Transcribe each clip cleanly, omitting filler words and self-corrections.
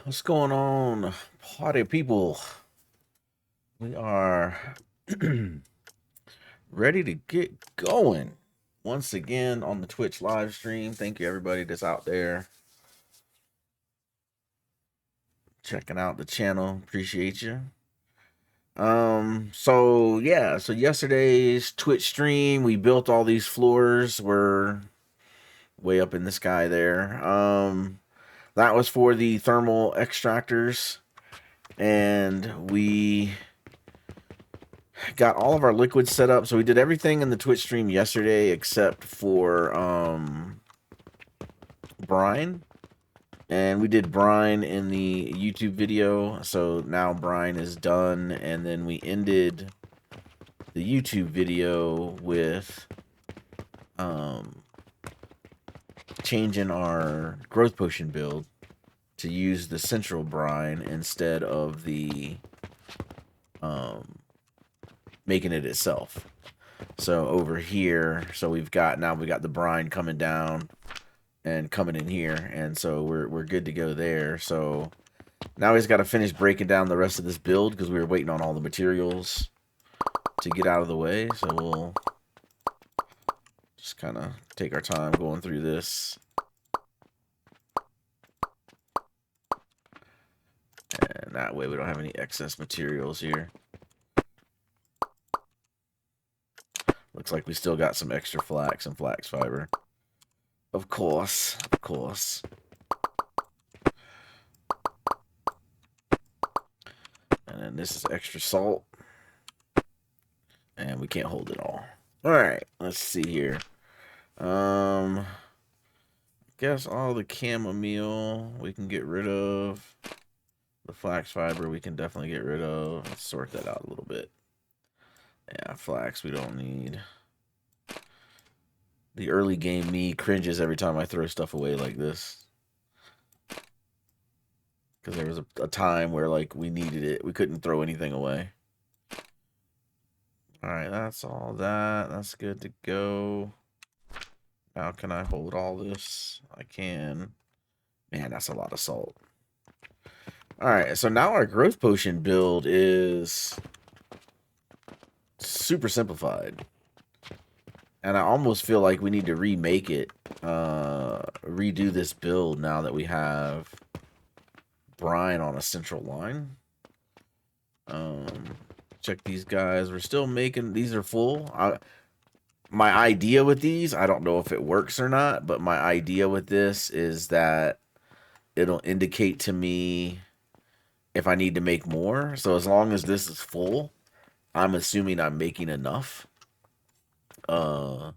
What's going on, party people? We are ready to get going once again on the Twitch live stream. Thank you, everybody that's out there checking out the channel. Appreciate you. So yesterday's Twitch stream, we built all these floors. We're way up in the sky there. That was for the thermal extractors, and we got all of our liquids set up. So we did everything in the Twitch stream yesterday except for brine. And we did brine in the YouTube video. So now brine is done. And then we ended the YouTube video with changing our growth potion build to use the central brine instead of the making it itself. So over here, so we got the brine coming down and coming in here, and so we're good to go there. So now he's got to finish breaking down the rest of this build because we were waiting on all the materials to get out of the way. So we'll just kind of take our time going through this. And that way we don't have any excess materials here. Looks like we still got some extra flax and flax fiber. Of course, of course. And then this is extra salt. And we can't hold it all. Alright, let's see here. Guess all the chamomile we can get rid of. The flax fiber we can definitely get rid of. Let's sort that out a little bit. Yeah, flax we don't need. The early game me cringes every time I throw stuff away like this. Because there was a time where, like, we needed it. We couldn't throw anything away. Alright, that's all that. That's good to go. Now, can I hold all this? I can. Man, that's a lot of salt. Alright, so now our growth potion build is super simplified. And I almost feel like we need to remake it. Redo this build now that we have brine on a central line. Check these guys. We're still making... These are full. My idea with these, I don't know if it works or not, but my idea with this is that it'll indicate to me if I need to make more. So as long as this is full, I'm assuming I'm making enough. But,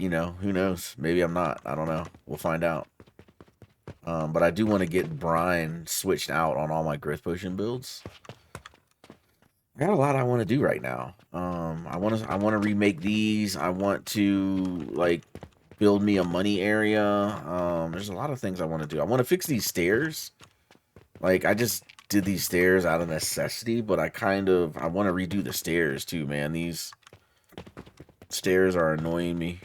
you know, who knows? Maybe I'm not. I don't know. We'll find out. But I do want to get brine switched out on all my growth potion builds. I got a lot I want to do right now. I want to remake these. I want to, like, build me a money area. There's a lot of things I want to do. I want to fix these stairs. Like, I just did these stairs out of necessity, but I want to redo the stairs too, man. These stairs are annoying me.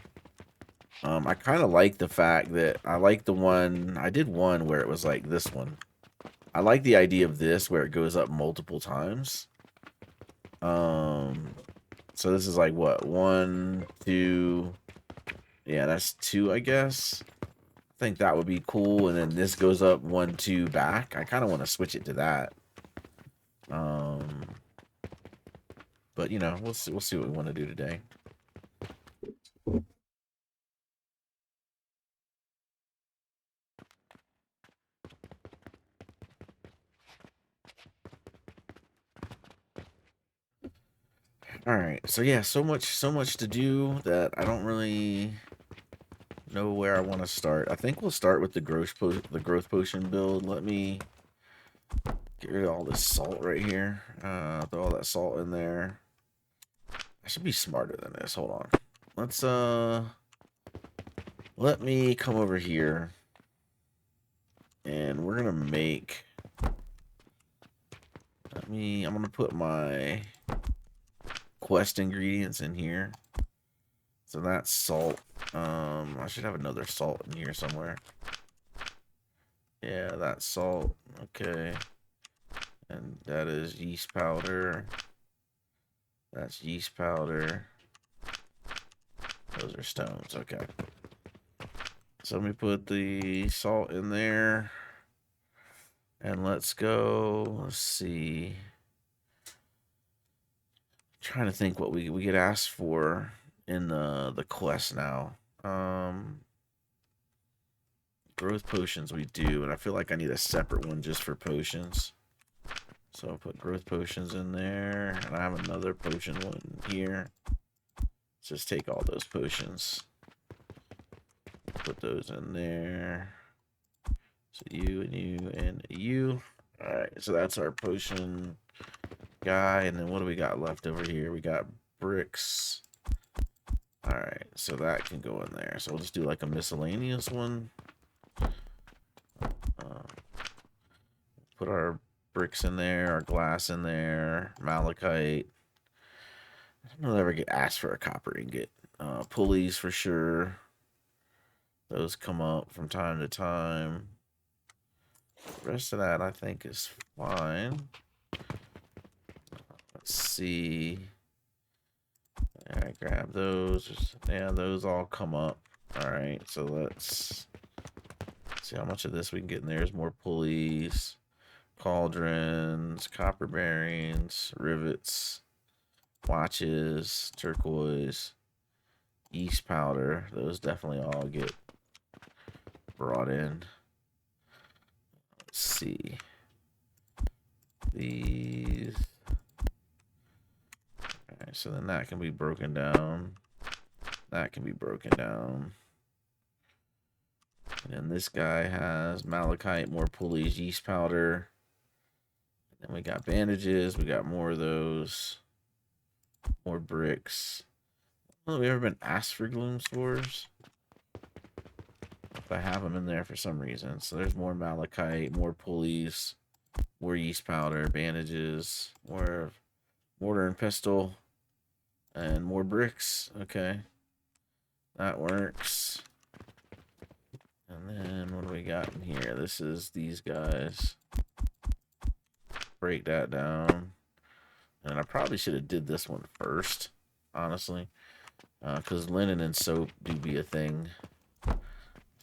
I kind of like the fact that I like the one, I did one where it was like this one. I like the idea of this where it goes up multiple times. So this is like what, 1, 2, yeah, that's 2, I guess. I think that would be cool. And then this goes up 1, 2 back. I kind of want to switch it to that. But you know, we'll see what we want to do today. All right, so yeah, so much to do that I don't really know where I want to start. I think we'll start with the growth potion build. Let me get rid of all this salt right here. Throw all that salt in there. I should be smarter than this. Hold on. Let's let me come over here, and we're gonna make. I'm gonna put my quest ingredients in here. So that's salt. I should have another salt in here somewhere. Yeah, that's salt. Okay. And that is yeast powder. That's yeast powder. Those are stones. Okay. So let me put the salt in there. And let's go. Let's see. Trying to think what we get asked for in the quest now. Growth potions we do, and I feel like I need a separate one just for potions. So I'll put growth potions in there, and I have another potion one here. Let's just take all those potions. Put those in there. So you and you and you. Alright, so that's our potion guy, and then what do we got left over here? We got bricks. Alright, so that can go in there. So we'll just do like a miscellaneous one. Put our bricks in there, our glass in there, malachite. I don't know if I ever get asked for a copper ingot. Pulleys for sure. Those come up from time to time. The rest of that I think is fine. Let's see. I grab those. Yeah, those all come up. Alright, so let's see how much of this we can get in there. There's more pulleys. Cauldrons, copper bearings, rivets, watches, turquoise, yeast powder. Those definitely all get brought in. Let's see. These. Alright, so then that can be broken down. That can be broken down. And then this guy has malachite, more pulleys, yeast powder. Then we got bandages. We got more of those. More bricks. Have we ever been asked for gloom spores? If I have them in there for some reason. So there's more malachite, more pulleys, more yeast powder, bandages, more mortar and pestle, and more bricks. Okay. That works. And then what do we got in here? This is these guys. Break that down. And I probably should have did this one first, honestly. Because linen and soap do be a thing.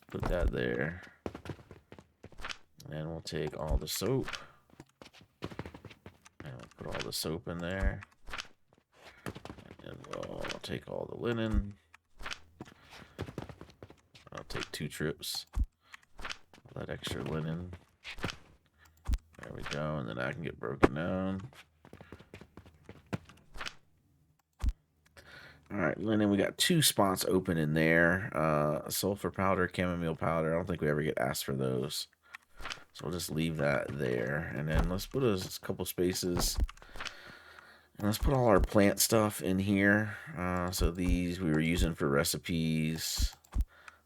Put that there. And we'll take all the soap. And we'll put all the soap in there. And we'll take all the linen. I'll take 2 trips. That extra linen. There we go. And then I can get broken down. Alright, linen, we got 2 spots open in there. Sulfur powder, chamomile powder. I don't think we ever get asked for those. So we'll just leave that there. And then let's put a couple spaces. And let's put all our plant stuff in here. So these we were using for recipes.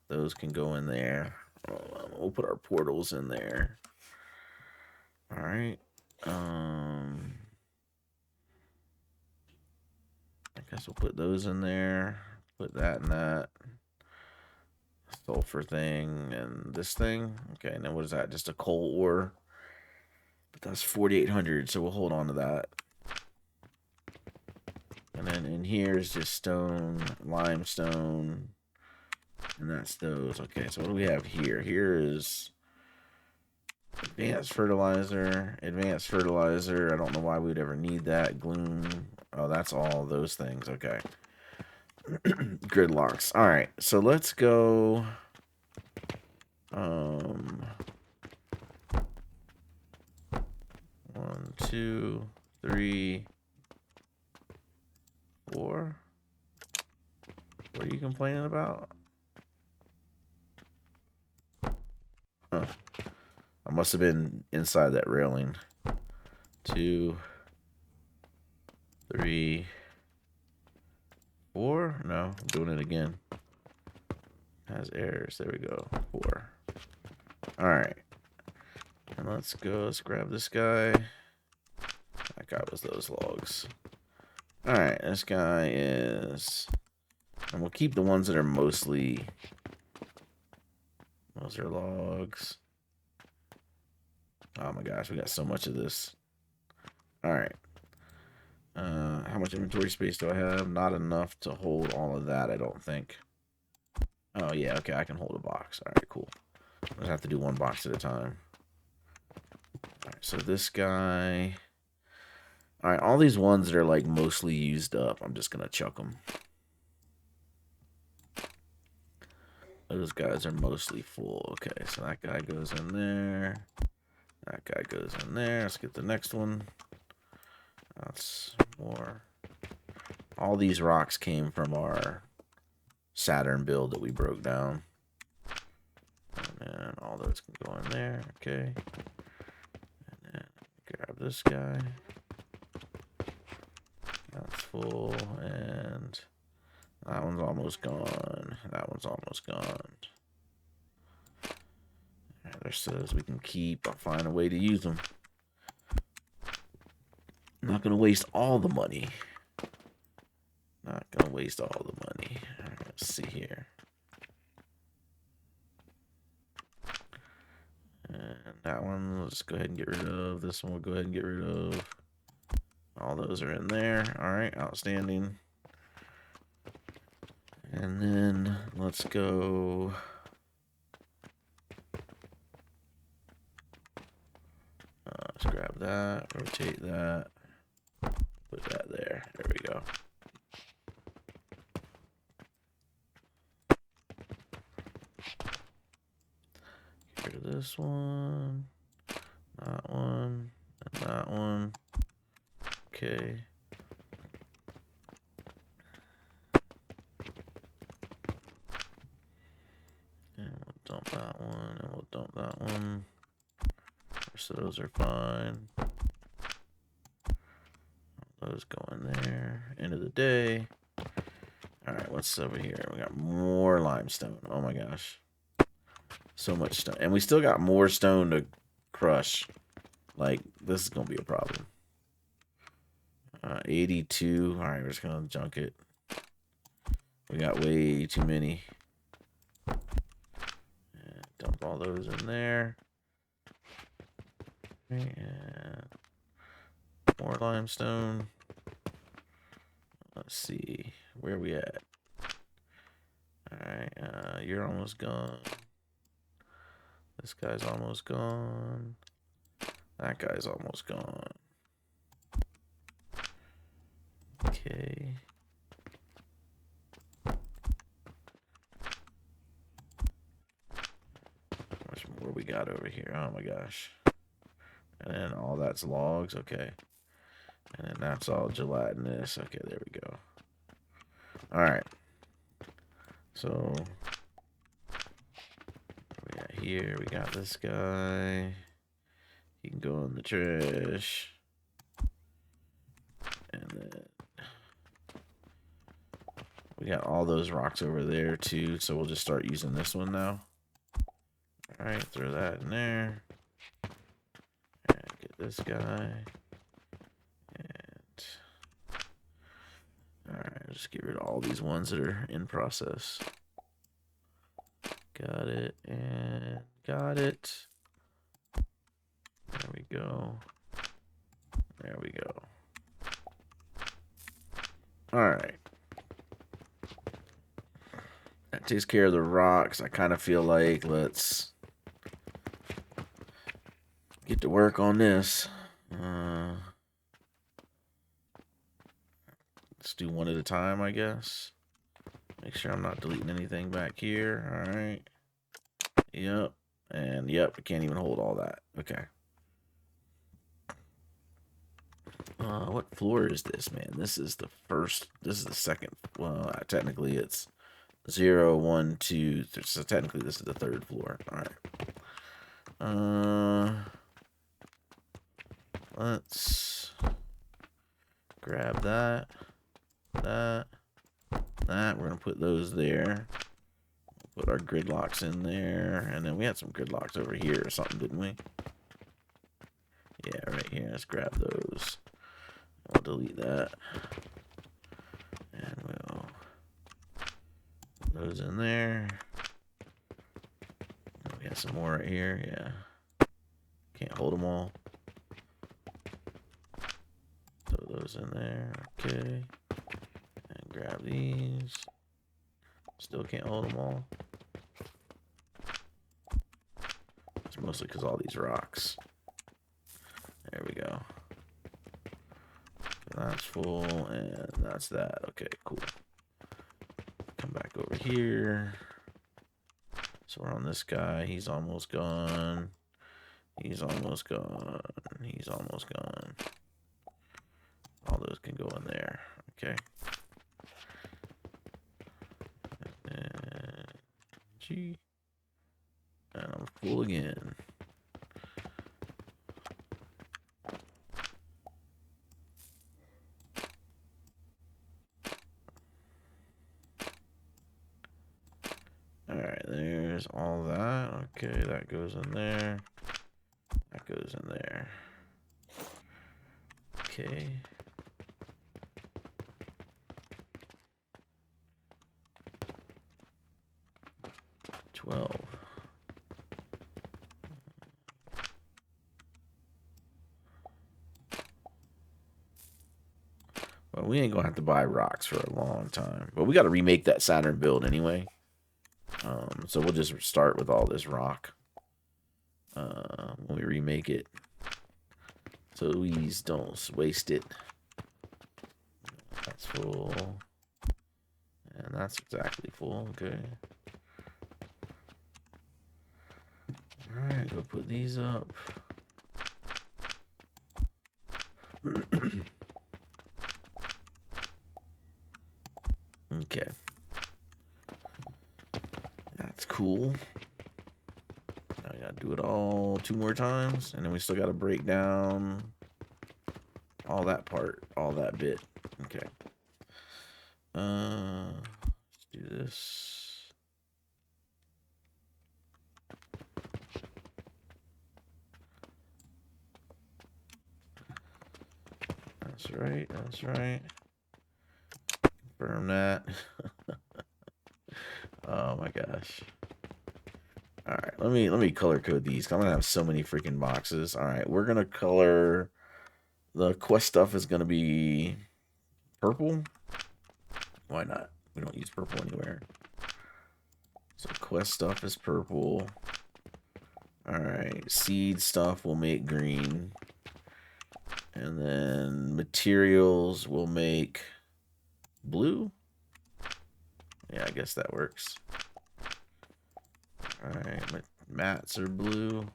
Those can go in there. We'll put our portals in there. Alright. I guess we'll put those in there. Put that and that. Sulfur thing and this thing. Okay, and then what is that? Just a coal ore. But that's 4,800, so we'll hold on to that. And then in here is just stone, limestone, and that's those. Okay, so what do we have here? Here is advanced fertilizer. I don't know why we'd ever need that. Gloom. Oh, that's all those things. Okay. Gridlocks. All right, so let's go. 1, 2, 3, 4. What are you complaining about? Huh. I must have been inside that railing. 2, 3, 4. No, I'm doing it again. Has errors. There we go. 4. All right. And let's go. Let's grab this guy. That guy was those logs. All right. This guy is. And we'll keep the ones that are mostly. Those are logs. Oh my gosh, we got so much of this. All right. How much inventory space do I have? Not enough to hold all of that, I don't think. Oh, yeah, okay, I can hold a box. All right, cool. I just have to do one box at a time. All right, so this guy... All right, all these ones that are, like, mostly used up, I'm just going to chuck them. Those guys are mostly full. Okay, so that guy goes in there. That guy goes in there. Let's get the next one. That's more. All these rocks came from our Saturn build that we broke down. And then all those can go in there. Okay. And then grab this guy. That's full. And that one's almost gone. That one's almost gone. There's those we can keep. I'll find a way to use them. Not going to waste all the money. Not going to waste all the money. All right, let's see here. And that one, let's go ahead and get rid of. This one we'll go ahead and get rid of. All those are in there. All right, outstanding. And then let's go. Let's grab that, rotate that, put that there. There we go. Get rid of this one, that one, and that one. Okay. And we'll dump that one, and we'll dump that one. So those are fine. Those go in there. End of the day. Alright, what's over here? We got more limestone. Oh my gosh. So much stone. And we still got more stone to crush. Like, this is going to be a problem. 82. Alright, we're just going to junk it. We got way too many. And dump all those in there. And more limestone. Let's see. Where are we at? Alright, you're almost gone. This guy's almost gone. That guy's almost gone. Okay. How much more we got over here? Oh my gosh. And then all that's logs. Okay. And then that's all gelatinous. Okay, there we go. Alright. So, we got here, we got this guy. He can go in the trash. And then we got all those rocks over there too, so we'll just start using this one now. Alright, throw that in there. And get this guy. And alright, just get rid of all these ones that are in process. Got it, and got it. There we go. There we go. Alright. That takes care of the rocks. I kind of feel like let's get to work on this. Let's do one at a time, I guess. Make sure I'm not deleting anything back here. Alright. Yep. And yep, I can't even hold all that. Okay. What floor is this, man? This is the first. This is the second. Well, technically it's 0, 1, 2. So technically this is the third floor. Alright. Let's grab that. That. We're going to put those there. Put our gridlocks in there. And then we had some gridlocks over here or something, didn't we? Yeah, right here. Let's grab those. We'll delete that. And we'll put those in there. We got some more right here. Yeah. Can't hold them all. Throw those in there. Okay. And grab these. Still can't hold them all. It's mostly because all these rocks. There we go. That's full, and that's that. Okay, cool. Come back over here. So we're on this guy. He's almost gone. He's almost gone. He's almost gone. All those can go in there. Okay. And G. And I'm full again. Alright, there's all that. Okay, that goes in there. That goes in there. Okay. Well, we ain't gonna have to buy rocks for a long time. But we gotta remake that Saturn build anyway. So we'll just start with all this rock. When we remake it. So please don't waste it. That's full. And that's exactly full. Okay. Alright, go put these up. Okay. That's cool. Now we gotta do it all 2 more times, and then we still gotta break down all that part, all that bit. Okay. Let's do this. That's right, that's right. Confirm that. Oh my gosh. Alright, let me color code these, 'cause I'm gonna have so many freaking boxes. Alright, we're gonna color the quest stuff is gonna be purple. Why not? We don't use purple anywhere. So quest stuff is purple. Alright, seed stuff will make green. And then materials will make blue. Yeah, I guess that works. Alright, my mats are blue.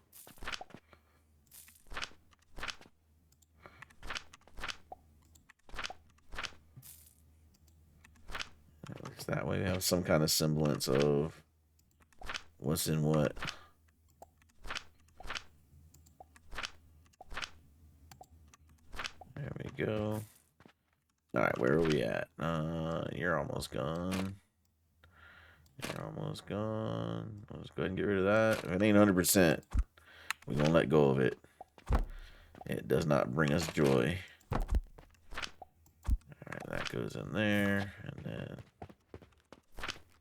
That works that way. We have some kind of semblance of what's in what. There we go. Alright, where are we at? You're almost gone. You're almost gone. Let's go ahead and get rid of that. If it ain't 100%, we're going to let go of it. It does not bring us joy. Alright, that goes in there. And then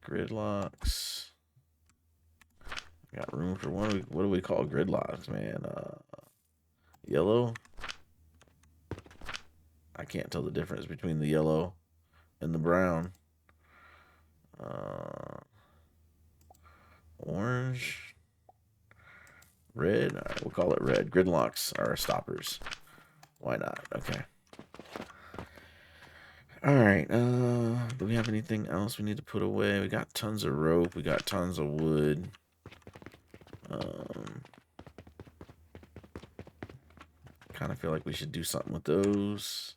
gridlocks. Got room for one. What do we call gridlocks, man? Yellow? I can't tell the difference between the yellow and the brown. Orange, red. All right, we'll call it red. Gridlocks are stoppers. Why not? Okay. All right. Do we have anything else we need to put away? We got tons of rope. We got tons of wood. Kind of feel like we should do something with those.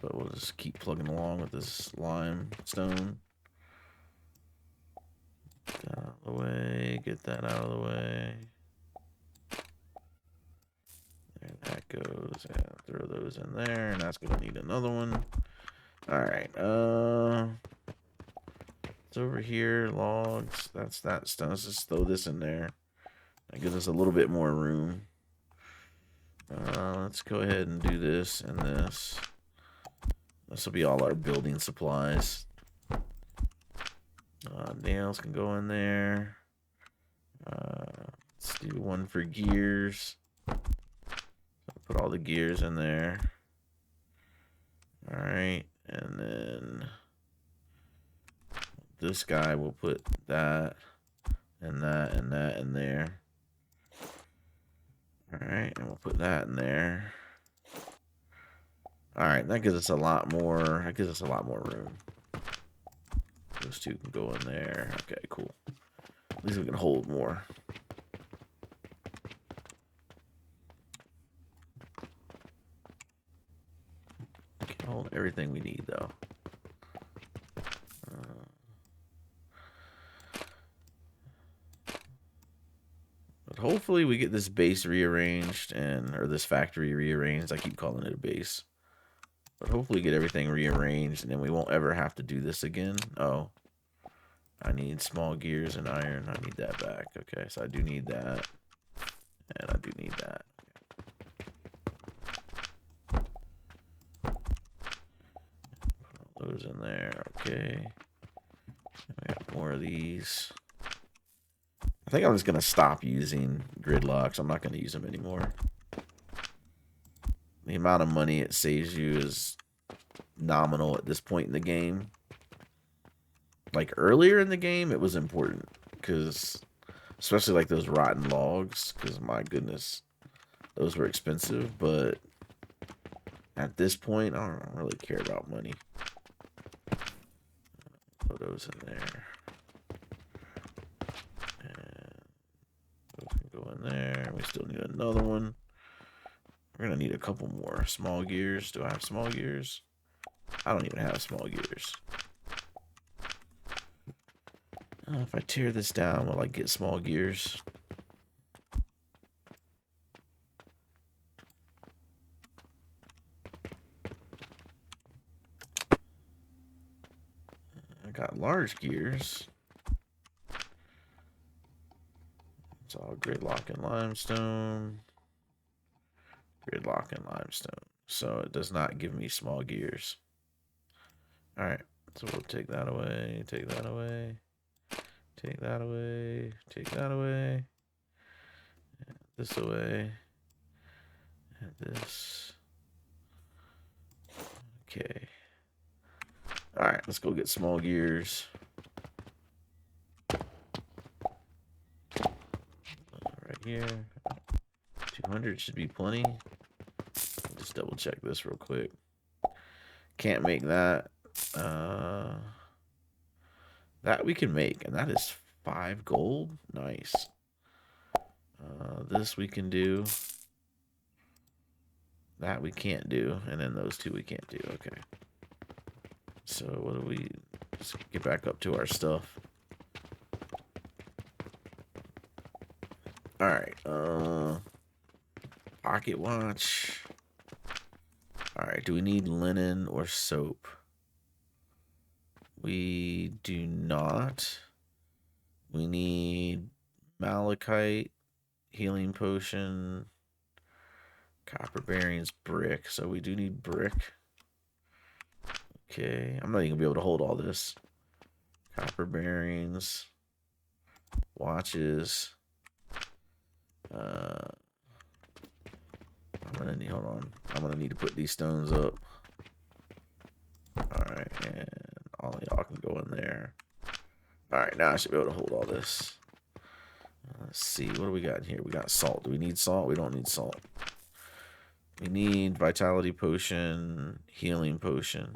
But we'll just keep plugging along with this limestone. Get that out of the way. Get that out of the way. There that goes. And throw those in there. And that's going to need another one. Alright. It's over here. Logs. That's that stuff. Let's just throw this in there. That gives us a little bit more room. Let's go ahead and do this and this. This will be all our building supplies. Nails can go in there. Let's do one for gears. Put all the gears in there. Alright, and then this guy will put that and that and that in there. Alright, and we'll put that in there. Alright, that gives us a lot more. That gives us a lot more room. Those two can go in there. Okay, cool. At least we can hold more. Can't hold everything we need though. But hopefully we get this base rearranged or this factory rearranged. I keep calling it a base. But hopefully get everything rearranged and then we won't ever have to do this again. Oh. I need small gears and iron. I need that back. Okay, so I do need that. And I do need that. Put all those in there. Okay. We got more of these. I think I'm just going to stop using grid locks. I'm not going to use them anymore. The amount of money it saves you is nominal at this point in the game. Like earlier in the game, it was important because, especially like those rotten logs, because my goodness, those were expensive. But at this point, I don't really care about money. Put those in there. And those can go in there. We still need another one. We're going to need a couple more small gears. Do I have small gears? I don't even have small gears. If I tear this down, will I get small gears? I got large gears. It's all gridlock and limestone. Gridlock and limestone. So it does not give me small gears. Alright, so we'll take that away, take that away. Take that away. Take that away. And this away. And this. Okay. Alright, let's go get small gears. Right here. 200 should be plenty. Just double check this real quick. Can't make that. That we can make, and that is 5 gold. Nice. This we can do. That we can't do, and then those two we can't do. Okay. So what do we? Let's get back up to our stuff. All right. Pocket watch. All right. Do we need linen or soap? We do not. We need malachite, healing potion, copper bearings, brick. So we do need brick. Okay, I'm not even gonna be able to hold all this. Copper bearings, watches. I'm gonna need. Hold on. I'm gonna need to put these stones up. All right, and all of y'all can go in there. All right, now I should be able to hold all this. Let's see, what do we got in here? We got salt. Do we need salt? We don't need salt. We need vitality potion, healing potion.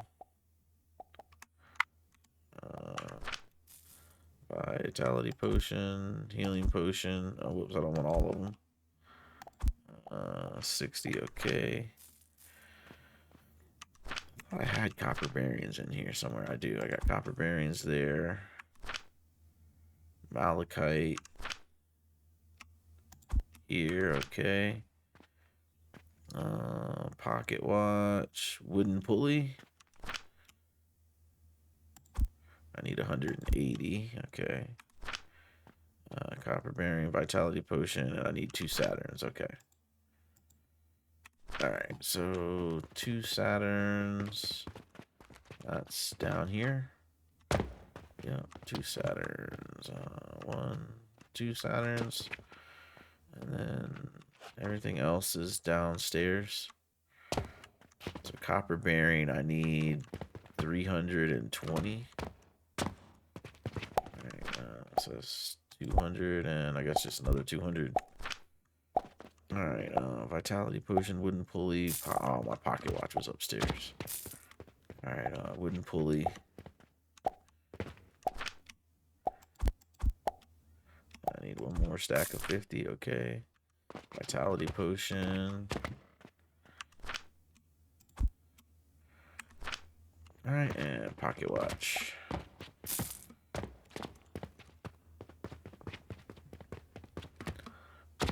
Vitality potion, healing potion. Oh, whoops, I don't want all of them. 60, okay. I had copper bearings in here somewhere. I do. I got copper bearings there. Malachite. Here, okay. Pocket watch. Wooden pulley. I need 180. Okay. Copper bearing, vitality potion, and I need 2 Saturns. Okay. Alright, so 2 Saturns. That's down here. Yeah, 2 Saturns. 1, 2 Saturns. And then everything else is downstairs. So copper bearing, I need 320. Alright, so it's 200, and I guess just another 200. Alright, vitality potion, wooden pulley. Oh, my pocket watch was upstairs. Alright, wooden pulley. I need one more stack of 50, okay. Vitality potion. Alright, and pocket watch.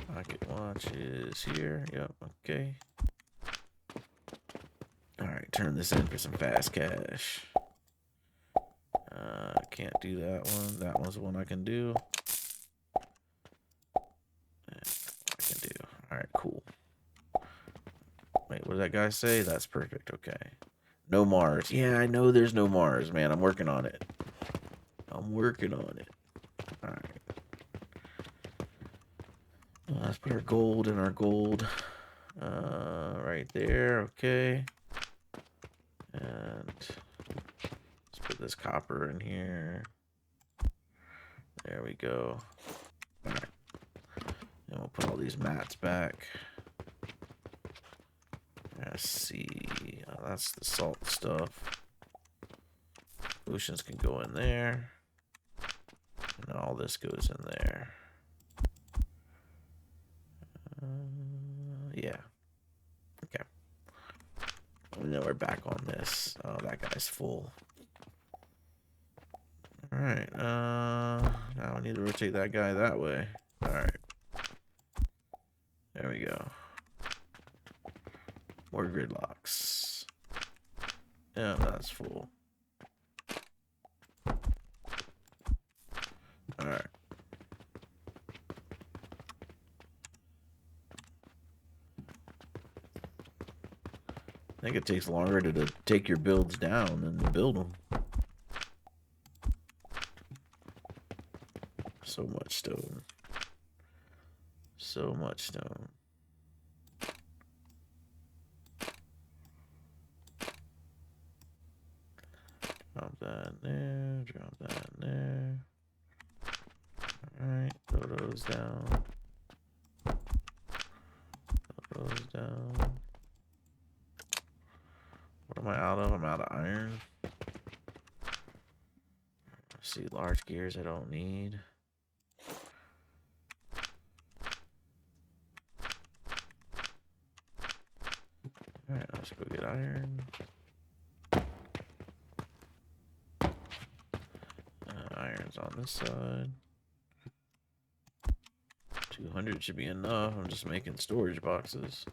Pocket watch is here. Yep, okay. Alright, turn this in for some fast cash. Can't do that one. That one's the one I can do. I can do. Alright, cool. Wait, what did that guy say? That's perfect, okay. No Mars. Yeah, I know there's no Mars, man. I'm working on it. I'm working on it. Alright. Let's put our gold in our gold. Right there, okay. And let's put this copper in here. There we go. Alright. And we'll put all these mats back. Let's see. That's the salt stuff. Potions can go in there. And all this goes in there. Yeah. Okay. And then we're back on this. Oh, that guy's full. Alright. Now I need to rotate that guy that way. Alright. There we go. More gridlocks. Yeah, that's full. Alright. I think it takes longer to take your builds down than to build them. So much stone. So much stone. Drop that in there. Drop that in there. Alright, throw those down. Throw those down. What am I out of? I'm out of iron. Let's see, large gears I don't need. Alright, let's go get iron. Iron's on this side. 200 should be enough. I'm just making storage boxes.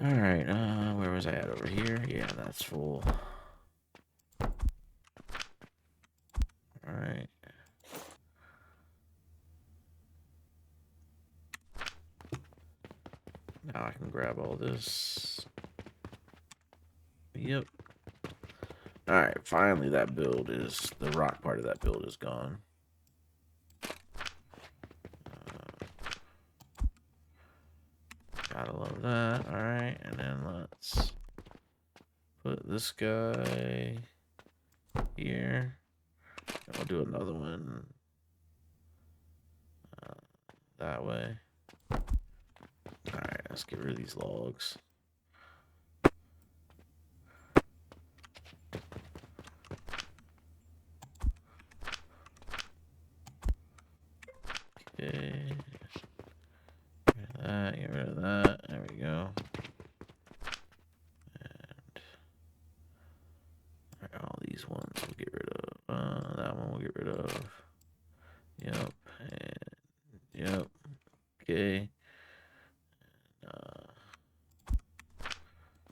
Alright, where was I at over here? Yeah, that's full. Alright. Now I can grab all this. Yep. Alright, finally that build is, the rock part of that build is gone. Gotta love that. Alright, and then let's put this guy here. And we'll do another one that way. Alright, let's get rid of these logs. Okay. Get rid of that. There we go. And alright, all these ones we'll get rid of. That one we'll get rid of. Yep. And yep. Okay.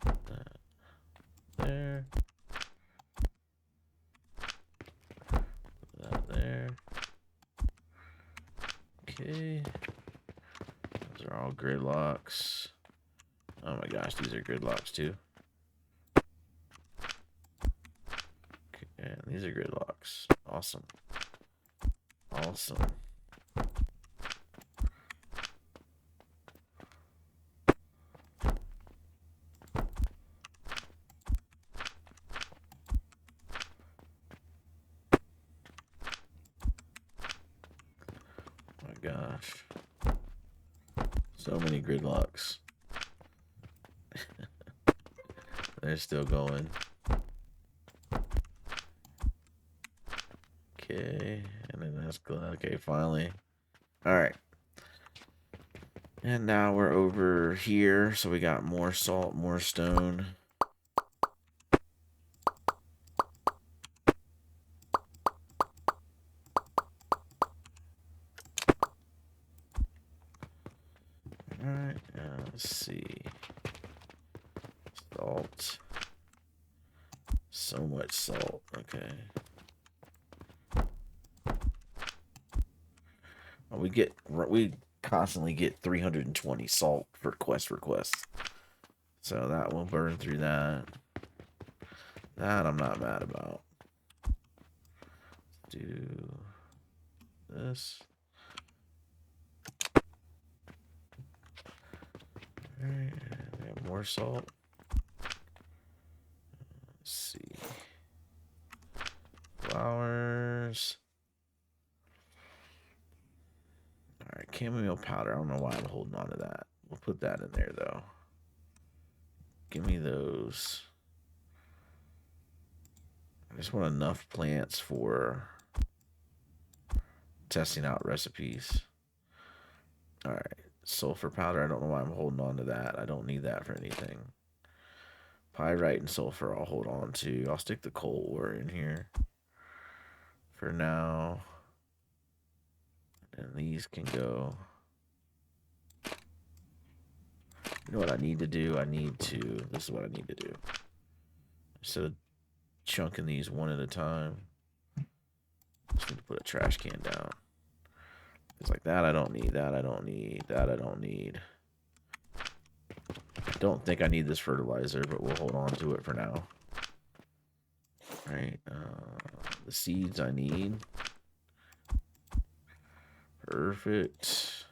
That there. That there. Okay. Those are all gridlocks. Oh my gosh, these are gridlocks too. Okay, and these are gridlocks. Awesome. Awesome. My gosh. So many gridlocks. They're still going. Okay, and then that's good. Okay, finally. Alright. And now we're over here. So we got more salt, more stone. Alright, let's see. Salt. So much salt. Okay. Well, we constantly get 320 salt for quest requests. So that will burn through that. That I'm not mad about. Let's do this. Alright, we have more salt. Let's see. Flowers. Alright, chamomile powder. I don't know why I'm holding on to that. We'll put that in there though. Give me those. I just want enough plants for testing out recipes. Alright. Sulfur powder. I don't know why I'm holding on to that. I don't need that for anything. Pyrite and sulfur I'll hold on to. I'll stick the coal ore in here for now. And these can go. You know what I need to do? This is what I need to do. Instead of chunking these one at a time, just need to put a trash can down. It's like that I don't need, that I don't need, that I don't need. I don't think I need this fertilizer, but we'll hold on to it for now. Right, the seeds I need. Perfect.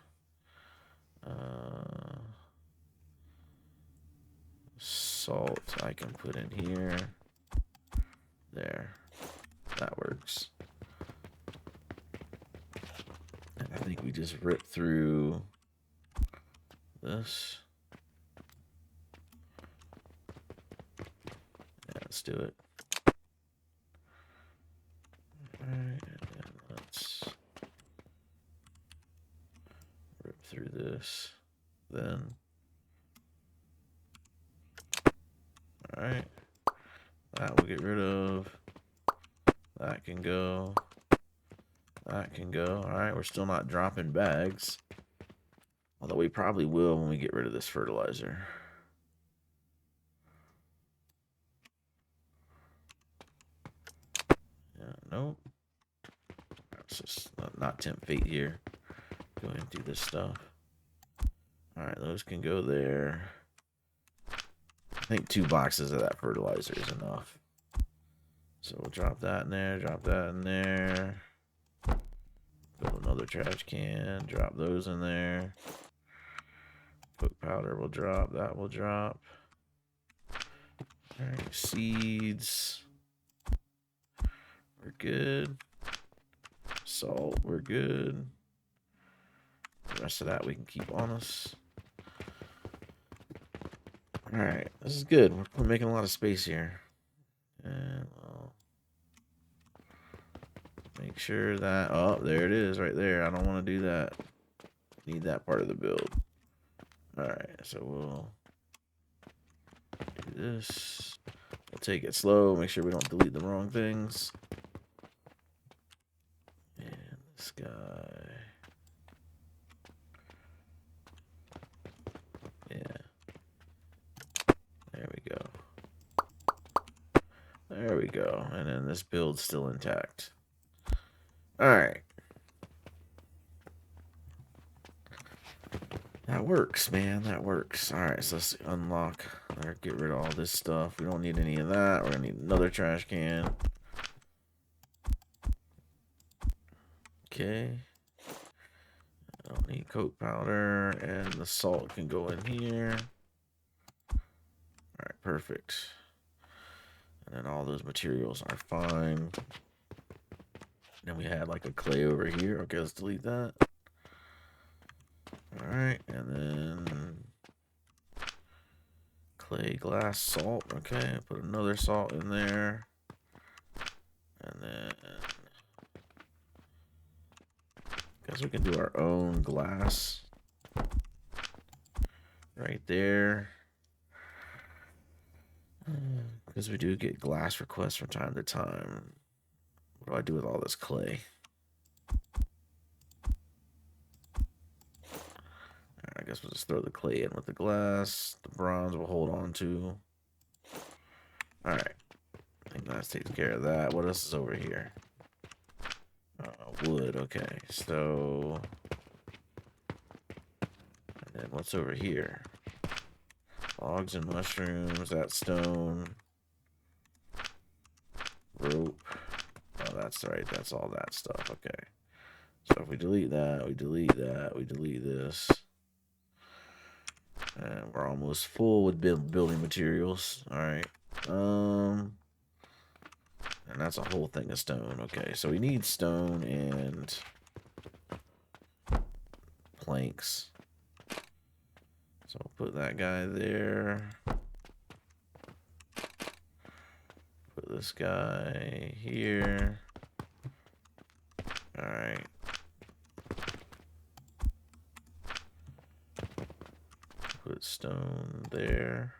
Salt I can put in here. There. That works. And I think we just rip through this. Yeah, let's do it. Alright, and let's rip through this. Then. Alright. That we'll get rid of. That can go. That can go. Alright, we're still not dropping bags. Although we probably will when we get rid of this fertilizer. Yeah, nope. Let's just not tempt fate here. Go ahead and do this stuff. Alright, those can go there. I think 2 boxes of that fertilizer is enough. So we'll drop that in there, drop that in there. Build another trash can, drop those in there. Cook powder will drop, that will drop. Alright, seeds. We're good. Salt, we're good. The rest of that we can keep on us. Alright, this is good. We're making a lot of space here. And I'll make sure that... Oh, there it is right there. I don't want to do that. Need that part of the build. Alright, so we'll do this. We'll take it slow. Make sure we don't delete the wrong things. And this guy... Yeah. There we go. There we go. And then this build's still intact. Alright. That works, man. That works. Alright, so let's unlock or get rid of all this stuff. We don't need any of that. We're going to need another trash can. Okay. I don't need coke powder, and the salt can go in here. All right, perfect. And then all those materials are fine. Then we had like a clay over here. Okay, let's delete that. All right, and then clay, glass, salt. Okay, put another salt in there. And then guess we can do our own glass right there. Because we do get glass requests from time to time. What do I do with all this clay? I guess we'll just throw the clay in with the glass. The bronze we'll hold on to. Alright. I think that takes care of that. What else is over here? Wood. Okay. So... and then what's over here? Logs and mushrooms. That stone. Rope. Oh, that's right. That's all that stuff. Okay. So if we delete that, we delete that, we delete this. And we're almost full with building materials. Alright. And that's a whole thing of stone. Okay, so we need stone and planks. So we'll put that guy there. Put this guy here. Alright. Put stone there.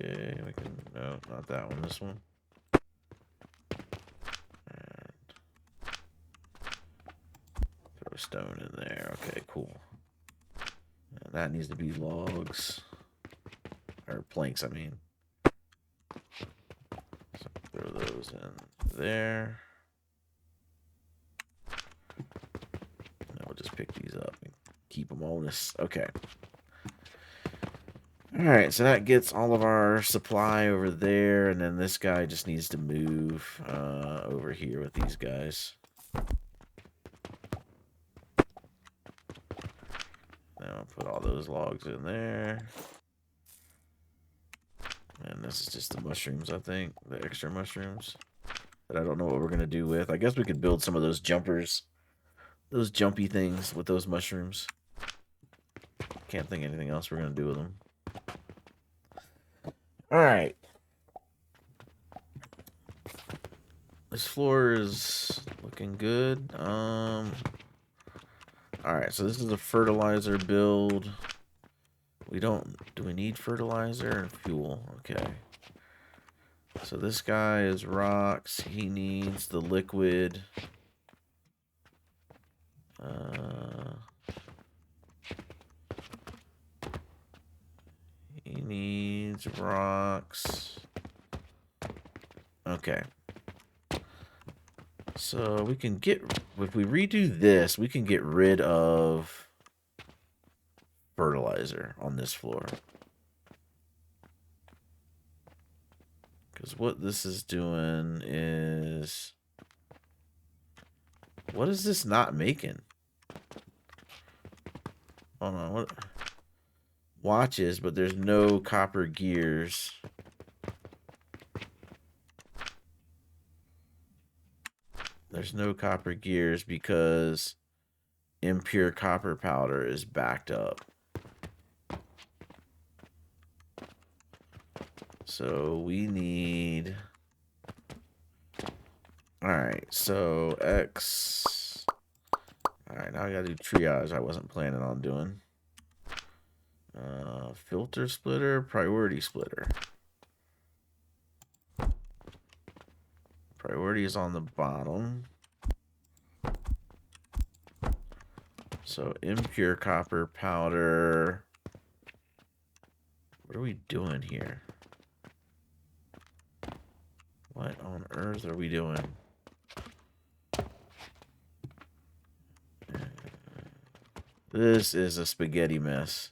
Okay, we can, no, not that one, this one. And throw stone in there. Okay, cool. And that needs to be logs. Or planks, I mean. So throw those in there. And we'll just pick these up and keep them on this. Okay. Alright, so that gets all of our supply over there, and then this guy just needs to move over here with these guys. Now I'll put all those logs in there. And this is just the mushrooms, I think. The extra mushrooms. That I don't know what we're going to do with. I guess we could build some of those jumpers. Those jumpy things with those mushrooms. Can't think of anything else we're going to do with them. Alright. This floor is looking good. Alright, so this is a fertilizer build. Do we need fertilizer and fuel? Okay. So this guy is rocks. He needs the liquid. He needs rocks. Okay. So we can if we redo this, we can get rid of fertilizer on this floor. Because what this is doing is... what is this not making? Hold on, what? Watches, but there's no copper gears. There's no copper gears because impure copper powder is backed up. So we need... alright, so X... alright, now I gotta do triage I wasn't planning on doing. Filter splitter, priority splitter. Priority is on the bottom. So impure copper powder. What are we doing here? What on earth are we doing? This is a spaghetti mess.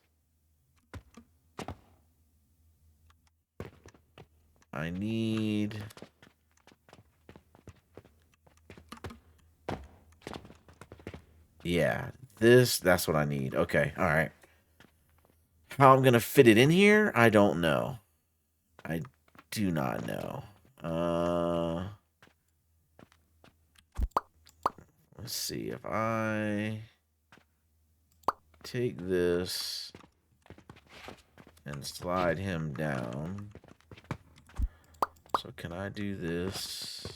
I need... Yeah, that's what I need. Okay, all right. How I'm going to fit it in here, I don't know. I do not know. Let's see. If I take this and slide him down. So can I do this?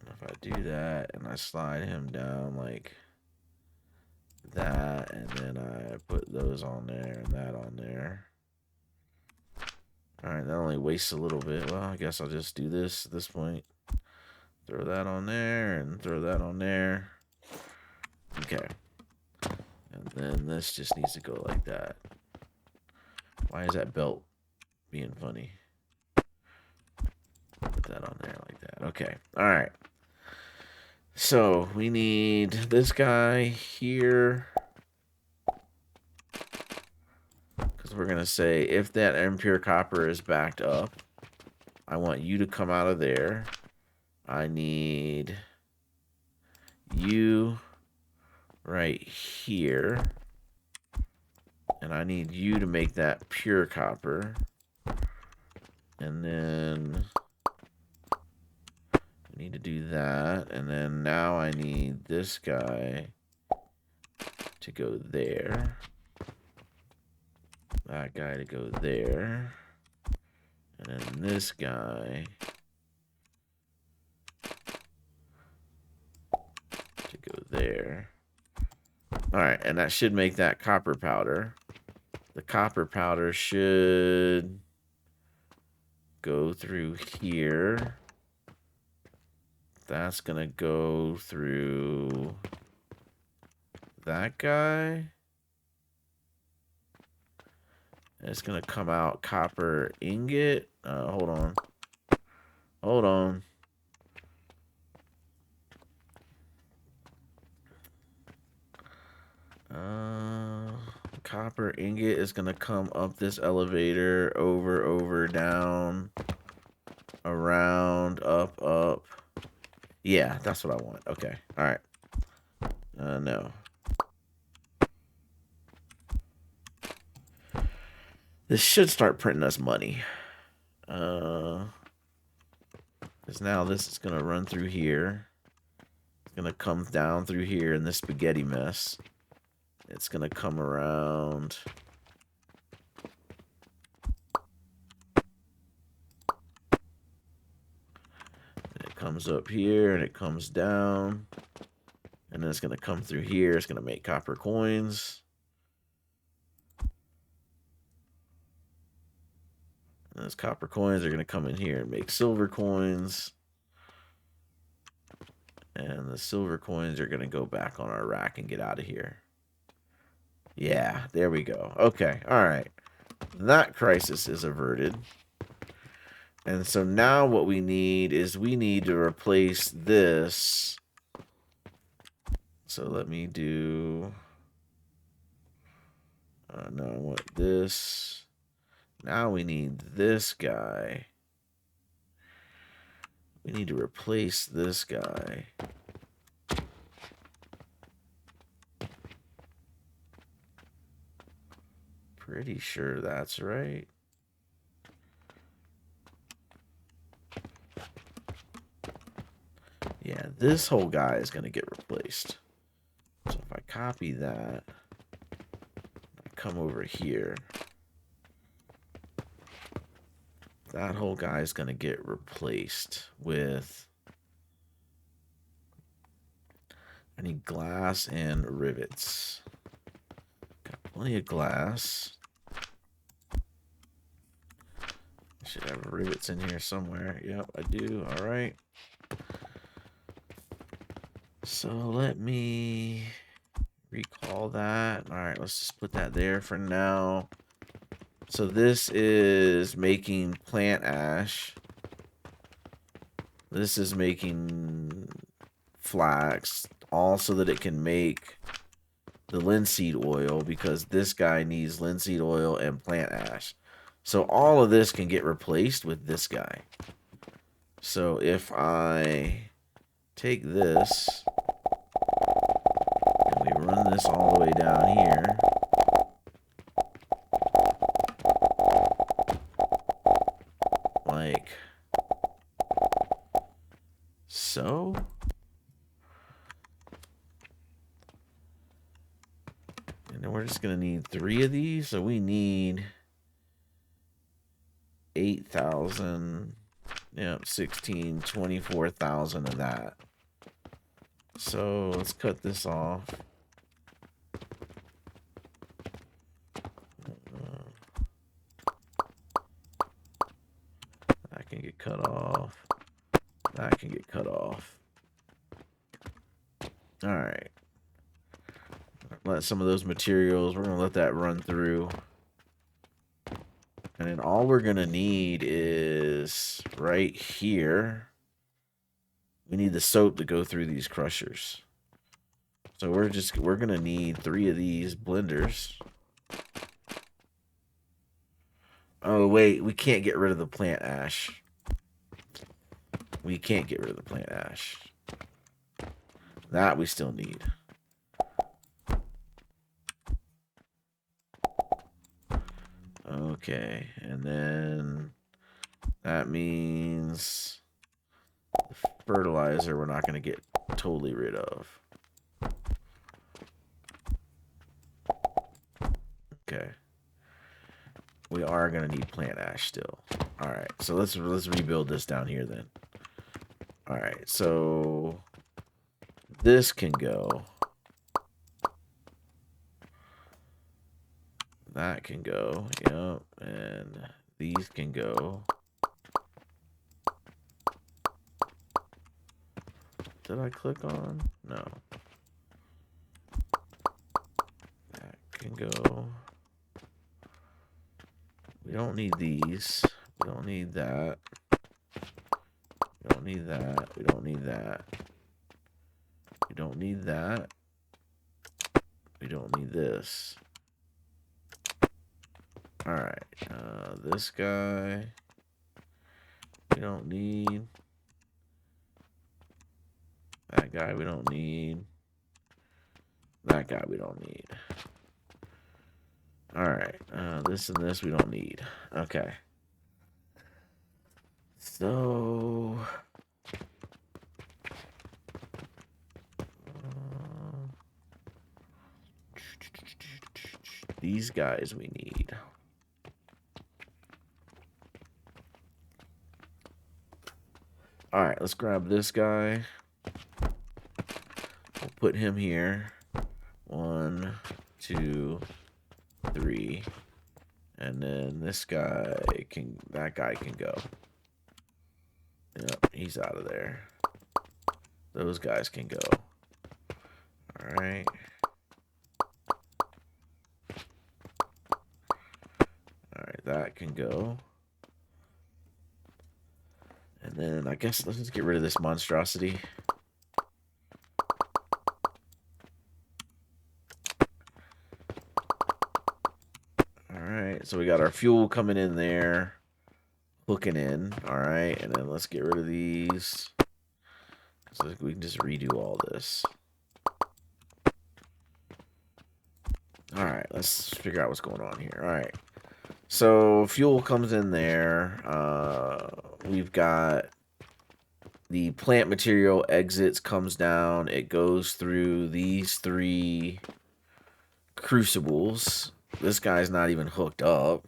If I do that and I slide him down like that, and then I put those on there and that on there. Alright, that only wastes a little bit. Well, I guess I'll just do this at this point. Throw that on there and throw that on there. Okay. And then this just needs to go like that. Why is that belt being funny? Put that on there like that. Okay. Alright. So we need this guy here. Because we're going to say if that impure copper is backed up, I want you to come out of there. I need you right here. And I need you to make that pure copper. And then I need to do that. And then now I need this guy to go there. That guy to go there. And then this guy to go there. Alright, and that should make that copper powder. The copper powder should go through here. That's gonna go through that guy. And it's gonna come out copper ingot. Hold on. Hold on. Copper ingot is gonna come up this elevator, over, down, around, up. Yeah, that's what I want. Okay, all right. No. This should start printing us money. Because now this is gonna run through here. It's gonna come down through here in this spaghetti mess. It's gonna come around. And it comes up here and it comes down. And then it's gonna come through here. It's gonna make copper coins. And those copper coins are gonna come in here and make silver coins. And the silver coins are gonna go back on our rack and get out of here. Yeah, there we go. Okay, all right. That crisis is averted. And so now what we need is we need to replace this. So let me do... no, I want this. Now we need this guy. We need to replace this guy. Pretty sure that's right. Yeah, this whole guy is going to get replaced. So if I copy that, I come over here. That whole guy is going to get replaced with... I need glass and rivets. Got plenty of glass. Should have rivets in here somewhere. Yep, I do. All right. So let me recall that. All right, let's just put that there for now. So this is making plant ash. This is making flax, all so that it can make the linseed oil, because this guy needs linseed oil and plant ash. So all of this can get replaced with this guy. So if I take this, and we run this all the way down here. Like so. And then we're just going to need 3 of these. So we need 8,000. Yep, 16, 24,000 of that. So let's cut this off. That can get cut off. That can get cut off. All right. Let some of those materials, we're going to let that run through. And then all we're going to need is right here. We need the soap to go through these crushers. So we're going to need 3 of these blenders. Oh, wait, we can't get rid of the plant ash. We can't get rid of the plant ash. That we still need. Okay, and then that means the fertilizer we're not going to get totally rid of. Okay. We are going to need plant ash still. All right, so let's rebuild this down here then. All right, so this can go. That can go. Yep, and these can go. Did I click on? No. That can go. We don't need these. We don't need that. We don't need that. We don't need that. We don't need that. We don't need this. Alright. This guy. We don't need. That guy we don't need. That guy we don't need. Alright. This and this we don't need. Okay. So these guys we need. All right, let's grab this guy. We'll put him here. 1, 2, 3. And then this guy can, that guy can go. Yep, he's out of there. Those guys can go. All right. All right, that can go. And then I guess let's just get rid of this monstrosity. All right, so we got our fuel coming in there, hooking in. All right, and then let's get rid of these. So we can just redo all this. All right, let's figure out what's going on here. All right, so fuel comes in there. We've got the plant material exits, comes down. It goes through these 3 crucibles. This guy's not even hooked up.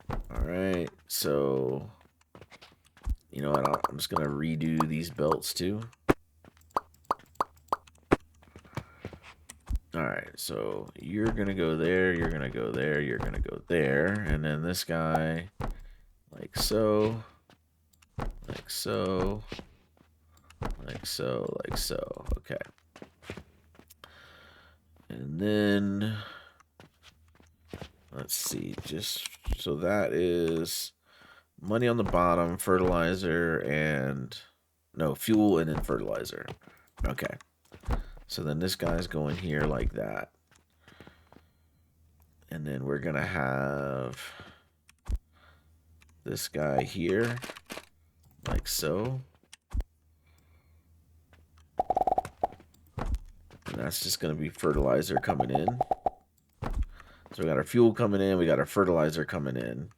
All right, so you know what? I'm just gonna redo these belts too. All right, so you're gonna go there, you're gonna go there, you're gonna go there, and then this guy, like so, like so, like so, like so. Okay. And then let's see, just so that is money on the bottom, fertilizer, and no, fuel and then fertilizer. Okay. So then this guy's going here like that. And then we're going to have this guy here like so. that's just going to be fertilizer coming in. So we got our fuel coming in. We got our fertilizer coming in.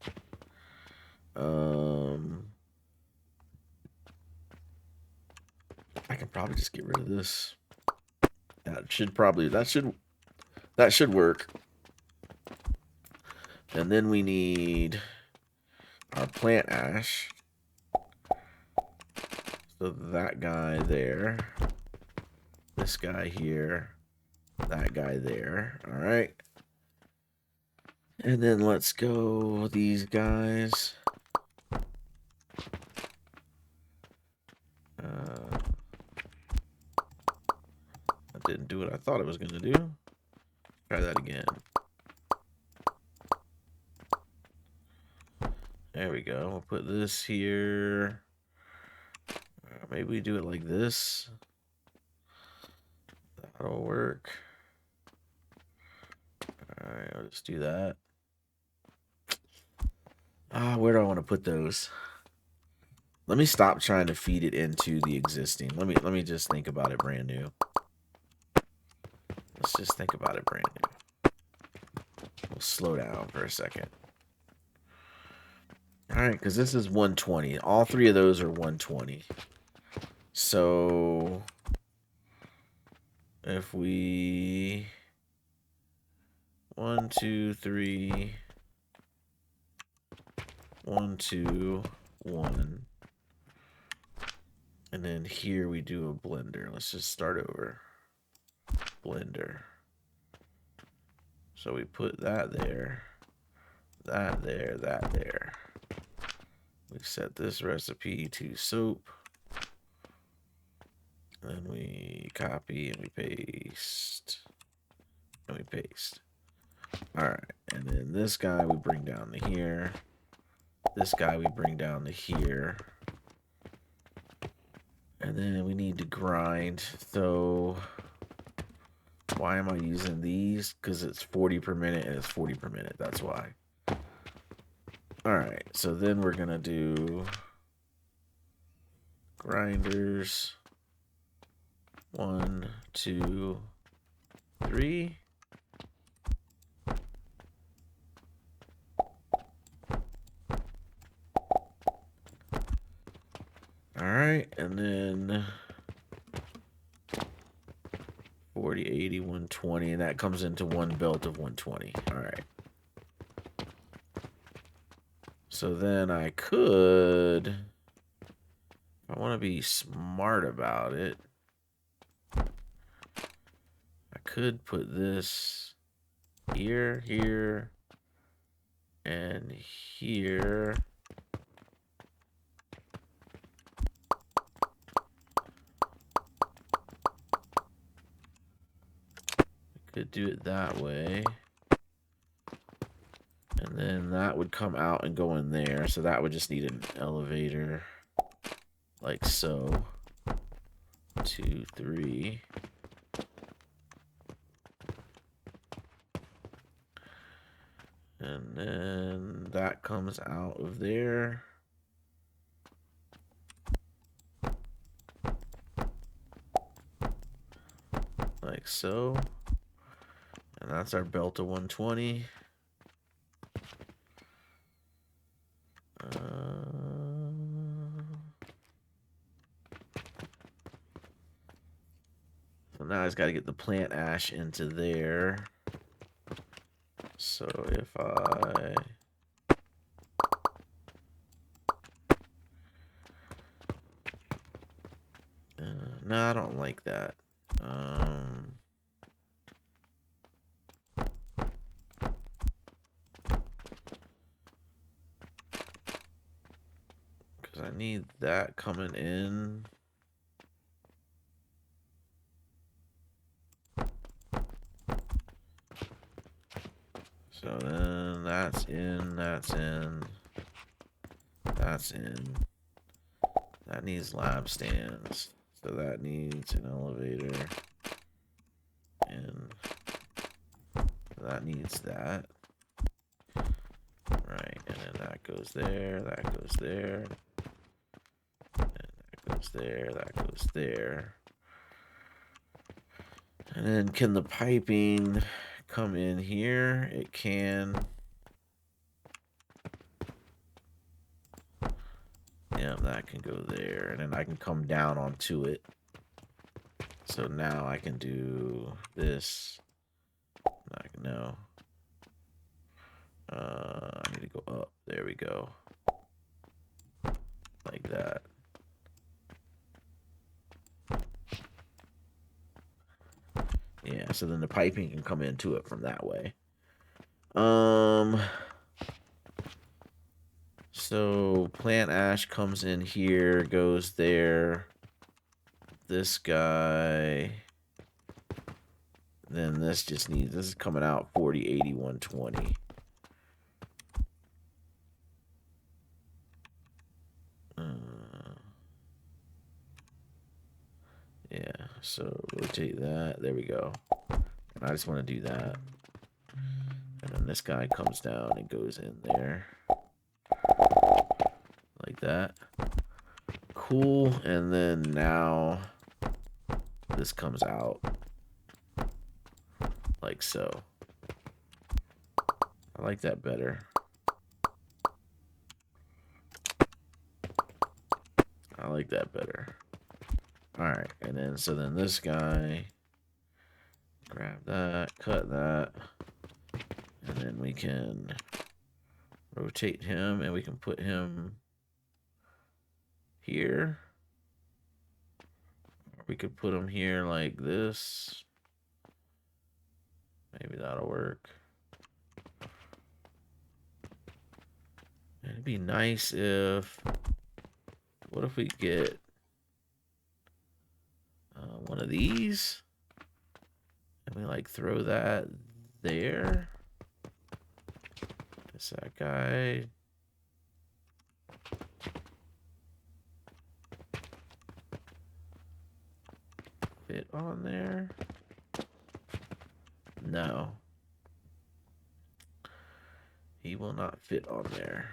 I can probably just get rid of this. That should work. And then we need our plant ash. So that guy there, this guy here, that guy there. All right. And then let's go these guys. That didn't do what I thought it was going to do. Try that again. There we go. We'll put this here. Maybe we do it like this. That'll work. Alright, I'll just do that. Where do I want to put those? Let me stop trying to feed it into the existing. Let me just think about it brand new. Let's just think about it brand new. We'll slow down for a second. Alright, because this is 120. All three of those are 120. So if we 1, 2, 3, 1, 2, 1, and then here we do a blender. Let's just start over. Blender. So we put that there, that there, that there. We set this recipe to soap. Then we copy and we paste. And we paste. Alright, and then this guy we bring down to here. This guy we bring down to here. And then we need to grind. So why am I using these? Because it's 40 per minute and it's 40 per minute. That's why. Alright, so then we're going to do grinders. 1, 2, 3. Alright, and then 40, 80, 120, and that comes into one belt of 120. Alright. So then I could, if I want to be smart about it, I could put this here, here, and here. Could do it that way. And then that would come out and go in there. So that would just need an elevator like so. 2, 3. And then that comes out of there. Like so. And that's our belt of 120. So now I just got to get the plant ash into there. So if I... no, I don't like that. Because I need that coming in. So then that's in, that's in, that's in. That needs lab stands. So that needs an elevator. And that needs that. Right, and then that goes there, that goes there. And that goes there, that goes there. And then can the piping come in here? It can. Yeah, that can go there. And then I can come down onto it. So now I can do this. No. I need to go up. There we go. Like that. Yeah, so then the piping can come into it from that way. So plant ash comes in here, goes there. This guy. Then this just needs, this is coming out 40, 80, 120. Yeah, so rotate that. There we go. And I just want to do that. And then this guy comes down and goes in there. Like that. Cool. And then now this comes out. Like so. I like that better. I like that better. Alright, and then so then this guy, grab that, cut that, and then we can rotate him and we can put him here. Or we could put him here like this. Maybe that'll work. It'd be nice if, what if we get one of these? And we like throw that there. Does that guy fit on there? No. He will not fit on there.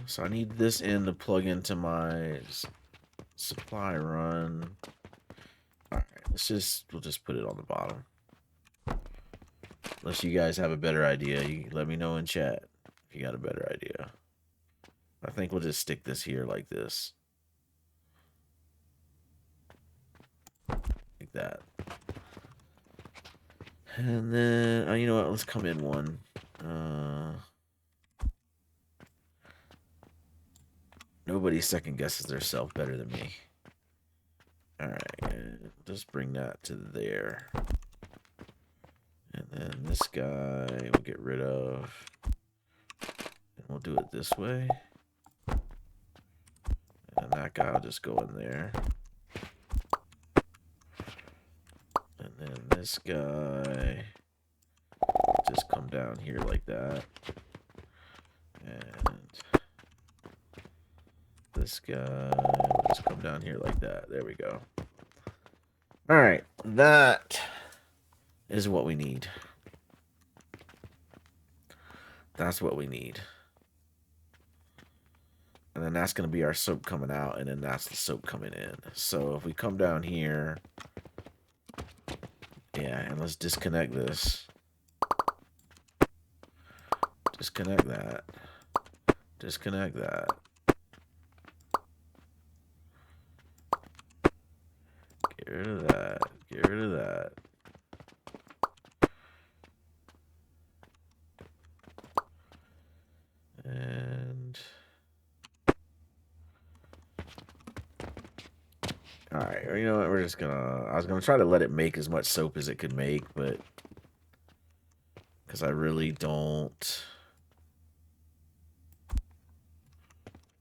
So I need this end to plug into my supply run. Alright, we'll just put it on the bottom. Unless you guys have a better idea, you let me know in chat if you got a better idea. I think we'll just stick this here like this. Like that. And then, you know what, let's come in one. Nobody second guesses their self better than me. Alright, just bring that to there. And then this guy we'll get rid of. And we'll do it this way. And that guy will just go in there. And then this guy just come down here like that. And this guy will just come down here like that. There we go. Alright, that is what we need. That's what we need. And then that's going to be our soap coming out, and then that's the soap coming in. So if we come down here, yeah, and let's disconnect this. Disconnect that. Disconnect that. Get rid of that. Get rid of that. And alright, you know what, we're just gonna, I was gonna try to let it make as much soap as it could make, but because I really don't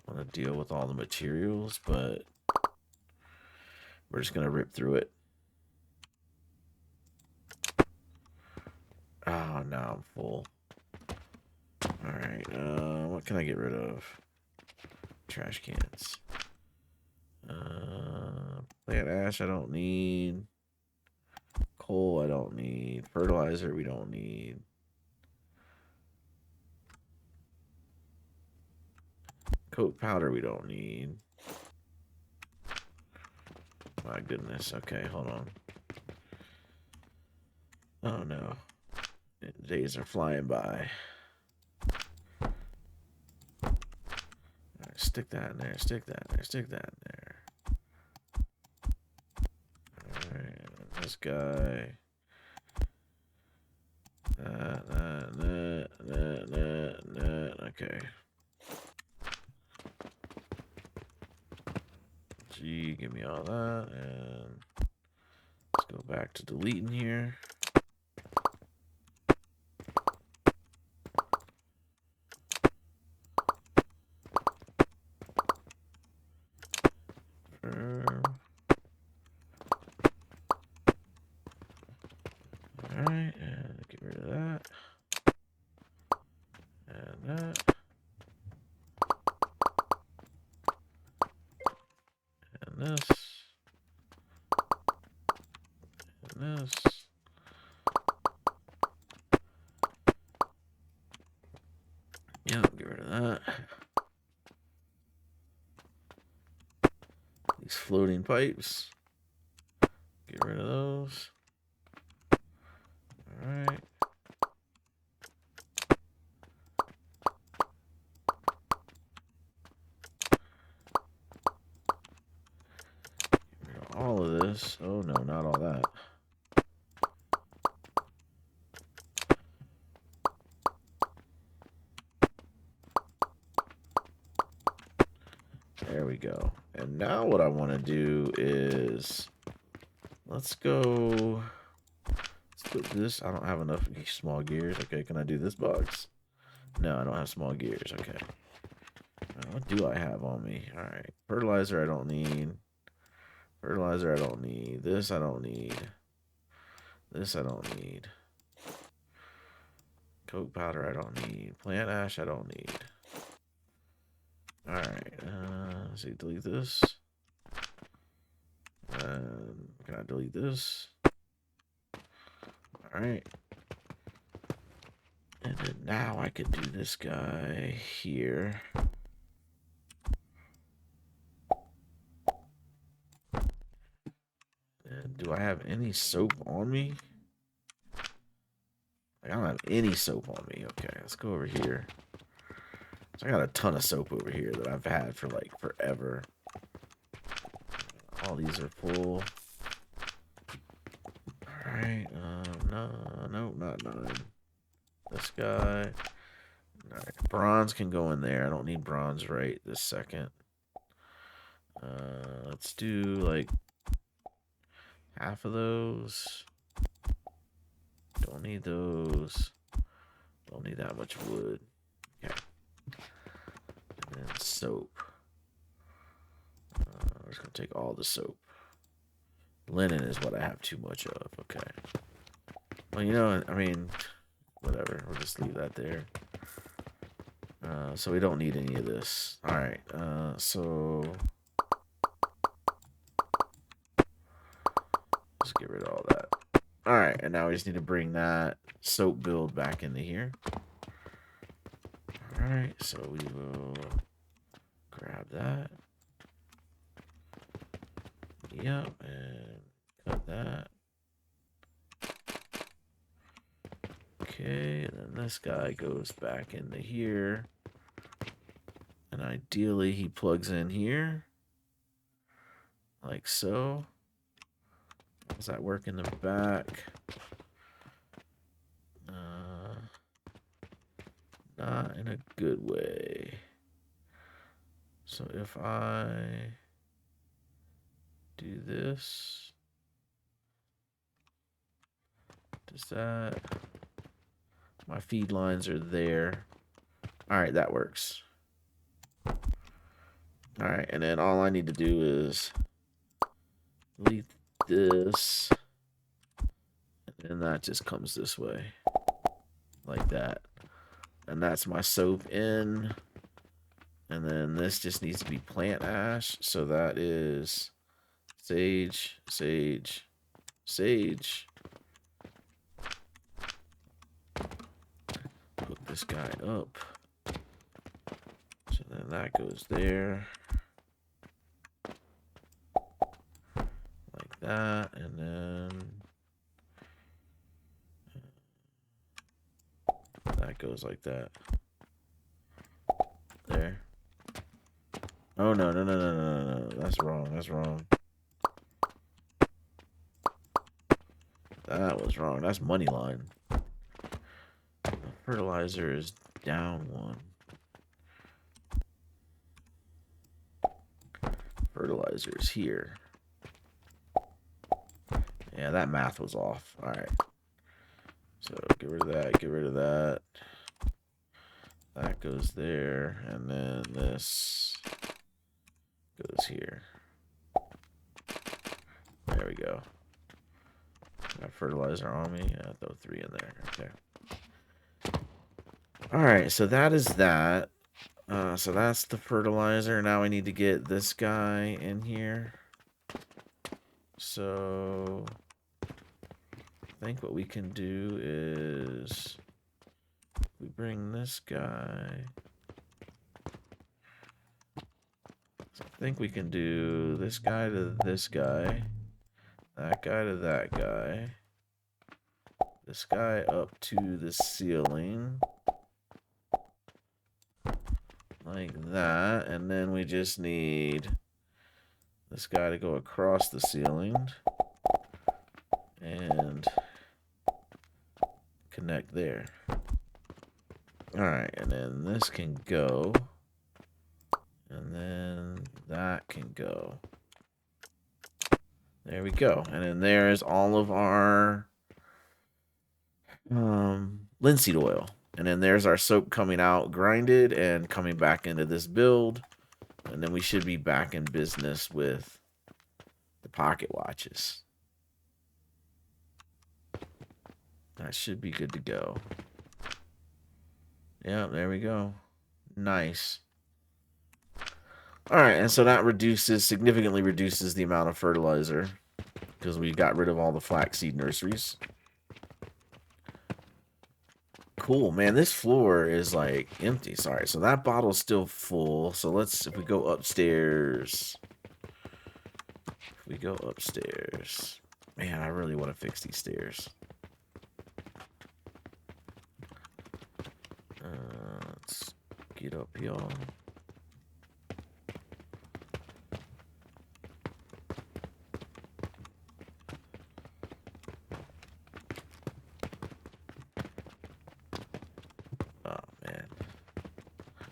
want to deal with all the materials, but we're just gonna rip through it. Oh, now I'm full. Alright, what can I get rid of? Trash cans. Plant ash I don't need. Coal I don't need. Fertilizer we don't need. Coat powder we don't need. My goodness. Okay, hold on. Oh no. Days are flying by. Alright, stick that in there, stick that in there, stick that in there. Alright, this guy. Okay. G, give me all that, and let's go back to deleting here. Alright, and get rid of that. And that. And this. And this. Yeah, get rid of that. These floating pipes. Get rid of those. Alright. Get rid of all of this. Oh no, not all that. There we go. And now what I want to do is let's go. Let's put this. I don't have enough small gears. Okay, can I do this box? No, I don't have small gears. Okay. What do I have on me? All right. Fertilizer I don't need. Fertilizer I don't need. This I don't need. This I don't need. Coke powder I don't need. Plant ash I don't need. Alright. Let's see. Delete this. Can I delete this? Alright. And then now I could do this guy here. And do I have any soap on me? I don't have any soap on me. Okay, let's go over here. So I got a ton of soap over here that I've had for like forever. All these are full. Alright, no, not 9. This guy. Alright, bronze can go in there. I don't need bronze right this second. Let's do like half of those. Don't need those. Don't need that much wood. Okay. And then soap. We're just gonna take all the soap. Linen is what I have too much of. Okay. Well, you know, I mean, whatever. We'll just leave that there. So we don't need any of this. All right. So let's get rid of all that. All right, and now we just need to bring that soap build back into here. All right, so we will grab that. Yep, and cut that. Okay, and then this guy goes back into here. And ideally, he plugs in here. Like so. Does that work in the back? Not in a good way. So if I do this, does that... My feed lines are there. All right, that works. All right, and then all I need to do is delete this, and then that just comes this way, like that. And that's my soap in. And then this just needs to be plant ash. So that is sage, sage, sage. Hook this guy up. So then that goes there. that, and then that goes like that. There. Oh, no, no, no, no, no, no, no. That's wrong. That's wrong. That was wrong. That's money line. The fertilizer is down one. Fertilizer is here. Yeah, that math was off. All right. So get rid of that. Get rid of that. That goes there. And then this goes here. There we go. Got fertilizer on me. Yeah, throw 3 in there. Okay. All right. So that is that. So that's the fertilizer. Now I need to get this guy in here. So I think what we can do is we bring this guy. So I think we can do this guy to this guy, that guy to that guy, this guy up to the ceiling, like that, and then we just need this guy to go across the ceiling and connect there. Alright, and then this can go, and then that can go. There we go. And then there's all of our linseed oil. And then there's our soap coming out grinded and coming back into this build. And then we should be back in business with the pocket watches. That should be good to go. Yeah, there we go. Nice. All right, and so that significantly reduces the amount of fertilizer because we got rid of all the flaxseed nurseries. Cool, man. This floor is like empty. Sorry, so that bottle's still full. So if we go upstairs. If we go upstairs. Man, I really want to fix these stairs. Let's get up, y'all.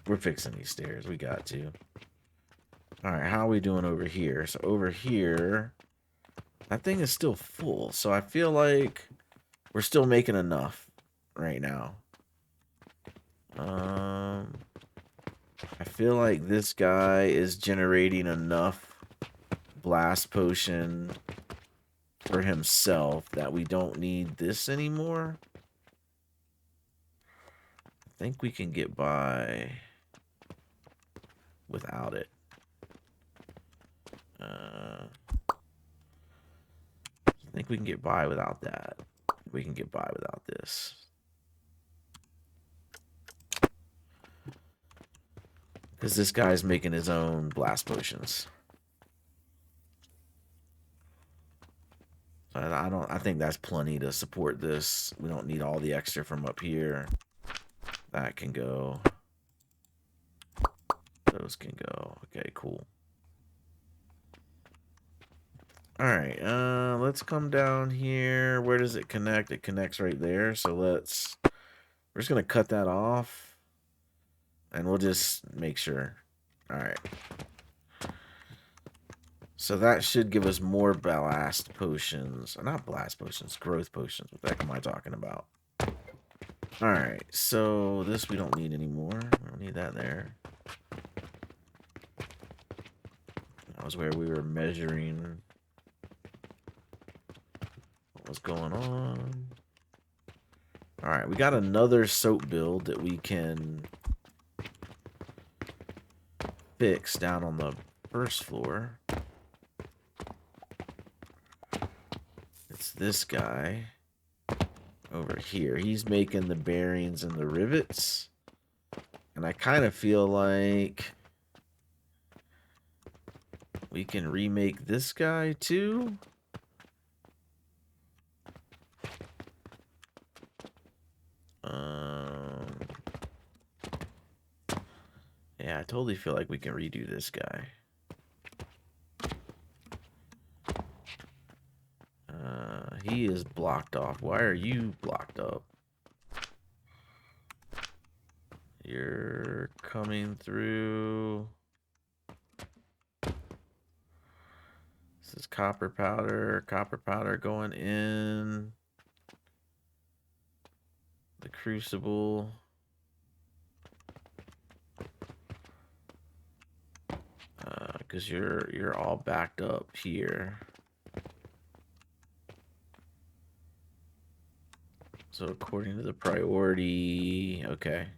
We're fixing these stairs. We got to. Alright, how are we doing over here? So over here, that thing is still full. So I feel like we're still making enough right now. I feel like this guy is generating enough blast potion for himself that we don't need this anymore. I think we can get by without it. I think we can get by without that. We can get by without this. Because this guy's making his own blast potions. I think that's plenty to support this. We don't need all the extra from up here. That can go. Those can go. Okay, cool. Alright, let's come down here. Where does it connect? It connects right there. So we're just going to cut that off. And we'll just make sure. Alright. So that should give us more blast potions. Not blast potions, growth potions. What the heck am I talking about? Alright, so this we don't need anymore. We don't need that there. That was where we were measuring what was going on. Alright, we got another soap build that we can fix down on the first floor. It's this guy over here. He's making the bearings and the rivets. And I kind of feel like we can remake this guy too. Yeah, I totally feel like we can redo this guy. He is blocked off. Why are you blocked up? You're coming through. This is copper powder. Copper powder going in. The crucible. Because you're all backed up here. So according to the priority, okay.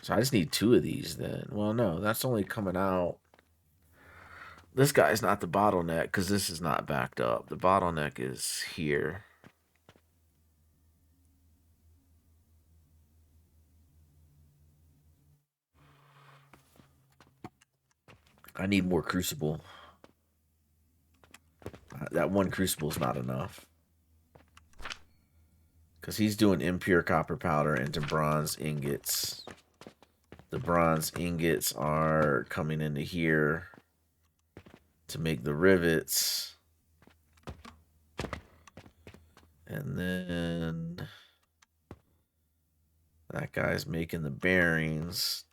So I just need 2 of these then. Well, no, that's only coming out. This guy's not the bottleneck because this is not backed up. The bottleneck is here. I need more crucible. That one crucible is not enough. Because he's doing impure copper powder into bronze ingots. The bronze ingots are coming into here to make the rivets. And then that guy's making the bearings.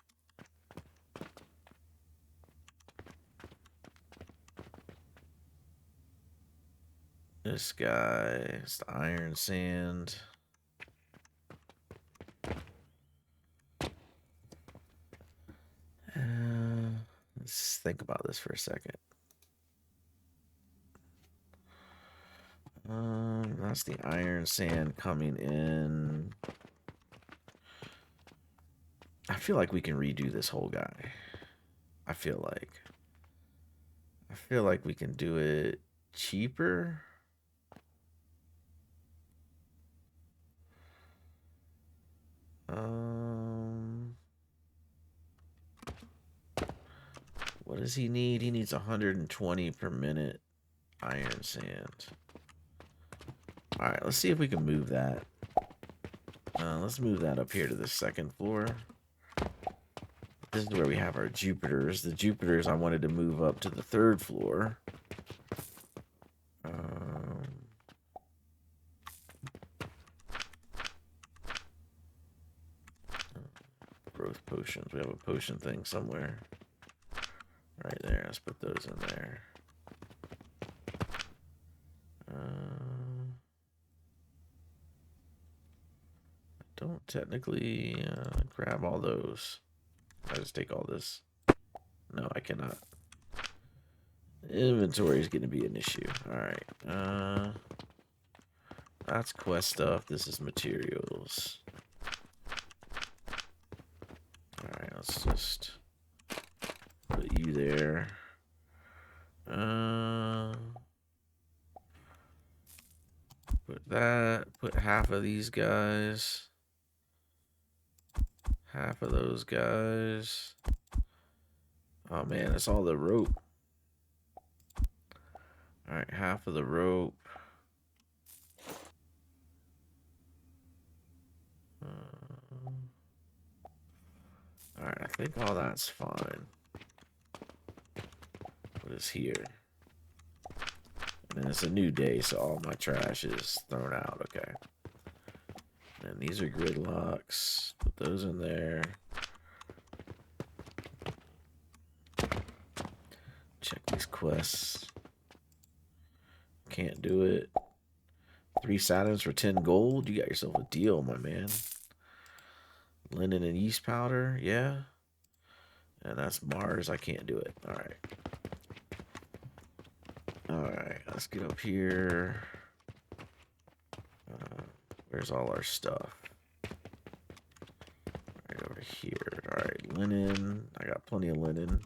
This guy is the iron sand. Let's think about this for a second. That's the iron sand coming in. I feel like we can redo this whole guy. I feel like we can do it cheaper. What does he need? He needs 120 per minute iron sand. All right, let's see if we can move that. Let's move that up here to the second floor. This is where we have our Jupiters. The Jupiters I wanted to move up to the third floor. Growth potions. We have a potion thing somewhere. Right there. Let's put those in there. Don't technically grab all those. I just take all this. No, I cannot. Inventory is going to be an issue. Alright. That's quest stuff. This is materials. Alright, let's just put you there. Put that. Put half of these guys. Half of those guys. Oh man, it's all the rope. Alright, half of the rope. Alright, I think all that's fine. What is here? And it's a new day, so all my trash is thrown out. Okay. And these are gridlocks. Put those in there. Check these quests. Can't do it. 3 Saturns for 10 gold. You got yourself a deal, my man. Linen and yeast powder. Yeah. And that's Mars. I can't do it. Alright. Alright. Let's get up here. Where's all our stuff? Right over here. Alright. Linen. I got plenty of linen.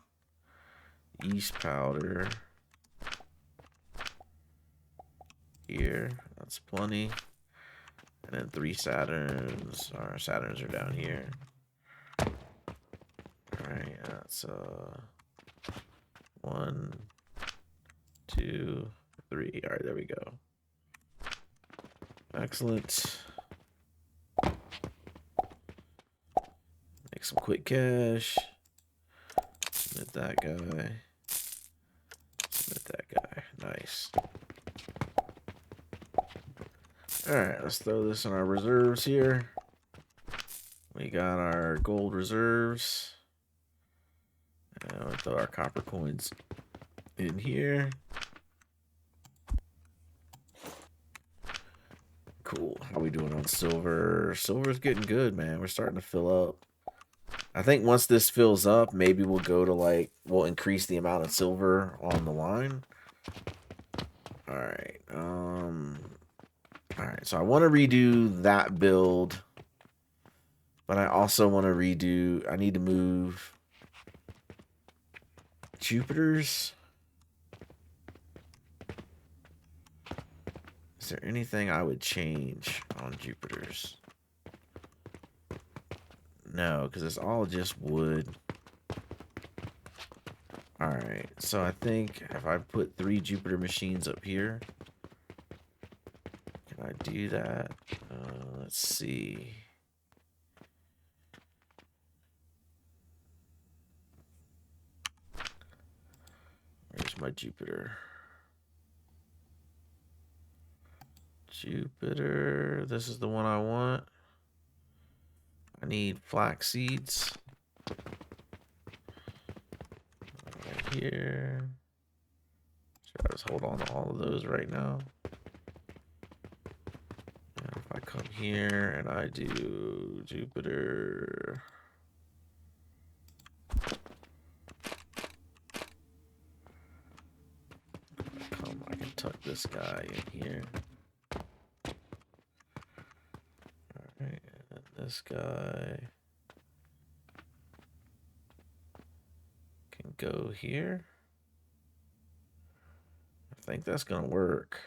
Yeast powder. Here. That's plenty. And then 3 Saturns. Our Saturns are down here. Alright, that's 1, 2, 3. Alright, there we go. Excellent. Make some quick cash. Submit that guy. Submit that guy. Nice. Alright, let's throw this in our reserves here. We got our gold reserves. And we'll throw our copper coins in here. Cool. How we doing on silver? Silver's getting good, man. We're starting to fill up. I think once this fills up, maybe we'll go to like, we'll increase the amount of silver on the line. Alright. Alright, so I want to redo that build. But I also want to redo, I need to move Jupiter's. Is there anything I would change on Jupiter's? No, because it's all just wood. Alright, so I think if I put 3 Jupiter machines up here, can I do that? Let's see. Where's my Jupiter? Jupiter, this is the one I want. I need flax seeds. Right here. Should I just hold on to all of those right now? And if I come here and I do Jupiter. I can tuck this guy in here. Alright, and this guy can go here. I think that's gonna work.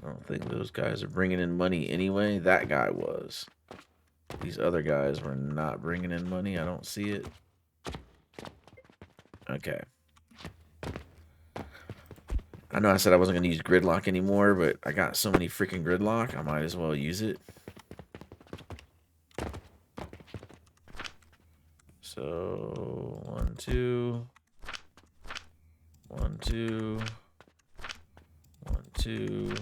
I don't think those guys are bringing in money anyway. That guy was. These other guys were not bringing in money. I don't see it. Okay. I know I said I wasn't going to use gridlock anymore, but I got so many freaking gridlock, I might as well use it. So, 1, 2. 1, 2. 1, 2.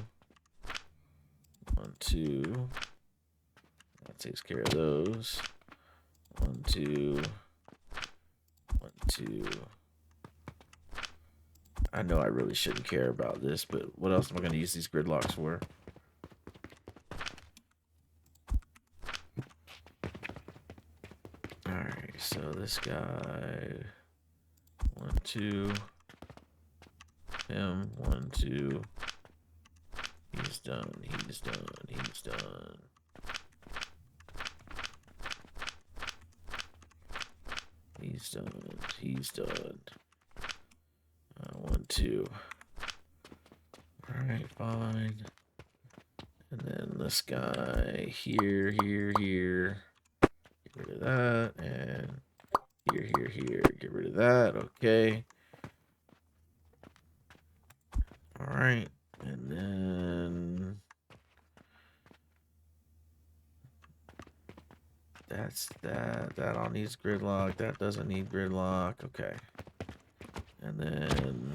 1, 2. That takes care of those. 1, 2. 1, 2. I know I really shouldn't care about this, but what else am I going to use these gridlocks for? Alright, so this guy. 1, 2. Him. 1, 2. He's done. He's done. He's done. He's done. He's done. 1, 2. Alright, fine. And then this guy here, here, here. Get rid of that. And here, here, here. Get rid of that. Okay. Alright. And then that's that. That all needs gridlock. That doesn't need gridlock. Okay. And then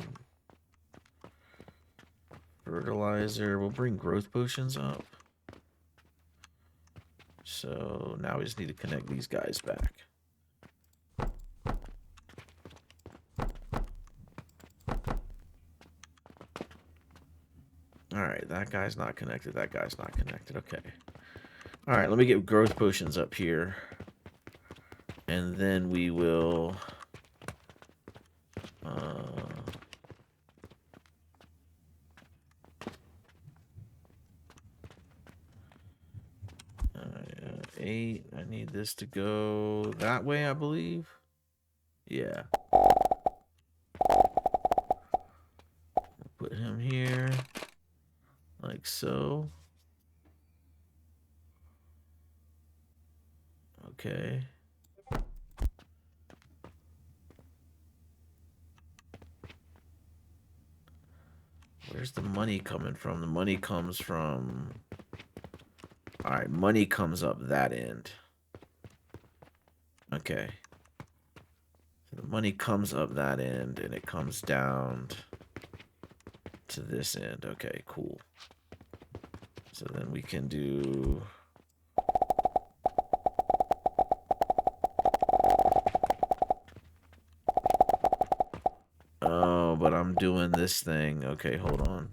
fertilizer. We'll bring growth potions up. So now we just need to connect these guys back. Alright, that guy's not connected. That guy's not connected. Okay. Alright, let me get growth potions up here. And then we will... eight. I need this to go that way, I believe. Yeah. Put him here. like so. Okay. Where's the money coming from? The money comes from... Alright, money comes up that end. Okay. So the money comes up that end, and it comes down to this end. Okay, cool. So then we can do... Oh, but I'm doing this thing. Okay, hold on.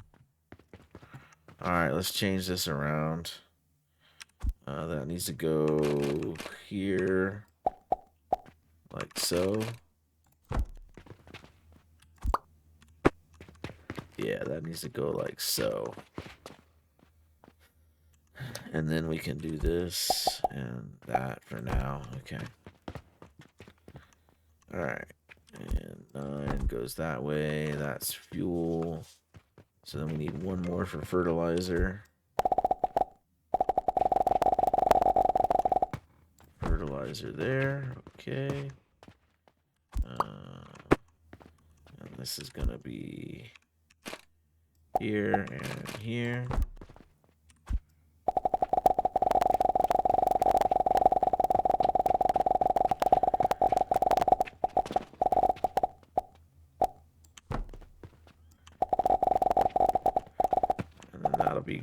Alright, let's change this around. That needs to go here. Like so. Yeah, that needs to go like so. And then we can do this and that for now. Okay. Alright. And 9 goes that way. That's fuel. So then we need one more for fertilizer. Fertilizer there. Okay. And this is going to be here and here.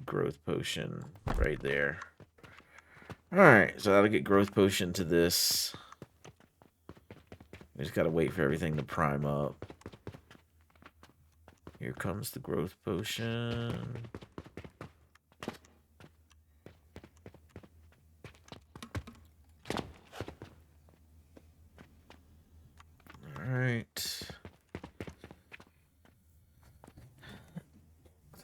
Growth potion right there. Alright, so that'll get growth potion to this. We just gotta wait for everything to prime up. Here comes the growth potion. Alright.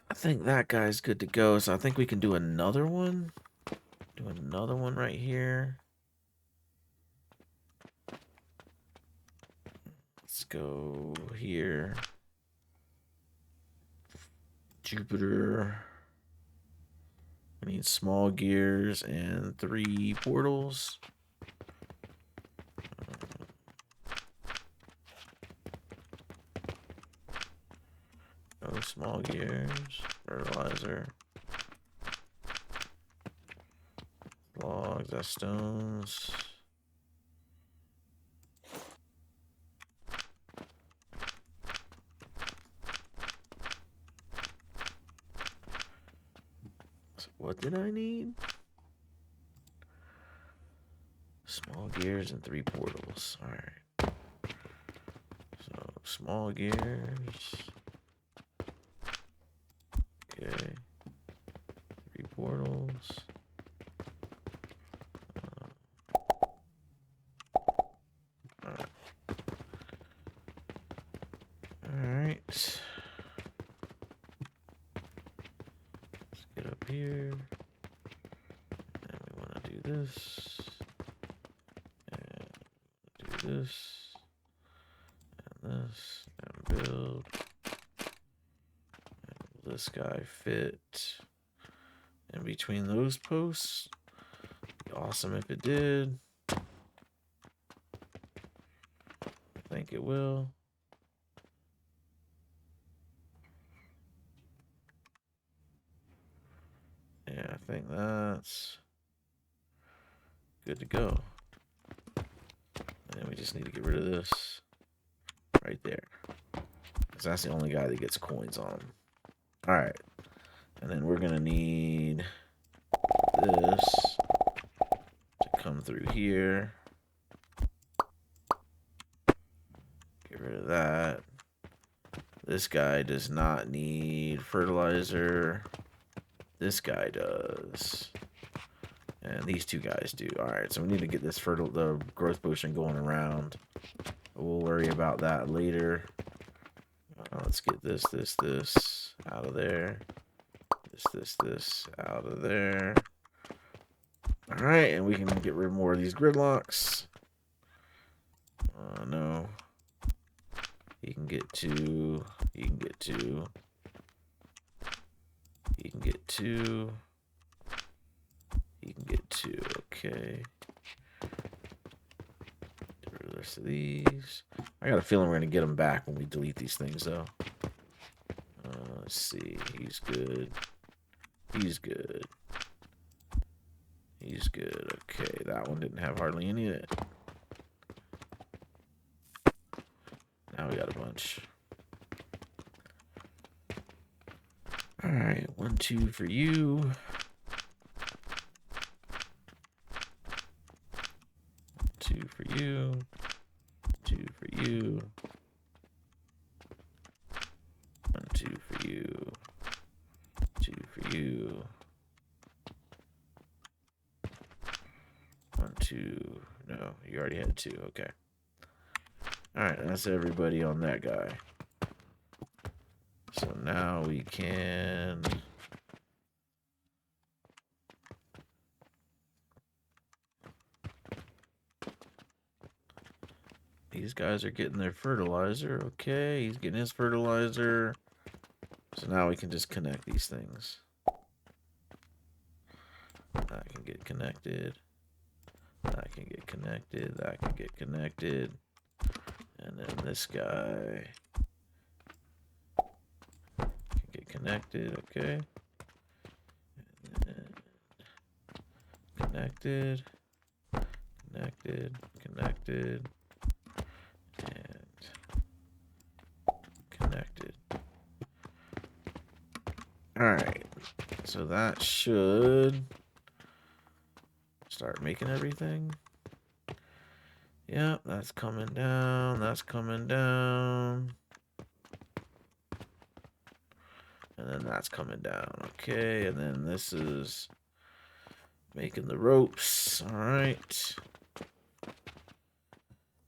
I think that guy's good to go, so I think we can do another one. Do another one right here. Let's go here. Jupiter. I need small gears and 3 portals. No small gears. Fertilizer. Logs, that's stones. So what did I need? Small gears and 3 portals. Alright. So small gears. Okay. 3 portals. Alright. Let's get up here. And we want to do this. And do this. And this. And build. And will this guy fit in between those posts? Be awesome if it did. I think it will. Yeah, I think that's good to go. And then we just need to get rid of this right there. Because that's the only guy that gets coins on him. Alright. And then we're going to need this to come through here. Get rid of that. This guy does not need fertilizer. This guy does. And these 2 guys do. Alright, so we need to get this the growth potion going around. We'll worry about that later. Let's get this out of there. This out of there. Alright, and we can get rid of more of these gridlocks. No. He can get 2. He can get 2. He can get 2. Okay. Get rid of the rest of these. I got a feeling we're going to get them back when we delete these things, though. Let's see. He's good. He's good. He's good. Okay, that one didn't have hardly any of it. Now we got a bunch. Alright, 1, 2 for you. 2 for you. 2 for you. 1, 2 for you. 2 for you. 1, 2. No, you already had 2. Okay. Alright, that's everybody on that guy. So now we can... These guys are getting their fertilizer. Okay, he's getting his fertilizer. So now we can just connect these things. That can get connected. That can get connected. That can get connected. And then this guy can get connected. Okay. Connected. Connected. Connected. And connected. Alright. So that should start making everything. Yep, that's coming down. That's coming down. And then that's coming down. Okay, and then this is making the ropes. Alright.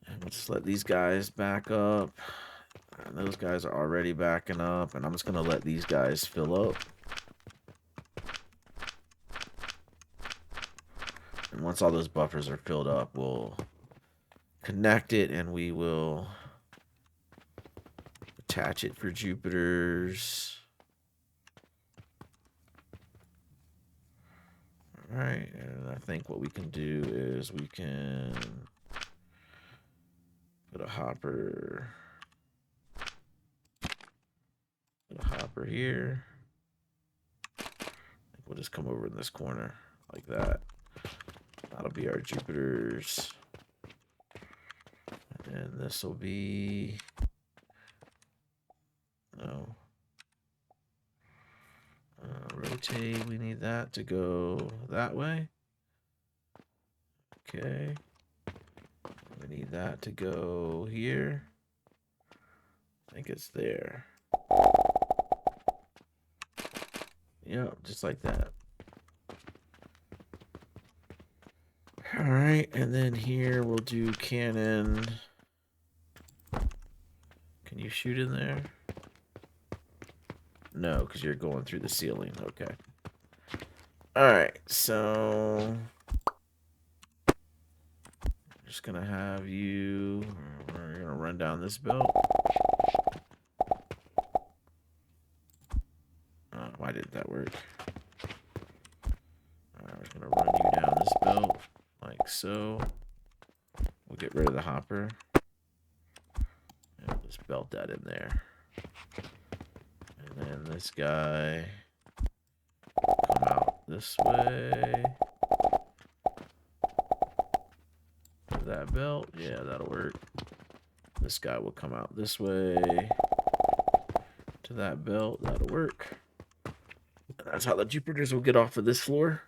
And we'll just let these guys back up. And those guys are already backing up. And I'm just going to let these guys fill up. And once all those buffers are filled up, we'll connect it and we will attach it for Jupiter's. Alright, and I think what we can do is we can put a hopper here. I think we'll just come over in this corner like that. That'll be our Jupiter's. And this will be... No. Rotate, we need that to go that way. Okay. We need that to go here. I think it's there. Yep, just like that. Alright, and then here we'll do cannon. Can you shoot in there? No, because you're going through the ceiling. Okay. Alright, so... I'm just going to have you... We're going to run down this belt. Why didn't that work? Alright, we're going to run you down this belt. Like so. We'll get rid of the hopper. And we'll just belt that in there. And then this guy come out this way to that belt. Yeah, that'll work. This guy will come out this way to that belt. That'll work. And that's how the Jupiters will get off of this floor.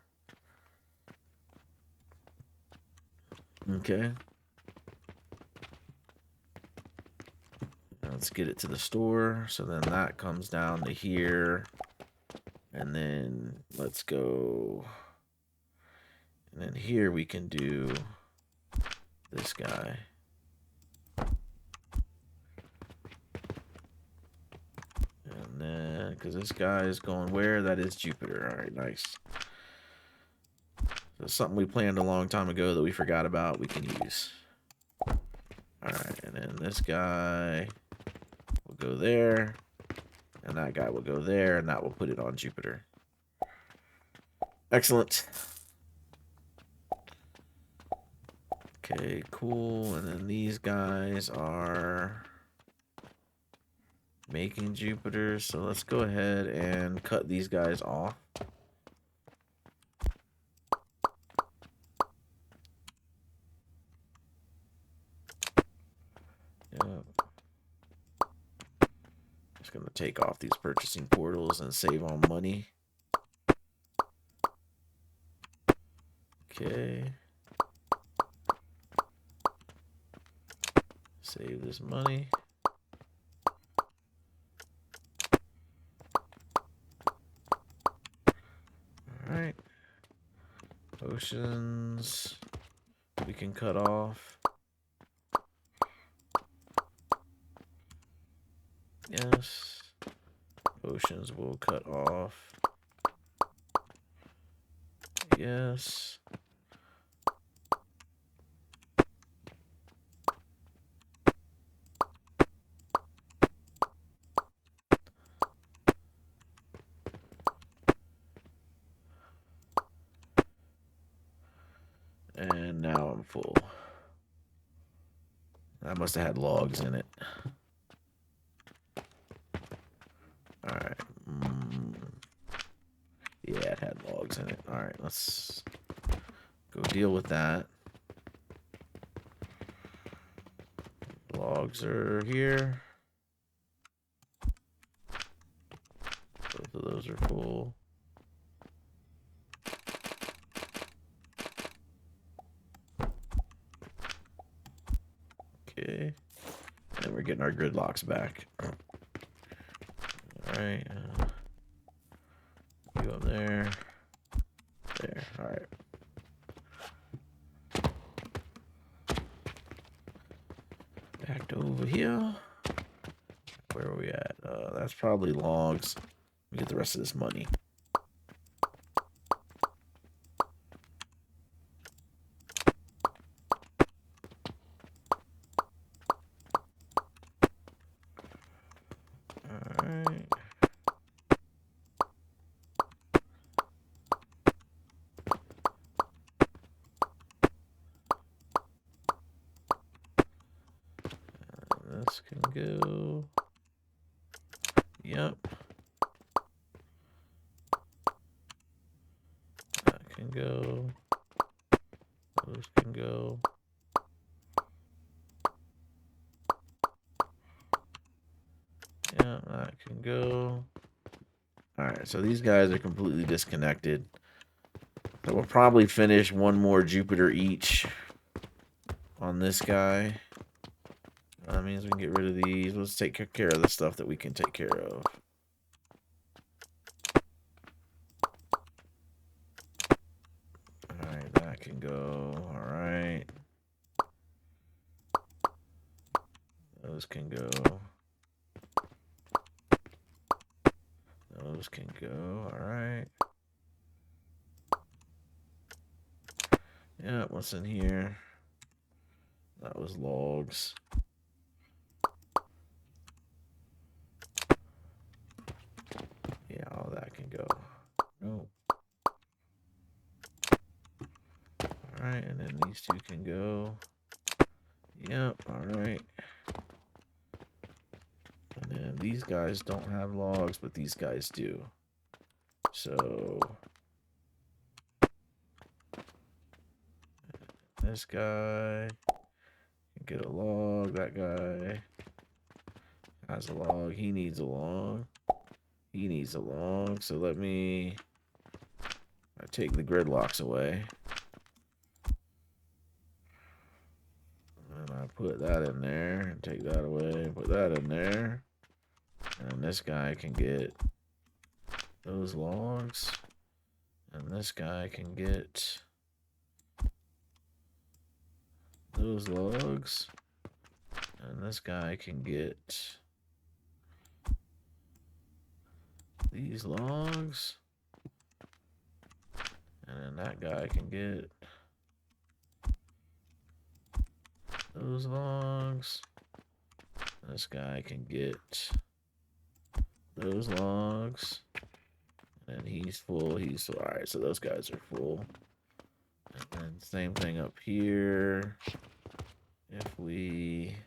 Okay. Let's get it to the store. So then that comes down to here. And then let's go. And then here we can do this guy. And then, because this guy is going where? That is Jupiter. All right, nice. So something we planned a long time ago that we forgot about, we can use. All right, and then this guy will go there, and that guy will go there, and that will put it on Jupiter. Excellent. Okay, cool. And then these guys are making Jupiter. So let's go ahead and cut these guys off. Yep. Just gonna take off these purchasing portals and save on money. Okay. Save this money. Alright. Potions we can cut off. Yes. Potions will cut off. Yes. And now I'm full. I must have had logs in it. Alright. Yeah, it had logs in it. Alright, let's go deal with that. Logs are here. Both of those are full. Okay. And we're getting our gridlocks back. Alright. You up there. There. Alright. Back to over here. Where are we at? That's probably logs. We get the rest of this money. Alright. This can go. Yep. That can go. Those can go. Yeah, that can go. Alright, so these guys are completely disconnected. So we'll probably finish one more Jupiter each on this guy. That means we can get rid of these. Let's take care of the stuff that we can take care of. Alright, that can go. Alright. Those can go. Those can go. Alright. Yeah, what's in here? That was logs. Yeah, all that can go. No. Alright, and then these two can go. Yep, alright. And then these guys don't have logs, but these guys do. So this guy can get a log. That guy has a log. He needs a log. He needs a log. So let me take the gridlocks away. And I put that in there and take that away. Put that in there. And this guy can get those logs. And this guy can get those logs. And this guy can get these logs. And then that guy can get those logs. This guy can get those logs. And he's full. He's full. All right, so those guys are full. And then same thing up here. If we...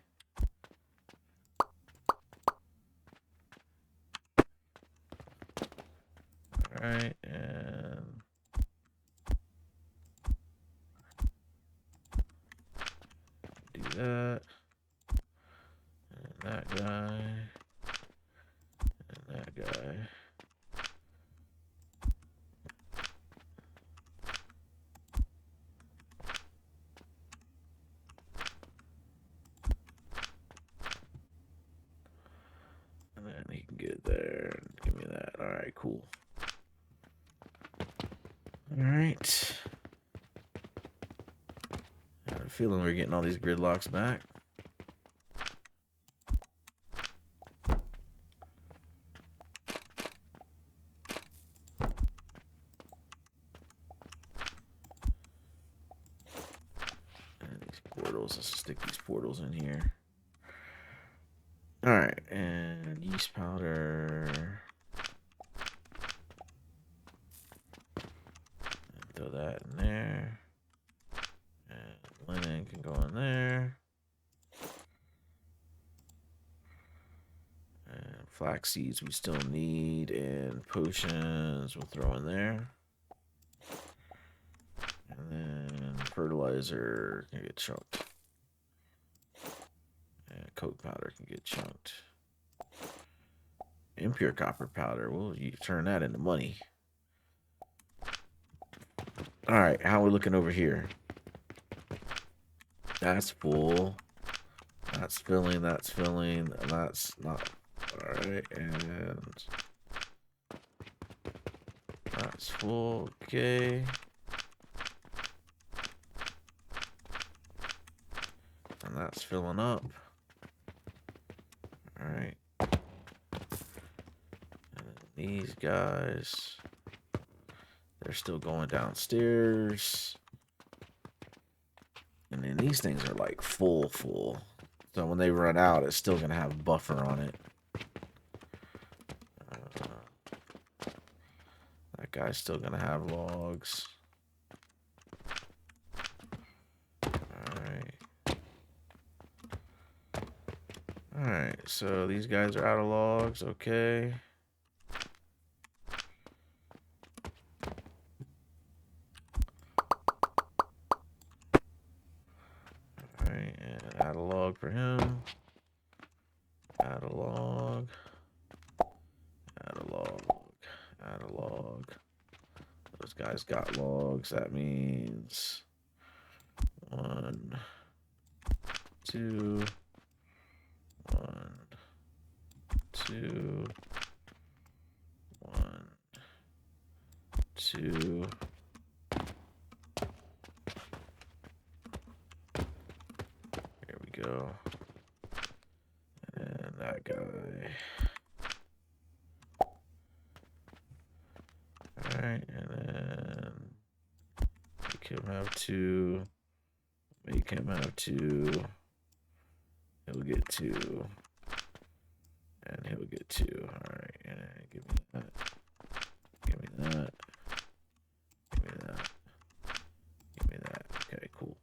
All right, and... do that. And that guy. And that guy. And then he can get there and give me that. All right, cool. All right. I have a feeling we're getting all these gridlocks back. And these portals, let's stick these portals in here. All right, and yeast powder. Throw that in there. And linen can go in there. And flax seeds we still need. And potions we'll throw in there. And then fertilizer can get chunked. And coke powder can get chunked. Impure copper powder. Well, you turn that into money. All right, how are we looking over here? That's full. That's filling. That's filling. And that's not. All right, and that's full. Okay. And that's filling up. All right. And these guys, they're still going downstairs. And then these things are like full. So when they run out, it's still going to have buffer on it. That guy's still going to have logs. Alright, so these guys are out of logs. Okay. Alright, and add a log for him. Add a log. Add a log. Add a log. Those guys got logs. That means 1, 2, 1, 2, 1, 2. Here we go. And that guy. Alright, and then make him have 2. Make him have 2. He'll get 2. And he'll get 2. Alright, and give me that. Give me that. Give me that. Give me that. Okay, cool.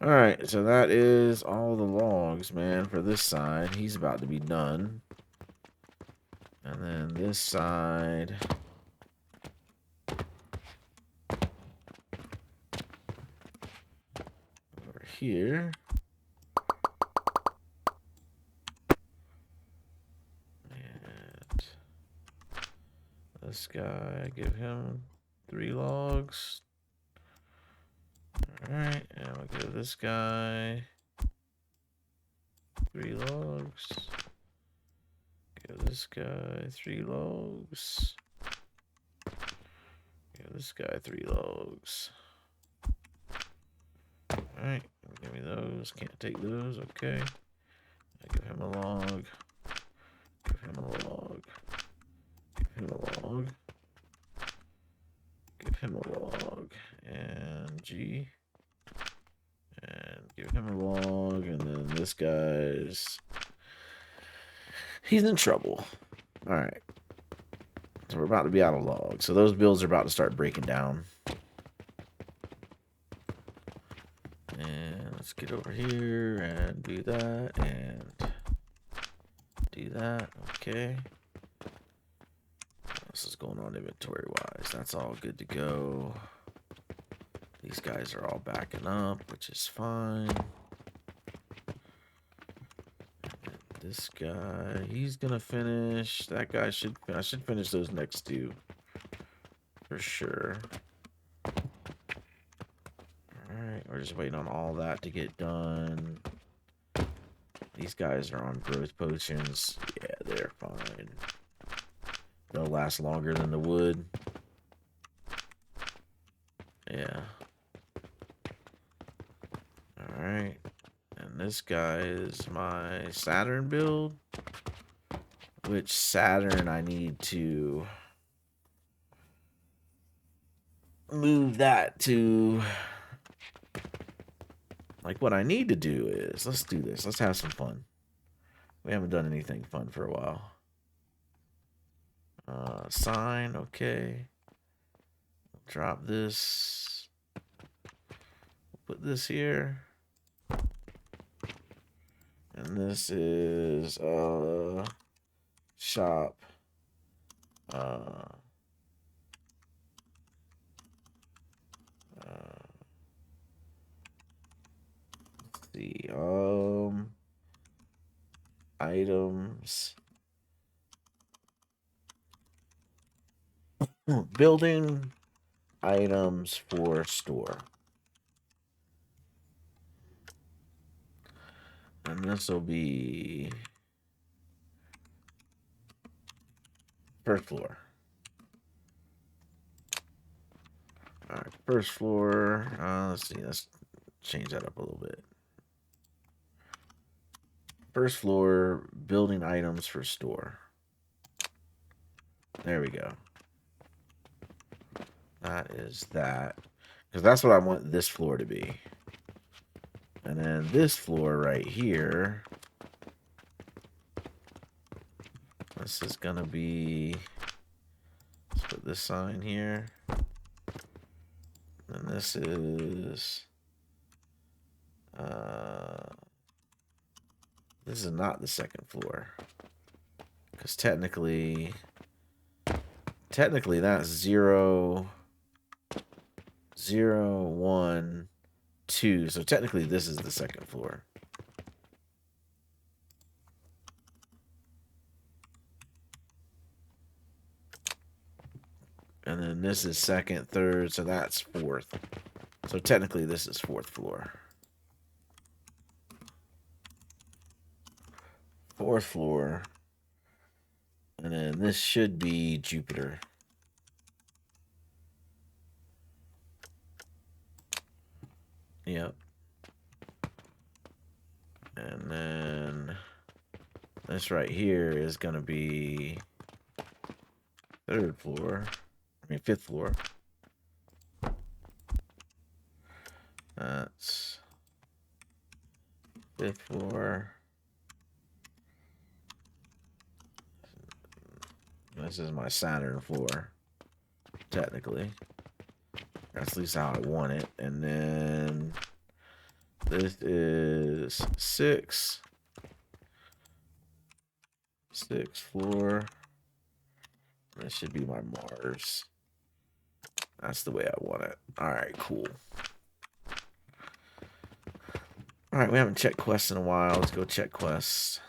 Alright, so that is all the logs, man, for this side. He's about to be done. And then this side. Over here. This guy, give him 3 logs. Alright, and we'll give this guy 3 logs. Give this guy 3 logs. Give this guy 3 logs. Alright, give me those. Can't take those. Okay. I give him a log. Give him a log. Give him a log. Give him a log. And G. And give him a log. And then this guy's... he's in trouble. Alright. So we're about to be out of logs. So those builds are about to start breaking down. And let's get over here and do that and do that. Okay. What else is going on inventory wise? That's all good to go. These guys are all backing up, which is fine. This guy, he's gonna finish. That guy should. I should finish those next two for sure. Alright, we're just waiting on all that to get done. These guys are on growth potions. Yeah, they're fine. They'll last longer than the wood. Yeah. Alright. And this guy is my Saturn build. Which Saturn I need to move that to... Like, what I need to do is, let's do this. Let's have some fun. We haven't done anything fun for a while. Sign, okay. Drop this. Put this here. And this is, shop. Let's see, items. Building items for store. And this will be first floor. All right, first floor. Let's see. Let's change that up a little bit. First floor, building items for store. There we go. That is that. Because that's what I want this floor to be. And then this floor right here. This is going to be... Let's put this sign here. And this is... This is not the second floor. Because technically that's 0, 0, 1, 2. So technically this is the second floor. And then this is second, third, so that's fourth. So technically this is fourth floor. Fourth floor. And then this should be Jupiter. Yep. And then this right here is going to be third floor. I mean, fifth floor. That's fifth floor. This is my Saturn floor, technically. That's at least how I want it. And then this is 6. 6th floor. This should be my Mars. That's the way I want it. Alright, cool. Alright, we haven't checked quests in a while. Let's go check quests.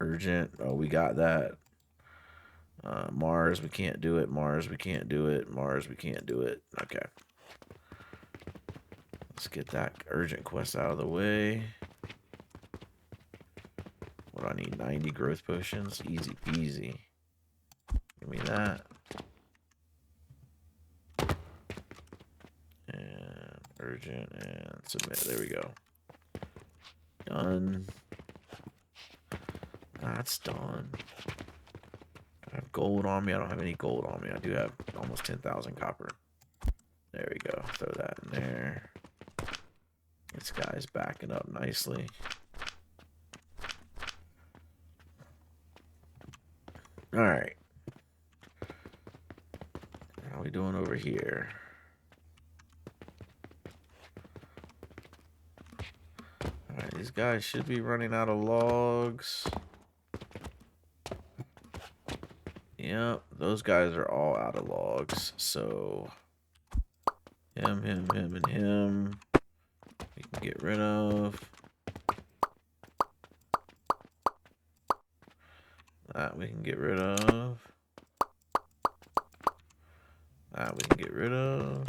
Urgent. Oh, we got that. Mars, we can't do it. Mars, we can't do it. Mars, we can't do it. Okay. Let's get that urgent quest out of the way. What do I need? 90 growth potions? Easy peasy. Give me that. And urgent and submit. There we go. Done. That's done. I have gold on me. I don't have any gold on me. I do have almost 10,000 copper. There we go. Throw that in there. This guy's backing up nicely. All right. How are we doing over here? All right, these guys should be running out of logs. Yep, those guys are all out of logs. So him, and him we can get rid of. That we can get rid of. That we can get rid of.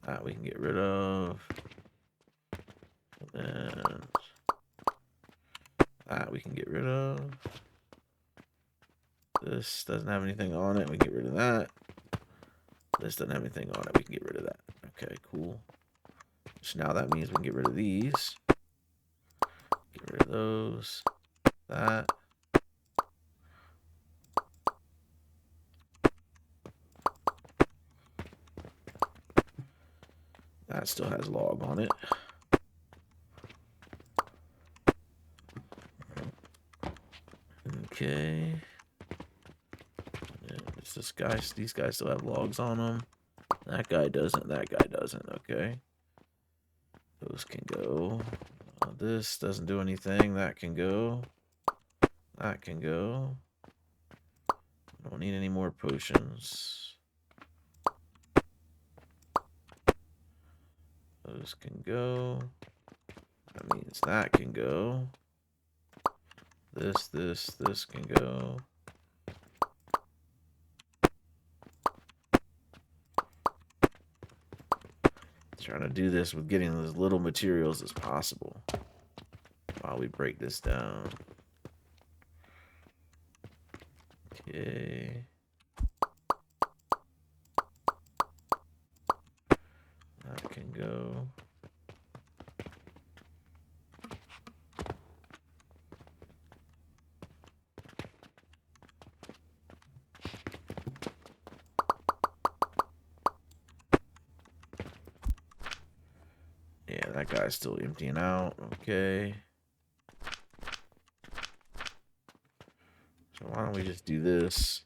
That we can get rid of. And that we can get rid of. This doesn't have anything on it. We can get rid of that. This doesn't have anything on it. We can get rid of that. Okay, cool. So now that means we can get rid of these. Get rid of those. That. That still has log on it. Okay. It's this guy. These guys still have logs on them. That guy doesn't. That guy doesn't. Okay. Those can go. This doesn't do anything. That can go. That can go. I don't need any more potions. Those can go. That means that can go. This can go. Trying to do this with getting as little materials as possible while we break this down. Okay. That can go. Yeah, that guy's still emptying out. Okay. So why don't we just do this?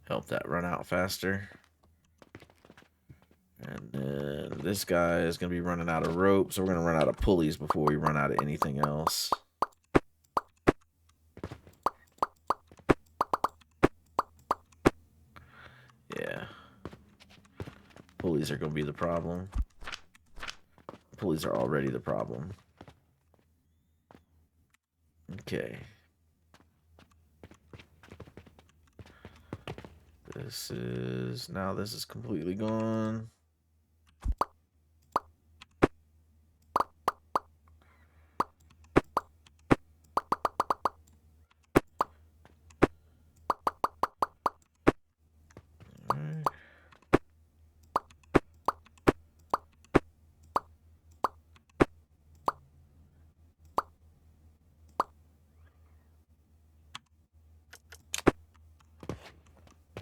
Help that run out faster. And then this guy is going to be running out of rope, so we're going to run out of pulleys before we run out of anything else. Yeah. Pulleys are going to be the problem. Pulleys are already the problem. Okay. This is completely gone.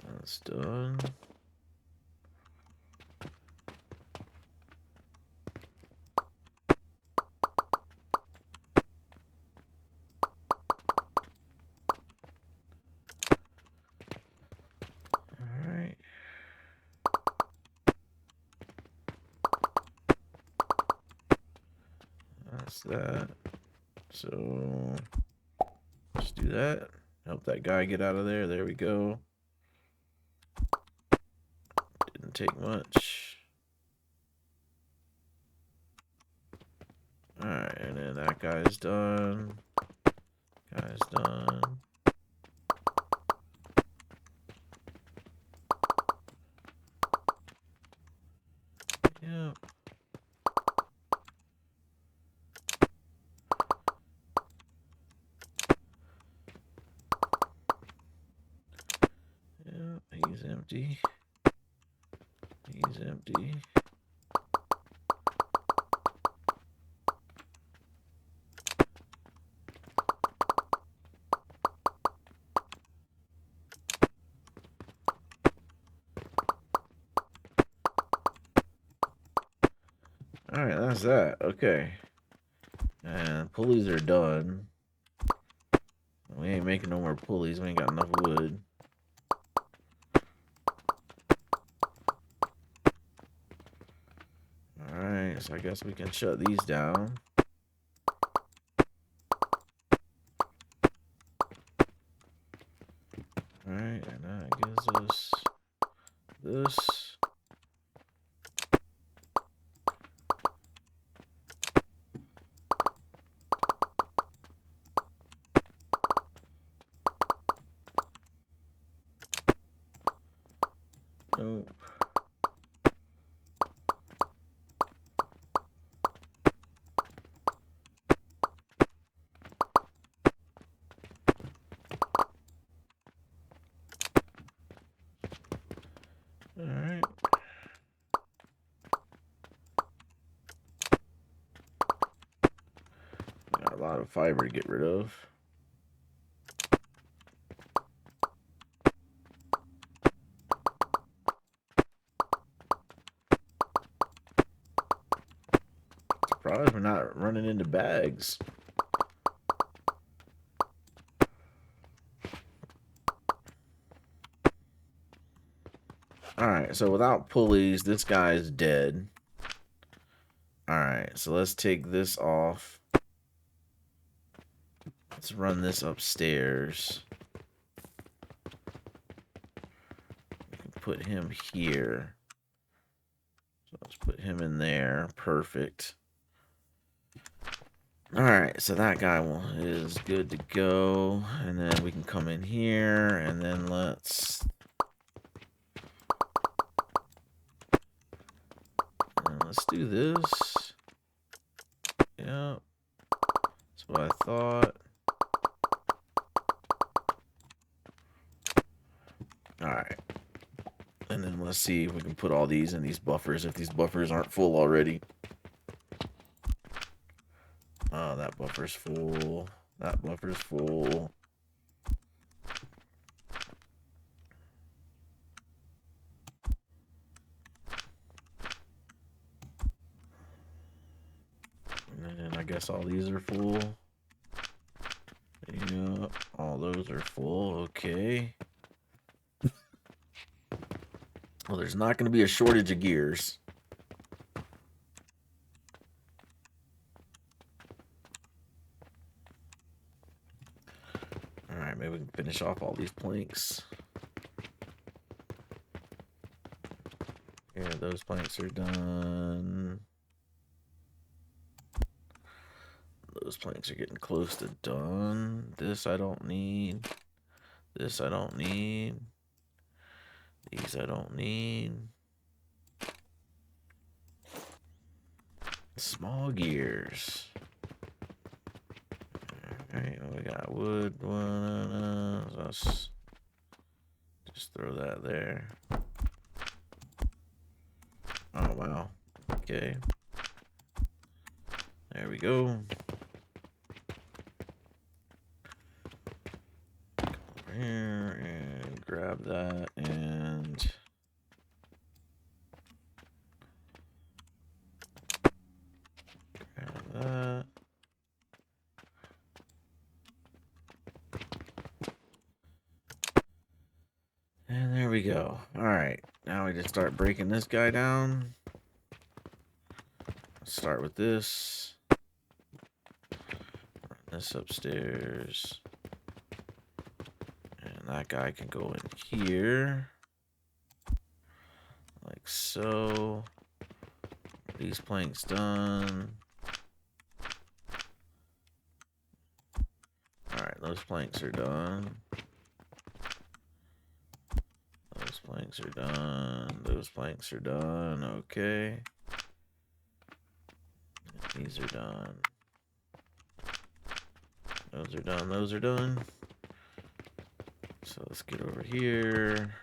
That's done. Alright. That's that. So let's do that. Help that guy get out of there. There we go. Didn't take much. Alright, and then that guy's done. Guy's done. Yep. Yep, he's empty. He's empty. Alright, that's that. Okay. And pulleys are done. We ain't making no more pulleys. We ain't got enough wood. Alright, so I guess we can shut these down. Alright, and that gives us this. Nope. Alright. Got a lot of fiber to get rid of. Surprised we're not running into bags. Alright, so without pulleys, this guy's dead. Alright, so let's take this off. Let's run this upstairs. We can put him here. So let's put him in there. Perfect. Alright, so that guy is good to go. And then we can come in here, and then let's do this. Yep. That's what I thought. Alright. And then let's see if we can put all these in these buffers, if these buffers aren't full already. Oh, that buffer's full. That buffer's full. And then I guess all these are full. Yeah, all those are full. Okay. Well, there's not going to be a shortage of gears. Alright, maybe we can finish off all these planks. Yeah, those planks are done. Those planks are getting close to done. This I don't need. This I don't need. These I don't need. Small gears. Alright, we got wood. Let's just throw that there. Oh, wow. Okay. There we go. Come over here and grab that and grab that. And there we go. Alright, now we just start breaking this guy down. Let's start with this. Run this upstairs. And that guy can go in here. Like so. These planks done. Alright, those planks are done. Those planks are done. Those planks are done. Okay. These are done. Those are done. Those are done. So let's get over here.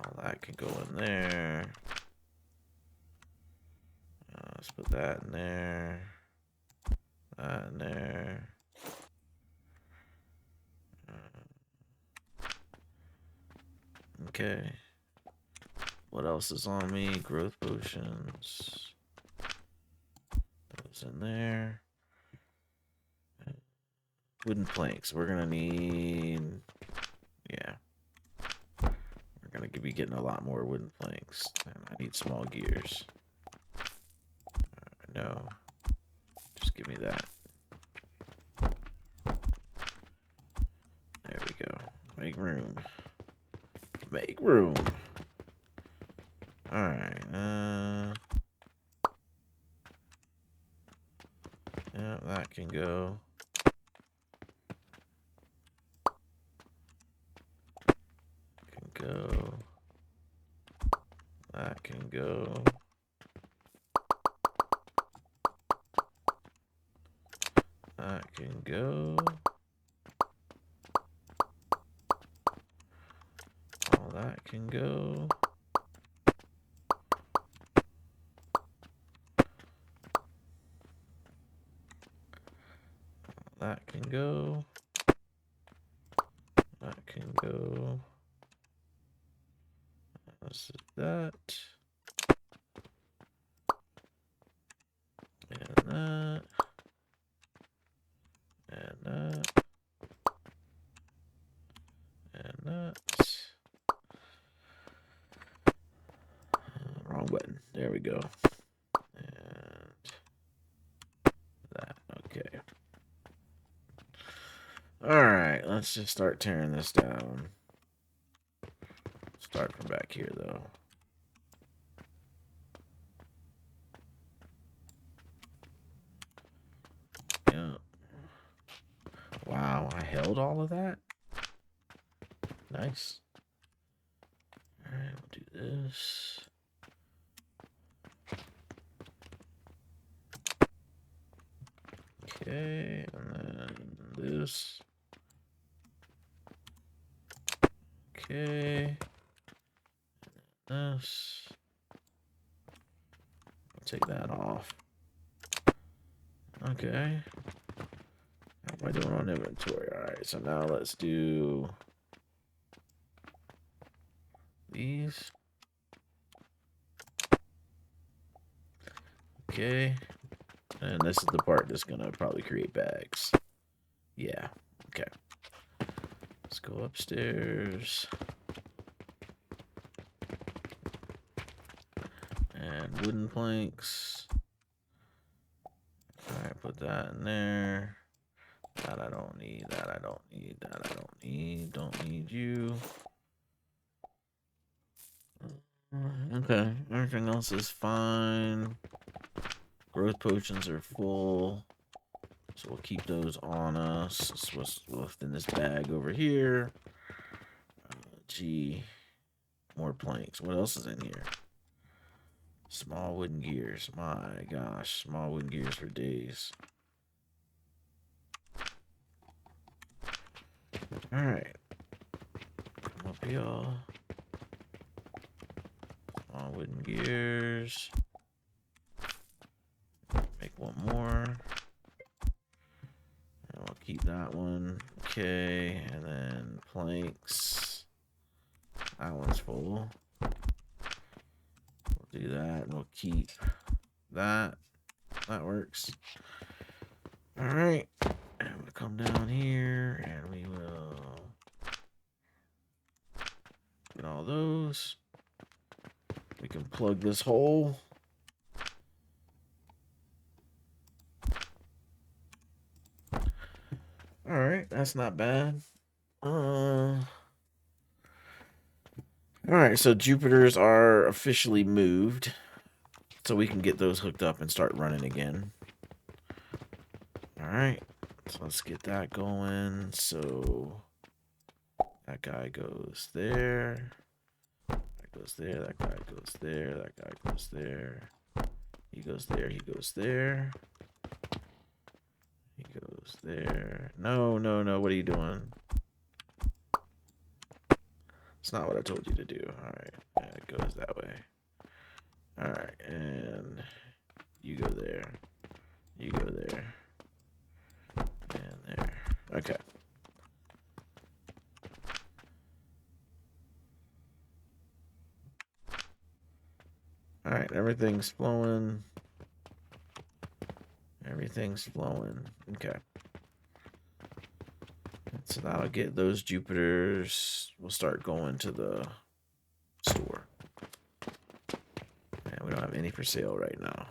All that can go in there. Let's put that in there. That in there. Okay. What else is on me? Growth potions. Those those in there. Wooden planks. We're gonna need, yeah. We're gonna be getting a lot more wooden planks. And I need small gears. No. Just give me that. There we go. Make room. Make room. Alright, yeah, that can go. Can go. That can go. That can go. All that can go. That can go. That can go. This is that. And that. And that. And that. Wrong button. There we go. And that. Okay. Alright, let's just start tearing this down. Start from back here, though. Yeah. Wow, I held all of that? Nice. Alright, we'll do this. Okay, and then this. Okay. This. I'll take that off. Okay. How am I doing on inventory? Alright, so now let's do these. Okay. And this is the part that's gonna probably create bags. Yeah. Okay. Let's go upstairs. And wooden planks. Alright, put that in there. That I don't need. That I don't need. That I don't need. Don't need you. Okay. Everything else is fine. Growth potions are full. So we'll keep those on us. That's what's left in this bag over here. Gee. More planks. What else is in here? Small wooden gears. My gosh. Small wooden gears for days. Alright. Come up here. Small wooden gears. Make one more. And we'll keep that one. Okay. And then planks. That one's full. We'll do that. And we'll keep that. That works. Alright. And we'll come down here. And we will get all those. We can plug this hole. Alright, that's not bad. Alright, so Jupiters are officially moved. So we can get those hooked up and start running again. Alright, so let's get that going. So that guy goes there. That goes there. That guy goes there. That guy goes there. He goes there. He goes there. He goes there. No, no, no. What are you doing? It's not what I told you to do. Alright. Yeah, it goes that way. Alright. And you go there. You go there. And there. Okay. Alright. Everything's flowing. Everything's flowing. Okay. So that'll get those Jupiters. We'll start going to the store. Yeah, we don't have any for sale right now.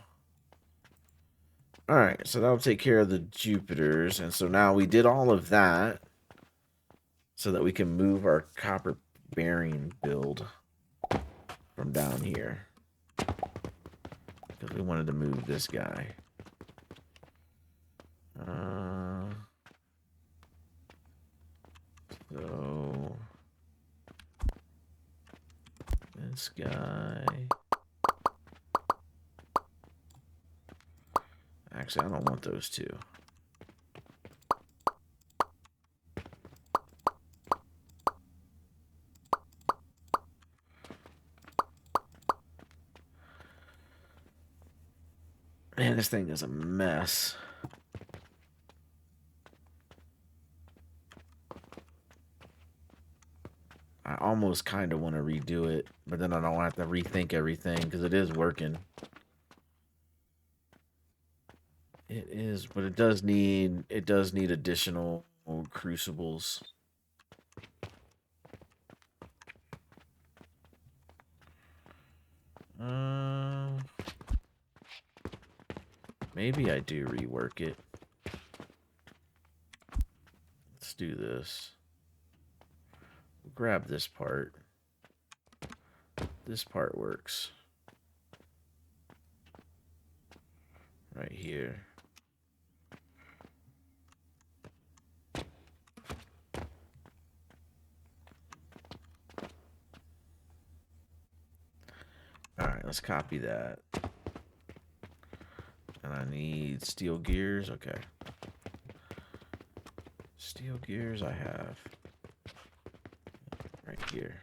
Alright, so that'll take care of the Jupiters. And so now we did all of that so that we can move our copper bearing build from down here. Because we wanted to move this guy. So this guy. Actually, I don't want those two. Man, this thing is a mess. I almost kind of want to redo it, but then I don't have to rethink everything because it is working. It is, but it does need additional crucibles. Maybe I do rework it. Let's do this. Grab this part. This part works. Right here. Alright, let's copy that. And I need steel gears. Okay. Steel gears I have. Right here.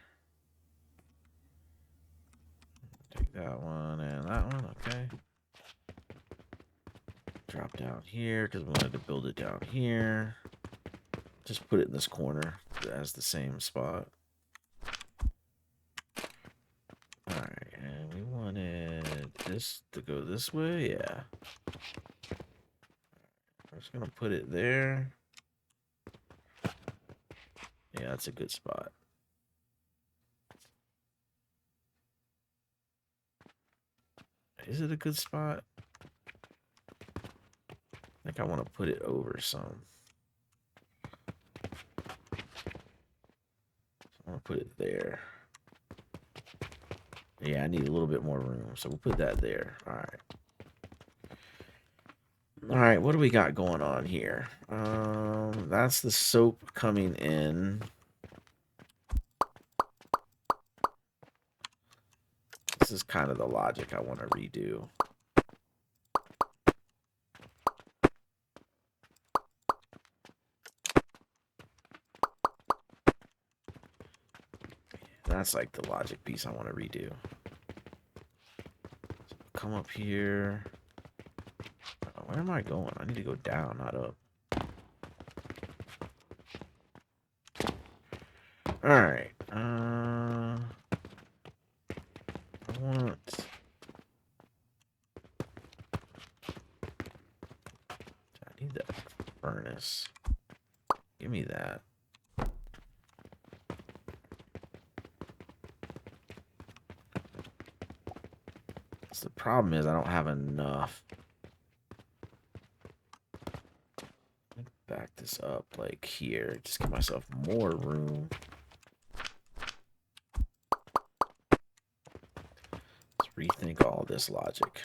Take that one and that one. Okay. Drop down here because we wanted to build it down here. Just put it in this corner as the same spot. Alright, and we wanted this to go this way. Yeah. I'm just going to put it there. Yeah, that's a good spot. Is it a good spot? I think I want to put it over some. So I'm going to put it there. Yeah, I need a little bit more room, so we'll put that there. All right. All right, what do we got going on here? That's the soap coming in. This is kind of the logic I want to redo. That's like the logic piece I want to redo. So come up here. Where am I going? I need to go down, not up. Alright. I want... I need that furnace. Give me that. So the problem is I don't have enough. Back this up like here. Just give myself more room. Let's rethink all this logic.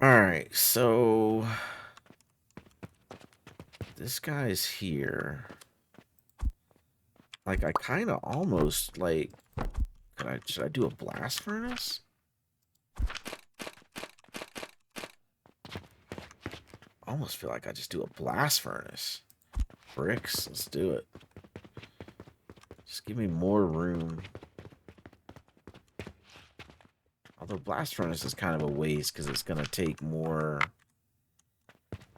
Alright, so this guy's here. Like I kinda almost like should I do a blast furnace? I almost feel like I just do a blast furnace. Bricks, let's do it. Just give me more room. Although blast furnace is kind of a waste because it's going to take more...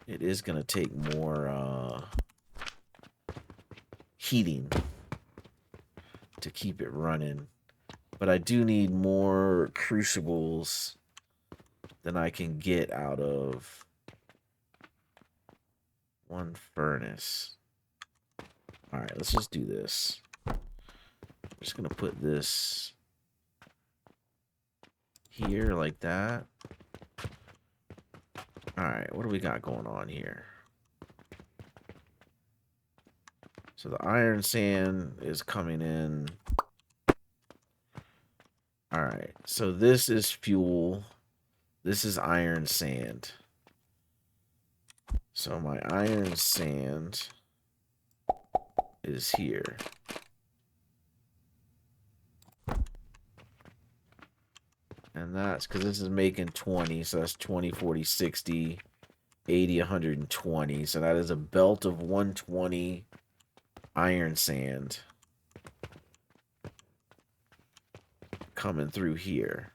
It is going to take more heating to keep it running. But I do need more crucibles than I can get out of one furnace. All right, let's just do this. I'm just gonna put this here like that. All right, what do we got going on here? So the iron sand is coming in. All right, so this is fuel. This is iron sand. So my iron sand is here. And that's because this is making 20. So that's 20, 40, 60, 80, 120. So that is a belt of 120 iron sand coming through here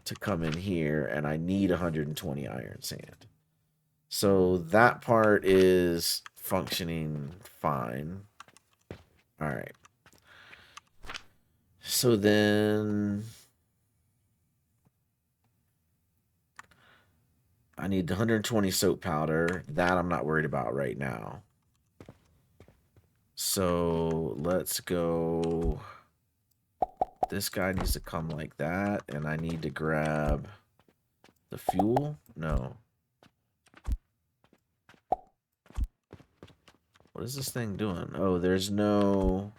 to come in here. And I need 120 iron sand. So that part is functioning fine. All right. So then I need 120 soap powder. That I'm not worried about right now. So let's go. This guy needs to come like that. And I need to grab the fuel. No. What is this thing doing? Oh, there's no...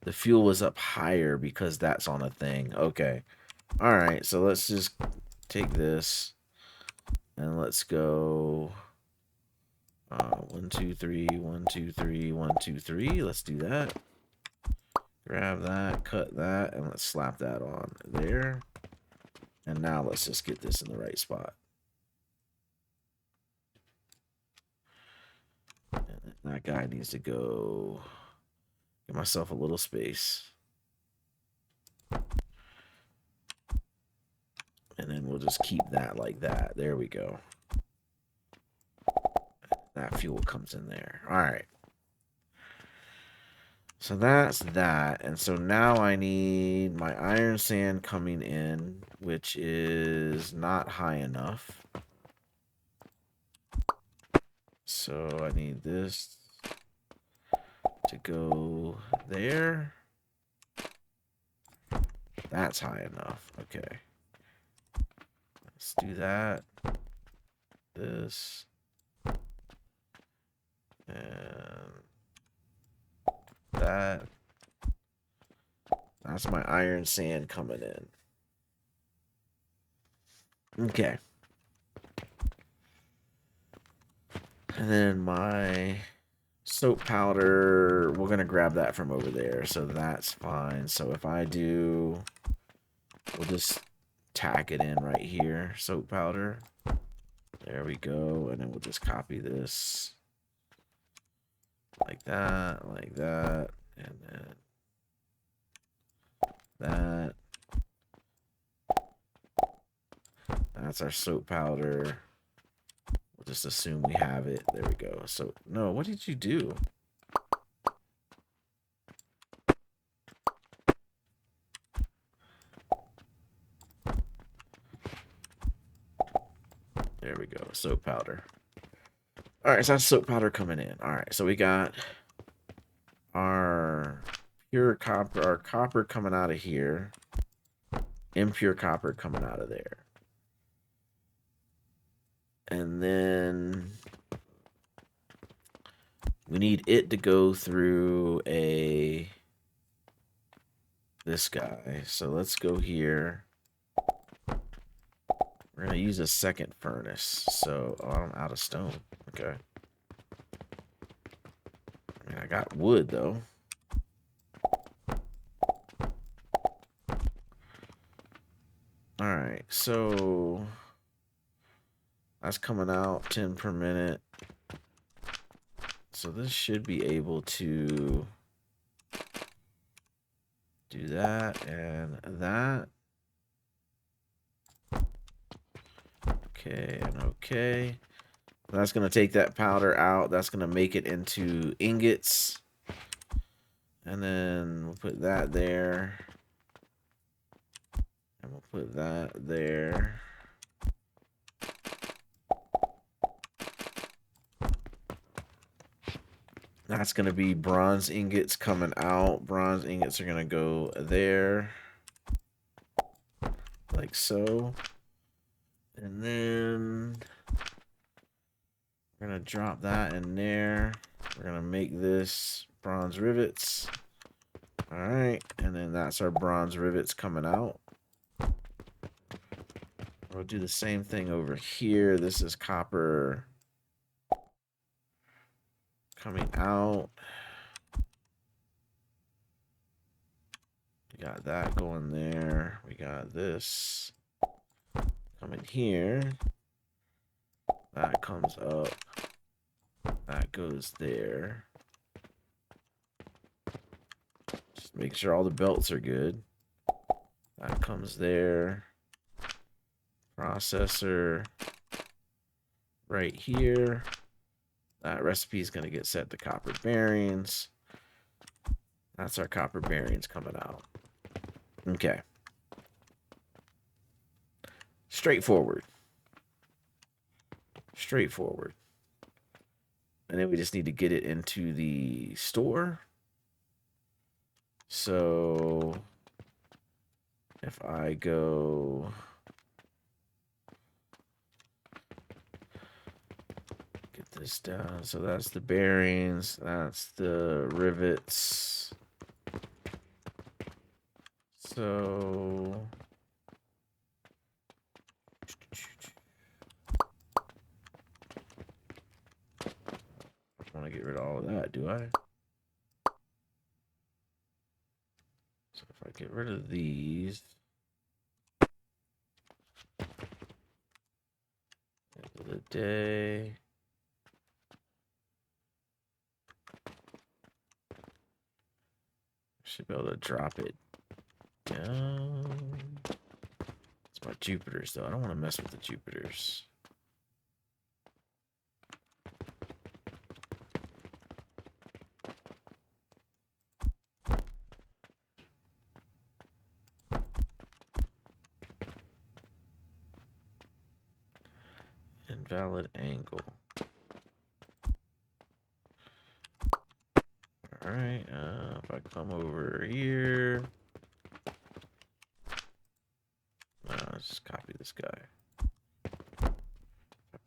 the fuel was up higher because that's on a thing. Okay. All right, so let's just take this and let's go 1, 2, 3, 1, 2, 3, 1, 2, 3. Let's do that. Grab that, cut that, and let's slap that on there. And now let's just get this in the right spot. And that guy needs to go. Give myself a little space. And then we'll just keep that like that. There we go. That fuel comes in there. All right. So that's that. And so now I need my iron sand coming in, which is not high enough. So I need this to go there. That's high enough. Okay. Let's do that. This. And that. That's my iron sand coming in. Okay. And then my soap powder, we're going to grab that from over there. So that's fine. So if I do, we'll just tack it in right here. Soap powder. There we go. And then we'll just copy this. Like that, and then that. That's our soap powder. We'll just assume we have it. There we go. So, no, what did you do? There we go. Soap powder. All right, so that's soap powder coming in. All right, so we got our pure copper, our copper coming out of here. Impure copper coming out of there. And then we need it to go through this guy. So let's go here. We're going to use a second furnace. So, oh, I'm out of stone. Okay. I mean, I got wood, though. Alright, so that's coming out 10 per minute. So this should be able to do that and that. Okay, and okay. That's going to take that powder out. That's going to make it into ingots. And then we'll put that there. And we'll put that there. That's going to be bronze ingots coming out. Bronze ingots are going to go there. Like so. And then we're going to drop that in there. We're going to make this bronze rivets. All right. And then that's our bronze rivets coming out. We'll do the same thing over here. This is copper coming out. We got that going there. We got this coming here. That comes up. That goes there. Just make sure all the belts are good. That comes there. Processor right here. That recipe is going to get set to copper bearings. That's our copper bearings coming out. Okay. Straightforward. Straightforward. And then we just need to get it into the store. So if I go... get this down. So that's the bearings. That's the rivets. So... I want to get rid of all of that, do I? So if I get rid of these, end of the day, should be able to drop it down. It's my Jupiters though. I don't want to mess with the Jupiters. Invalid angle. Alright, if I come over here, let's just copy this guy. I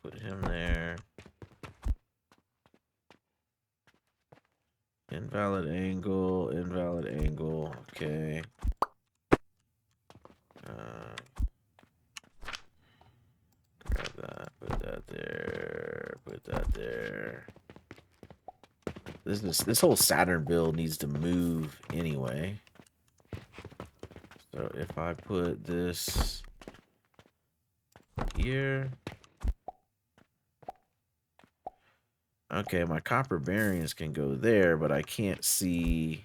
put him there. Invalid angle, okay. Grab that, put that there, put that there. This whole Saturn build needs to move anyway. So if I put this here. Okay, my copper bearings can go there, but I can't see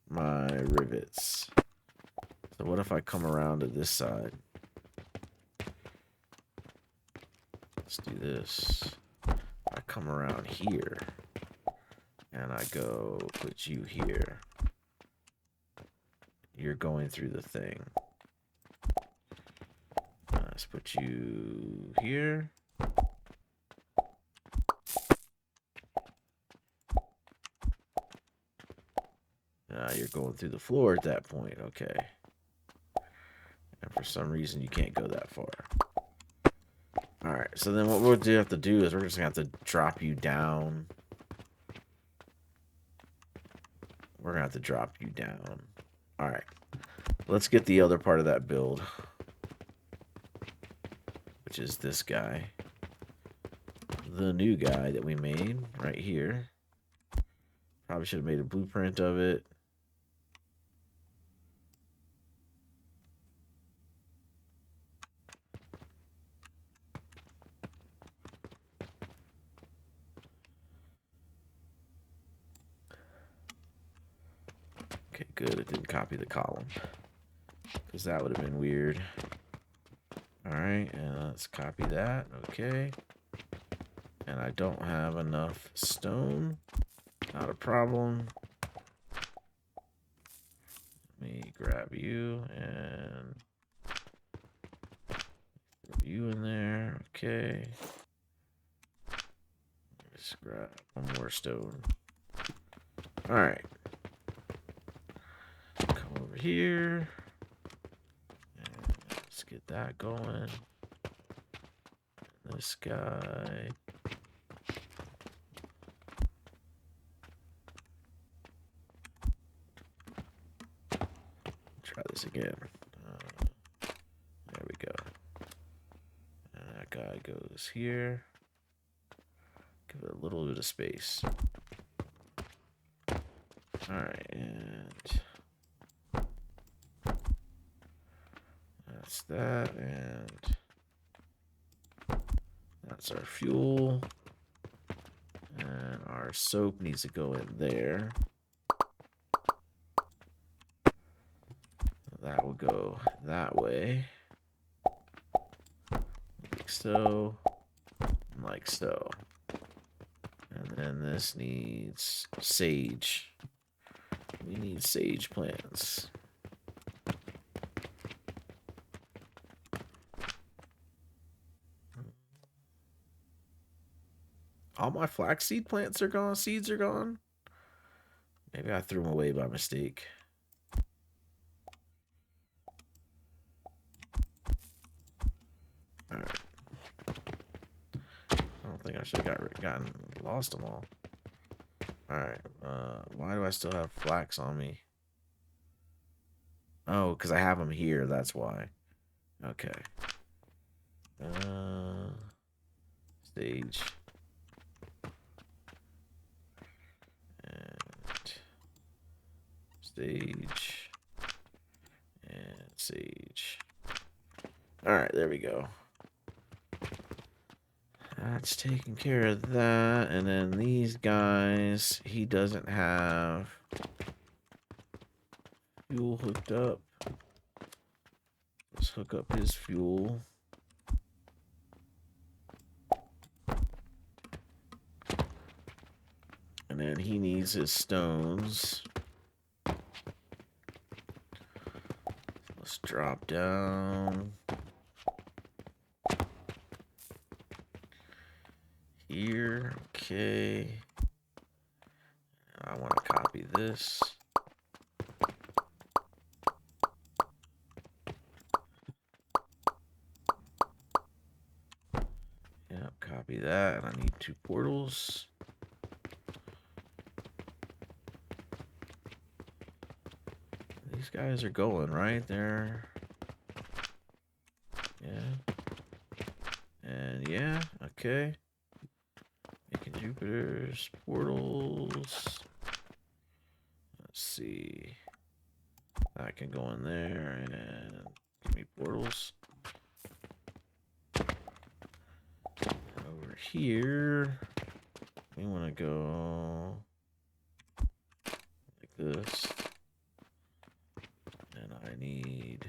my rivets. So what if I come around to this side? Let's do this. I come around here. And I go put you here. You're going through the thing. Let's put you here. You're going through the floor at that point. Okay. And for some reason, you can't go that far. Alright, so then what we'll have to do is we're just going to have to drop you down. We're going to have to drop you down. Alright. Let's get the other part of that build. Which is this guy. The new guy that we made right here. Probably should have made a blueprint of it. Okay, good. It didn't copy the column. Because that would have been weird. Alright, and let's copy that. Okay. And I don't have enough stone. Not a problem. grab you and throw you in there. Okay. Let's grab one more stone. All right. Come over here. And let's get that going. This guy. Try this again. There we go. And that guy goes here. Give it a little bit of space. Alright, and that's that, and that's our fuel. And our soap needs to go in there. That will go that way. Like so. And like so. And then this needs sage. We need sage plants. All my flaxseed plants are gone. Seeds are gone. Maybe I threw them away by mistake. All right. I don't think I should have lost them all. All right. Why do I still have flax on me? Oh, because I have them here. That's why. Okay. Sage. And sage. And sage. All right, there we go. That's taking care of that. And then these guys, he doesn't have fuel hooked up. Let's hook up his fuel. And then he needs his stones. Let's drop down. Here, okay. I want to copy this. Yep, copy that. And I need 2 portals. These guys are going, right? They're... Yeah. And yeah, okay. Making Jupiter's portals. Let's see. That can go in there and give me portals. Over here, we want to go like this. And I need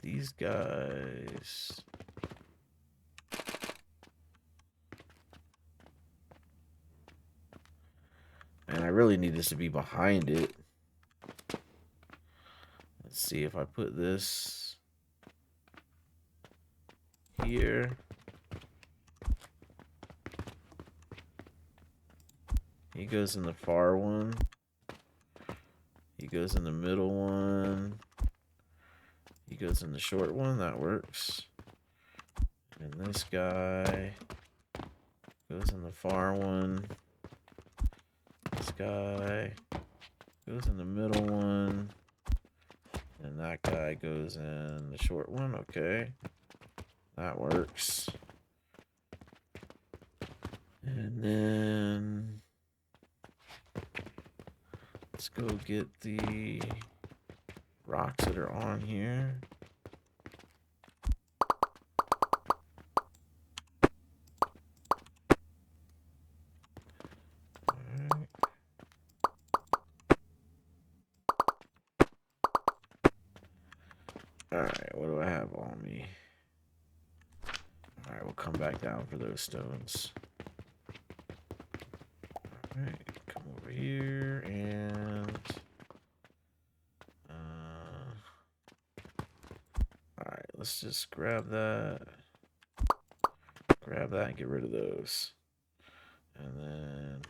these guys. And I really need this to be behind it. Let's see if I put this here. He goes in the far one. He goes in the middle one. He goes in the short one. That works. And this guy goes in the far one. This guy goes in the middle one. And that guy goes in the short one. Okay. That works. And then let's go get the rocks that are on here. Alright, what do I have on me? Alright, we'll come back down for those stones. Alright, come over here and just grab that. Grab that and get rid of those. And then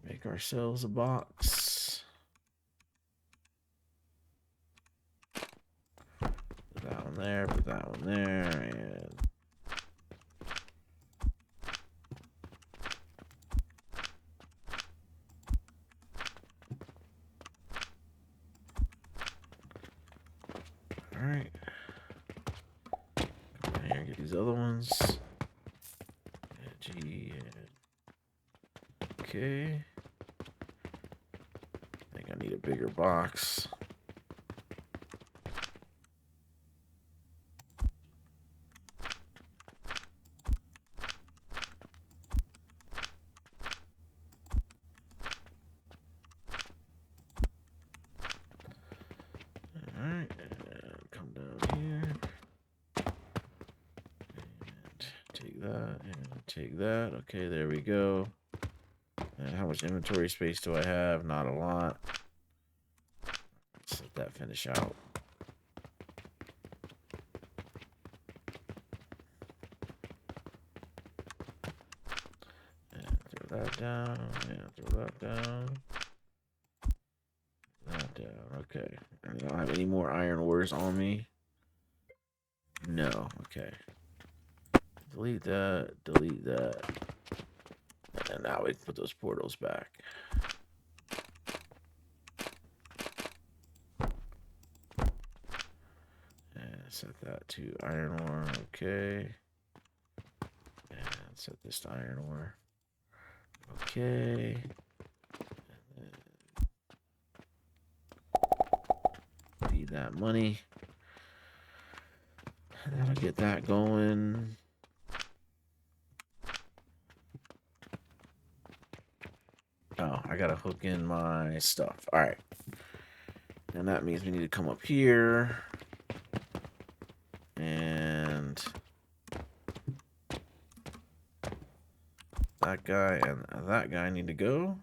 make ourselves a box. Put that one there, put that one there, and alright. Come down here and get these other ones. G and okay. I think I need a bigger box. Alright, and come down here. And take that and take that. Okay, there we go. And how much inventory space do I have? Not a lot. Let's let that finish out. And throw that down. And throw that down. That down. Okay. And I don't have any more iron ores on me. No. Okay. Delete that. Delete that. And then now we can put those portals back. And set that to iron ore. Okay. And set this to iron ore. Okay. And then feed that money. And that'll get that going. Oh, I gotta hook in my stuff. All right. And that means we need to come up here. And that guy and that guy need to go.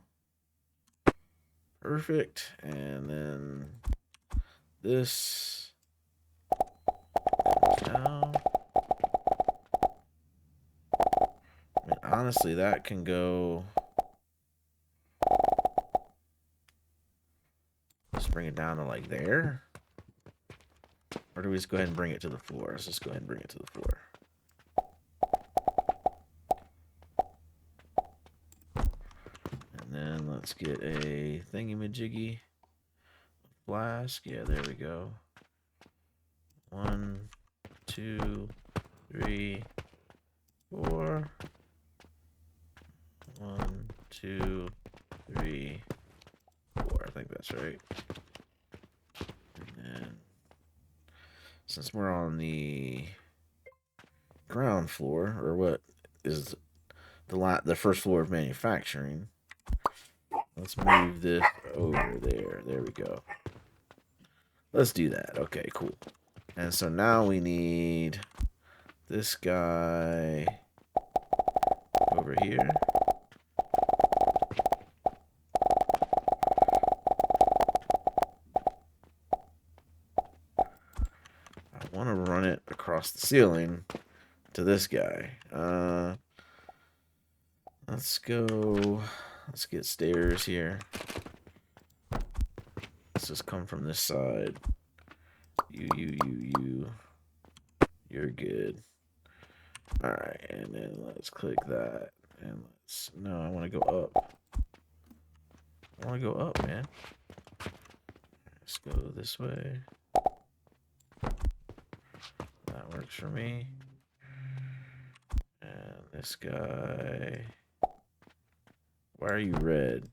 Perfect. And then this down. I mean, honestly, that can go. Just bring it down to like there. Or do we just go ahead and bring it to the floor? Let's just go ahead and bring it to the floor. And then let's get a thingy-majiggy flask. Yeah, there we go. 1, 2, 3, 4. 1, 2, 3, 4. I think that's right. And then since we're on the ground floor, or what is the first floor of manufacturing, let's move this over there. There we go. Let's do that. Okay, cool. And so now we need this guy over here. I want to run it across the ceiling to this guy. Let's go. Let's get stairs here. Let's just come from this side. You. You're good. Alright, and then let's click that. And let's. No, I want to go up. I want to go up, man. Let's go this way. That works for me. And this guy. Why are you red?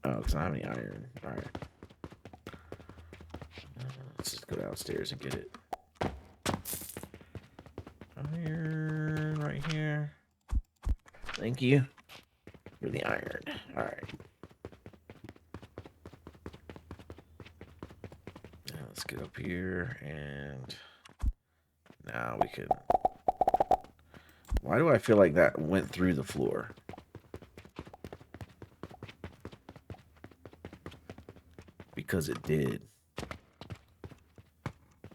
Oh, because I don't have any iron. Alright. Let's just go downstairs and get it. Iron right here. Thank you for the iron. Alright. Now let's get up here and now we can. Why do I feel like that went through the floor? Because it did.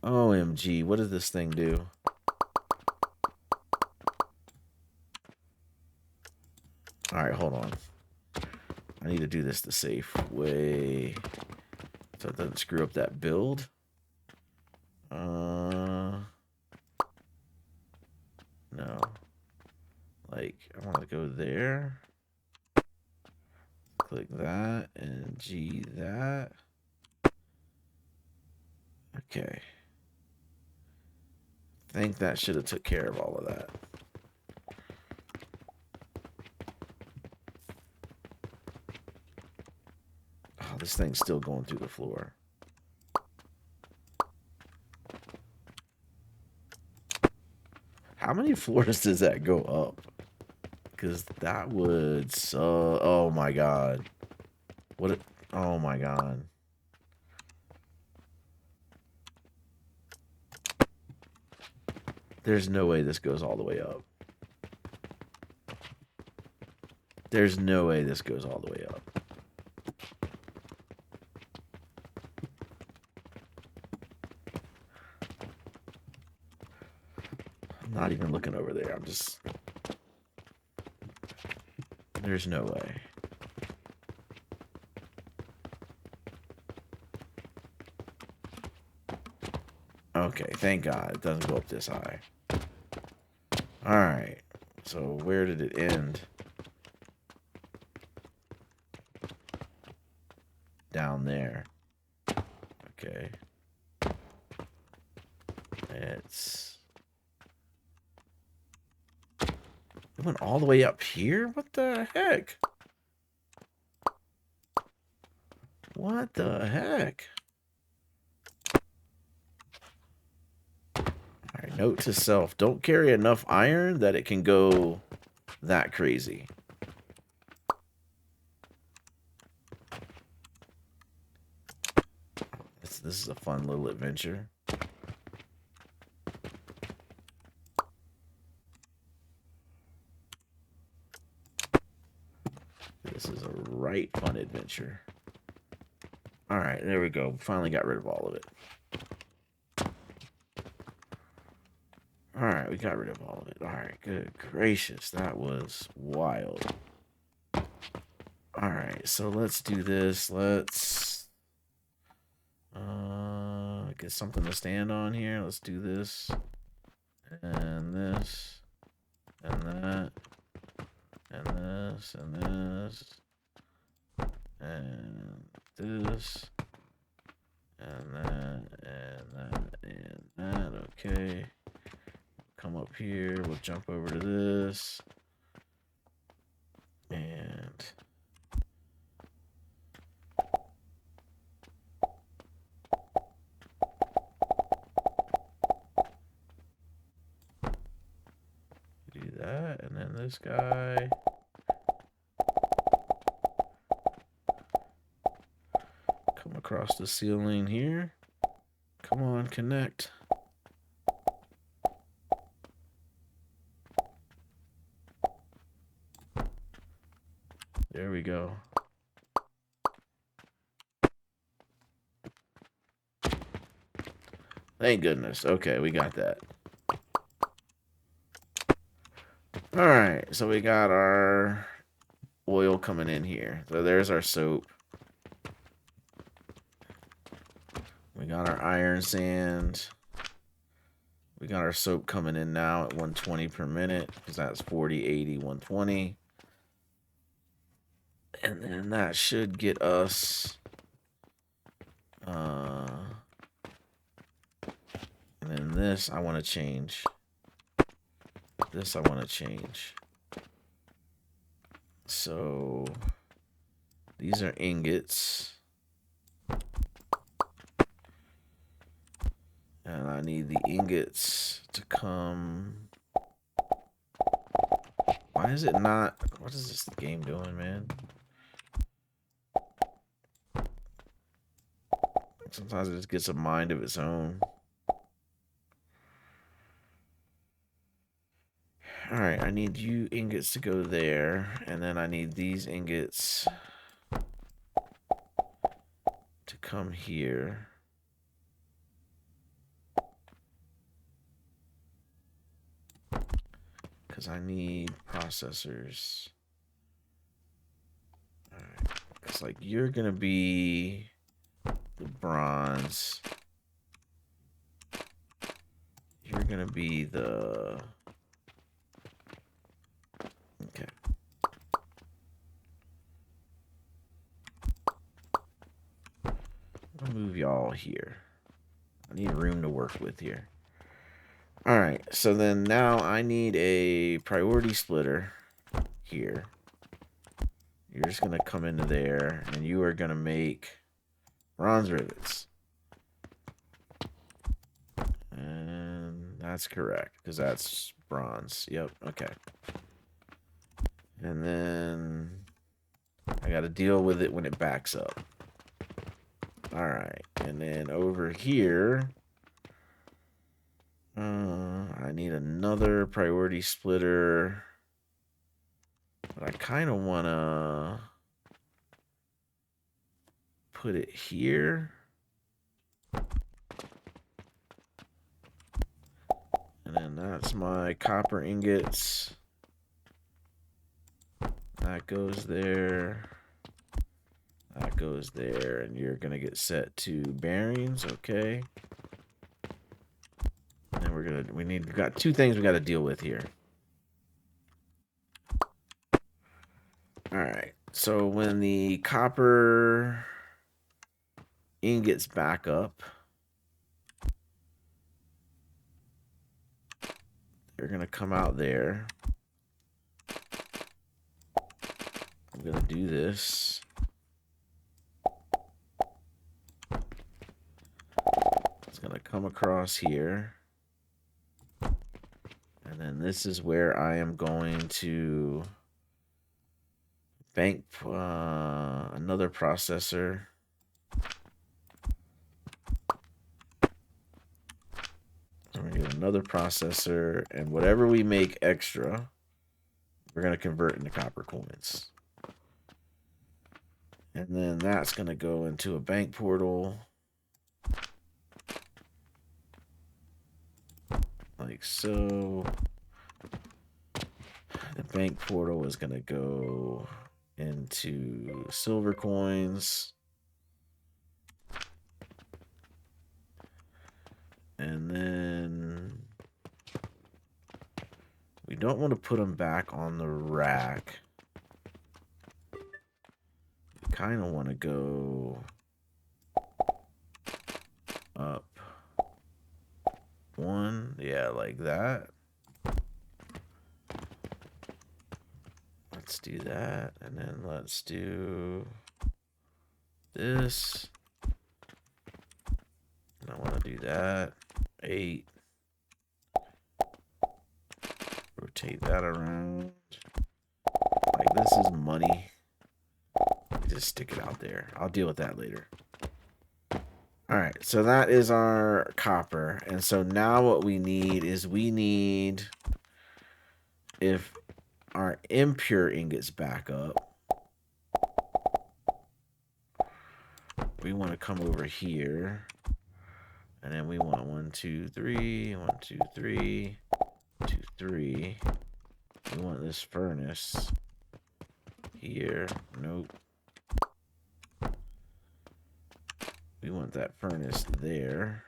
OMG, what does this thing do? Alright, hold on. I need to do this the safe way so it doesn't screw up that build. No. Like, I want to go there. Click that and G that. Okay. I think that should have took care of all of that. Oh, this thing's still going through the floor. How many floors does that go up? Because that would so... Oh my god. What? Oh my god. There's no way this goes all the way up. There's no way this goes all the way up. I'm not even looking over there. I'm just... There's no way. Okay, thank God it doesn't go up this high. Alright, so where did it end? Down there. Okay. It's... It went all the way up here? What the heck? What the heck? Alright, note to self. Don't carry enough iron that it can go that crazy. This is a fun little adventure. This is a right fun adventure. Alright, there we go. Finally got rid of all of it. Alright, we got rid of all of it. Alright, good gracious. That was wild. Alright, so let's do this. Let's get something to stand on here. Let's do this. And this. And that. And this. And this. And this. And that. And that. And that. Okay. Come up here. We'll jump over to this. And... do that, and then this guy. Come across the ceiling here. Come on, connect. There we go. Thank goodness. Okay, we got that. Alright, so we got our oil coming in here. So there's our soap. We got our iron sand. We got our soap coming in now at 120 per minute, because that's 40, 80, 120. And then that should get us... and then this I want to change. This I want to change. So these are ingots. And I need the ingots to come. Why is it not? What is this game doing, man? Sometimes it just gets a mind of its own. Alright, I need you ingots to go there, and then I need these ingots to come here. because I need processors. All right. It's like you're gonna be the bronze. You're gonna be the... Okay. I'll move y'all here. I need room to work with here. Alright, so then now I need a priority splitter here. You're just gonna come into there and you are gonna make bronze rivets. And that's correct, because that's bronze. Yep, okay. And then I gotta deal with it when it backs up. Alright, and then over here, I need another priority splitter. But I kind of want to put it here. And then that's my copper ingots. That goes there. That goes there. And you're going to get set to bearings. Okay. And we've got two things we got to deal with here. All right. So when the copper ingots back up, they're going to come out there. I'm going to do this. It's going to come across here. And then this is where I am going to bank another processor. So we're going to get another processor, and whatever we make extra, we're going to convert into copper coins. And then that's going to go into a bank portal. Like so. The bank portal is going to go into silver coins. And then we don't want to put them back on the rack. We kind of want to go up one. Yeah, like that. Let's do that. And then let's do this. And I want to do that. 8. Rotate that around. Like, this is money. Just stick it out there. I'll deal with that later. Alright, so that is our copper. And so now what we need is if our impure ingots back up, we want to come over here. And then we want 1, 2, 3, 1, 2, 3, 2, 3. We want this furnace here. Nope. We want that furnace there.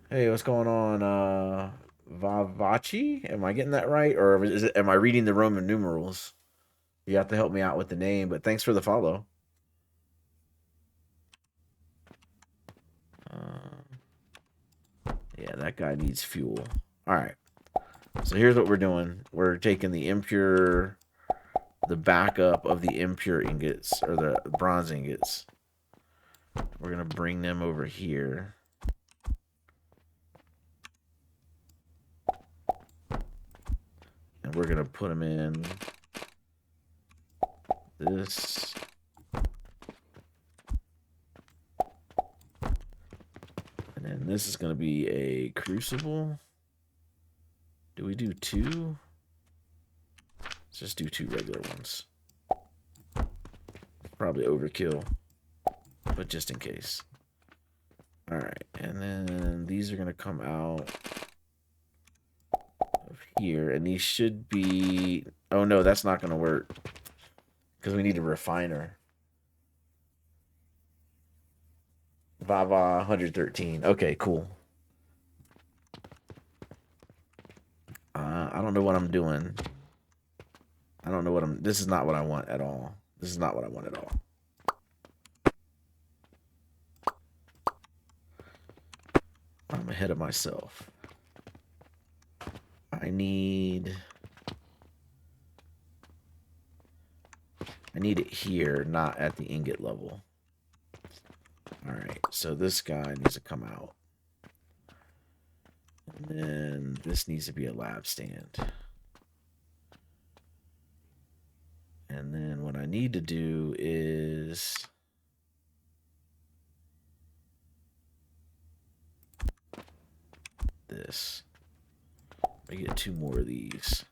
Hey, what's going on, Vavachi? Am I getting that right? Or am I reading the Roman numerals? You have to help me out with the name, but thanks for the follow. Yeah, that guy needs fuel. All right. So here's what we're doing. We're taking the backup of the impure ingots, or the bronze ingots. We're going to bring them over here. And we're going to put them in this. And then this is going to be a crucible. Do we do 2? Let's just do 2 regular ones. Probably overkill, but just in case. All right. And then these are going to come out of here. And these should be... Oh, no, that's not going to work. Because we need a refiner. Vava 113. Okay, cool. I don't know what I'm doing. I don't know what I'm... This is not what I want at all. This is not what I want at all. I'm ahead of myself. I need it here, not at the ingot level. Alright, so this guy needs to come out. And then this needs to be a lab stand. And then what I need to do is... this. I get 2 more of these.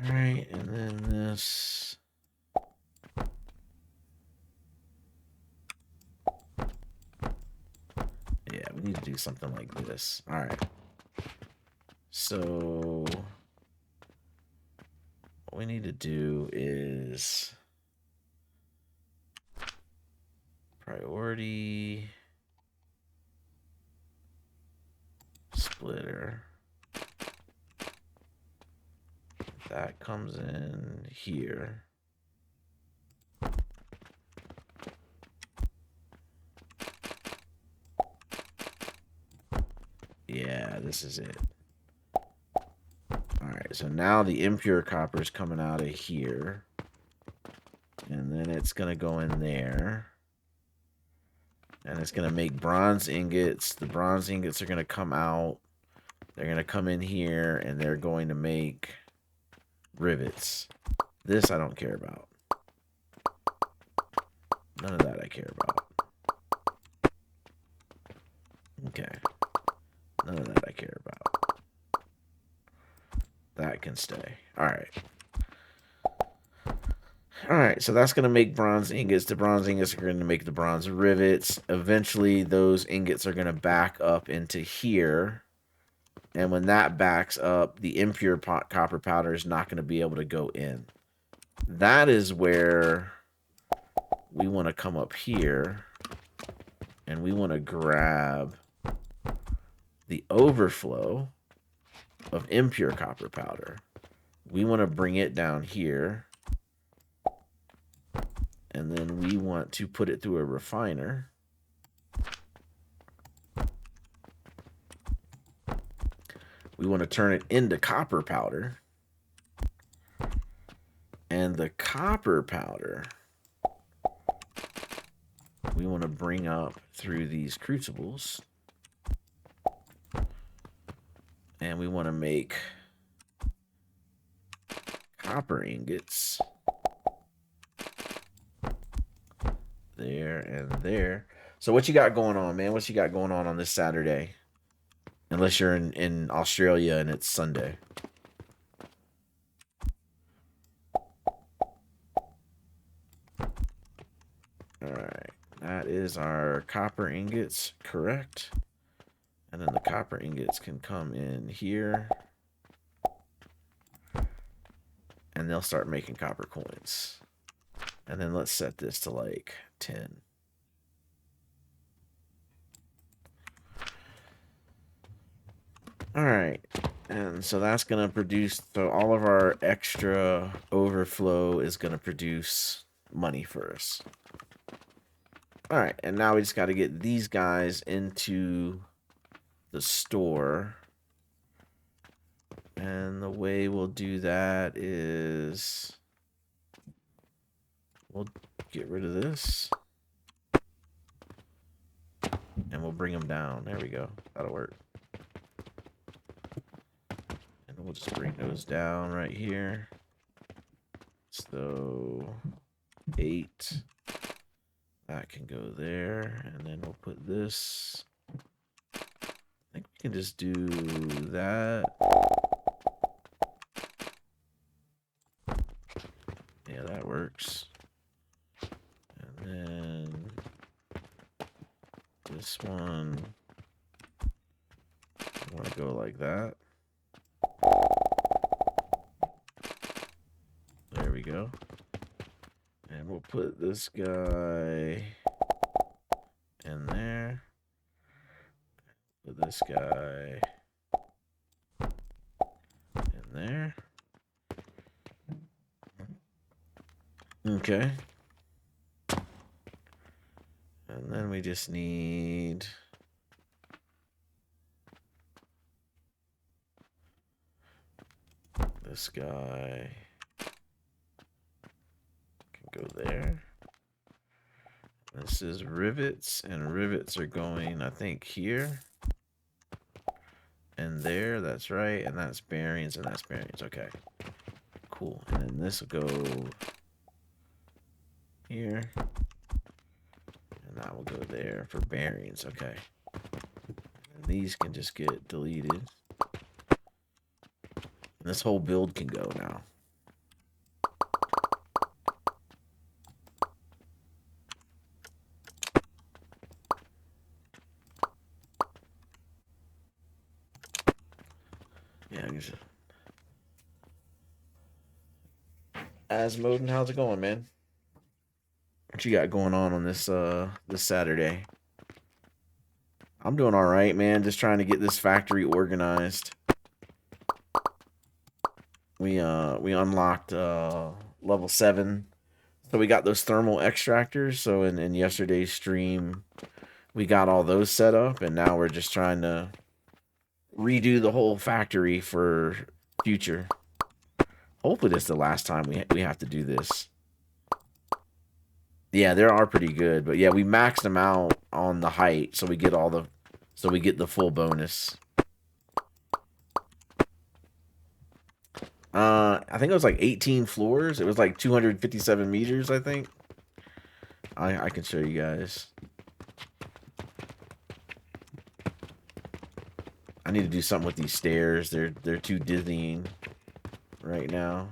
Alright, and then this. Yeah, we need to do something like this. Alright. So what we need to do is priority splitter. That comes in here. Yeah, this is it. Alright, so now the impure copper is coming out of here. And then it's going to go in there. And it's going to make bronze ingots. The bronze ingots are going to come out. They're going to come in here, and they're going to make rivets. This I don't care about. None of that I care about. Okay. None of that I care about. That can stay. Alright. Alright, so that's going to make bronze ingots. The bronze ingots are going to make the bronze rivets. Eventually, those ingots are going to back up into here. And when that backs up, the impure copper powder is not going to be able to go in. That is where we want to come up here. And we want to grab the overflow of impure copper powder. We want to bring it down here. And then we want to put it through a refiner. We want to turn it into copper powder. And the copper powder, we want to bring up through these crucibles. And we want to make copper ingots. There and there. So what you got going on, man? What you got going on this Saturday? Unless you're in Australia and it's Sunday. Alright. That is our copper ingots, correct? And then the copper ingots can come in here. And they'll start making copper coins. And then let's set this to like 10. Alright. And so that's going to produce, so all of our extra overflow is going to produce money for us. Alright, and now we just got to get these guys into the store. And the way we'll do that is we'll get rid of this. And we'll bring them down. There we go. That'll work. And we'll just bring those down right here. So 8. That can go there. And then we'll put this. I think we can just do that. Yeah, that works. And This one, I want to go like that. There we go. And we'll put this guy in there. Put this guy in there. Okay. And then we just need this guy can go there. This is rivets, and rivets are going, I think, here and there. That's right. And that's bearings, and that's bearings. Okay. Cool. And then this will go here. And that will go there for bearings. Okay. And these can just get deleted. And this whole build can go now. Yeah, Asmoden, how's it going, man? What you got going on this this Saturday? I'm doing all right, man. Just trying to get this factory organized. We unlocked level 7. So we got those thermal extractors. So in yesterday's stream, we got all those set up, and now we're just trying to redo the whole factory for future. Hopefully this is the last time we have to do this. Yeah, they are pretty good, but yeah, we maxed them out on the height, so we get the full bonus. I think it was like 18 floors. It was like 257 meters, I think. I can show you guys. I need to do something with these stairs. They're too dizzying right now.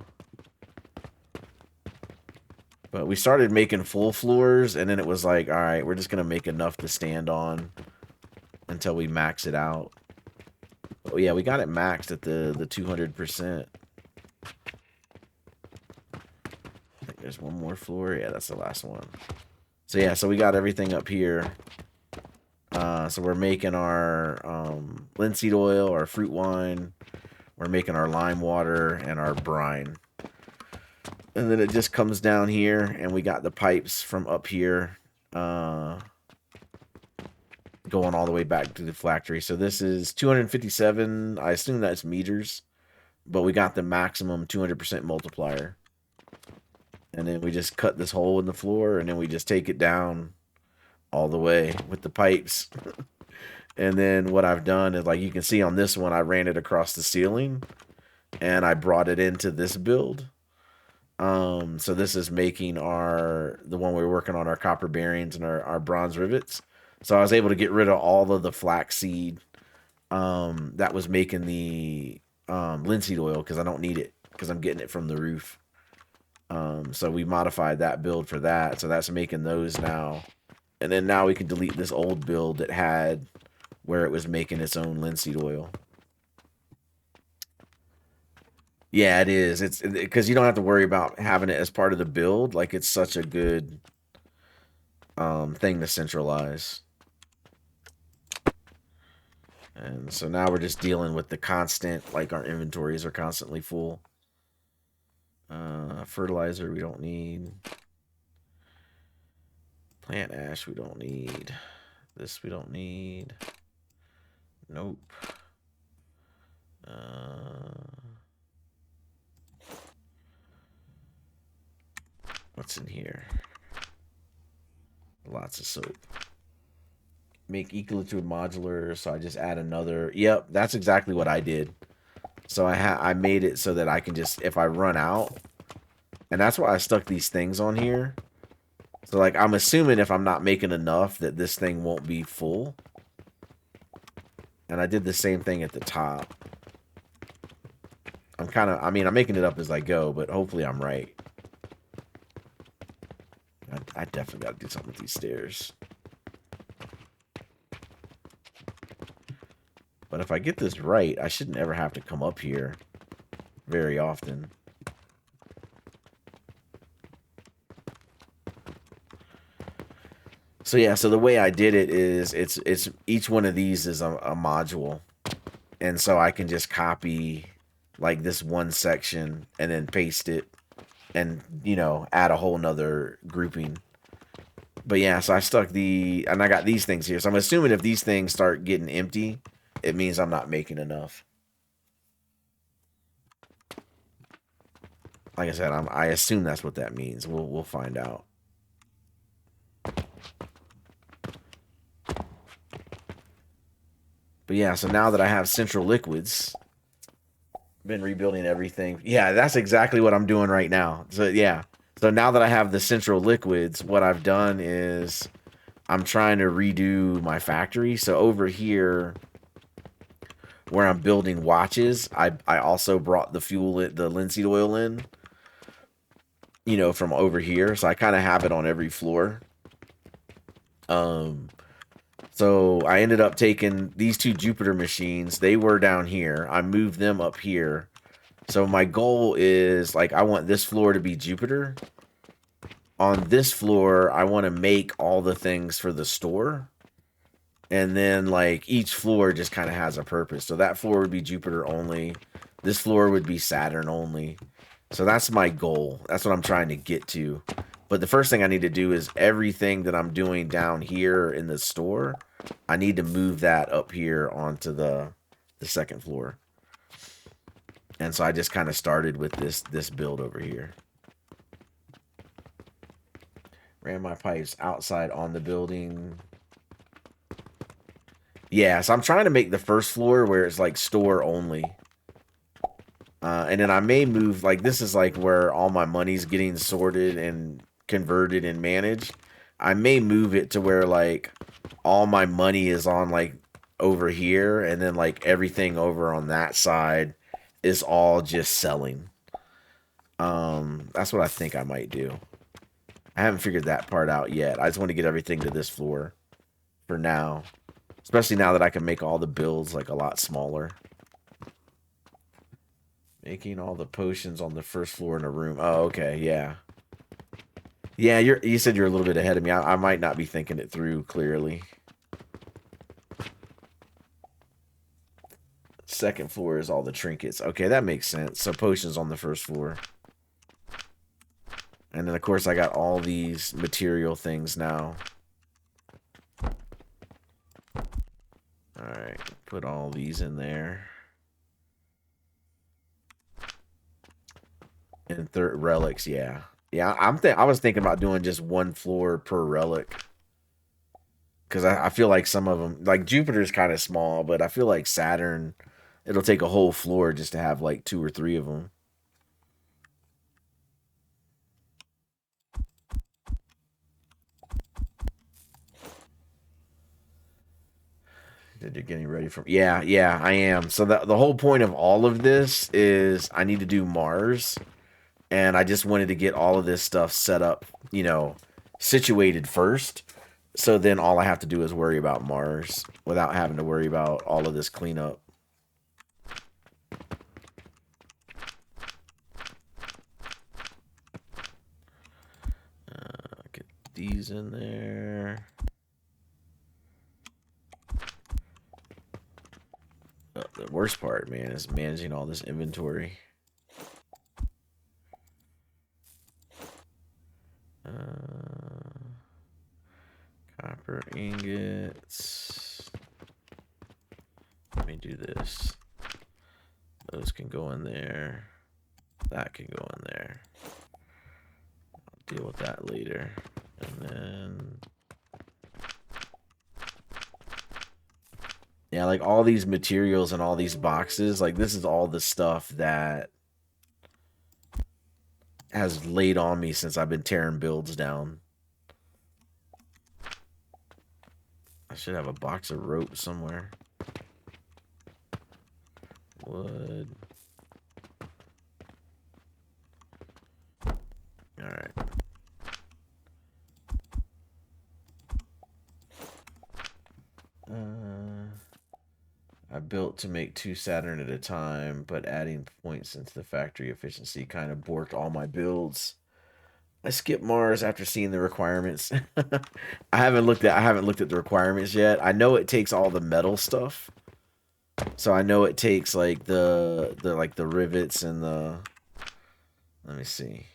But we started making full floors, and then it was like, all right, we're just going to make enough to stand on until we max it out. Oh, yeah, we got it maxed at the 200%. I think there's one more floor. Yeah, that's the last one. So, yeah, so we got everything up here. So we're making our linseed oil, our fruit wine. We're making our lime water and our brine. And then it just comes down here, and we got the pipes from up here going all the way back to the factory. So this is 257. I assume that's meters, but we got the maximum 200% multiplier. And then we just cut this hole in the floor, and then we just take it down all the way with the pipes. And then what I've done is, like you can see on this one, I ran it across the ceiling, and I brought it into this build. So this is making the one we were working on, our copper bearings and our bronze rivets. So I was able to get rid of all of the flaxseed that was making the linseed oil, because I don't need it, because I'm getting it from the roof. So we modified that build for that. So that's making those now. And then now we can delete this old build that had where it was making its own linseed oil. Yeah, it is. It's because you don't have to worry about having it as part of the build. Like, it's such a good thing to centralize. And so now we're just dealing with the constant, like our inventories are constantly full. Fertilizer we don't need. Plant ash we don't need. This we don't need. Nope. What's in here? Lots of soap. Make equilibrium modular, so I just add another. Yep, that's exactly what I did. So I made it so that I can just, if I run out, and that's why I stuck these things on here. So, like, I'm assuming if I'm not making enough that this thing won't be full. And I did the same thing at the top. I'm making it up as I go, but hopefully I'm right. I definitely got to do something with these stairs. But if I get this right, I shouldn't ever have to come up here very often. So yeah, so the way I did it is it's each one of these is a module. And so I can just copy like this one section and then paste it and, you know, add a whole nother grouping. But yeah, so I stuck and I got these things here. So I'm assuming if these things start getting empty, it means I'm not making enough. Like I said, I assume that's what that means. We'll find out. But yeah, so now that I have central liquids, been rebuilding everything. Yeah, that's exactly what I'm doing right now. So yeah. So now that I have the central liquids, what I've done is I'm trying to redo my factory. So over here where I'm building watches, I also brought the linseed oil in, you know, from over here. So I kind of have it on every floor. So I ended up taking these two Jupiter machines. They were down here. I moved them up here. So my goal is, like, I want this floor to be Jupiter. On this floor, I want to make all the things for the store. And then, like, each floor just kind of has a purpose. So that floor would be Jupiter only. This floor would be Saturn only. So that's my goal. That's what I'm trying to get to. But the first thing I need to do is everything that I'm doing down here in the store, I need to move that up here onto the second floor. And so I just kind of started with this build over here. Ran my pipes outside on the building. Yeah, so I'm trying to make the first floor where it's like store only. And then I may move, like, this is like where all my money's getting sorted and converted and managed. I may move it to where, like, all my money is on, like, over here, and then, like, everything over on that side is all just selling. That's what I think I might do. I haven't figured that part out yet. I just want to get everything to this floor for now. Especially now that I can make all the builds, like, a lot smaller. Making all the potions on the first floor in a room. Oh, okay, yeah. Yeah, you said you're a little bit ahead of me. I might not be thinking it through clearly. Second floor is all the trinkets. Okay, that makes sense. So potions on the first floor. And then, of course, I got all these material things now. Alright, put all these in there. And third relics, yeah. Yeah, I was thinking about doing just one floor per relic. Because I feel like some of them, like Jupiter's kind of small, but I feel like Saturn, it'll take a whole floor just to have like 2 or 3 of them. You're getting ready for, yeah, I am. So the whole point of all of this is I need to do Mars, and I just wanted to get all of this stuff set up, you know, situated first. So then all I have to do is worry about Mars without having to worry about all of this cleanup. Get these in there. The worst part, man, is managing all this inventory. Copper ingots. Let me do this. Those can go in there. That can go in there. I'll deal with that later. And then... yeah, like all these materials and all these boxes, like this is all the stuff that has laid on me since I've been tearing builds down. I should have a box of rope somewhere. Wood. Alright. I built to make 2 Saturn at a time, but adding points into the factory efficiency kind of borked all my builds. I skipped Mars after seeing the requirements. I haven't looked at the requirements yet. I know it takes all the metal stuff. So I know it takes like the rivets and the, let me see.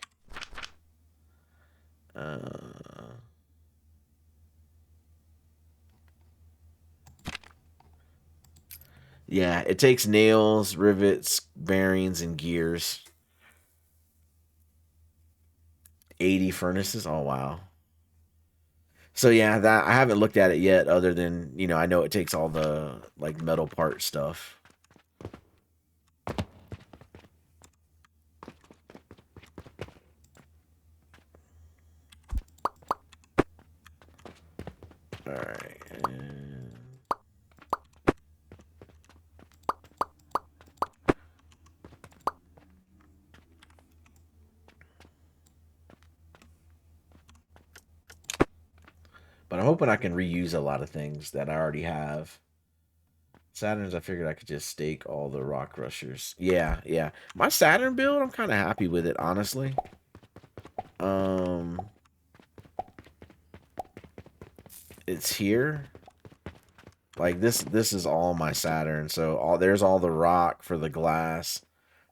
Yeah, it takes nails, rivets, bearings, and gears. 80 furnaces. Oh wow. So yeah, that I haven't looked at it yet. Other than I know it takes all the like metal part stuff. All right. But I'm hoping I can reuse a lot of things that I already have. Saturns, I figured I could just stake all the rock rushers. Yeah, yeah. My Saturn build, I'm kind of happy with it, honestly. It's here. Like this is all my Saturn. So there's all the rock for the glass.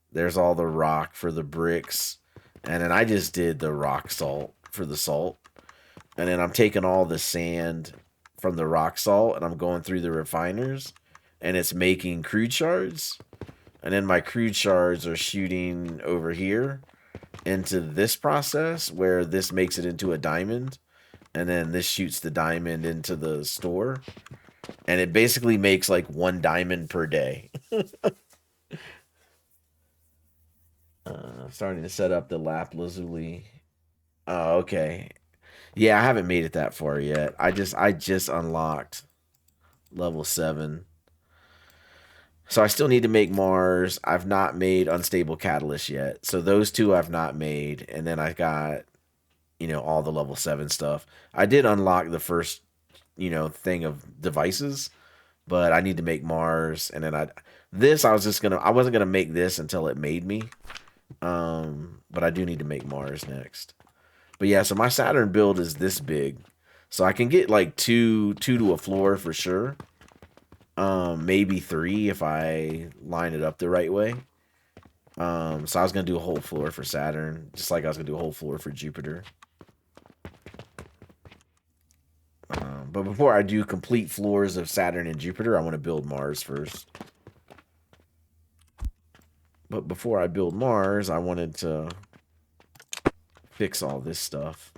There's all the rock for the bricks. And then I just did the rock salt for the salt. And then I'm taking all the sand from the rock salt and I'm going through the refiners and it's making crude shards. And then my crude shards are shooting over here into this process where this makes it into a diamond. And then this shoots the diamond into the store. And it basically makes like 1 diamond per day. Starting to set up the lap lazuli. Oh, okay. Yeah, I haven't made it that far yet. I just unlocked level 7. So I still need to make Mars. I've not made Unstable Catalyst yet. So those 2 I've not made. And then I got, all the level 7 stuff. I did unlock the first, thing of devices. But I need to make Mars. And then I wasn't gonna make this until it made me. But I do need to make Mars next. But yeah, so my Saturn build is this big. So I can get like two to a floor for sure. Maybe 3 if I line it up the right way. So I was gonna do a whole floor for Saturn, just like I was gonna do a whole floor for Jupiter. But before I do complete floors of Saturn and Jupiter, I want to build Mars first. But before I build Mars, I wanted to fix all this stuff.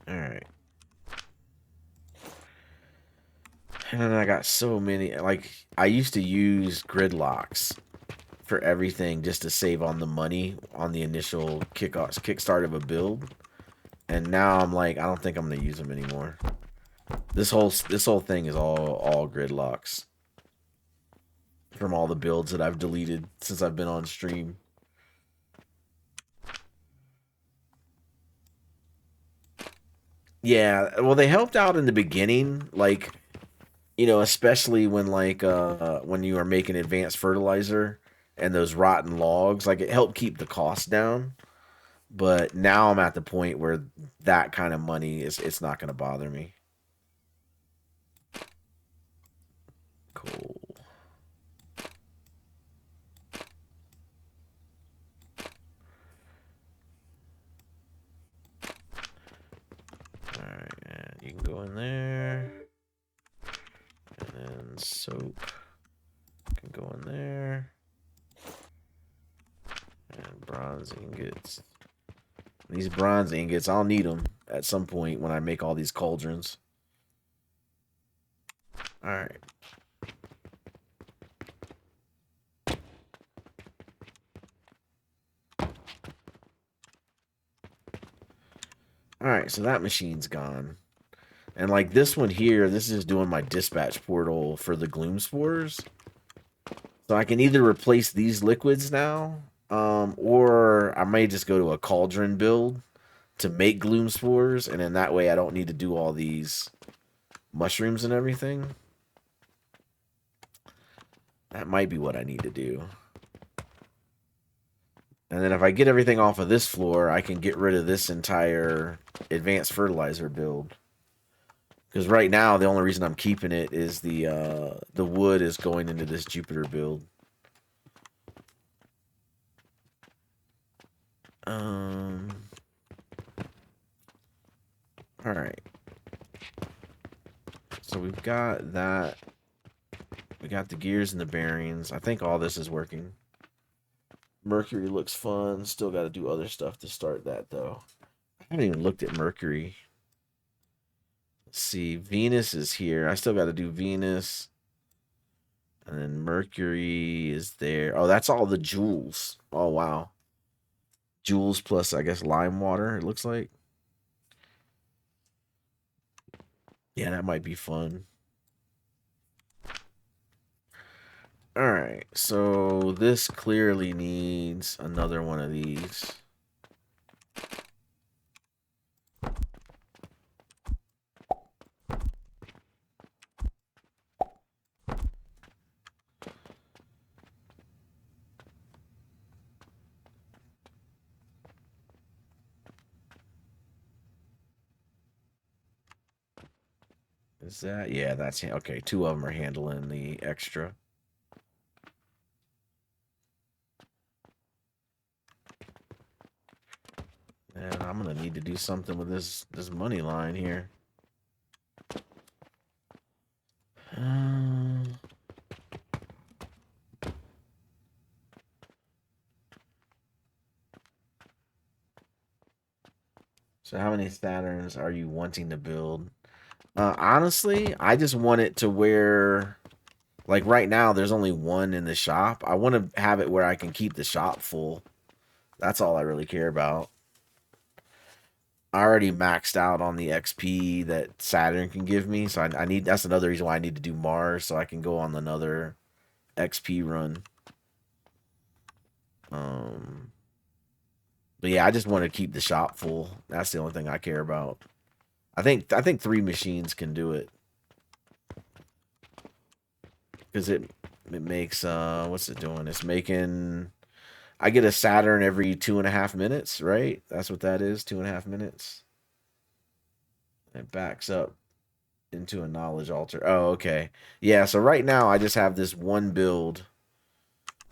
Alright. And then I got so many, like, I used to use gridlocks for everything just to save on the money on the initial kickstart of a build. And now I'm like, I don't think I'm gonna use them anymore. This whole thing is all gridlocks from all the builds that I've deleted since I've been on stream. Yeah, well, they helped out in the beginning, like, especially when when you are making advanced fertilizer and those rotten logs, like it helped keep the cost down. But now I'm at the point where that kind of money it's not going to bother me. Cool. Alright, and you can go in there. And then soap can go in there. And bronze ingots. These bronze ingots, I'll need them at some point when I make all these cauldrons. Alright. Alright, so that machine's gone. And like this one here, this is doing my dispatch portal for the gloom spores. So I can either replace these liquids now, Or I may just go to a cauldron build to make gloom spores, and then that way I don't need to do all these mushrooms and everything. That might be what I need to do. And then if I get everything off of this floor, I can get rid of this entire advanced fertilizer build. Because right now, the only reason I'm keeping it is the wood is going into this Jupiter build. Alright. So we've got that. We got the gears and the bearings. I think all this is working. Mercury looks fun. Still got to do other stuff to start that, though. I haven't even looked at Mercury. Let's see. Venus is here. I still got to do Venus. And then Mercury is there. Oh, that's all the jewels. Oh, wow. Jewels plus, I guess, lime water, it looks like. Yeah, that might be fun. Alright, so this clearly needs another one of these. Is that? Yeah, that's... Okay, two of them are handling the extra. And I'm gonna need to do something with this money line here. So how many Saturns are you wanting to build? Honestly, I just want it to where, like right now, there's only one in the shop. I want to have it where I can keep the shop full. That's all I really care about. I already maxed out on the XP that Saturn can give me, so I need. That's another reason why I need to do Mars, so I can go on another XP run. But yeah, I just want to keep the shop full. That's the only thing I care about. I think 3 machines can do it. Because it makes what's it doing? It's making, I get a Saturn every 2.5 minutes, right? That's what that is, 2.5 minutes. It backs up into a knowledge altar. Oh, okay. Yeah, so right now I just have this one build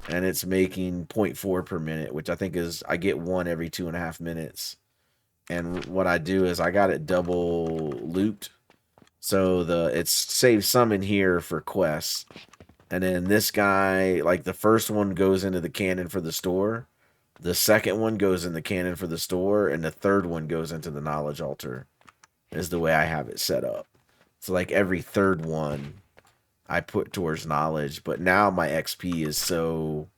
and it's making 0.4 per minute, which I think is, I get one every 2.5 minutes. And what I do is I got it double looped. So it saves some in here for quests. And then this guy, like the first one goes into the cannon for the store. The second one goes in the cannon for the store. And the third one goes into the knowledge altar. Is the way I have it set up. So like every third one I put towards knowledge. But now my XP is so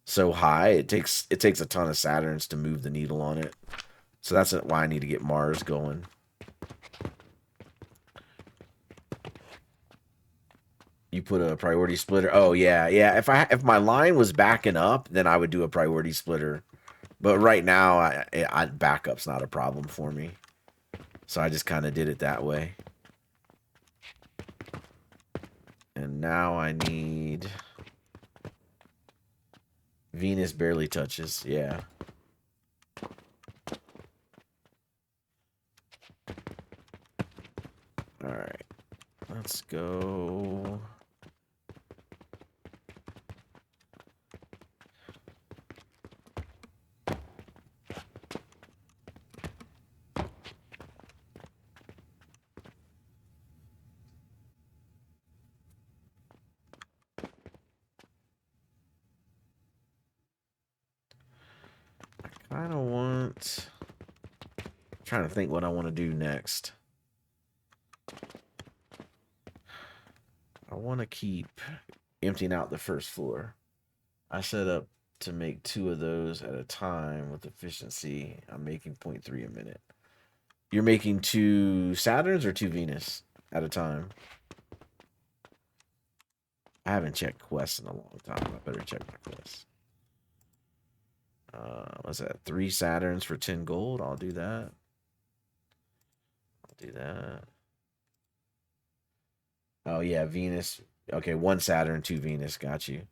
high. It takes a ton of Saturns to move the needle on it. So that's why I need to get Mars going. You put a priority splitter. Oh yeah, yeah. If my line was backing up, then I would do a priority splitter. But right now, backup's not a problem for me. So I just kind of did it that way. And now I need... Venus barely touches. Yeah. Alright. Let's go... kind of want... I'm trying to think what I want to do next. I want to keep emptying out the first floor. I set up to make 2 of those at a time with efficiency. I'm making 0.3 a minute. You're making 2 Saturns or 2 Venus at a time? I haven't checked quests in a long time. I better check my quests. What's that? 3 Saturns for 10 gold. I'll do that. I'll do that. Oh, yeah, Venus. Okay, 1 Saturn, 2 Venus. Got you.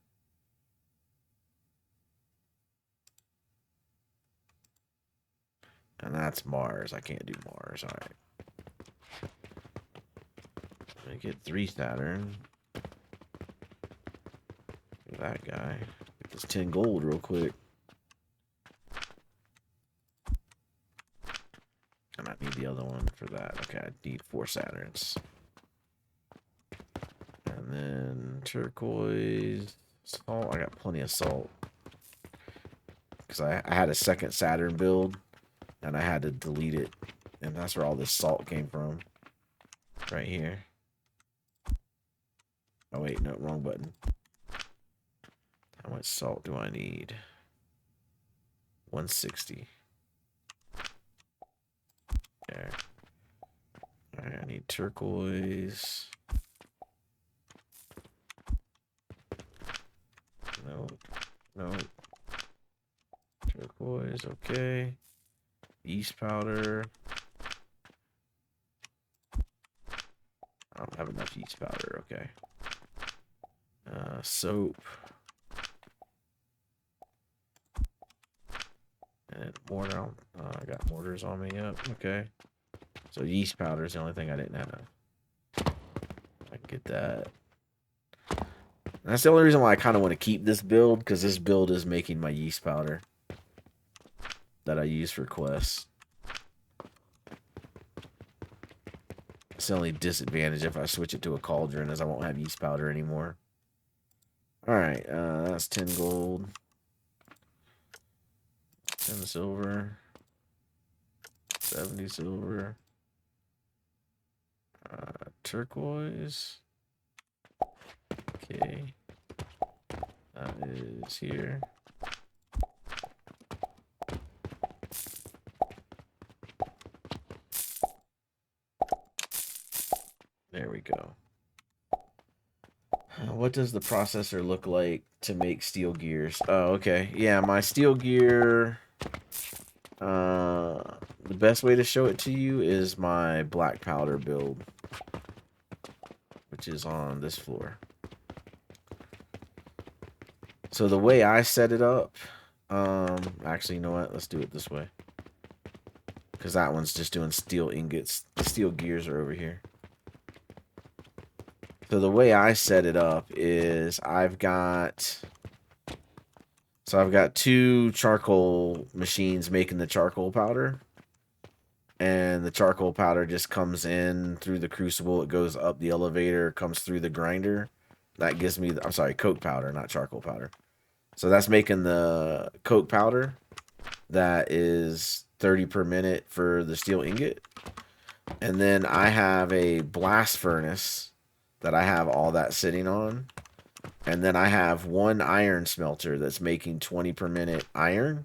And that's Mars. I can't do Mars. All right. Let me get 3 Saturn. That guy. Get this 10 gold real quick. And I need the other one for that. Okay, I need 4 Saturns. And then turquoise. Salt. I got plenty of salt. Because I had a second Saturn build. And I had to delete it. And that's where all this salt came from. Right here. Oh, wait. No, wrong button. How much salt do I need? 160. There. Alright, I need turquoise. No. No. Turquoise, okay. Yeast powder. I don't have enough yeast powder, okay. Soap. And mortar. I got mortars on me. Yep. Okay. So yeast powder is the only thing I didn't have. I can get that. And that's the only reason why I kind of want to keep this build, because this build is making my yeast powder that I use for quests. It's the only disadvantage if I switch it to a cauldron, is I won't have yeast powder anymore. Alright, that's 10 gold. 10 silver. 70 silver. Turquoise. Okay. That is here. There we go. What does the processor look like to make steel gears? Oh, okay. Yeah, my steel gear... the best way to show it to you is my black powder build, which is on this floor. So the way I set it up... actually, you know what? Let's do it this way. Because that one's just doing steel ingots. The steel gears are over here. So the way I set it up is I've got 2 charcoal machines making the charcoal powder. And the charcoal powder just comes in through the crucible. It goes up the elevator, comes through the grinder. That gives me, I'm sorry, coke powder, not charcoal powder. So that's making the coke powder. That is 30 per minute for the steel ingot. And then I have a blast furnace that I have all that sitting on. And then I have 1 iron smelter that's making 20 per minute iron.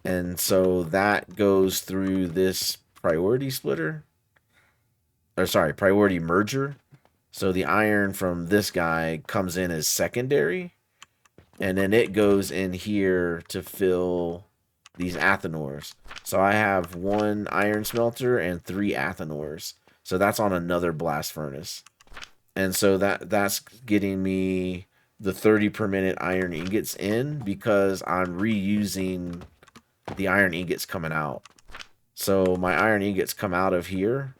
And so that goes through this priority splitter. Or sorry, priority merger. So the iron from this guy comes in as secondary. And then it goes in here to fill these athanors. So I have 1 iron smelter and 3 athanors. So that's on another blast furnace. And so that's getting me the 30 per minute iron ingots in, because I'm reusing the iron ingots coming out. So my iron ingots come out of here.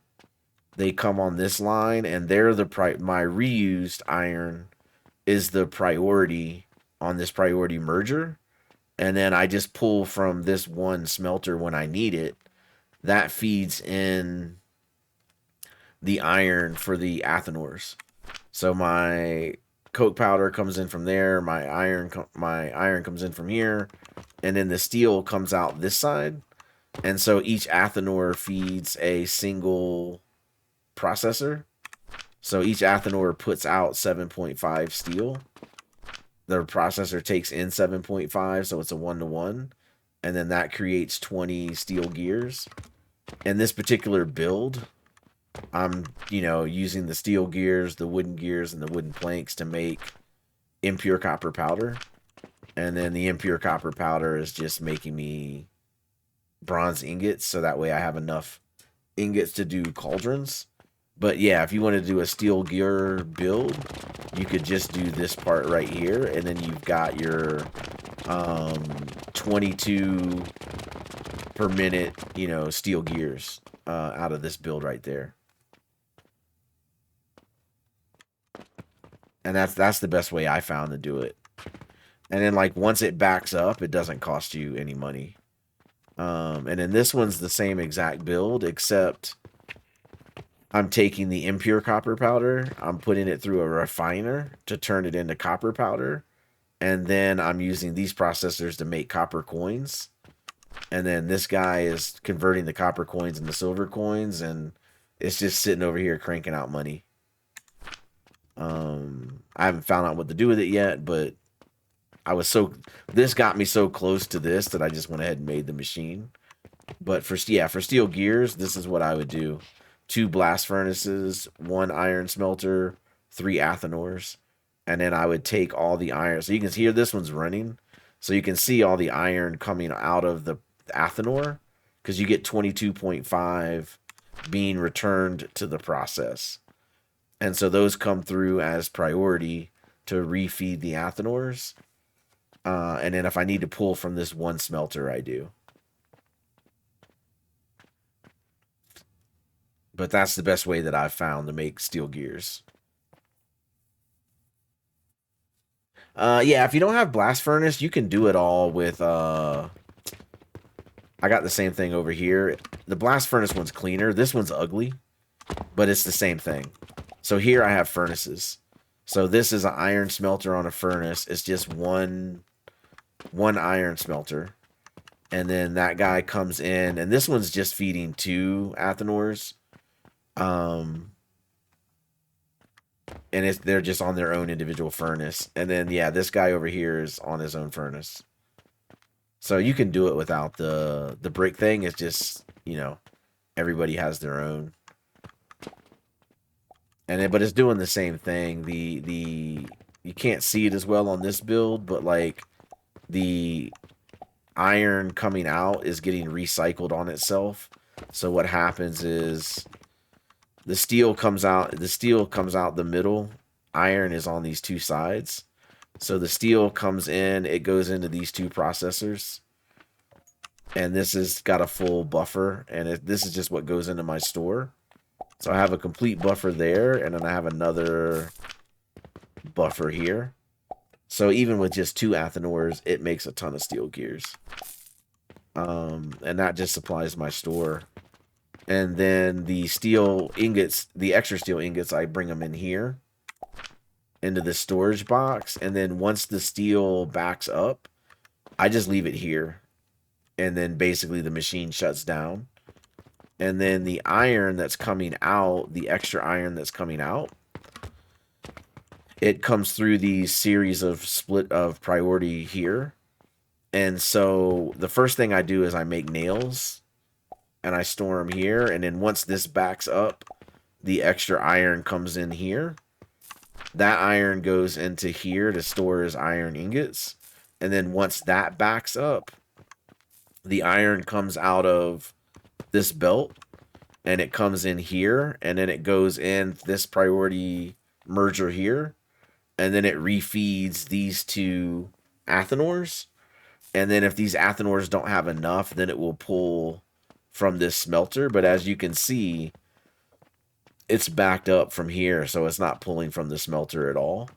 They come on this line, and they're my reused iron is the priority on this priority merger. And then I just pull from this 1 smelter when I need it. That feeds in the iron for the athanors. So my coke powder comes in from there, my iron comes in from here, and then the steel comes out this side. And so each athanor feeds a single processor. So each athanor puts out 7.5 steel. The processor takes in 7.5, so it's a 1-to-1. And then that creates 20 steel gears. In this particular build, I'm, using the steel gears, the wooden gears, and the wooden planks to make impure copper powder. And then the impure copper powder is just making me bronze ingots, so that way I have enough ingots to do cauldrons. But yeah, if you want to do a steel gear build, you could just do this part right here, and then you've got your 22 per minute, you know, steel gears out of this build right there. And that's the best way I found to do it. And then like once it backs up, it doesn't cost you any money. And then this one's the same exact build, except I'm taking the impure copper powder, I'm putting it through a refiner to turn it into copper powder, and then I'm using these processors to make copper coins. And then this guy is converting the copper coins into silver coins, and it's just sitting over here cranking out money. I haven't found out what to do with it yet, but this got me so close to this that I just went ahead and made the machine. But for steel gears, this is what I would do. 2 blast furnaces, 1 iron smelter, 3 athanors, and then I would take all the iron. So you can hear this one's running. So you can see all the iron coming out of the athanor, because you get 22.5 being returned to the process. And so those come through as priority to refeed the athanors. And then if I need to pull from this one smelter, I do. But that's the best way that I've found to make steel gears. Yeah, if you don't have blast furnace, you can do it all with I got the same thing over here. The blast furnace one's cleaner. This one's ugly, but it's the same thing. So here I have furnaces. So this is an iron smelter on a furnace. It's just one iron smelter. And then that guy comes in, and this one's just feeding 2 athanors. And they're just on their own individual furnace. And then, yeah, this guy over here is on his own furnace. So you can do it without the brick thing. It's just, you know, everybody has their own. But it's doing the same thing. You can't see it as well on this build, but like the iron coming out is getting recycled on itself. So what happens is the steel comes out the middle. Iron is on these 2 sides. So the steel comes in, it goes into these 2 processors. And this has got a full buffer, and this is just what goes into my store. So I have a complete buffer there, and then I have another buffer here. So even with just 2 athanors, it makes a ton of steel gears. And that just supplies my store. And then the steel ingots, the extra steel ingots, I bring them in here into the storage box. And then once the steel backs up, I just leave it here. And then basically the machine shuts down. And then the iron that's coming out, the extra iron that's coming out, it comes through these series of split of priority here. And so the first thing I do is I make nails, and I store them here. And then once this backs up, the extra iron comes in here. That iron goes into here to store as iron ingots. And then once that backs up, the iron comes out of this belt, and it comes in here, and then it goes in this priority merger here, and then it refeeds these 2 athanors. And then if these athanors don't have enough, then it will pull from this smelter. But as you can see, it's backed up from here, so it's not pulling from the smelter at all.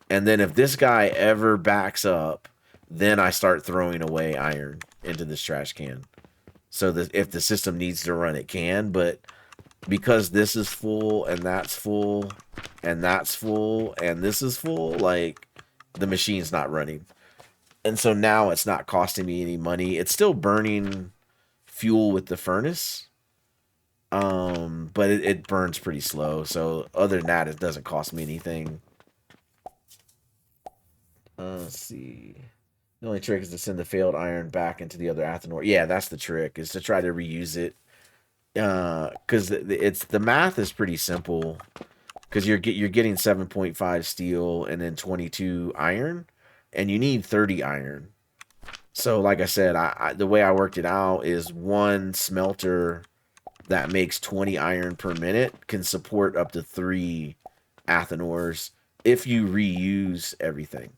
And then if this guy ever backs up, then I start throwing away iron into this trash can. So that if the system needs to run, it can. But because this is full, and that's full, and that's full, and this is full, like, the machine's not running. And so now it's not costing me any money. It's still burning fuel with the furnace, but it burns pretty slow. So other than that, it doesn't cost me anything. Let's see. The only trick is to send the failed iron back into the other athanor. Yeah, that's the trick, is to try to reuse it. Because the math is pretty simple. Because you're getting 7.5 steel and then 22 iron, and you need 30 iron. So like I said, the way I worked it out is one smelter that makes 20 iron per minute can support up to 3 Athenors if you reuse everything.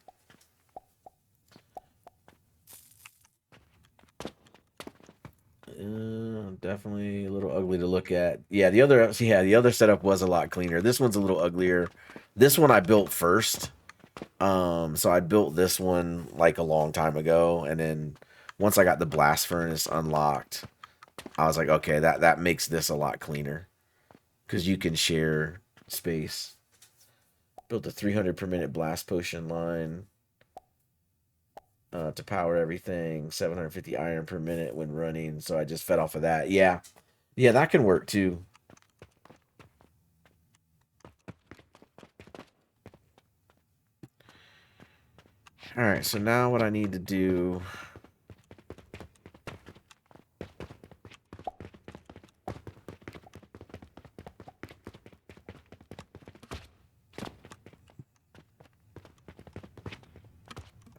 Definitely a little ugly to look at. Yeah, the other setup was a lot cleaner. This one's a little uglier. This one I built first. So I built this one like a long time ago, and then once I got the blast furnace unlocked, I was like, okay, that makes this a lot cleaner because you can share space. Built a 300 per minute blast potion line to power everything. 750 iron per minute when running. So I just fed off of that. Yeah, that can work too. All right, so now what I need to do.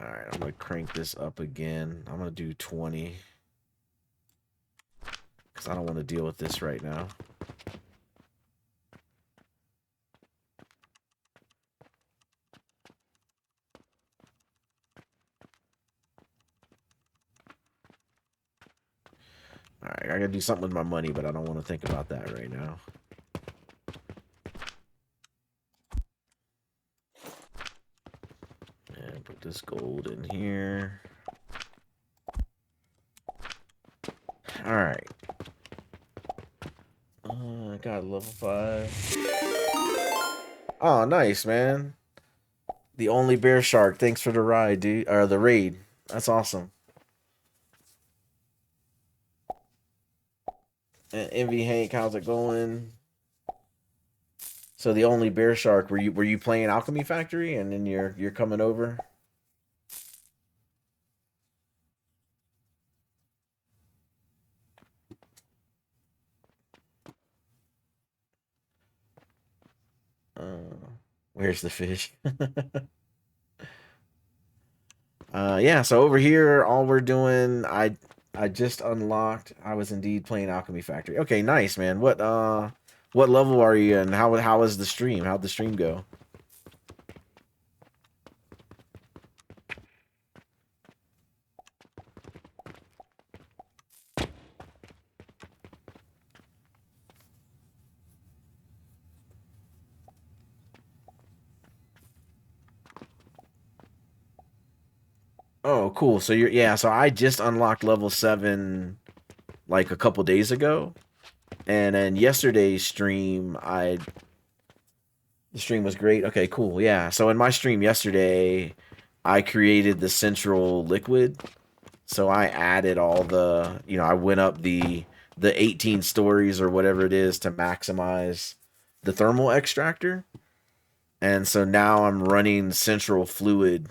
Alright, I'm going to crank this up again. I'm going to do 20. Because I don't want to deal with this right now. Alright, I got to do something with my money, but I don't want to think about that right now. And put this gold in here. Alright. I got level 5. Oh, nice, man. The only bear shark. Thanks for the ride, dude. Or the raid. That's awesome. And Envy Hank, how's it going? So the only bear shark, were you playing Alchemy Factory and then you're coming over? Where's the fish? Yeah, so over here, all we're doing, I just unlocked. I was indeed playing Alchemy Factory. Okay, nice, man. What level are you in? How was the stream? How'd the stream go? Oh, cool. So so I just unlocked level 7 like a couple days ago. And then yesterday's stream, the stream was great. Okay, cool. Yeah. So in my stream yesterday, I created the central liquid. So I added all the, I went up the 18 stories or whatever it is to maximize the thermal extractor. And so now I'm running central fluid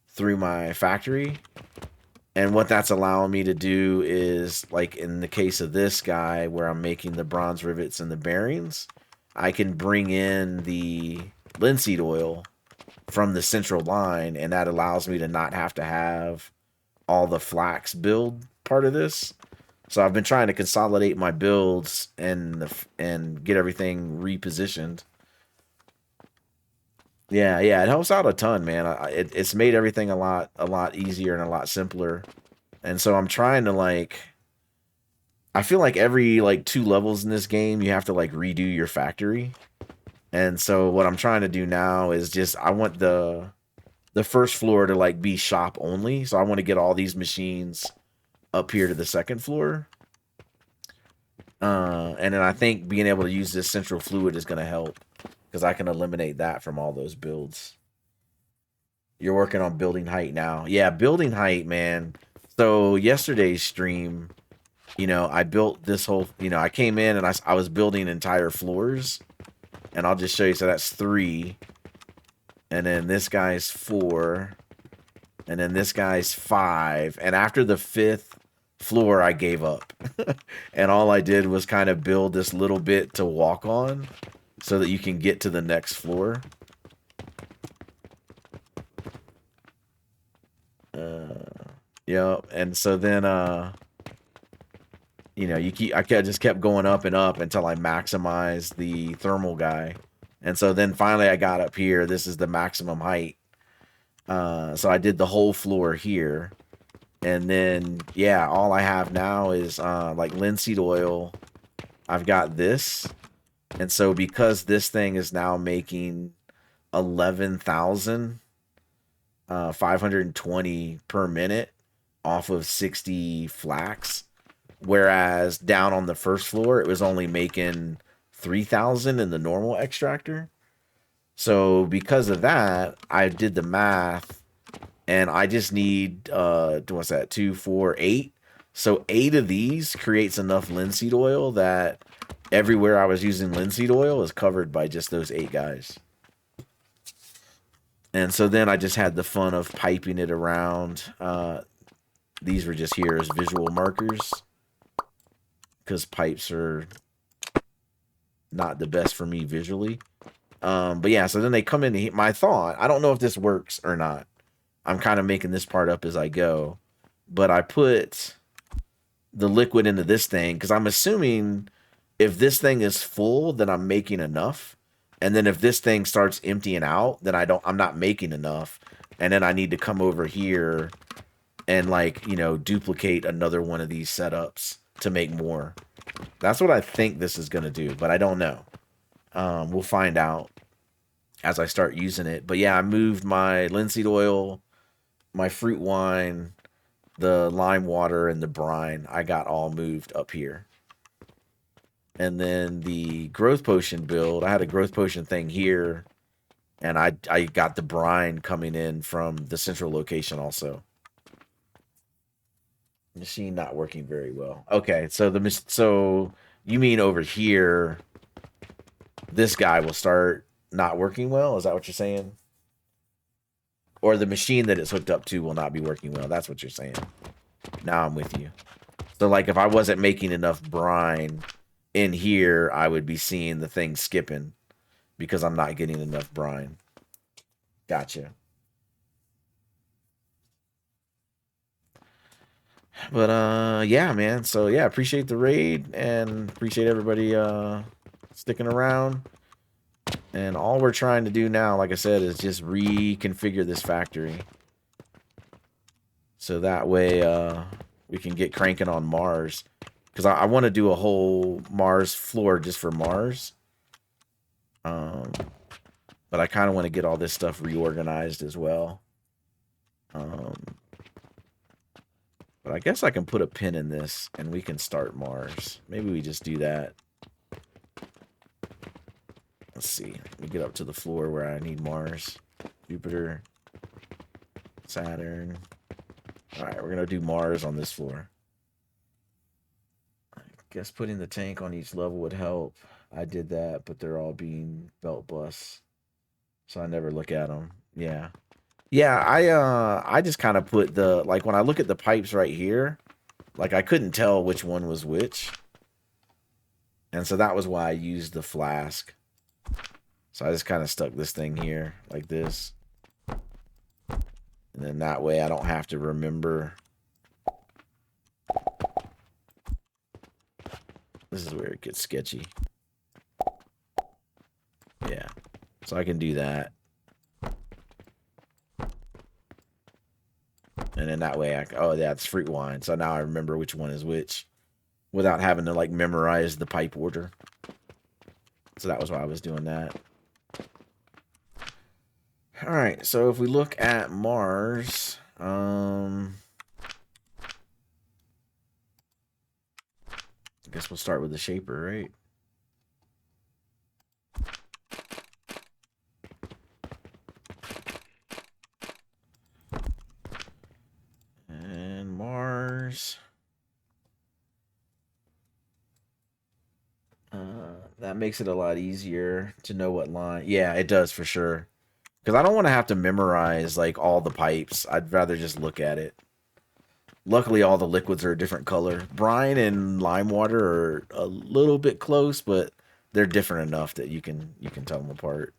through my factory. And what that's allowing me to do is, like in the case of this guy, where I'm making the bronze rivets and the bearings, I can bring in the linseed oil from the central line, and that allows me to not have to have all the flax build part of this. So I've been trying to consolidate my builds and get everything repositioned. Yeah, it helps out a ton, man. It's made everything a lot easier and a lot simpler. And so I'm trying to I feel like every 2 levels in this game you have to redo your factory. And so what I'm trying to do now is I want the first floor to be shop only. So I want to get all these machines up here to the second floor. And then I think being able to use this central fluid is going to help, because I can eliminate that from all those builds. You're working on building height now. Yeah, building height, man. So yesterday's stream, I built this whole, I came in and I was building entire floors. And I'll just show you. So that's 3. And then this guy's 4. And then this guy's 5. And after the 5th floor, I gave up. And all I did was kind of build this little bit to walk on so that you can get to the next floor. Yeah, and so then you know, I just kept going up and up until I maximized the thermal guy. And so then finally I got up here. This is the maximum height. So I did the whole floor here. And then, yeah, all I have now is like linseed oil. I've got this. And so because this thing is now making 11,520 per minute off of 60 flax, whereas down on the first floor it was only making 3,000 in the normal extractor. So because of that, I did the math, and I just need what's that? 2, 4, 8. So 8 of these creates enough linseed oil that everywhere I was using linseed oil is covered by just those 8 guys. And so then I just had the fun of piping it around. These were just here as visual markers, because pipes are not the best for me visually. But yeah, so then they come in. My thought, I don't know if this works or not. I'm kind of making this part up as I go. But I put the liquid into this thing because I'm assuming if this thing is full, then I'm making enough. And then if this thing starts emptying out, then I'm not making enough. And then I need to come over here and, like, you know, duplicate another one of these setups to make more. That's what I think this is going to do, but I don't know. We'll find out as I start using it. But yeah, I moved my linseed oil, my fruit wine, the lime water, and the brine. I got all moved up here. And then the growth potion build, I had a growth potion thing here, and I got the brine coming in from the central location also. Machine not working very well. Okay, so you mean over here, this guy will start not working well? Is that what you're saying? Or the machine that it's hooked up to will not be working well? That's what you're saying. Now I'm with you. So, like, if I wasn't making enough brine in here, I would be seeing the thing skipping because I'm not getting enough brine. Gotcha. But yeah, man. So yeah, appreciate the raid and appreciate everybody sticking around. And all we're trying to do now, like I said, is just reconfigure this factory. So that way we can get cranking on Mars. Because I want to do a whole Mars floor just for Mars. But I kind of want to get all this stuff reorganized as well. But I guess I can put a pin in this and we can start Mars. Maybe we just do that. Let's see. Let me get up to the floor where I need Mars. Jupiter. Saturn. Alright, we're going to do Mars on this floor. I guess putting the tank on each level would help. I did that, but they're all being belt busts. So I never look at them. Yeah. Yeah, I just kind of put the, like, when I look at the pipes right here, like, I couldn't tell which one was which. And so that was why I used the flask. So I just kind of stuck this thing here, like this. And then that way I don't have to remember. This is where it gets sketchy. Yeah. So I can do that. And then that way oh yeah, it's fruit wine. So now I remember which one is which without having to, like, memorize the pipe order. So that was why I was doing that. All right, so if we look at Mars, I guess we'll start with the shaper, right? And Mars. That makes it a lot easier to know what line. Yeah, it does for sure. Because I don't want to have to memorize, like, all the pipes. I'd rather just look at it. Luckily, all the liquids are a different color. Brine and lime water are a little bit close, but they're different enough that you can tell them apart.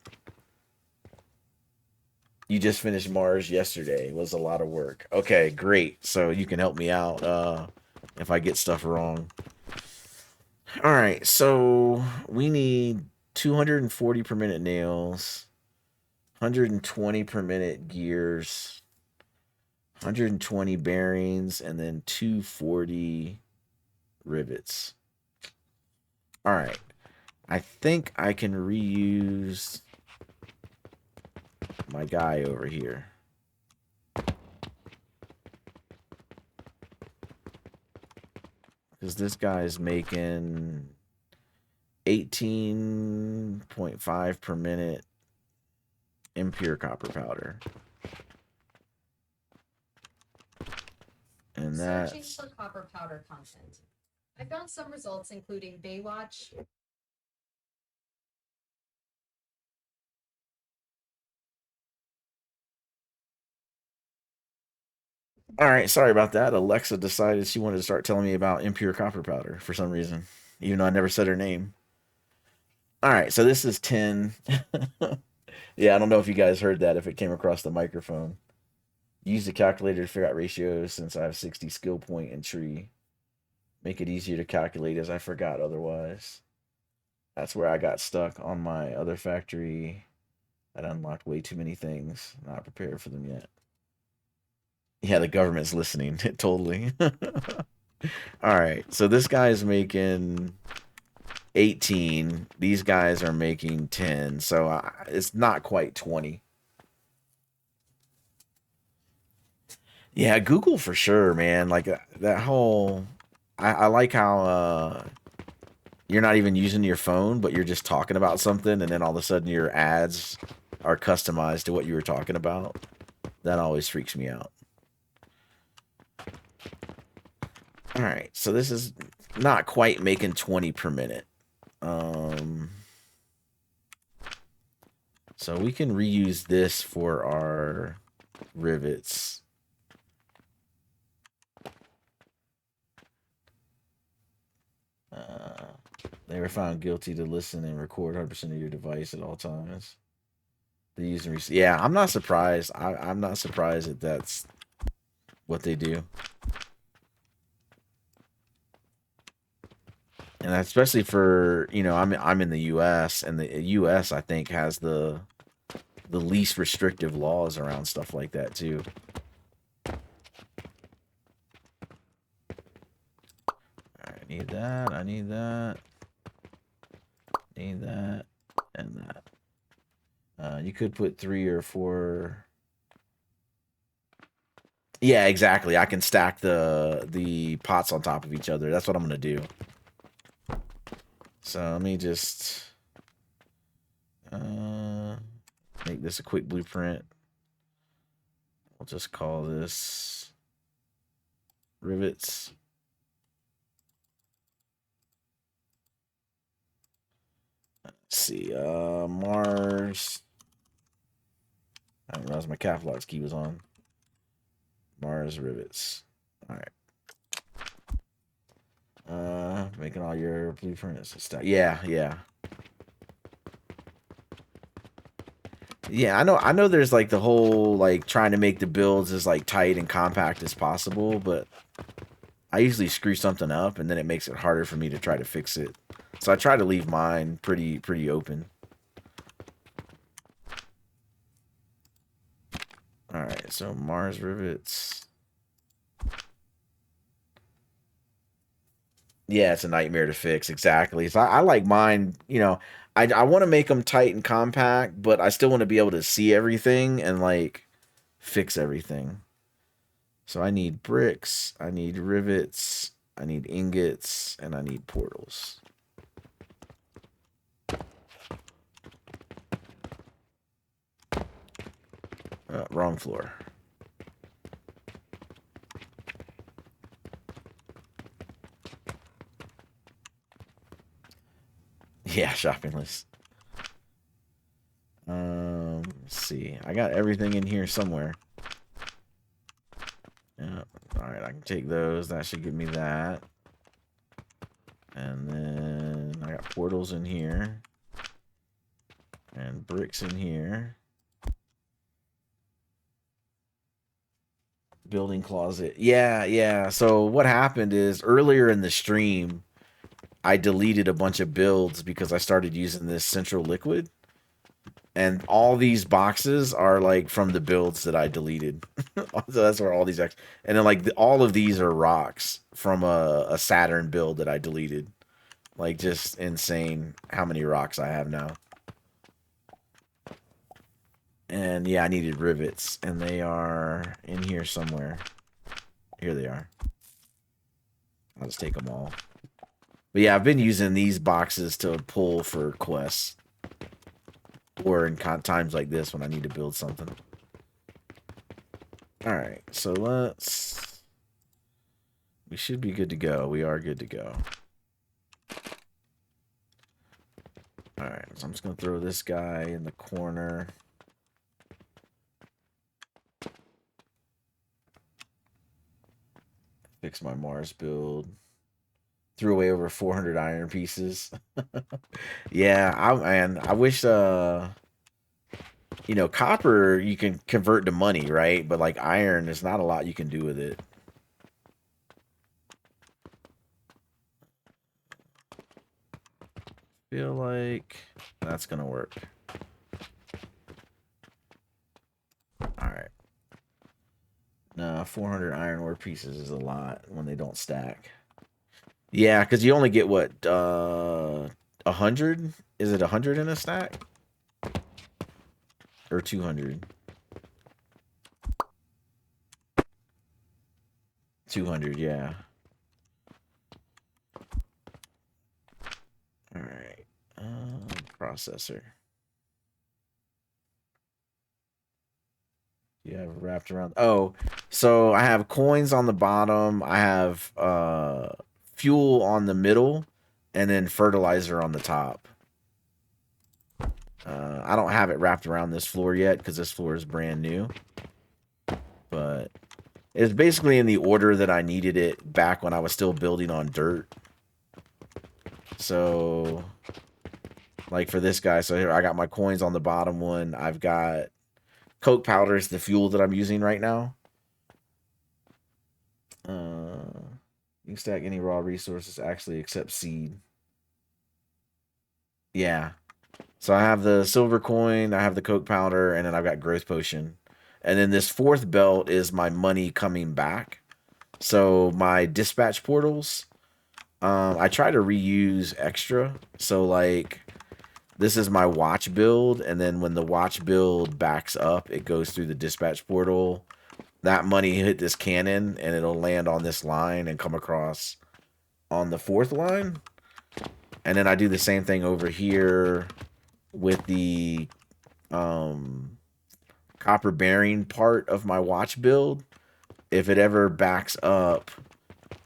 You just finished Mars yesterday. It was a lot of work. Okay, great. So you can help me out if I get stuff wrong. All right, so we need 240 per minute nails, 120 per minute gears, 120 bearings, and then 240 rivets. All right. I think I can reuse my guy over here. Because this guy's making 18.5 per minute impure copper powder. And Searching that's... for copper powder content. I found some results including Baywatch. All right, sorry about that. Alexa decided she wanted to start telling me about impure copper powder for some reason, even though I never said her name. All right, so this is 10. Yeah, I don't know if you guys heard that, if it came across the microphone. Use the calculator to figure out ratios since I have 60 skill point and tree. Make it easier to calculate as I forgot otherwise. That's where I got stuck on my other factory. That unlocked way too many things. Not prepared for them yet. Yeah, the government's listening. Totally. All right. So this guy's making 18. These guys are making 10. So it's not quite 20. Yeah, Google for sure, man. Like that whole... I like how you're not even using your phone, but you're just talking about something, and then all of a sudden your ads are customized to what you were talking about. That always freaks me out. All right, so this is not quite making 20 per minute. So we can reuse this for our rivets. They were found guilty to listen and record 100% of your device at all times. The user, yeah, I'm not surprised. I'm not surprised that that's what they do. And especially for, you know, I'm in the U.S. and the U.S. I think has the least restrictive laws around stuff like that too. I need that. I need that. Need that and that. You could put 3 or 4. Yeah, exactly. I can stack the pots on top of each other. That's what I'm gonna do. So let me just make this a quick blueprint. We'll just call this rivets. Let's see, Mars. I didn't realize my cap locks key was on. Mars rivets. All right. Making all your blueprints and stuff. Yeah, yeah. Yeah, I know there's like the whole like trying to make the builds as like tight and compact as possible, but I usually screw something up and then it makes it harder for me to try to fix it. So I try to leave mine pretty open. All right, so Mars rivets. Yeah, it's a nightmare to fix. Exactly. So I like mine, you know, I want to make them tight and compact, but I still want to be able to see everything and like fix everything. So I need bricks, I need rivets, I need ingots, and I need portals. Wrong floor. Yeah, shopping list. Let's see. I got everything in here somewhere. Yeah. All right, I can take those. That should give me that. And then I got portals in here. And bricks in here. Building closet. Yeah, yeah. So what happened is earlier in the stream, I deleted a bunch of builds because I started using this central liquid. And all these boxes are like from the builds that I deleted. So that's where all these and then like all of these are rocks from a Saturn build that I deleted. Like just insane how many rocks I have now. And yeah, I needed rivets, and they are in here somewhere. Here they are. I'll just take them all. But yeah, I've been using these boxes to pull for quests. Or in times like this when I need to build something. Alright, so let's... We should be good to go. We are good to go. Alright, so I'm just going to throw this guy in the corner. Fix my Mars build. Threw away over 400 iron pieces. Yeah, I wish, you know, copper you can convert to money, right? But like iron, there's not a lot you can do with it. Feel like that's gonna work. Alright. No, 400 iron ore pieces is a lot when they don't stack. Yeah, because you only get what, 100? Is it 100 in a stack? Or 200? 200, yeah. Alright. Processor. Yeah, wrapped around. Oh, so I have coins on the bottom. I have fuel on the middle, and then fertilizer on the top. I don't have it wrapped around this floor yet because this floor is brand new. But it's basically in the order that I needed it back when I was still building on dirt. So, like for this guy, so here I got my coins on the bottom one. I've got coke powder is the fuel that I'm using right now. You can stack any raw resources actually except seed. Yeah. So I have the silver coin, I have the coke powder, and then I've got growth potion. And then this fourth belt is my money coming back. So my dispatch portals, I try to reuse extra. So like this is my watch build, and then when the watch build backs up, it goes through the dispatch portal. That money hit this cannon, and it'll land on this line and come across on the fourth line. And then I do the same thing over here with the copper bearing part of my watch build. If it ever backs up,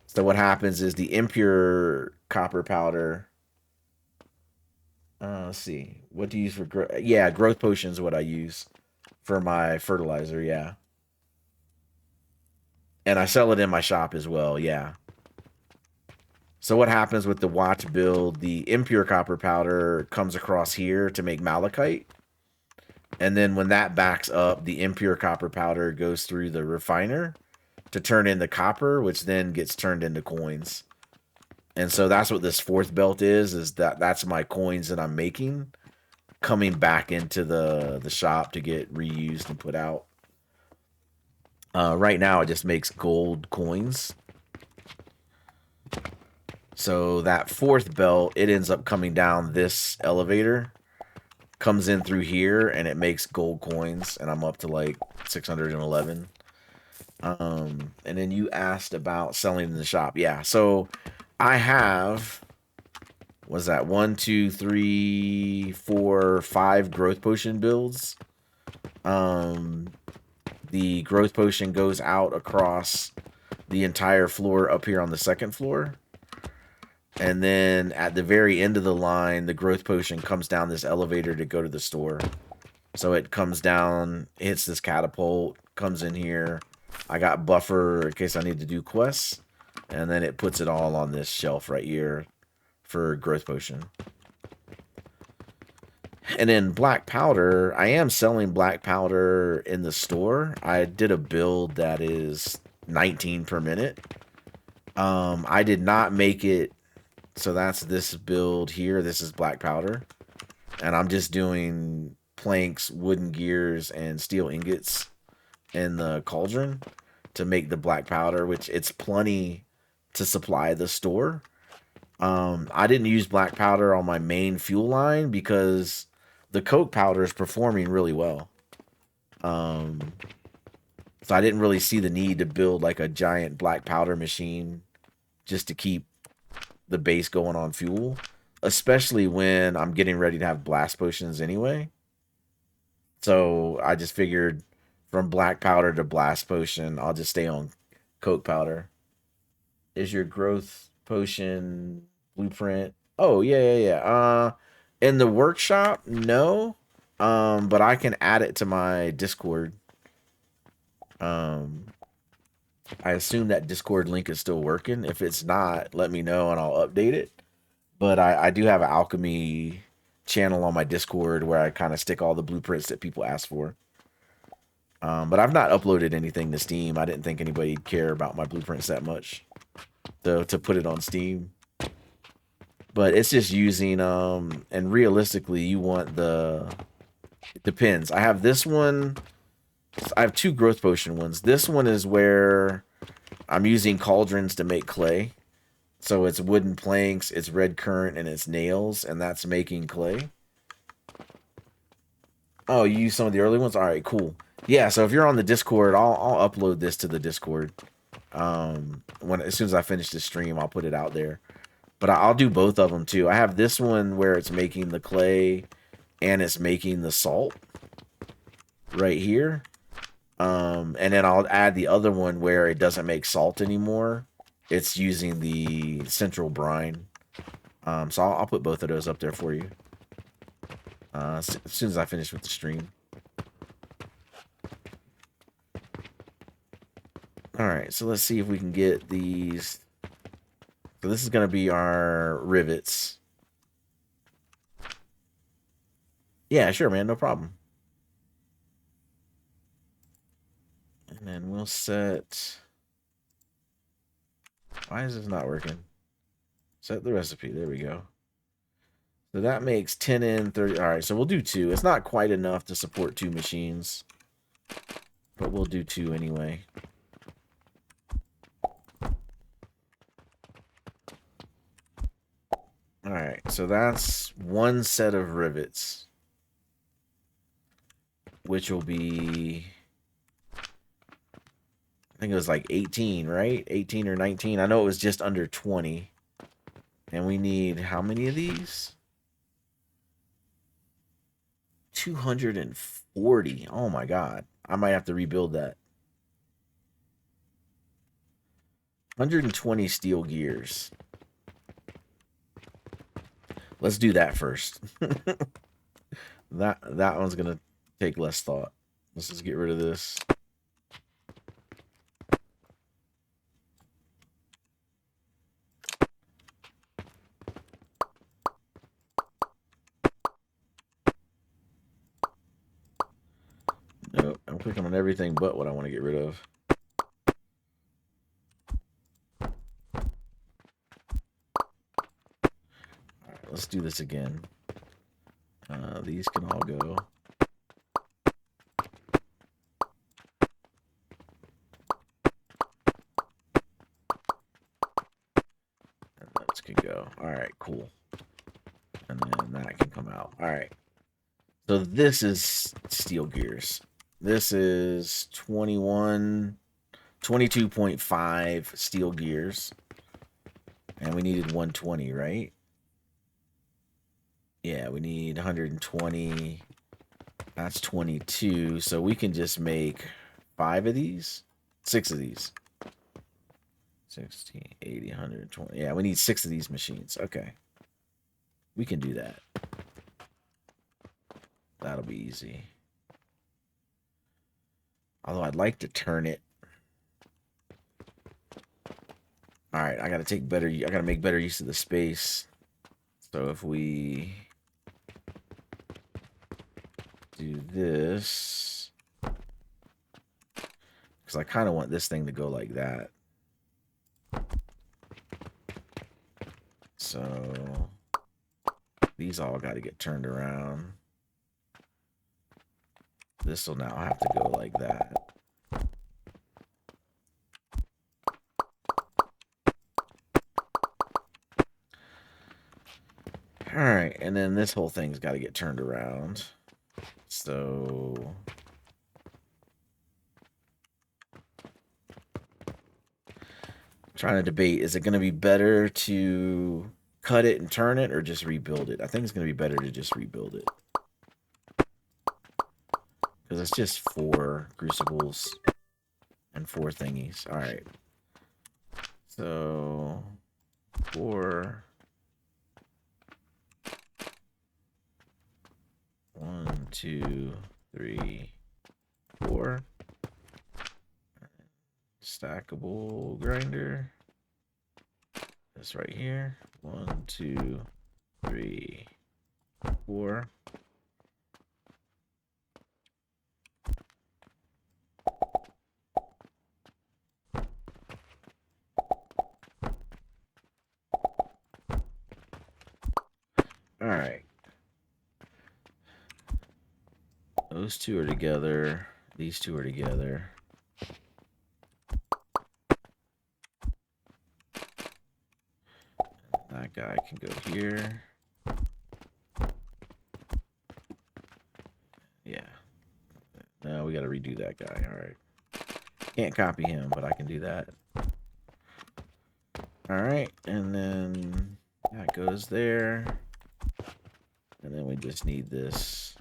so what happens is the impure copper powder. Let's see. What do you use for growth? Yeah, growth potion is what I use for my fertilizer, yeah. And I sell it in my shop as well, yeah. So what happens with the watch build, the impure copper powder comes across here to make malachite. And then when that backs up, the impure copper powder goes through the refiner to turn into copper, which then gets turned into coins. And so that's what this fourth belt is that's my coins that I'm making coming back into the shop to get reused and put out. Right now it just makes gold coins. So that fourth belt, it ends up coming down this elevator, comes in through here, and it makes gold coins, and I'm up to like 611. And then you asked about selling in the shop. Yeah, so I have, what's that, 1, 2, 3, 4, 5 growth potion builds. The growth potion goes out across the entire floor up here on the second floor. And then at the very end of the line, the growth potion comes down this elevator to go to the store. So it comes down, hits this catapult, comes in here. I got buffer in case I need to do quests. And then it puts it all on this shelf right here for growth potion. And then black powder, I am selling black powder in the store. I did a build that is 19 per minute. I did not make it, so that's this build here. This is black powder. And I'm just doing planks, wooden gears, and steel ingots in the cauldron to make the black powder, which it's plenty to supply the store. I didn't use black powder on my main fuel line because the coke powder is performing really well. So I didn't really see the need to build like a giant black powder machine just to keep the base going on fuel, especially when I'm getting ready to have blast potions anyway. So I just figured from black powder to blast potion, I'll just stay on coke powder. Is your growth potion blueprint? Oh, yeah. In the workshop, no. But I can add it to my Discord. I assume that Discord link is still working. If it's not, let me know and I'll update it. But I do have an alchemy channel on my Discord where I kind of stick all the blueprints that people ask for. But I've not uploaded anything to Steam. I didn't think anybody'd care about my blueprints that much to put it on Steam. But it's just using, and realistically, you want the, it depends. I have this one, I have two growth potion ones. This one is where I'm using cauldrons to make clay. So it's wooden planks, it's red currant, and it's nails, and that's making clay. Oh, you use some of the early ones? All right, cool. Yeah, so if you're on the Discord, I'll upload this to the Discord. As soon as I finish the stream, I'll put it out there. But I'll do both of them too. I have this one where it's making the clay and it's making the salt right here. And then I'll add the other one where it doesn't make salt anymore. It's using the central brine. So I'll put both of those up there for you. As soon as I finish with the stream. Alright, so let's see if we can get these. So this is going to be our rivets. Yeah, sure, man. No problem. And then we'll set... Why is this not working? Set the recipe. There we go. So that makes 10 in, 30. All right, so we'll do 2. It's not quite enough to support 2 machines. But we'll do 2 anyway. All right, so that's one set of rivets. Which will be... I think it was like 18, right? 18 or 19. I know it was just under 20. And we need how many of these? 240. Oh my god. I might have to rebuild that. 120 steel gears. Let's do that first. that one's gonna take less thought. Let's just get rid of this. Nope, I'm clicking on everything but what I want to get rid of. Alright, let's do this again. These can all go. And those can go. Alright, cool. And then that can come out. Alright. So this is steel gears. This is 22.5 steel gears. And we needed 120, right? Yeah, we need 120. That's 22. So we can just make 5 of these. 6 of these. 60, 80, 120. Yeah, we need 6 of these machines. Okay. We can do that. That'll be easy. Although I'd like to turn it. Alright, I gotta make better use of the space. So if we this, because I kind of want this thing to go like that. So these all got to get turned around. This will now have to go like that. All right, and then this whole thing's got to get turned around. So trying to debate, is it going to be better to cut it and turn it or just rebuild it? I think it's going to be better to just rebuild it. Because it's just 4 crucibles and 4 thingies. All right. So 4. 1, 2, 3, 4. Stackable grinder. This right here. 1, 2, 3, 4. All right. Those 2 are together. These 2 are together. That guy can go here. Yeah. No, we got to redo that guy. All right. Can't copy him, but I can do that. All right. And then that goes there. And then we just need this.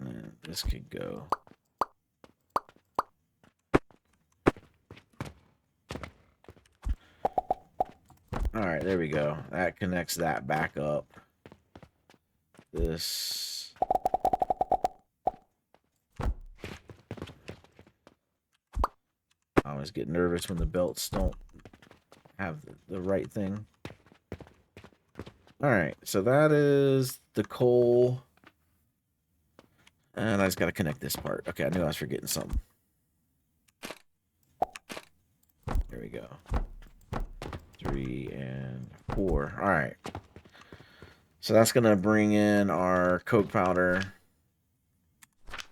And then this could go. All right, there we go. That connects that back up. This. I always get nervous when the belts don't have the right thing. All right, so that is the coal. And I just got to connect this part. Okay, I knew I was forgetting something. There we go. 3 and 4. All right. So that's going to bring in our coke powder.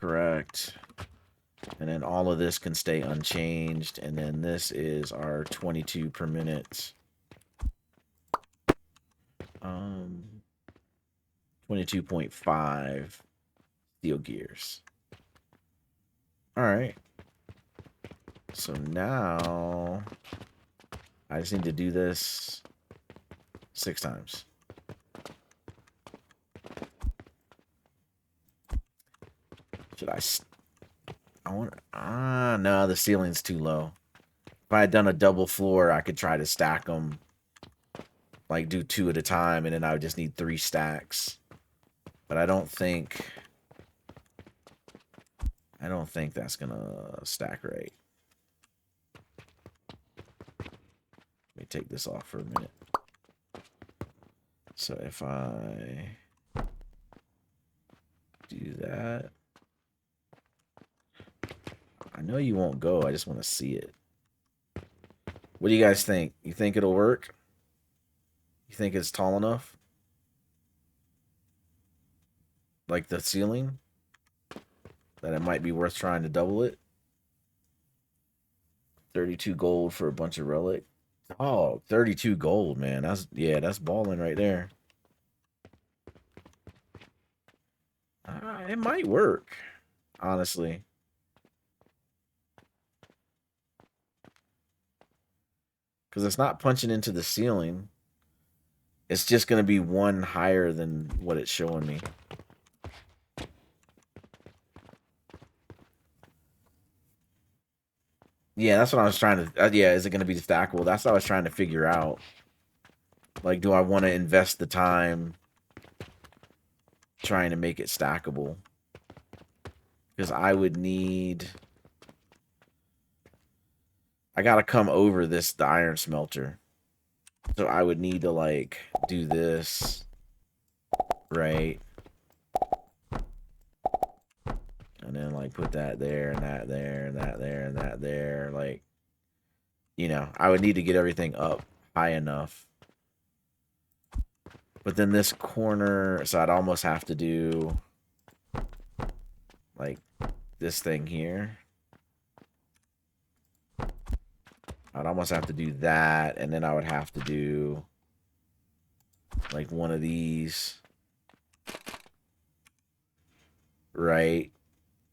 Correct. And then all of this can stay unchanged. And then this is our 22 per minute. 22.5 steel gears. All right. So now I just need to do this 6 times. Should I want no, the ceiling's too low. If I had done a double floor, I could try to stack them, like do 2 at a time, and then I would just need 3 stacks. But I don't think that's gonna stack right. Let me take this off for a minute. So if I do that, I know you won't go. I just want to see it. What do you guys think? You think it'll work? You think it's tall enough? Like the ceiling? That it might be worth trying to double it? 32 gold for a bunch of relic. Oh, 32 gold, man. That's balling right there. It might work, honestly. Because it's not punching into the ceiling. It's just going to be 1 higher than what it's showing me. Yeah, that's what I was trying to... yeah, is it going to be stackable? That's what I was trying to figure out. Like, do I want to invest the time trying to make it stackable? Because I would need... I got to come over the iron smelter. So I would need to like do this, right? And then like put that there and that there and that there and that there. Like, you know, I would need to get everything up high enough. But then this corner, so I'd almost have to do like this thing here. I'd almost have to do that, and then I would have to do like one of these. Right?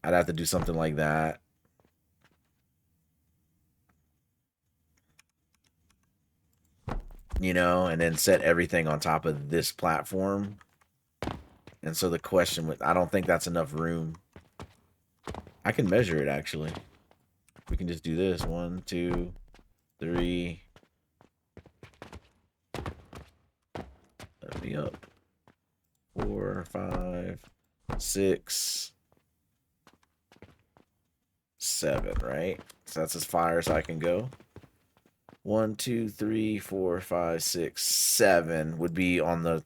I'd have to do something like that. You know, and then set everything on top of this platform. And so the question with, I don't think that's enough room. I can measure it actually. We can just do this. 1, 2, 3. Let me up. 4, 5, 6, 7, right? So that's as far as I can go. 1, 2, 3, 4, 5, 6, 7 would be on the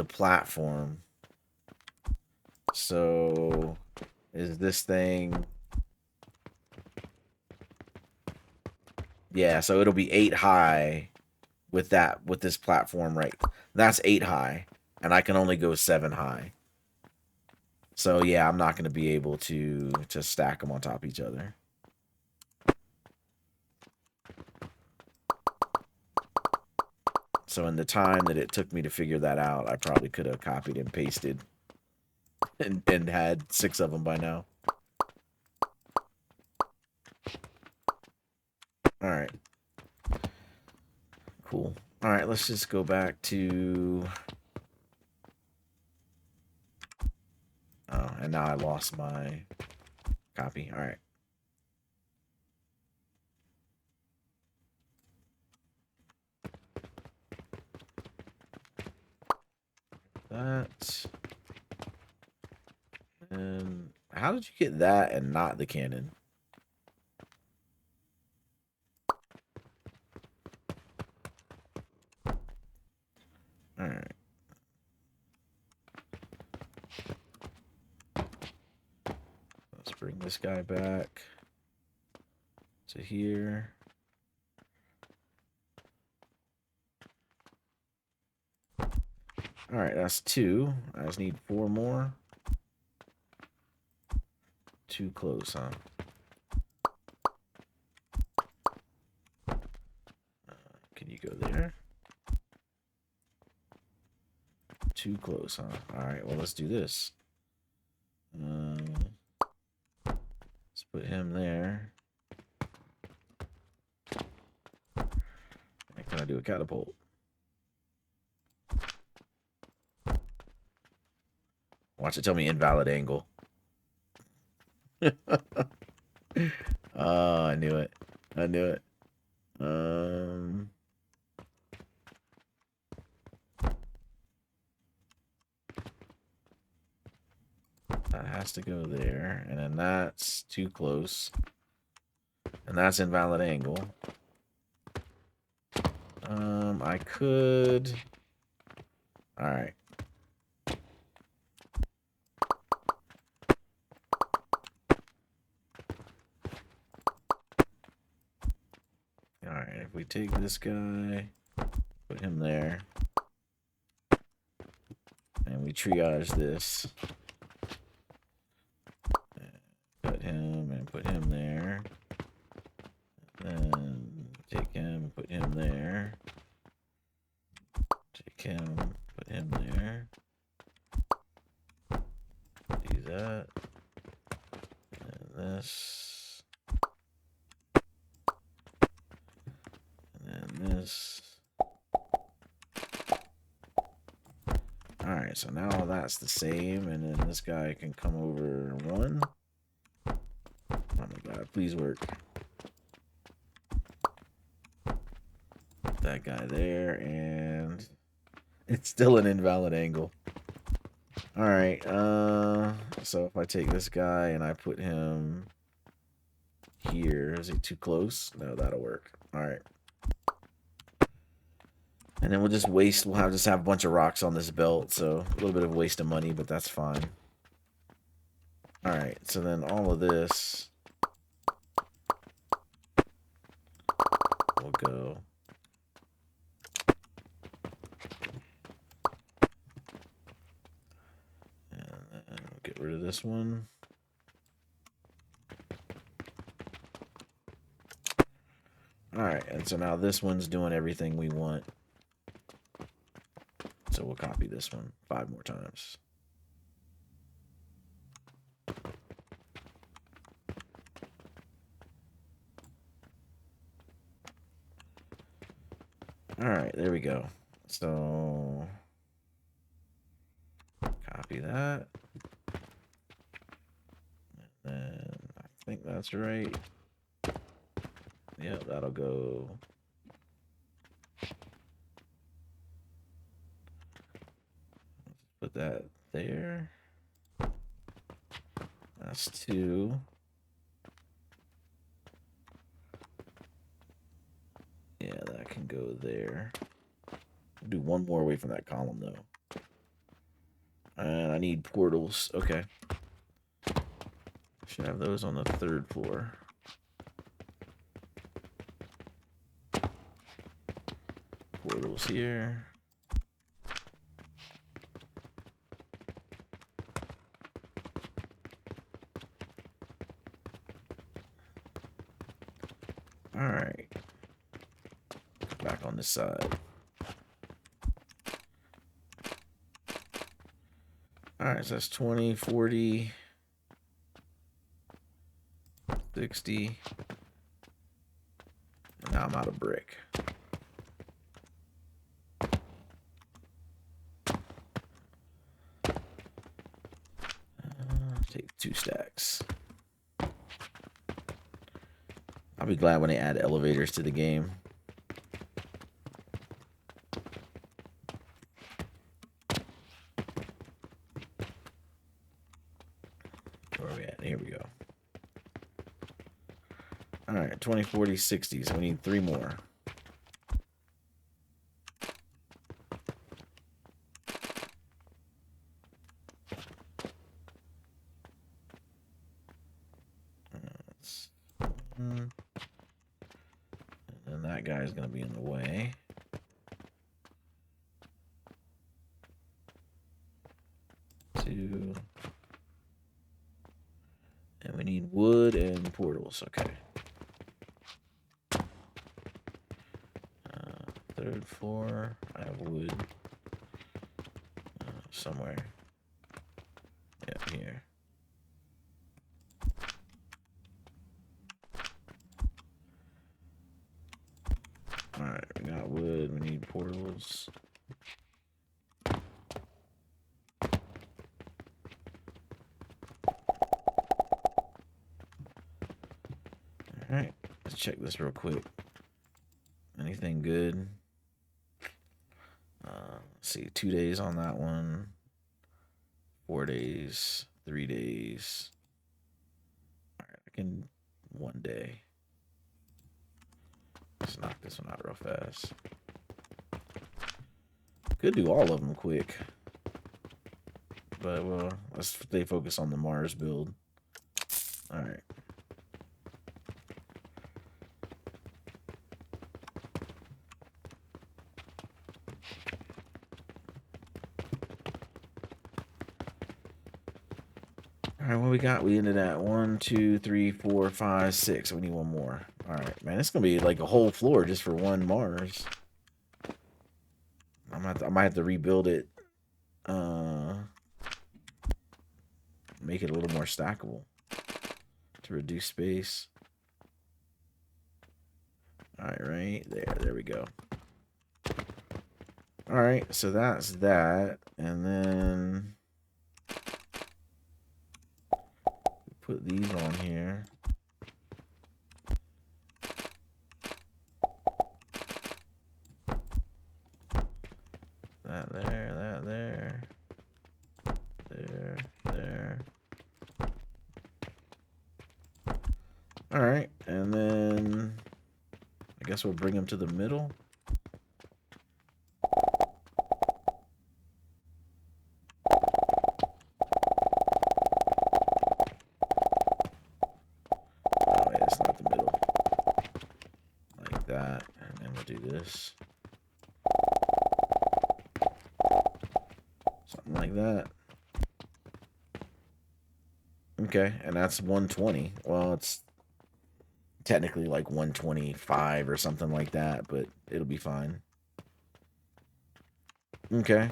platform. So is this thing, yeah, so it'll be 8 high with this platform, right? That's 8 high, and I can only go 7 high. So yeah, I'm not going to be able to stack them on top of each other. So in the time that it took me to figure that out, I probably could have copied and pasted and had 6 of them by now. All right. Cool. All right, let's just go back to... Oh, and now I lost my copy. All right. That. And how did you get that and not the cannon? All right. Let's bring this guy back to here. All right, that's 2. I just need 4 more. Too close, huh? Can you go there? Too close, huh? All right, well, let's do this. Let's put him there. And can I do a catapult? Watch it tell me invalid angle. Oh, I knew it. I knew it. That has to go there, and then that's too close, and that's invalid angle. I could. All right. All right. If we take this guy, put him there, and we triage this. Cut him and put him there. Then take him, put him there. Take him, put him there. Do that. And this. And then this. Alright, so now that's the same, and then this guy can come over 1. Oh my god, please work. Put that guy there, and it's still an invalid angle. Alright, so if I take this guy and I put him here, is he too close? No, that'll work. Alright. And then we'll just waste, just have a bunch of rocks on this belt, so a little bit of waste of money, but that's fine. Alright, so then all of this will go. And then we'll get rid of this one. Alright, and so now this one's doing everything we want. So we'll copy this one 5 more times. Alright, there we go. So copy that. And then I think that's right. Yep, that'll go. Put that there. That's 2. Yeah, that can go there. I'll do 1 more away from that column, though. And I need portals. Okay. Should have those on the 3rd floor. Portals here. All right. Back on this side. All right, so that's 20, 40, 60. And now I'm out of brick. Take 2 stacks. I'll be glad when they add elevators to the game. Where are we at? Here we go. All right, 20, 40, 60. So we need 3 more. And then that guy's going to be in the way. Two. And we need wood and portals. Okay. 3rd floor. I have wood. Somewhere. Yeah, here. Alright, we got wood. We need portals. Alright, let's check this real quick. Anything good? Let's see, 2 days on that one. 4 days, 3 days. Alright, I can 1 day. Let's knock this one out real fast. Could do all of them quick. But, well, let's stay focused on the Mars build. Alright. Alright, what we got? We ended at 1, 2, 3, 4, 5, 6. We need 1 more. Alright, man, it's gonna be like a whole floor just for 1 Mars. I might have to rebuild it. Make it a little more stackable to reduce space. Alright, right there. There we go. Alright, so that's that. And then put these on here. That there, that there. There, there. Alright, and then I guess we'll bring them to the middle. that. And then we'll do this. Something like that. Okay, and that's 120. Well, it's technically like 125 or something like that, but it'll be fine. Okay.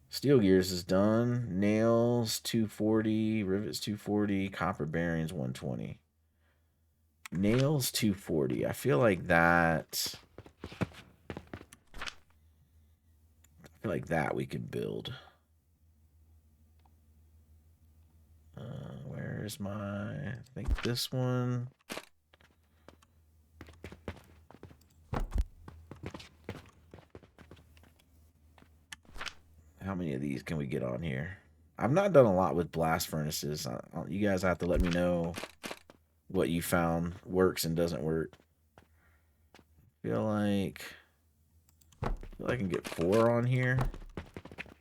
Steel gears is done. Nails 240, rivets 240, copper bearings 120. Nails 240. I feel like that we could build. Where's my, I think this one. How many of these can we get on here? I've not done a lot with blast furnaces. You guys have to let me know what you found works and doesn't work. Feel like I can get 4 on here.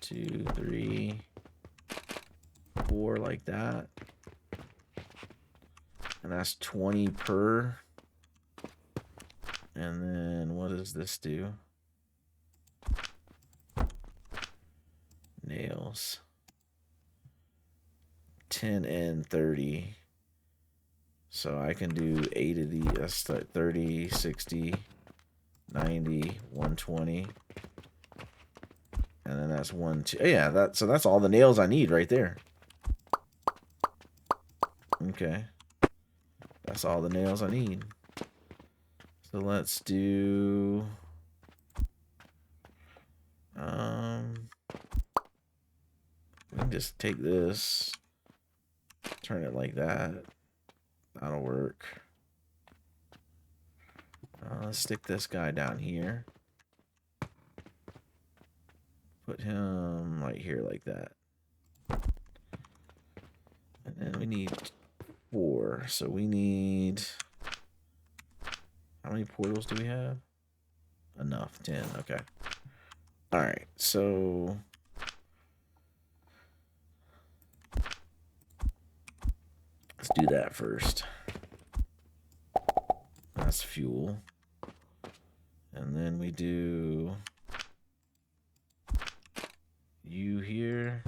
2, 3, 4 like that. And that's 20 per. And then what does this do? Nails. 10 and 30. So I can do 8 of these. That's 30, 60, 90, 120. And then that's 1, 2. Yeah, so that's all the nails I need right there. Okay. That's all the nails I need. So let's do we can just take this, turn it like that. That'll work. Let's stick this guy down here. Put him right here like that. And then we need 4. So we need, how many portals do we have? Enough. 10. Okay. All right. So let's do that first. That's fuel. And then we do you here,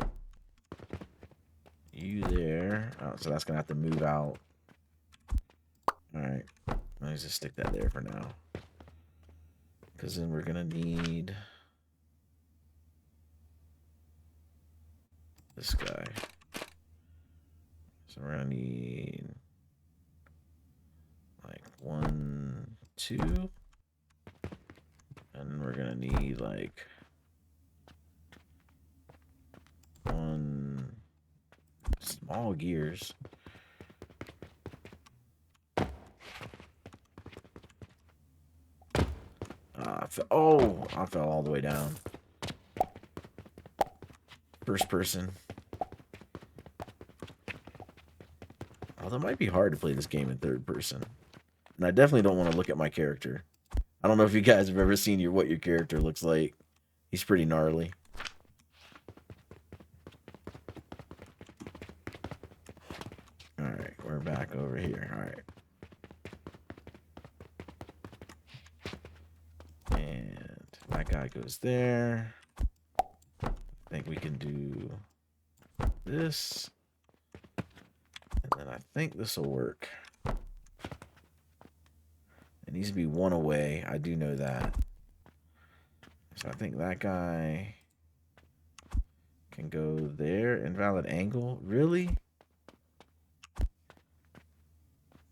you there. Oh, so that's gonna have to move out. All right, let's just stick that there for now, because then we're gonna need this guy. So we're gonna need like 1, 2, and we're gonna need like 1 small gears. I fell all the way down. First person. Although it might be hard to play this game in third person. And I definitely don't want to look at my character. I don't know if you guys have ever seen what your character looks like. He's pretty gnarly. Alright, we're back over here. Alright. And that guy goes there. I think we can do this. And then I think this will work. It needs to be 1 away. I do know that. So I think that guy can go there. Invalid angle. Really?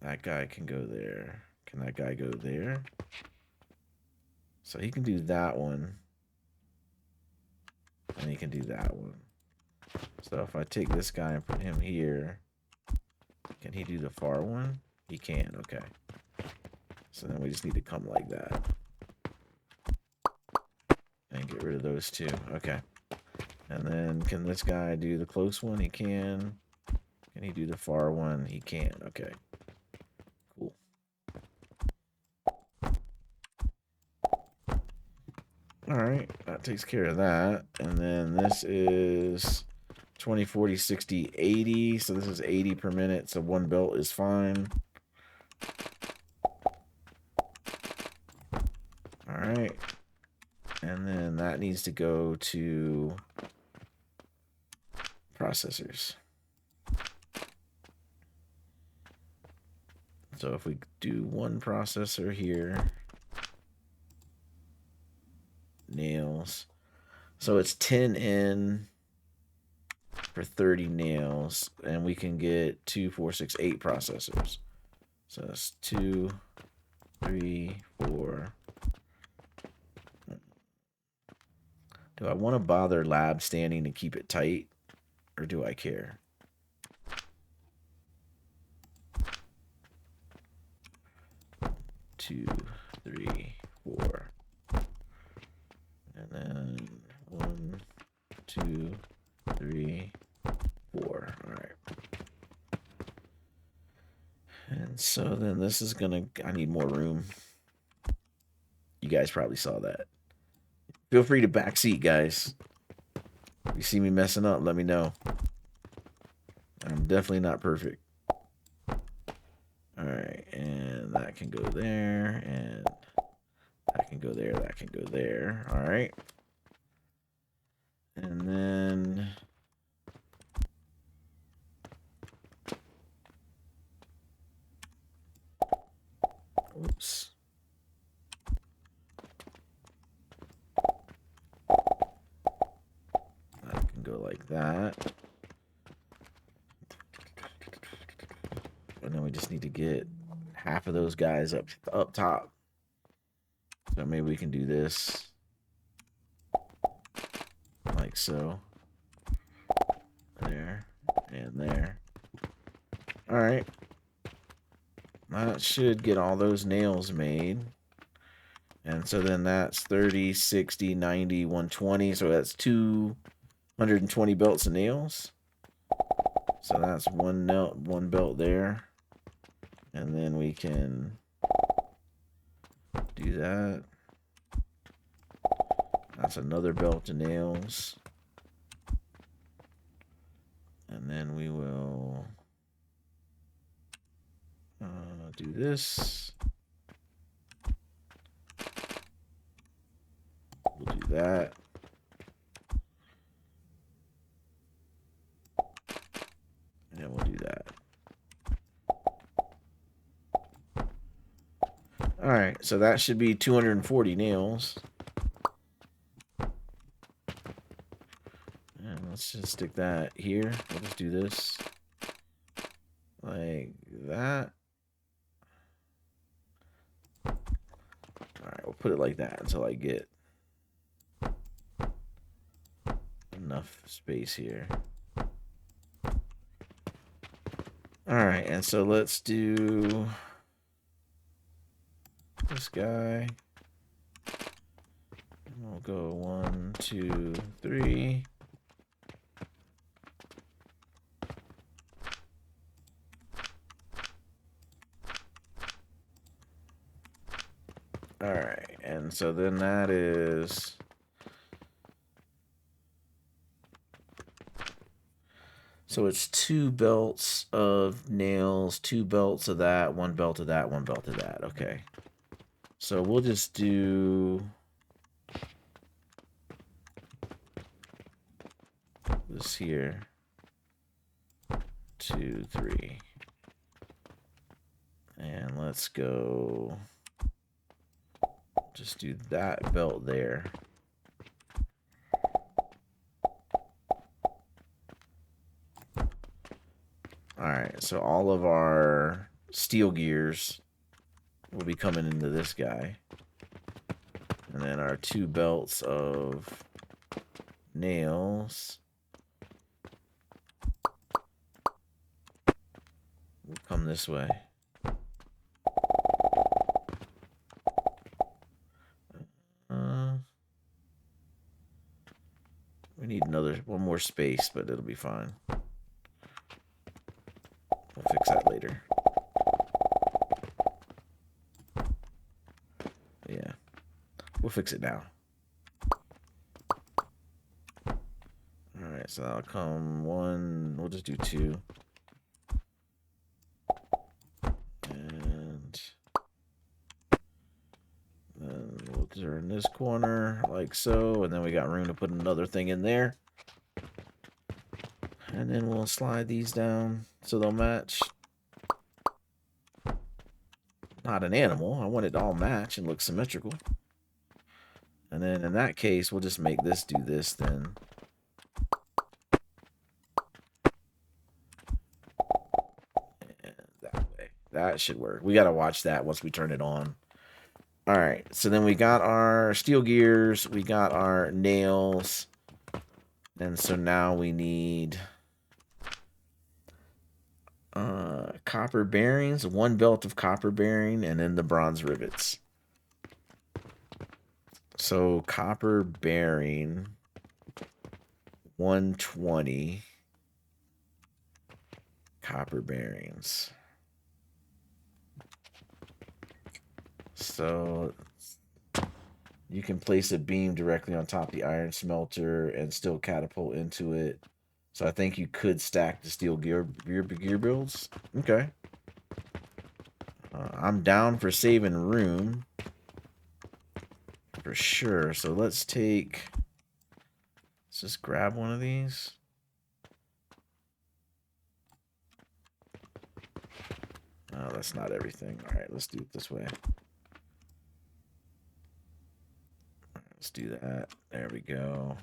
That guy can go there. Can that guy go there? So he can do that one. And he can do that one. So if I take this guy and put him here, can he do the far one? He can, okay. So then we just need to come like that. And get rid of those 2. Okay. And then can this guy do the close one? He can. Can he do the far one? He can. Okay. Cool. Alright. That takes care of that. And then this is 20, 40, 60, 80. So this is 80 per minute. So one belt is fine. All right. And then that needs to go to processors. So if we do one processor here, nails. So it's 10 in for 30 nails, and we can get 2, 4, 6, 8 processors. So that's 2, 3, 4. Do I want to bother lab standing to keep it tight, or do I care? Two, 3, 4. And then 1, 2, 3, 4. All right. And so then this is gonna, I need more room. You guys probably saw that. Feel free to backseat, guys. If you see me messing up, let me know. I'm definitely not perfect. All right, and that can go there, and that can go there, that can go there. All right. And then oops. That can go like that. And then we just need to get half of those guys up top. So maybe we can do this like so. There and there. All right. That should get all those nails made. And so then that's 30, 60, 90, 120. So that's 220 belts of nails. So that's one belt there. And then we can do that. That's another belt of nails. And then we will do this. We'll do that. And we'll do that. All right, so that should be 240 nails. And let's just stick that here. We'll just do this like that. All right, we'll put it like that until I get enough space here. All right, and so let's do this guy. We'll go 1, 2, 3. All right, and so then that is so it's 2 belts of nails, 2 belts of that, 1 belt of that, 1 belt of that. Okay. So we'll just do this here. 2, 3. And let's go just do that belt there. Alright, so all of our steel gears will be coming into this guy. And then our 2 belts of nails will come this way. We need one more space, but it'll be fine. We'll fix that later. Yeah. We'll fix it now. Alright, right, so that'll come 1. We'll just do 2. And then we'll turn this corner like so, and then we got room to put another thing in there. And then we'll slide these down so they'll match. Not an animal. I want it to all match and look symmetrical. And then in that case, we'll just make this do this then. And that way. That should work. We got to watch that once we turn it on. All right. So then we got our steel gears. We got our nails. And so now we need copper bearings, 1 belt of copper bearing, and then the bronze rivets. So copper bearing 120 copper bearings. So you can place a beam directly on top of the iron smelter and still catapult into it. So I think you could stack the steel gear builds. Okay. I'm down for saving room. For sure. So let's just grab one of these. Oh, that's not everything. All right, let's do it this way. Let's do that. There we go.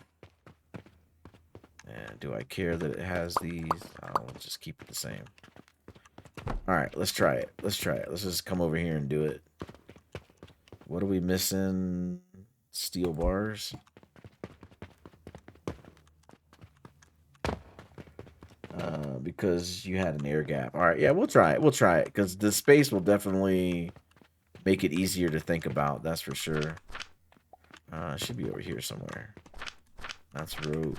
And do I care that it has these? I'll just keep it the same. All right, let's try it. Let's try it. Let's just come over here and do it. What are we missing? Steel bars. Because you had an air gap. All right, yeah, we'll try it. We'll try it because the space will definitely make it easier to think about. That's for sure. It should be over here somewhere. That's rope.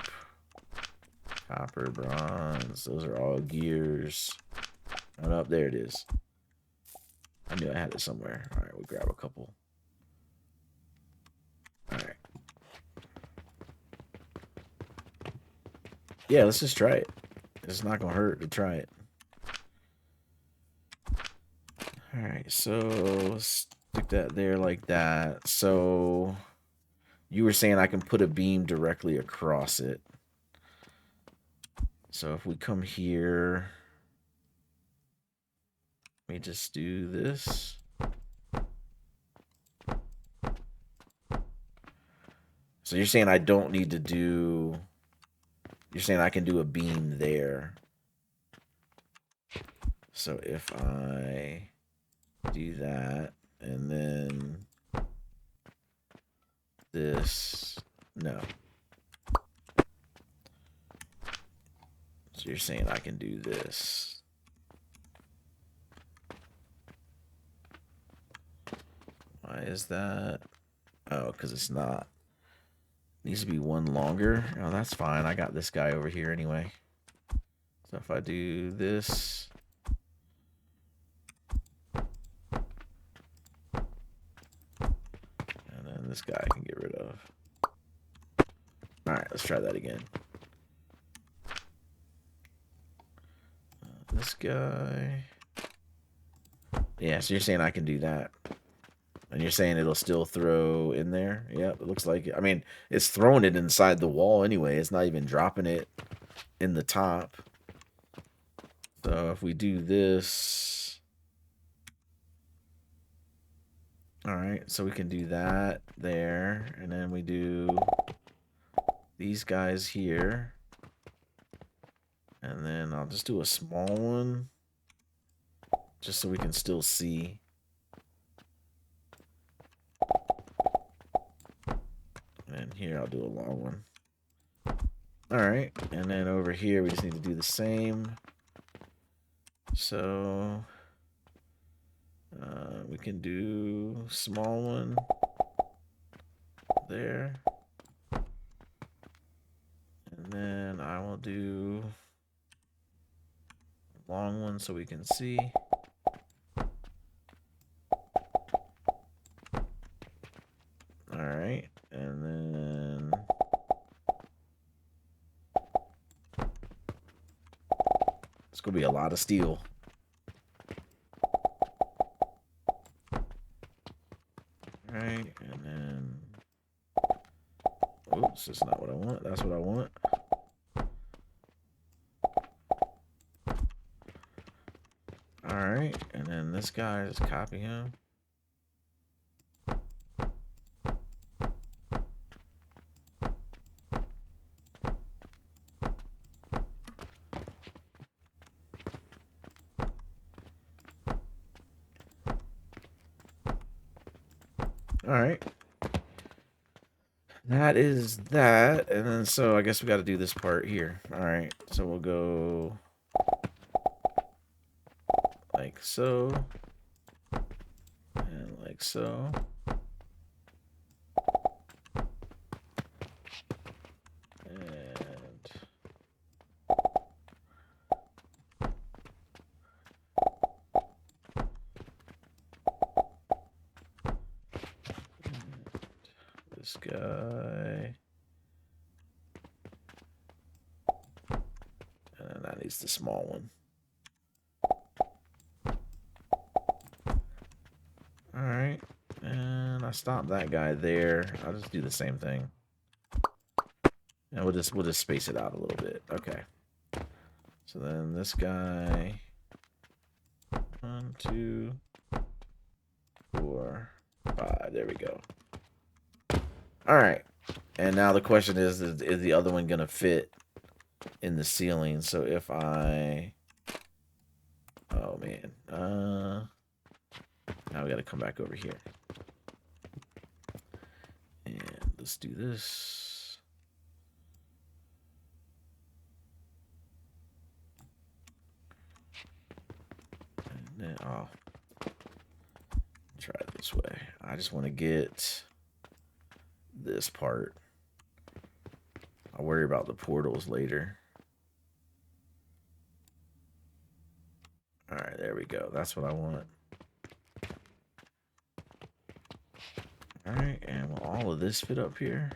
Copper, bronze. Those are all gears. Oh, no, there it is. I knew I had it somewhere. All right, we'll grab a couple. All right. Yeah, let's just try it. It's not going to hurt to try it. All right, so let's stick that there like that. So you were saying I can put a beam directly across it. So if we come here, let me just do this. So you're saying I don't need to do... You're saying I can do a beam there. So if I do that, and then this... No. So you're saying I can do this. Why is that? Oh, because it's not. Needs to be one longer. Oh, that's fine. I got this guy over here anyway. So if I do this. And then this guy I can get rid of. Alright, let's try that again. This guy. Yeah, so you're saying I can do that. And you're saying it'll still throw in there? Yep, it looks like it. I mean, it's throwing it inside the wall anyway. It's not even dropping it in the top. So if we do this... Alright, so we can do that there. And then we do these guys here. And then I'll just do a small one. Just so we can still see. And here I'll do a long one. Alright, and then over here we just need to do the same. So we can do small one there. And then I will do long one so we can see. Alright, and then It's gonna be a lot of steel. Right, and then oops, that's not what I want. That's what I want. Alright, and then this guy, just copy him. Alright. That is that, and then so I guess we got to do this part here. Alright, so we'll go like so, and like so. And this guy. And then that needs the small one. Alright. And I stopped that guy there. I'll just do the same thing. And we'll just space it out a little bit. Okay. So then this guy. 1, 2, 4, 5. There we go. Alright. And now the question is the other one gonna fit in the ceiling? So if I oh man. Now we gotta come back over here. And let's do this. And then I'll try it this way. I just want to get this part. I'll worry about the portals later. Alright, there we go. That's what I want. Alright, and will all of this fit up here?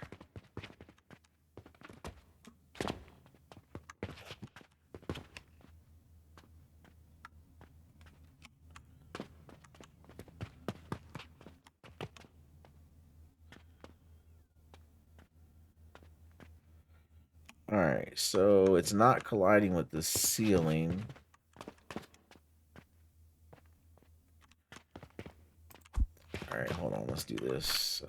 Alright, so it's not colliding with the ceiling. Alright, hold on, let's do this.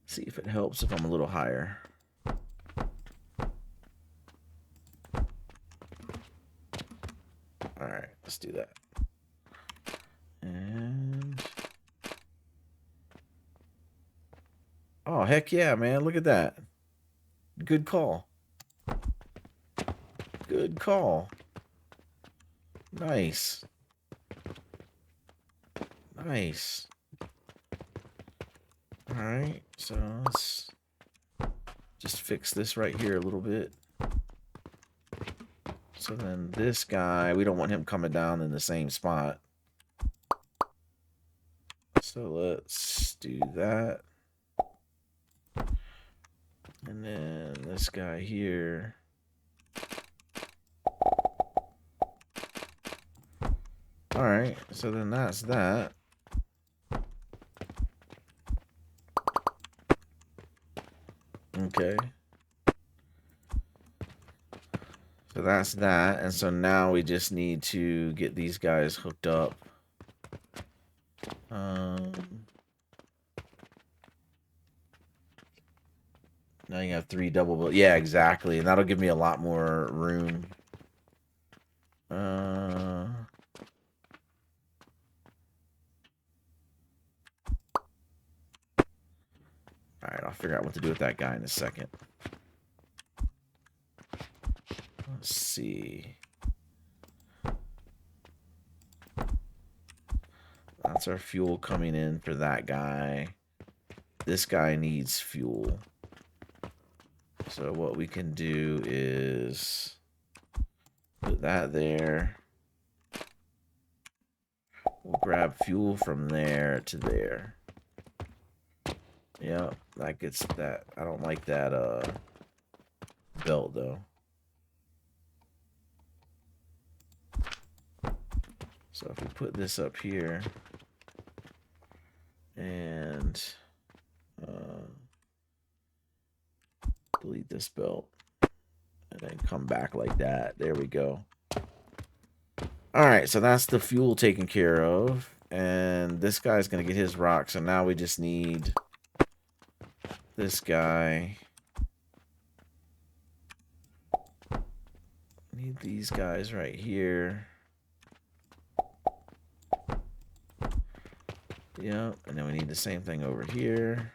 See if it helps if I'm a little higher. Alright, let's do that. And oh, heck yeah, man, look at that. Good call. Good call. Nice. Nice. Alright, so let's just fix this right here a little bit. So then this guy, we don't want him coming down in the same spot. So let's do that. And then this guy here. Alright, so then that's that. Okay. So that's that. And so now we just need to get these guys hooked up. Now you have 3 double. Yeah, exactly. And that'll give me a lot more room. Alright, I'll figure out what to do with that guy in a second. Let's see. That's our fuel coming in for that guy. This guy needs fuel. So what we can do is put that there. We'll grab fuel from there to there. Yep, that gets that. I don't like that belt though. So if we put this up here and delete this belt and then come back like that. There we go. All right, so that's the fuel taken care of. And this guy's going to get his rock. So now we just need this guy. Need these guys right here. Yep, and then we need the same thing over here.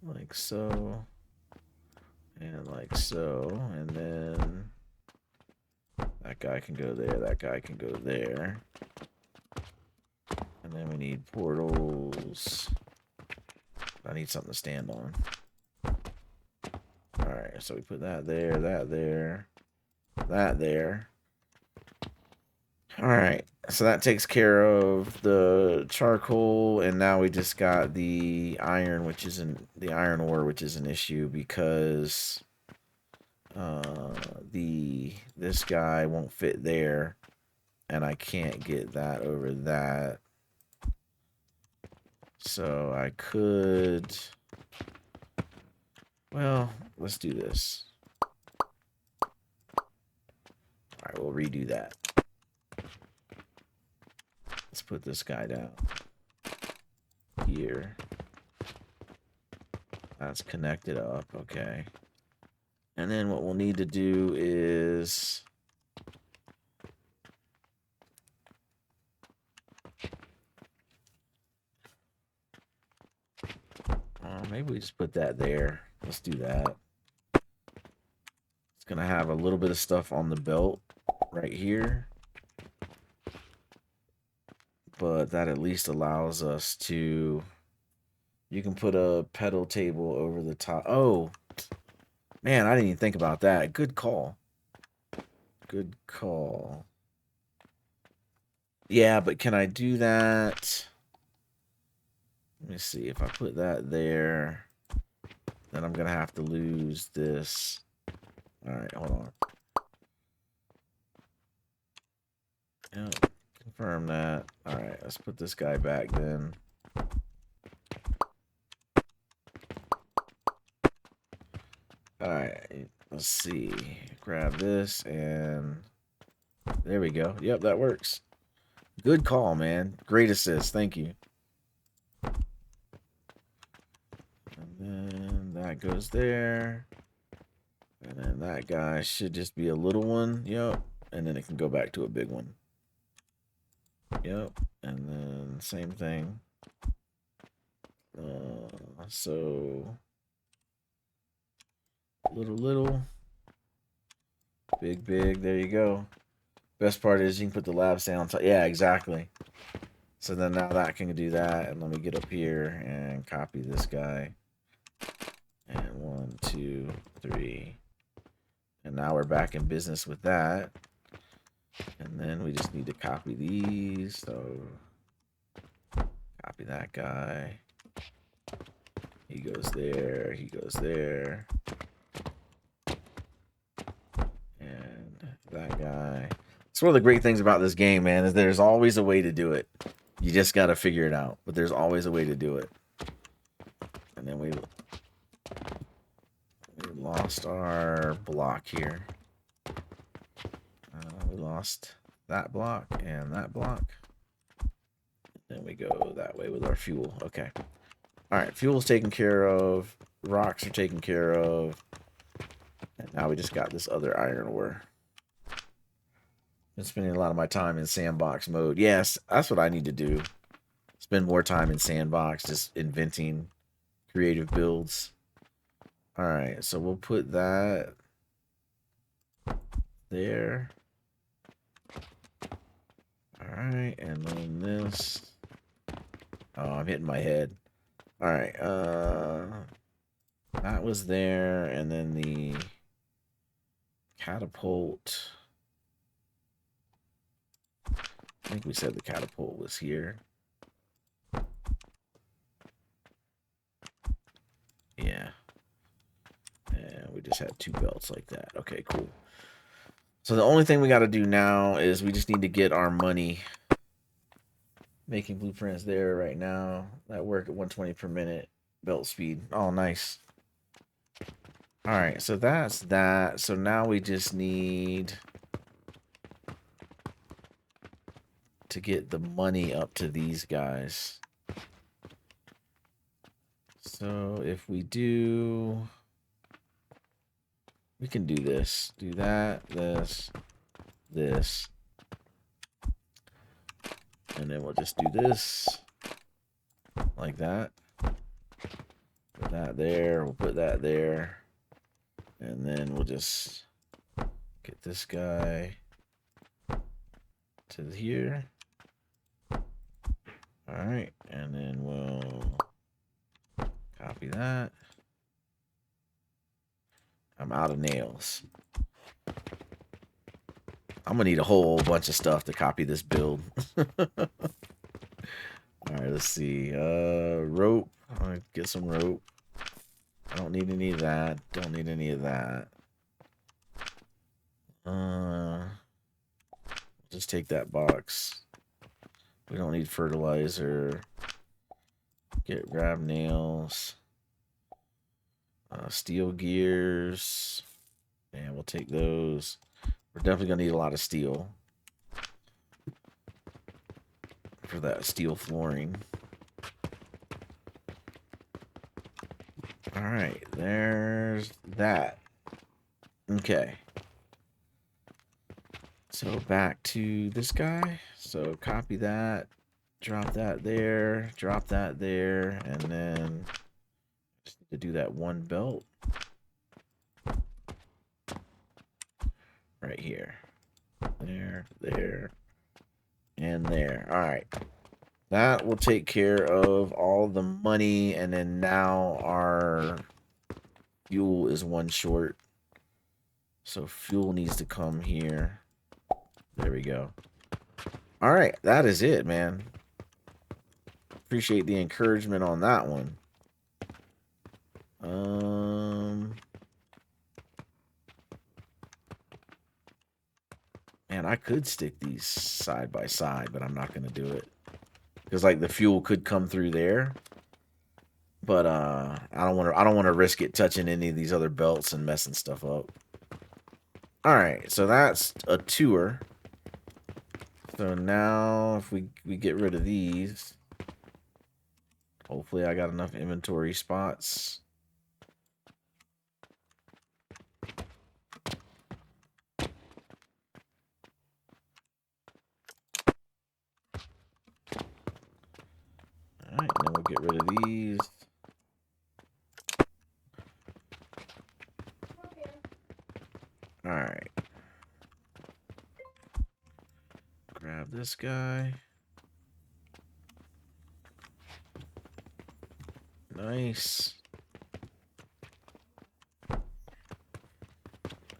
Like so. And like so. And then that guy can go there. That guy can go there. And then we need portals. I need something to stand on. Alright, so we put that there, that there, that there. Alright, so that takes care of the charcoal, and now we just got the iron, which isn't the iron ore, which is an issue because this guy won't fit there, and I can't get that over that. So I could, well, let's do this. Alright, we'll redo that. Let's put this guy down here. That's connected up, okay. And then what we'll need to do is maybe we just put that there. Let's do that. It's gonna have a little bit of stuff on the belt right here, but that at least allows us to, you can put a pedal table over the top. Oh man, I didn't even think about that. Good call. Good call. Yeah, but can I do that? Let me see. If I put that there, then I'm gonna have to lose this. All right, hold on. Yep, confirm that. All right, let's put this guy back then. All right, let's see. Grab this and there we go. Yep, that works. Good call, man. Great assist. Thank you. And then that goes there. And then that guy should just be a little one. Yep. And then it can go back to a big one. Yep. And then same thing. So little, big. There you go. Best part is you can put the lab stand on top. Yeah, exactly. So then now that can do that. And let me get up here and copy this guy. And 1, 2, 3. And now we're back in business with that. And then we just need to copy these. So copy that guy. He goes there. He goes there. And that guy. It's one of the great things about this game, man, is there's always a way to do it. You just got to figure it out. But there's always a way to do it. And then we lost our block here. We lost that block and that block. Then we go that way with our fuel. Okay. All right. Fuel's taken care of. Rocks are taken care of. And now we just got this other iron ore. Been spending a lot of my time in sandbox mode. Yes, that's what I need to do. Spend more time in sandbox, just inventing creative builds. All right. So we'll put that there. Alright, and then this. Oh, I'm hitting my head. Alright, that was there, and then the catapult. I think we said the catapult was here. Yeah. And we just had 2 belts like that. Okay, cool. So the only thing we got to do now is we just need to get our money. Making blueprints there right now. That work at 120 per minute. Belt speed. Oh, nice. All right, so that's that. So now we just need to get the money up to these guys. So if we do, we can do this. Do that, this, this. And then we'll just do this. Like that. Put that there. We'll put that there. And then we'll just get this guy to here. All right, and then we'll copy that. I'm out of nails. I'm gonna need a whole bunch of stuff to copy this build. All right, let's see. Rope. I'll get some rope. I don't need any of that. Don't need any of that. Just take that box. We don't need fertilizer. Grab nails. Steel gears. And we'll take those. We're definitely gonna need a lot of steel for that steel flooring. All right, there's that. Okay. So back to this guy. So copy that, drop that there, and then just need to do that one belt right here. There, and there. All right. That will take care of all the money, and then now our fuel is one short. So fuel needs to come here. There we go. All right, that is it, man. Appreciate the encouragement on that one. Man, I could stick these side by side, but I'm not gonna do it. Because like the fuel could come through there. But I don't want to risk it touching any of these other belts and messing stuff up. All right, so that's a tour. So now if we get rid of these, hopefully I got enough inventory spots. All right, then we'll get rid of these. All right. Grab this guy. Nice.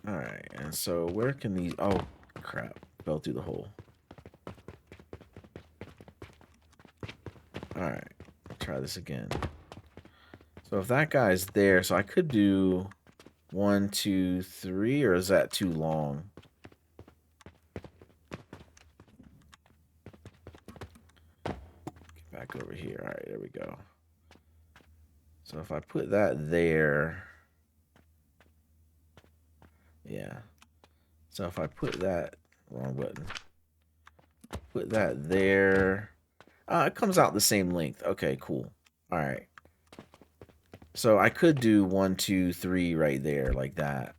All right, and so where can these... Oh, crap. Fell through the hole. All right, try this again. So if that guy's there, so I could do 1, 2, 3, or is that too long? Get back over here. All right, there we go. So if I put that there, yeah. So if I put that, wrong button, put that there, it comes out the same length. Okay, cool. All right. So I could do 1, 2, 3 right there, like that.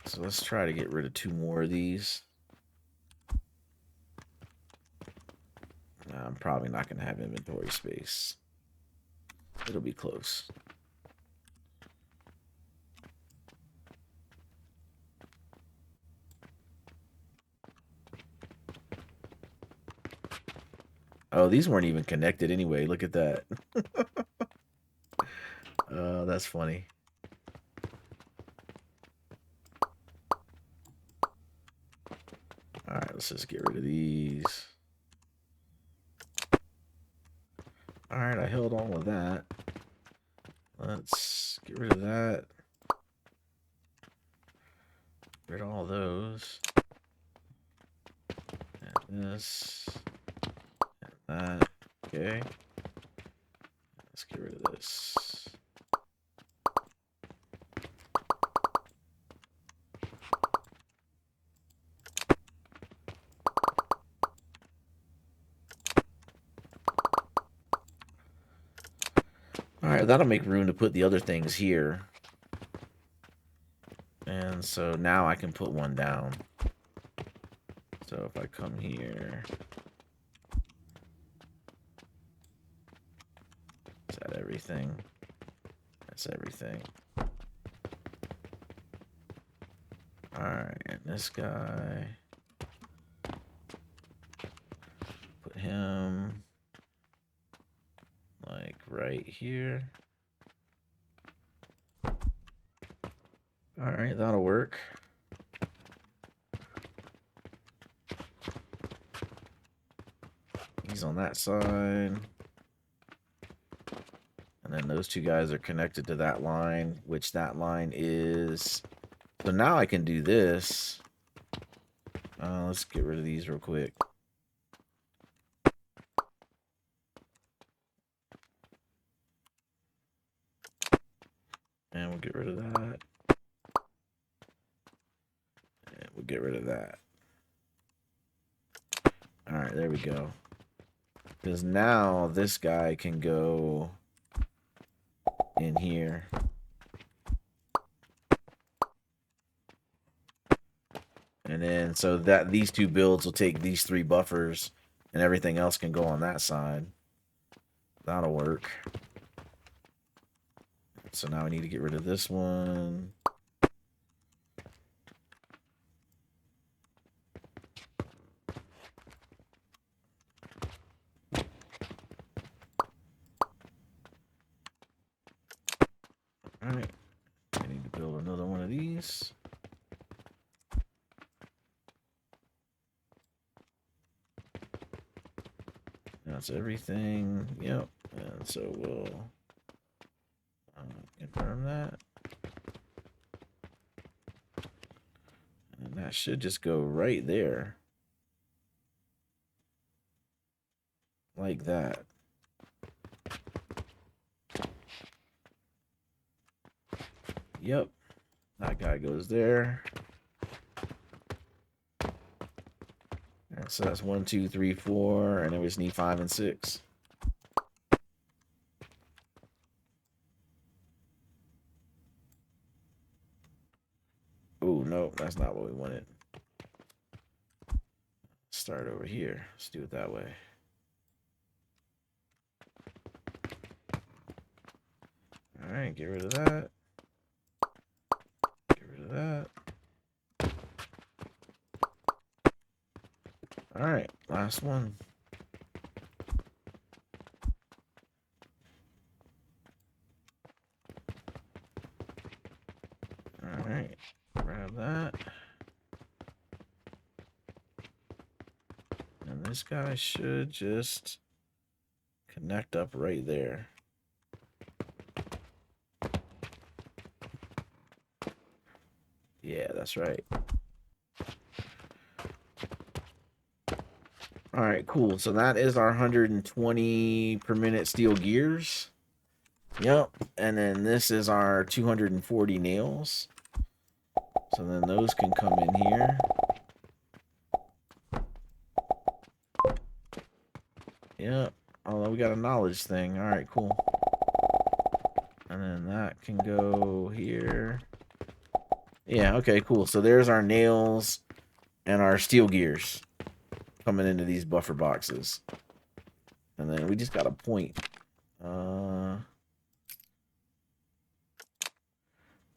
So let's try to get rid of 2 more of these. I'm probably not going to have inventory space. It'll be close. Oh, these weren't even connected anyway. Look at that. That's funny. All right, let's just get rid of these. All right, I held on with that. Let's get rid of that. rid of all those. And this. And that. Okay. Let's get rid of this. Alright, that'll make room to put the other things here. And so now I can put one down. So if I come here... Is that everything? That's everything. Alright, and this guy... Put him... like right here. Alright, that'll work. He's on that side. And then those two guys are connected to that line, which that line is... So now I can do this. Let's get rid of these real quick. And we'll get rid of that. And we'll get rid of that. Alright, there we go. Because now this guy can go in here. And then so that these two builds will take these three buffers and everything else can go on that side. That'll work. So now I need to get rid of this one. Alright. I need to build another one of these. That's everything. Yep. And so we'll confirm that. And that should just go right there. Like that. Yep. That guy goes there. And so that's 1, 2, 3, 4, and then we just need 5 and 6. Oh, no, that's not what we wanted. Start over here. Let's do it that way. All right, get rid of that. Get rid of that. All right, last one. All right, grab that. And this guy should just connect up right there. Yeah, that's right. All right, cool. So that is our 120 per minute steel gears. Yep. And then this is our 240 nails. So then those can come in here. Yep. Although we got a knowledge thing. All right, cool. And then that can go here. Yeah, okay, cool. So there's our nails and our steel gears coming into these buffer boxes. And then we just got a point. All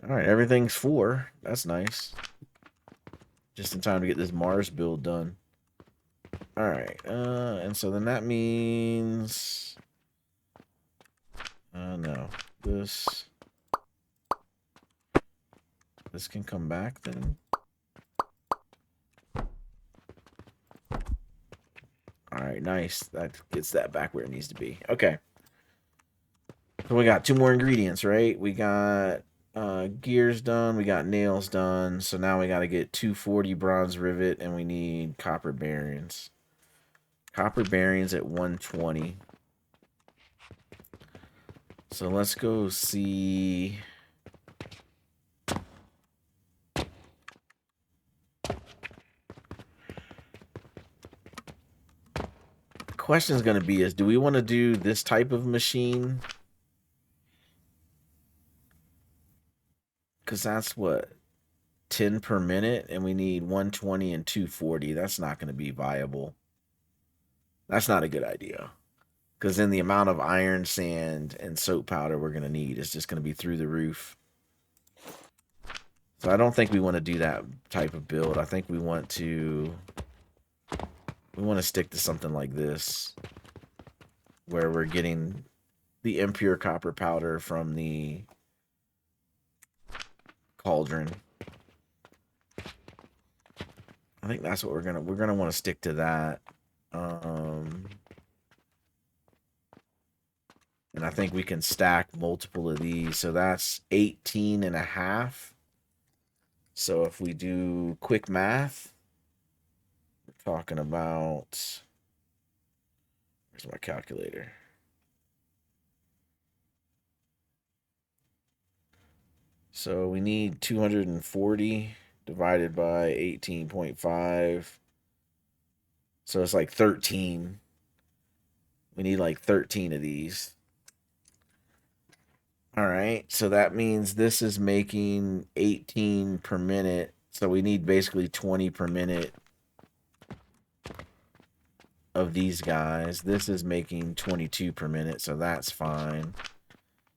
right, everything's 4. That's nice. Just in time to get this Mars build done. All right, and so then that means... no, this can come back then. All right, nice. That gets that back where it needs to be. Okay. So we got 2 more ingredients, right? We got Gears done. We got nails done. So now we got to get 240 bronze rivet, and we need copper bearings. Copper bearings at 120. So let's go see. Question is going to be is, do we want to do this type of machine? Because that's what, 10 per minute, and we need 120 and 240. That's not going to be viable. That's not a good idea. Because then the amount of iron, sand, and soap powder we're going to need is just going to be through the roof. So I don't think we want to do that type of build. I think we want to stick to something like this, where we're getting the impure copper powder from the cauldron. I think that's what we're gonna want to stick to that. And I think we can stack multiple of these. So that's 18 and a half. So if we do quick math, we're talking about, where's my calculator? So we need 240 divided by 18.5. So it's like 13. We need like 13 of these. All right, so that means this is making 18 per minute. So we need basically 20 per minute of these guys. This is making 22 per minute, so that's fine.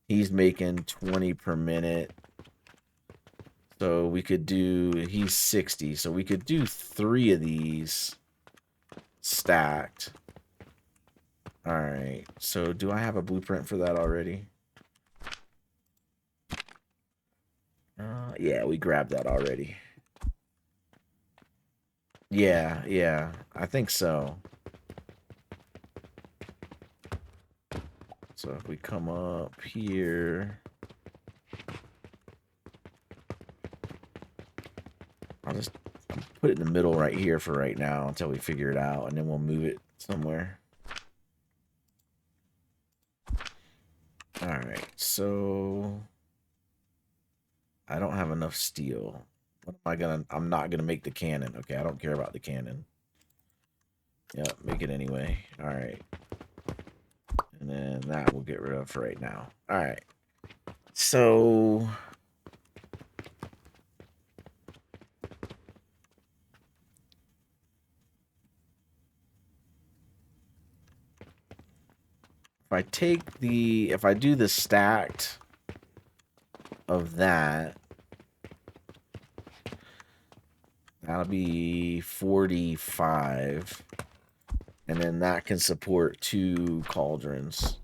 He's making 20 per minute. So we could do, he's 60. So we could do 3 of these stacked. All right, so do I have a blueprint for that already? Yeah, we grabbed that already. Yeah, I think so. So if we come up here, I'll just put it in the middle right here for right now until we figure it out, and then we'll move it somewhere. All right, so I don't have enough steel. What am I gonna? I'm not gonna make the cannon. Okay, I don't care about the cannon. Yep, make it anyway. All right. And then that we'll get rid of for right now. All right. So if I do the stacked of that, that'll be 45. And then that can support 2 cauldrons.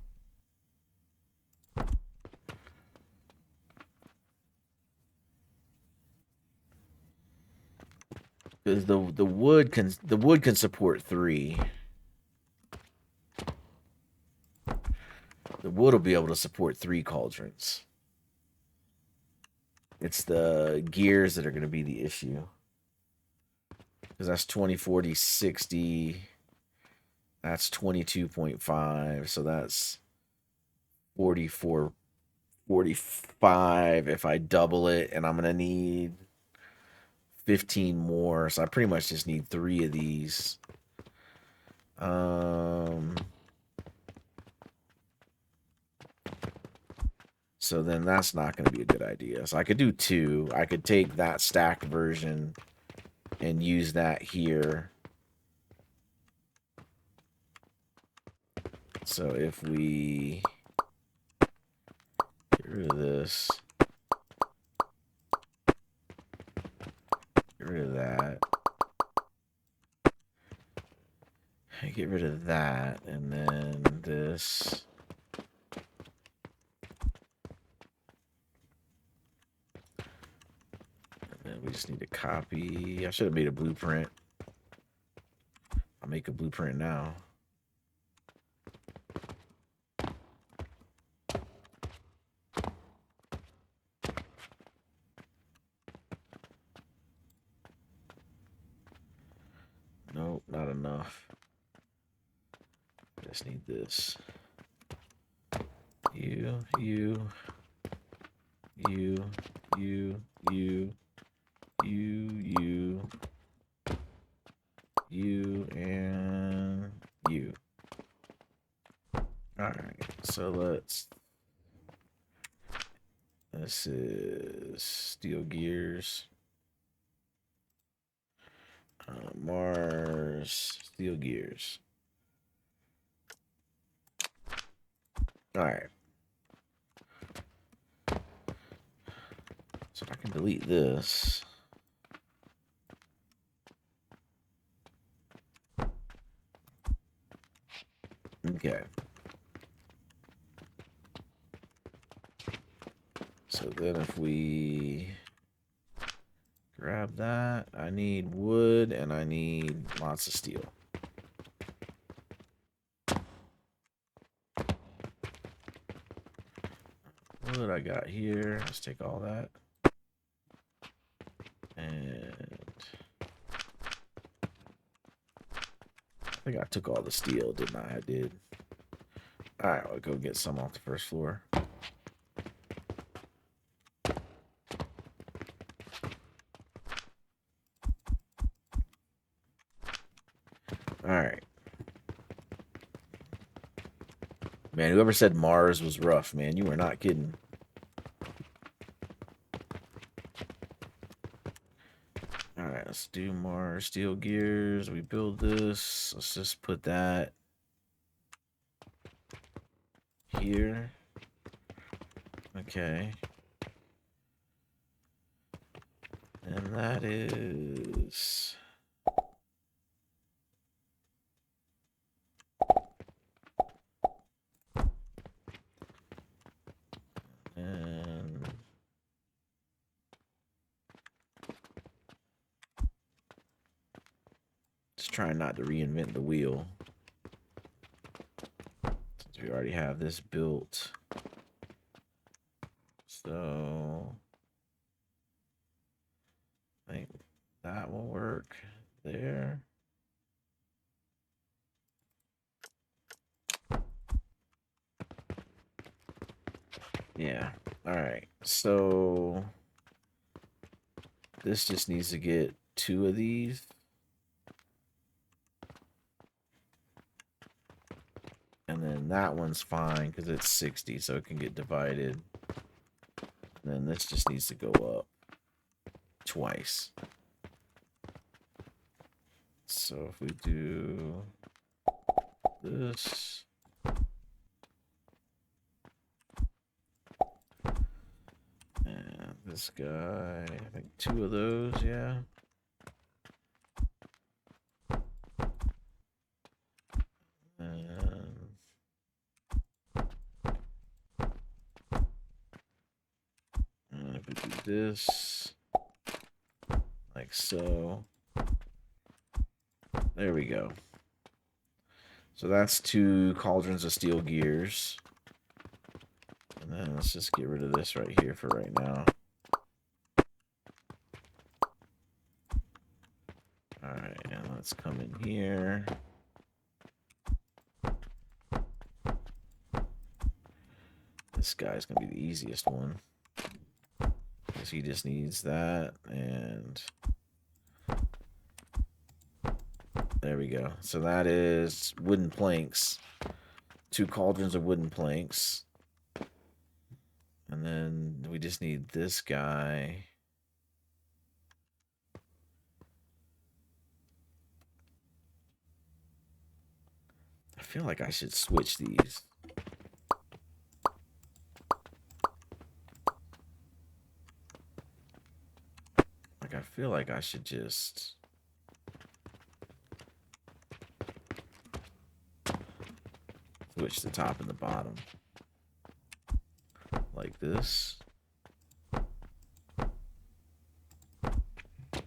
Because the wood can support 3. The wood will be able to support 3 cauldrons. It's the gears that are going to be the issue. Because that's 20, 40, 60. That's 22.5. So that's 44, 45 if I double it. And I'm going to need 15 more. So I pretty much just need 3 of these. So then that's not going to be a good idea. So I could do 2. I could take that stacked version and use that here. So if we get rid of this, get rid of that, get rid of that, and then this. And then we just need to copy. I should have made a blueprint. I'll make a blueprint now. just need this. You, you, you, you, you, you, you, and you. Alright, so let's... This is steel gears. Mars, steel gears. Alright. So I can delete this. Okay. So then if we grab that, I need wood and I need lots of steel. What I got here? Let's take all that. And I think I took all the steel, didn't I? I did. Alright, I'll go get some off the first floor. Alright. Man, whoever said Mars was rough, man, you were not kidding. Alright, let's do more steel gears. We build this. Let's just put that here. Okay. And that is... And... Just trying not to reinvent the wheel. Since we already have this built. So... I think that will work there. Yeah. All right. So this just needs to get 2 of these. And then that one's fine because it's 60, so it can get divided. And then this just needs to go up twice. So if we do this, and this guy, I think 2 of those, yeah. And if we do this, like so. There we go. So that's 2 cauldrons of steel gears. And then let's just get rid of this right here for right now. Alright, and let's come in here. This guy's gonna be the easiest one. Because he just needs that, and there we go. So that is wooden planks. 2 cauldrons of wooden planks. And then we just need this guy. I feel like I should switch these. Like, I feel like I should just... switch the top and the bottom. Like this.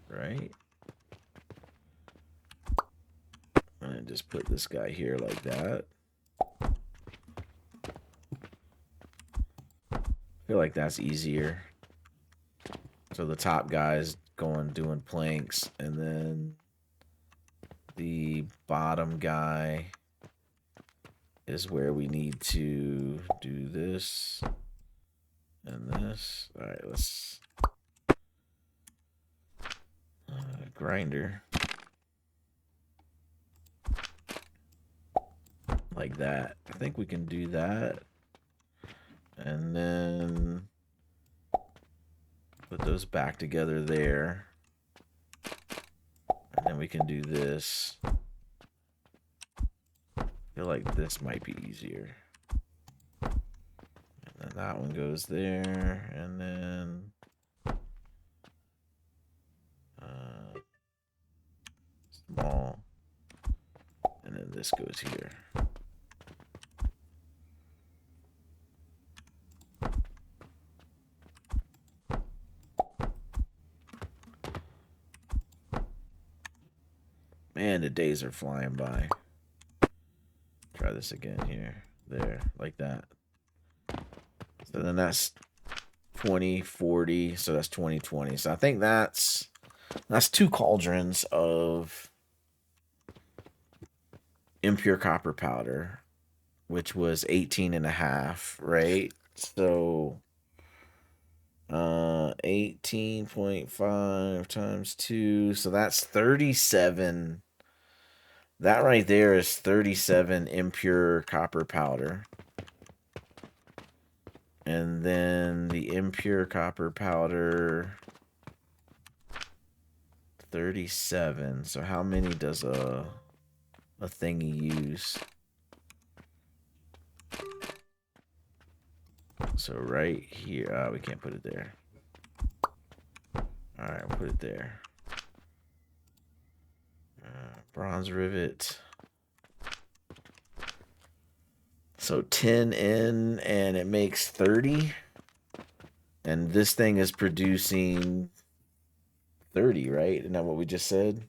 Right? And then just put this guy here like that. I feel like that's easier. So the top guy's doing planks, and then the bottom guy is where we need to do this and this. All right, let's grinder like that. I think we can do that, and then put those back together there, and then we can do this. I feel like this might be easier. And then that one goes there, and then small, and then this goes here. Man, the days are flying by. Try this again here, there, like that. So then that's 20, 40, so that's 20, 20. So I think that's 2 cauldrons of impure copper powder, which was 18.5, right? So 18.5 times 2, so that's 37. That right there is 37 impure copper powder. And then the impure copper powder, 37. So how many does a thingy use? So right here, we can't put it there. All right, we'll put it there. Bronze rivet. So 10 in, and it makes 30. And this thing is producing 30, right? Isn't that what we just said?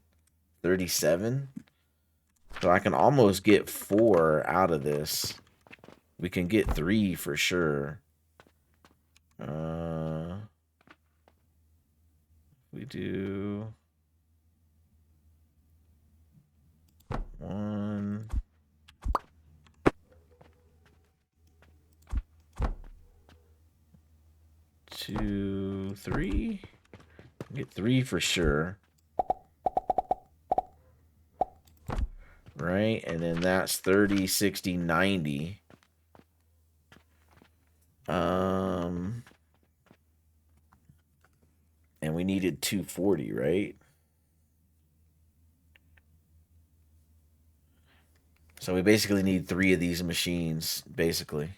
37. So I can almost get 4 out of this. We can get 3 for sure. We do 1, 2, 3. Get 3 for sure. Right? And then that's 30, 60, 90. And we needed 240, right? So we basically need 3 of these machines, basically.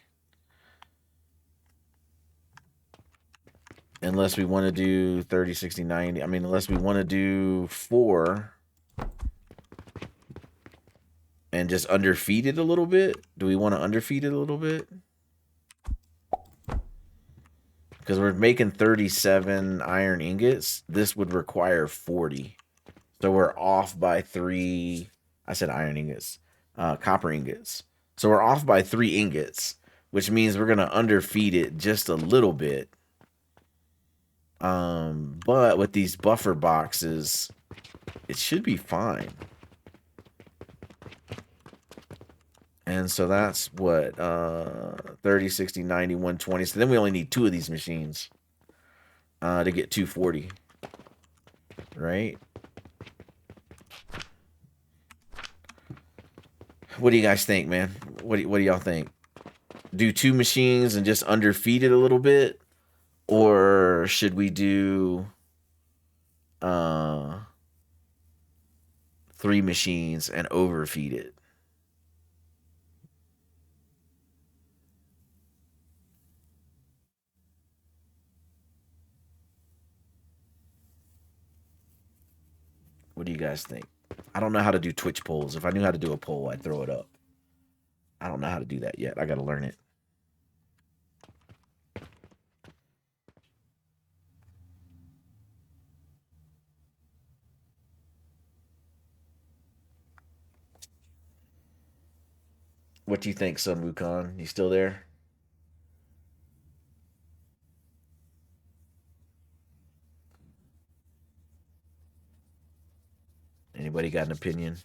Unless we want to do 30, 60, 90. I mean, unless we want to do 4 and just underfeed it a little bit. Do we want to underfeed it a little bit? Because we're making 37 iron ingots. This would require 40. So we're off by 3. I said iron ingots. Copper ingots. So we're off by 3 ingots, which means we're going to underfeed it just a little bit. But with these buffer boxes, it should be fine. And so that's what, 30, 60, 90, 120. So then we only need 2 of these machines to get 240. Right? What do you guys think, man? What do y'all think? Do 2 machines and just underfeed it a little bit? Or should we do 3 machines and overfeed it? What do you guys think? I don't know how to do Twitch polls. If I knew how to do a poll, I'd throw it up. I don't know how to do that yet. I got to learn it. What do you think, Sun Wukong? You still there? Anybody got an opinion?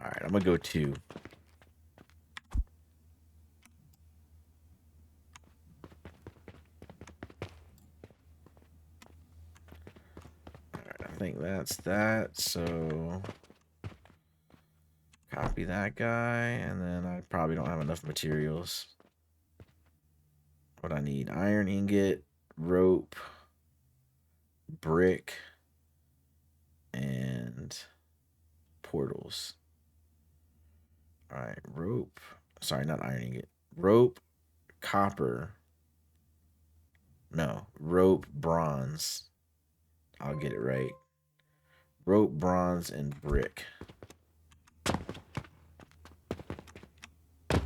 Alright, I'm gonna go 2. Alright, I think that's that, so copy that guy, and then I probably don't have enough materials. What I need: iron ingot, rope, brick, and portals. Alright, rope. Sorry, not iron ingot. Rope, copper. No, rope, bronze. I'll get it right. Rope, bronze, and brick. Got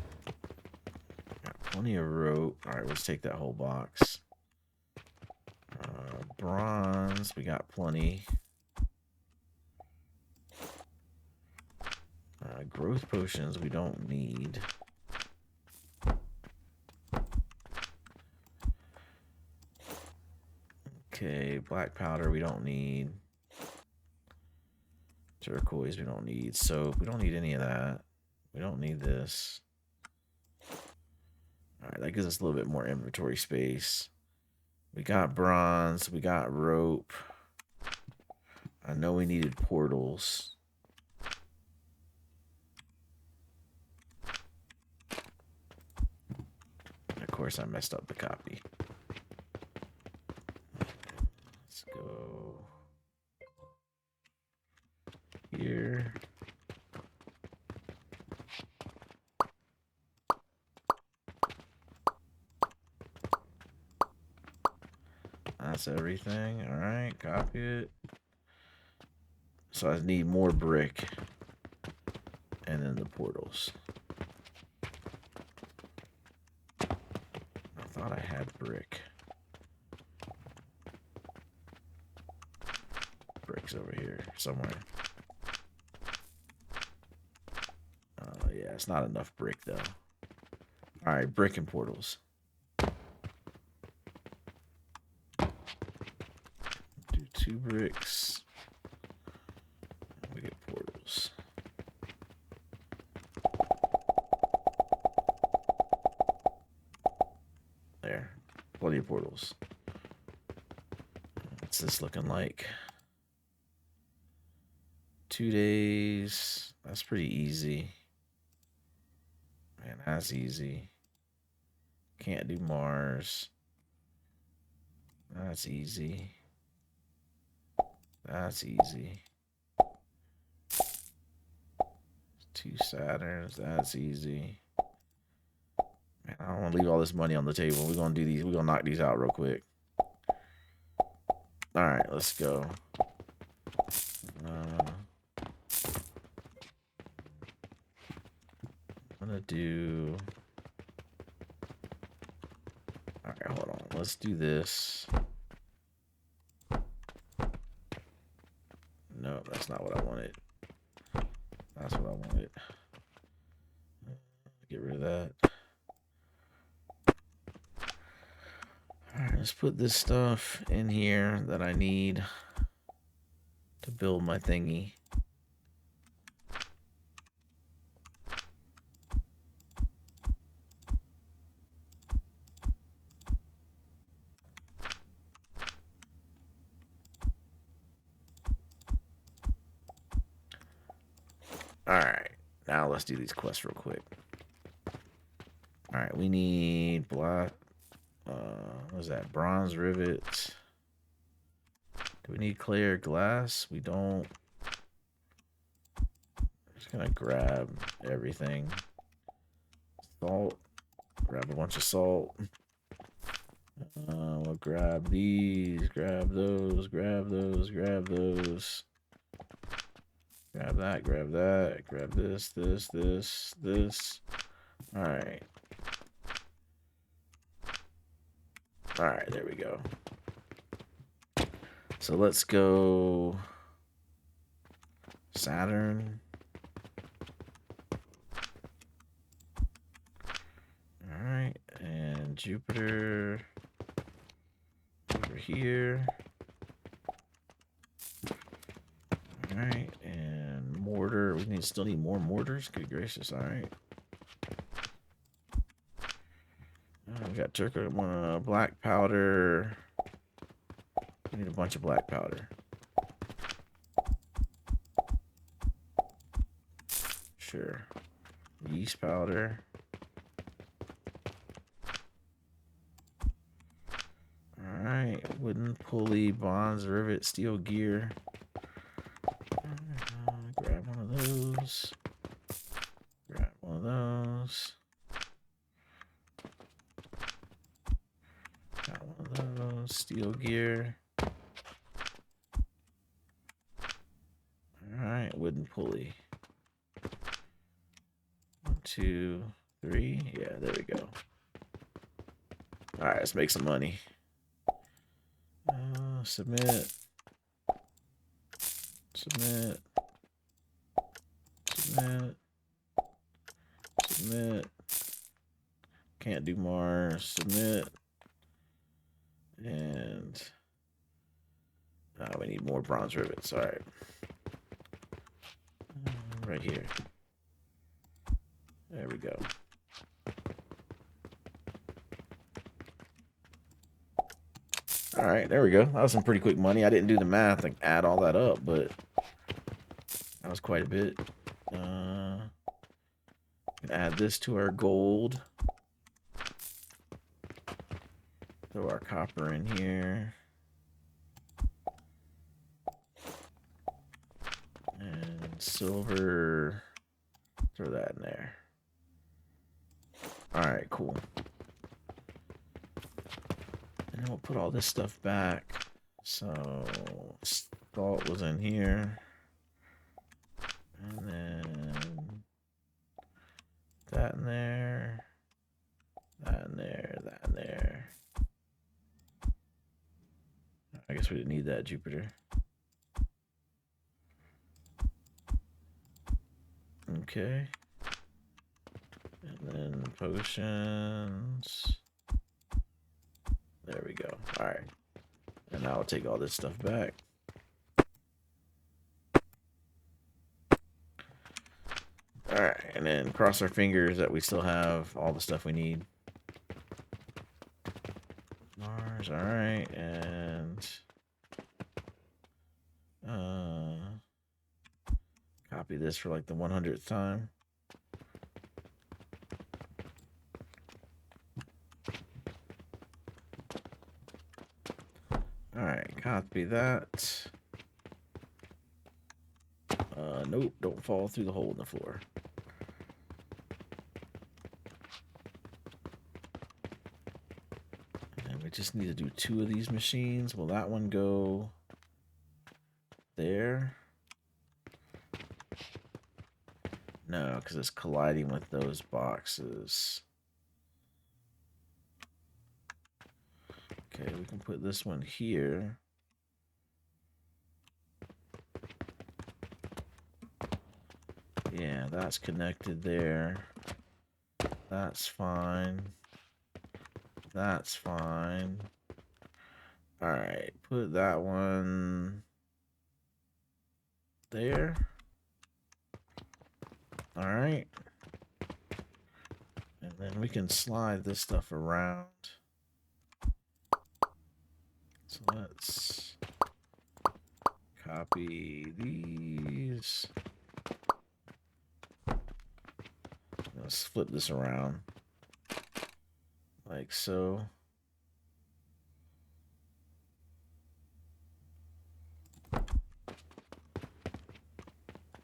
plenty of rope. Alright, let's take that whole box. Bronze, we got plenty. Growth potions we don't need. Okay, black powder we don't need. Turquoise we don't need. Soap, we don't need any of that. We don't need this. Alright, that gives us a little bit more inventory space. We got bronze, we got rope. I know we needed portals. Of course, I messed up the copy. Let's go here. That's everything. All right, copy it. So I need more brick. And then the portals. I thought I had brick. Brick's over here somewhere. Yeah, it's not enough brick though. All right, brick and portals. Do 2 bricks. We get portals. There, plenty of portals. What's this looking like? 2 days. That's pretty easy. Man, that's easy. Can't do Mars. That's easy. That's easy. 2 Saturns. That's easy. Man, I don't want to leave all this money on the table. We're gonna do these. We're gonna knock these out real quick. All right, let's go. I'm gonna do. All right, hold on. Let's do this. No, that's not what I wanted. That's what I wanted. Get rid of that. Alright, let's put this stuff in here that I need to build my thingy. Alright, now let's do these quests real quick. Alright, we need black. What is that? Bronze rivets. Do we need clear glass? We don't. I'm just gonna grab everything. Salt. Grab a bunch of salt. We'll grab these. Grab those. Grab those. Grab those. Grab that. Grab that. Grab this. This. This. This. All right. All right, there we go. So let's go Saturn. All right, and Jupiter over here. All right, and mortar. mortar. We still need more mortars. Good gracious! All right. We got black powder. We need a bunch of black powder. Sure. Yeast powder. Alright. Wooden pulley, bonds, rivet, steel gear. Grab one of those. Grab one of those. Got one of those. Steel gear. Alright. Wooden pulley. 1, 2, 3. Yeah, there we go. Alright, let's make some money. Submit. Submit. Submit. Submit. Can't do Mars. Submit. And we need more bronze rivets. All right. Right here. There we go. All right, there we go. That was some pretty quick money. I didn't do the math and add all that up, but that was quite a bit. Add this to our gold. Throw our copper in here. And silver. Throw that in there. All right, cool. And then we'll put all this stuff back. So salt was in here. And then that in there. That in there. That in there. I guess we didn't need that, Jupiter. Okay. And then potions. There we go. All right. And now I'll take all this stuff back. All right. And then cross our fingers that we still have all the stuff we need. Mars. All right. And copy this for like the 100th time. All right, copy that. Nope, don't fall through the hole in the floor. And we just need to do 2 of these machines. Will that one go there? No, because it's colliding with those boxes. Okay, we can put this one here. Yeah, that's connected there. That's fine. That's fine. All right, put that one there. All right. And then we can slide this stuff around. So let's copy these. Let's flip this around like so.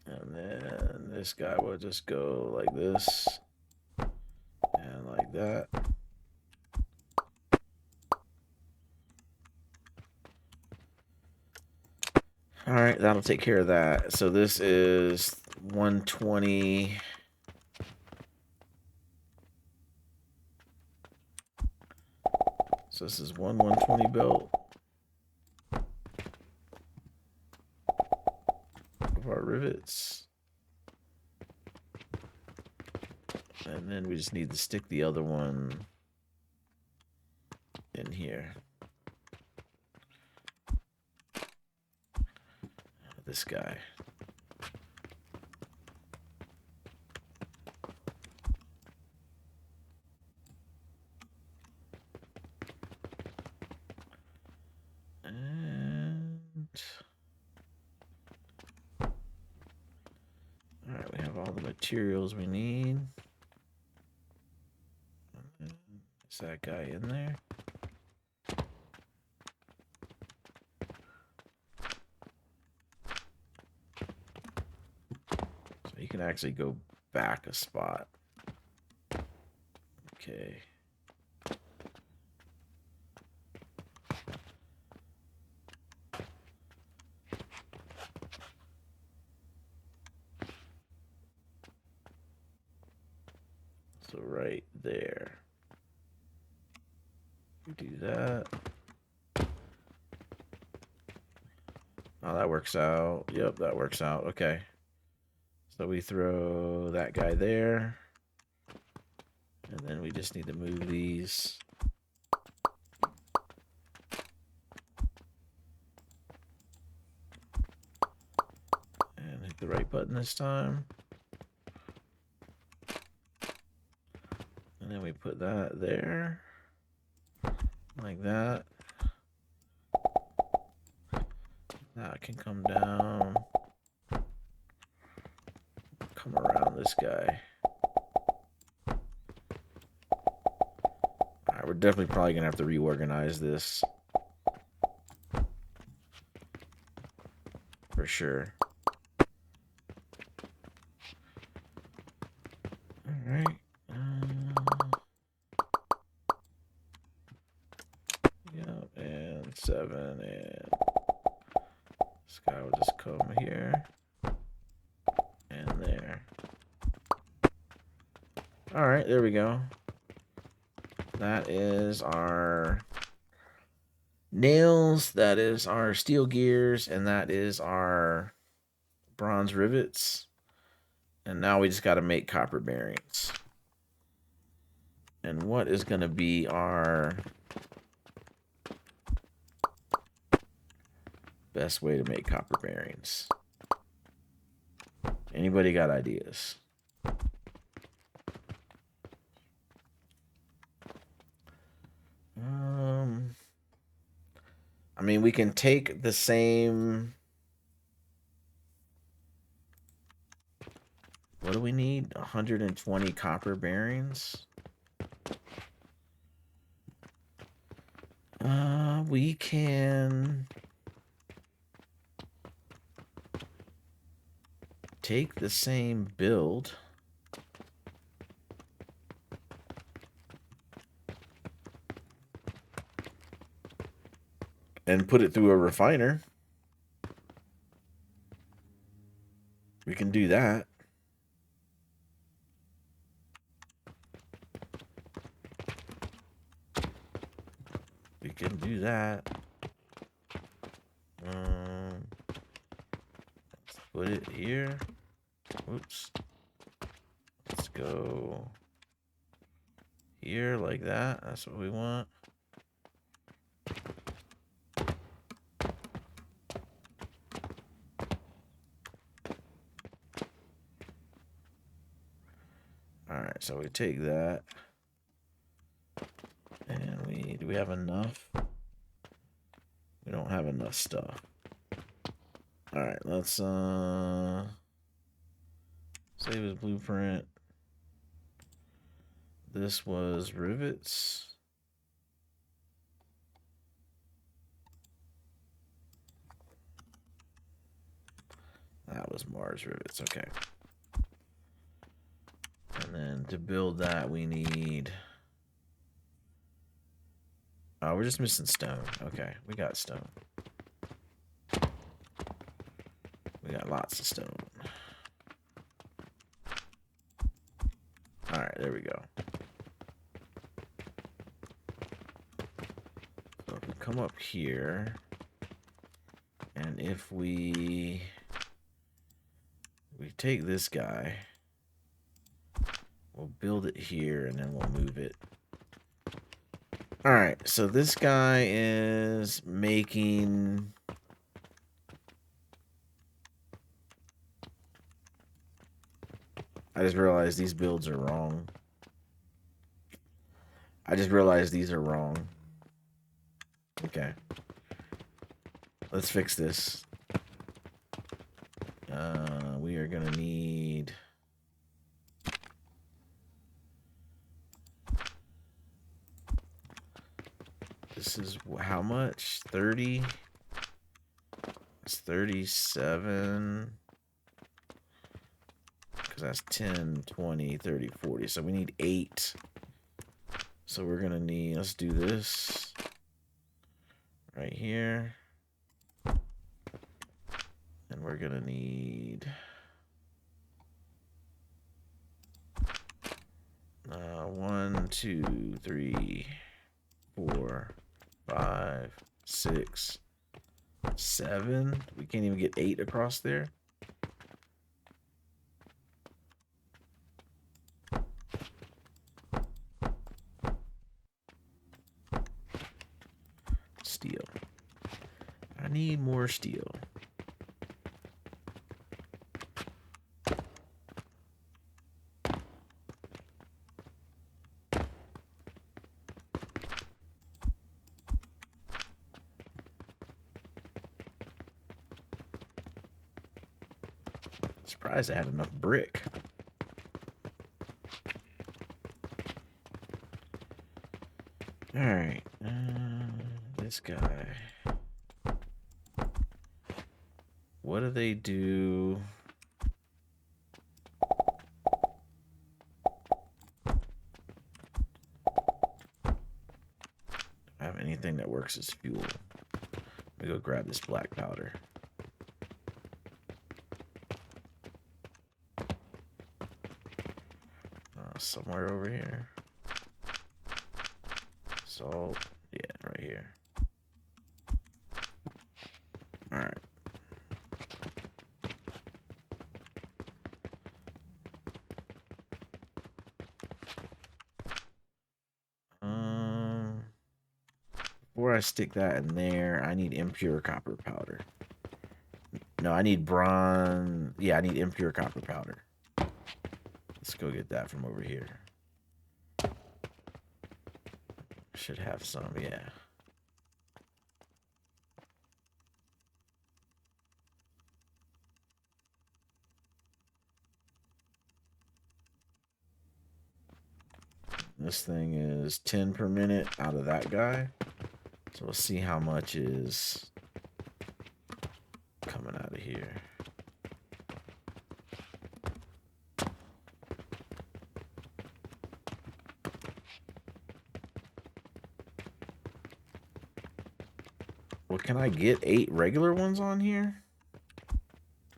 And then this guy will just go like this and like that. All right, that'll take care of that. So this is 120. So this is 120 belt of our rivets. And then we just need to stick the other one in here. This guy. materials we need. Is that guy in there? So you can actually go back a spot. Okay. So right there. We do that. Oh, that works out. Yep, that works out. Okay. So we throw that guy there. And then we just need to move these. And hit the right button this time. And then we put that there. Like that. That can come down. Come around this guy. Alright, we're definitely probably going to have to reorganize this. For sure. Alright. Yep, and 7, and this guy will just come here. And there. Alright, there we go. That is our nails, that is our steel gears, and that is our bronze rivets. And now we just got to make copper bearings. And what is going to be our best way to make copper bearings? Anybody got ideas? I mean, we can take the same. What do we need? 120 copper bearings. We can take the same build. And put it through a refiner. We can do that. We can do that. Let's put it here. Oops. Let's go here like that. That's what we want. Alright, so we take that. And do we have enough? We don't have enough stuff. Alright, let's save as blueprint. This was rivets. That was Mars rivets, okay. And then to build that we need... Oh, we're just missing stone. Okay, we got stone. We got lots of stone. Alright, there we go. So if we come up here, and if we take this guy, we'll build it here, and then we'll move it. Alright, so this guy is making... I just realized these builds are wrong. I just realized these are wrong. Okay. Let's fix this. We are going to need This is how much? 30? It's 37. Because that's 10, 20, 30, 40. So we need 8. So we're going to need, let's do this right here. And we're going to need 1, 2, 3, 4, 5, 6, 7. We can't even get 8 across there. Steel. I need more steel. Surprised I had enough brick. All right, this guy. What do they do? I have anything that works as fuel. Let me go grab this black powder. Somewhere over here. Salt. Yeah, right here. All right. Before I stick that in there, I need impure copper powder. No, I need bronze. Yeah, I need impure copper powder. Let's go get that from over here. Should have some, yeah. This thing is 10 per minute out of that guy. So we'll see how much is coming out of here. Well, can I get 8 regular ones on here?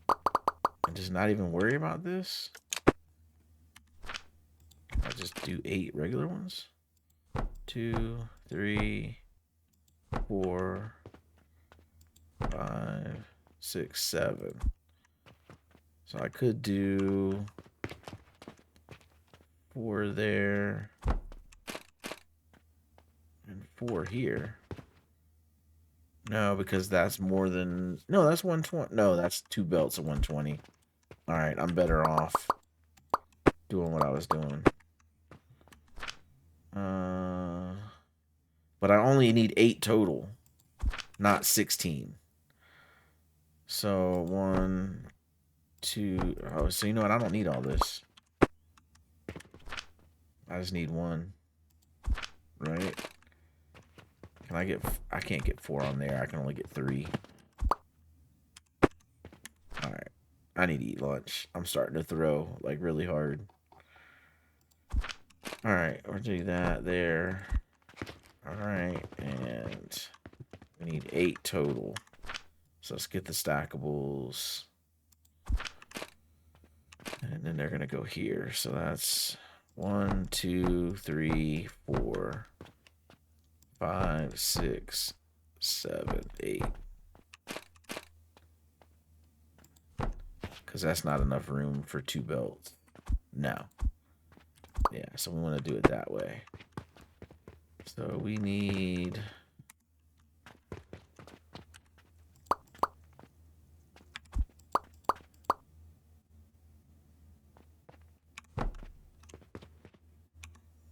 And just not even worry about this? Can I just do 8 regular ones? 2, 3, 4, 5, 6, 7. So I could do 4 there and 4 here. No, because that's more than... No, that's 120. No, that's 2 belts of 120. All right, I'm better off doing what I was doing. But I only need 8 total, not 16. So 1, 2... Oh, so you know what? I don't need all this. I just need 1. Right? Can I get... I can't get 4 on there. I can only get 3. Alright. I need to eat lunch. I'm starting to throw, like, really hard. Alright. We'll do that there. Alright. And we need 8 total. So let's get the stackables. And then they're going to go here. So that's 1, 2, 3, 4, 5, 6, 7, 8. Because that's not enough room for 2 belts. No. Yeah, so we want to do it that way. So we need...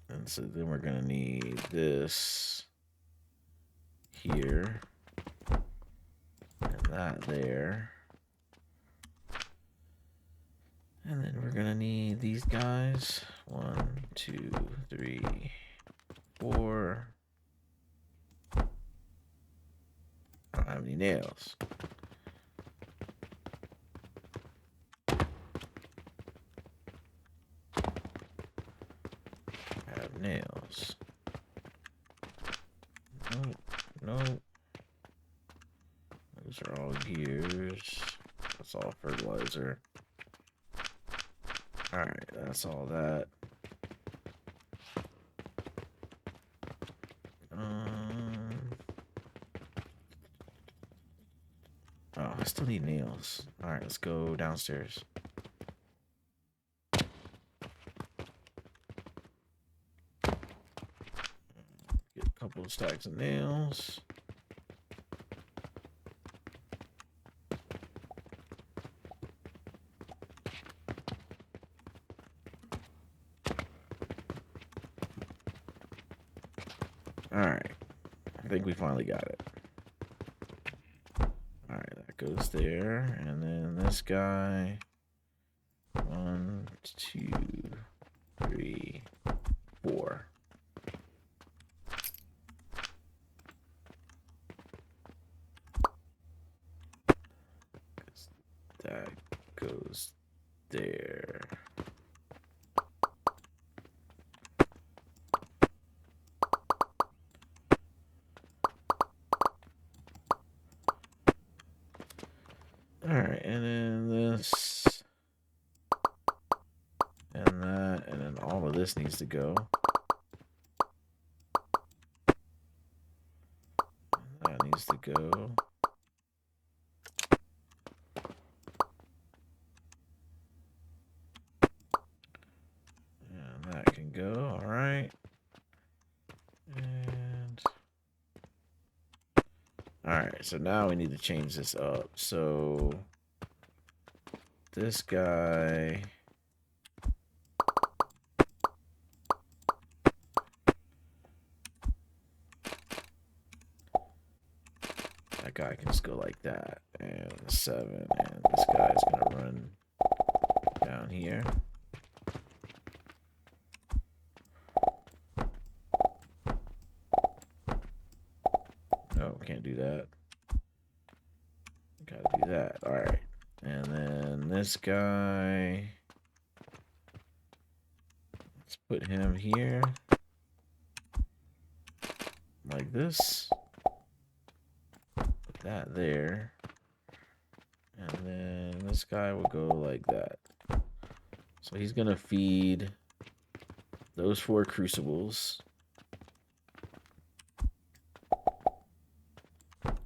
And so then we're going to need this here. And that there. And then we're going to need these guys. 1, 2, 3, 4, have any nails. I have nails. Nope. Nope. Those are all gears. That's all fertilizer. Alright, that's all that. Oh, I still need nails. Alright, let's go downstairs. Get a couple of stacks of nails. Alright. I think we finally got it. Alright, that goes there. And then this guy. 1, 2, 3, 4. That goes there. Alright, and then this, and that, and then all of this needs to go. And that needs to go. And that can go, alright. And alright, so now we need to change this up. So this guy, that guy can just go like that. And 7, and this guy is gonna run down here. No, can't do that. Gotta do that. Alright. And then this guy, let's put him here. Like this. Put that there. And then this guy will go like that. So he's gonna feed those 4 crucibles.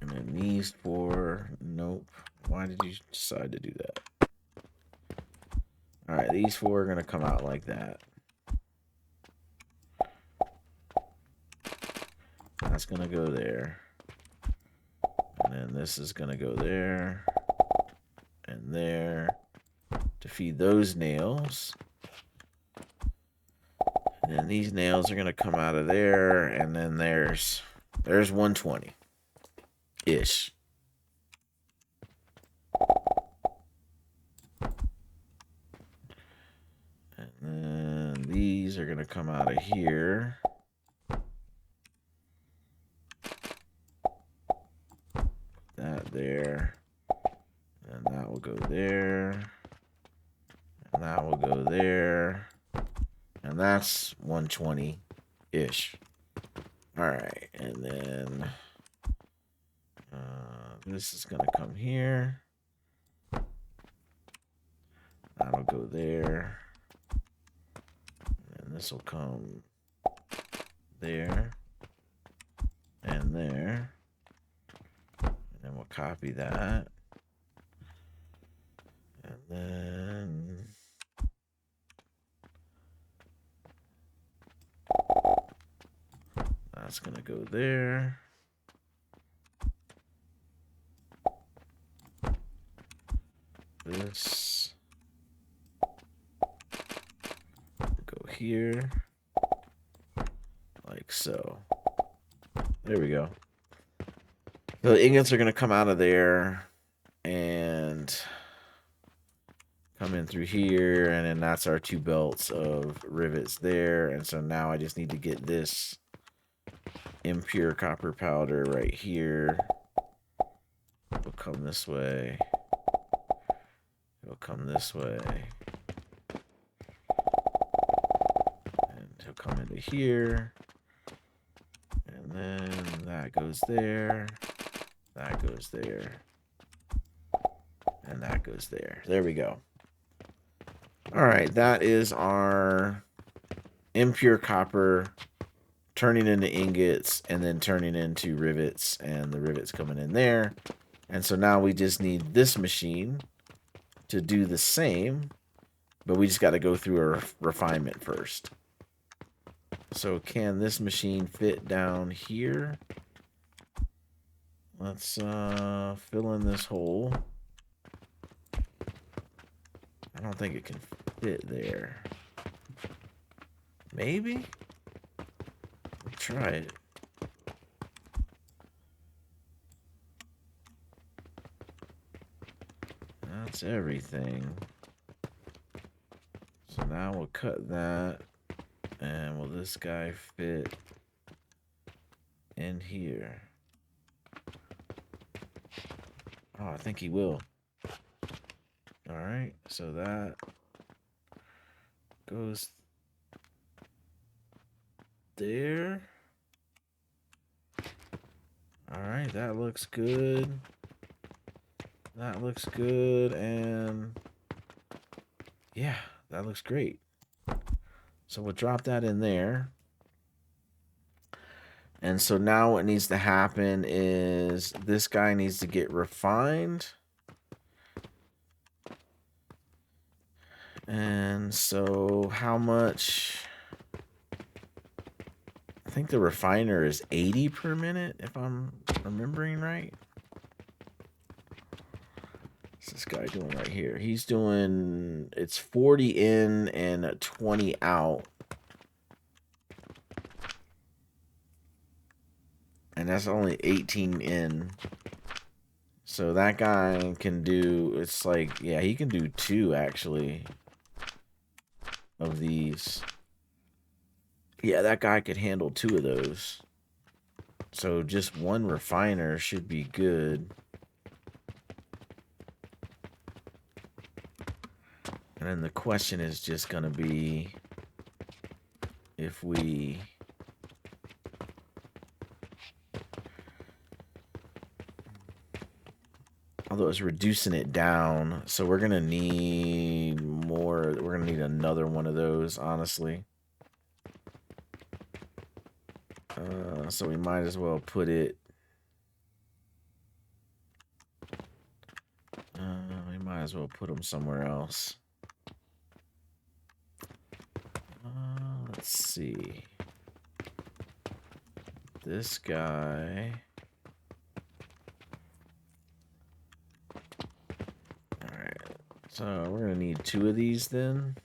And then these 4, nope. Why did you decide to do that? Alright, these 4 are going to come out like that. That's going to go there. And then this is going to go there. And there. To feed those nails. And then these nails are going to come out of there. And then there's 120-ish. And then these are going to come out of here. That there. And that will go there. And that will go there. And that's 120-ish. Alright, and then this is going to come here. That'll go there. And this will come there. And there. And then we'll copy that. And then that's going to go there. This go here, like so. There we go. The ingots are going to come out of there and come in through here, and then that's our 2 belts of rivets there. And so now I just need to get this impure copper powder right here. He'll come this way. He'll come this way. And he'll come into here. And then that goes there. That goes there. And that goes there. There we go. Alright, that is our impure copper turning into ingots and then turning into rivets, and the rivets coming in there. And so now we just need this machine to do the same, but we just got to go through a refinement first. So can this machine fit down here? Let's fill in this hole. I don't think it can fit there. Maybe? We'll try it. That's everything. So now we'll cut that. And will this guy fit in here? Oh, I think he will. Alright, so that goes there. Alright, that looks good. That looks good, and yeah, that looks great. So we'll drop that in there. And so now what needs to happen is this guy needs to get refined. And so how much? I think the refiner is 80 per minute, if I'm remembering right. What's this guy doing right here? He's doing, it's 40 in and 20 out. And that's only 18 in. So that guy can do, it's like, yeah, he can do 2 actually of these. Yeah, that guy could handle 2 of those. So just 1 refiner should be good. And then the question is just going to be if we... Although it's reducing it down, so we're going to need more. We're going to need another one of those, honestly. So we might as well put it... we might as well put them somewhere else. Let's see. This guy... Alright, so we're going to need 2 of these then.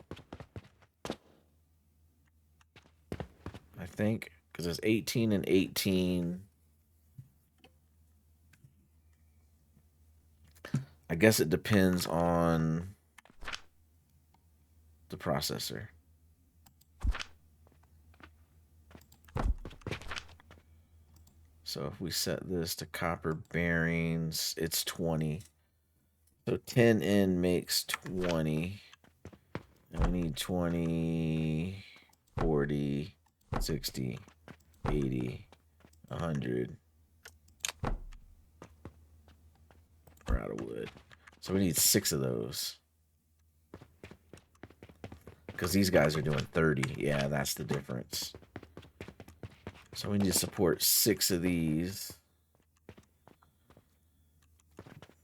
I think, because it's 18 and 18. I guess it depends on the processor. So if we set this to copper bearings, it's 20. So 10 in makes 20. And we need 20, 40, 60, 80, 100. We're out of wood. So we need 6 of those. Because these guys are doing 30. Yeah, that's the difference. So we need to support 6 of these.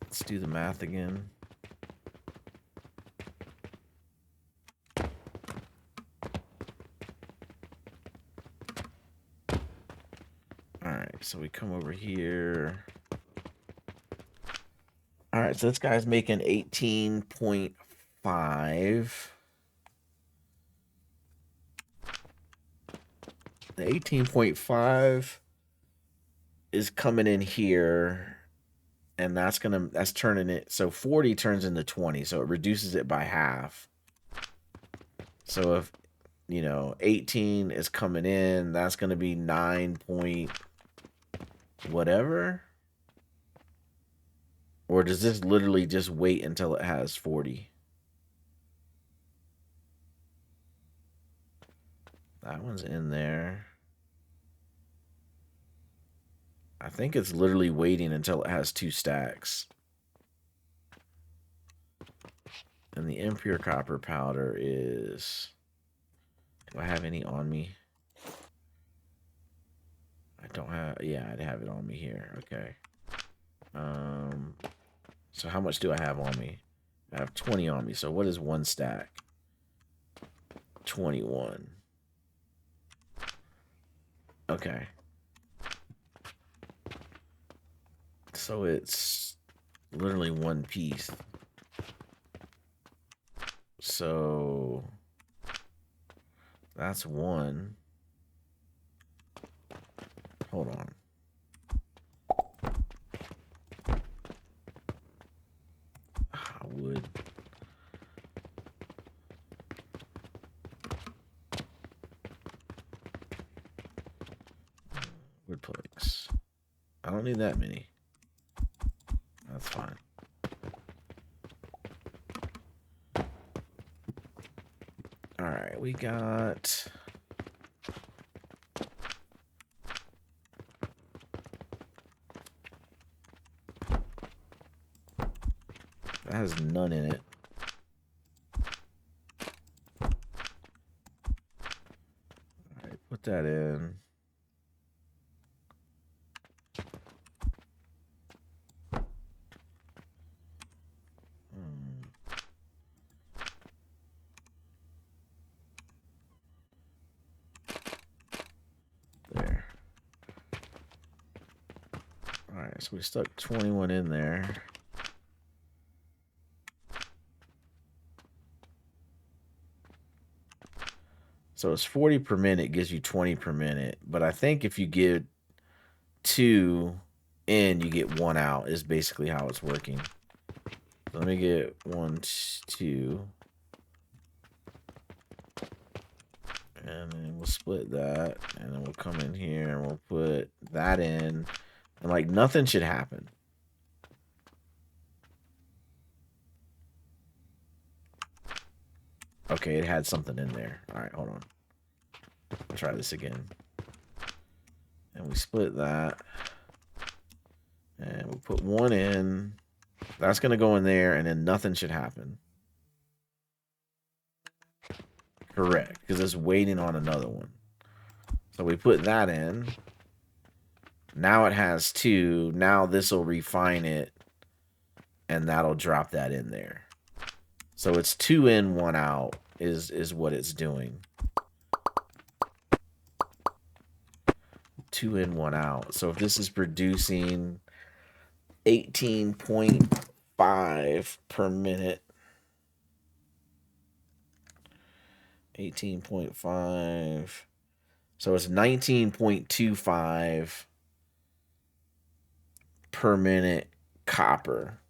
Let's do the math again. Alright, so we come over here. Alright, so this guy's making 18.5. The 18.5 is coming in here, and that's turning it. So 40 turns into 20, so it reduces it by half. So if, 18 is coming in, that's going to be 9 point whatever. Or does this literally just wait until it has 40? That one's in there. I think it's literally waiting until it has 2 stacks. And the impure copper powder is... Do I have any on me? I don't have... Yeah, I'd have it on me here. Okay. So how much do I have on me? I have 20 on me. So what is 1 stack? 21. Okay. So it's literally 1 piece. So that's 1. Hold on. Wood. Wood planks. I don't need that many. That's fine. Alright, we got... That has none in it. Alright, put that in. There. Alright, so we stuck 21 in there. So it's 40 per minute, gives you 20 per minute. But I think if you give 2 in, you get 1 out, is basically how it's working. So let me get 1, 2. And then we'll split that. And then we'll come in here and we'll put that in. And like nothing should happen. Okay, it had something in there. Alright, hold on. I'll try this again. And we split that. And we put 1 in. That's going to go in there, and then nothing should happen. Correct, because it's waiting on another one. So we put that in. Now it has 2. Now this will refine it, and that'll drop that in there. So it's 2 in, 1 out is what it's doing. 2 in, 1 out. So if this is producing 18.5 per minute. 18.5. So it's 19.25 per minute copper.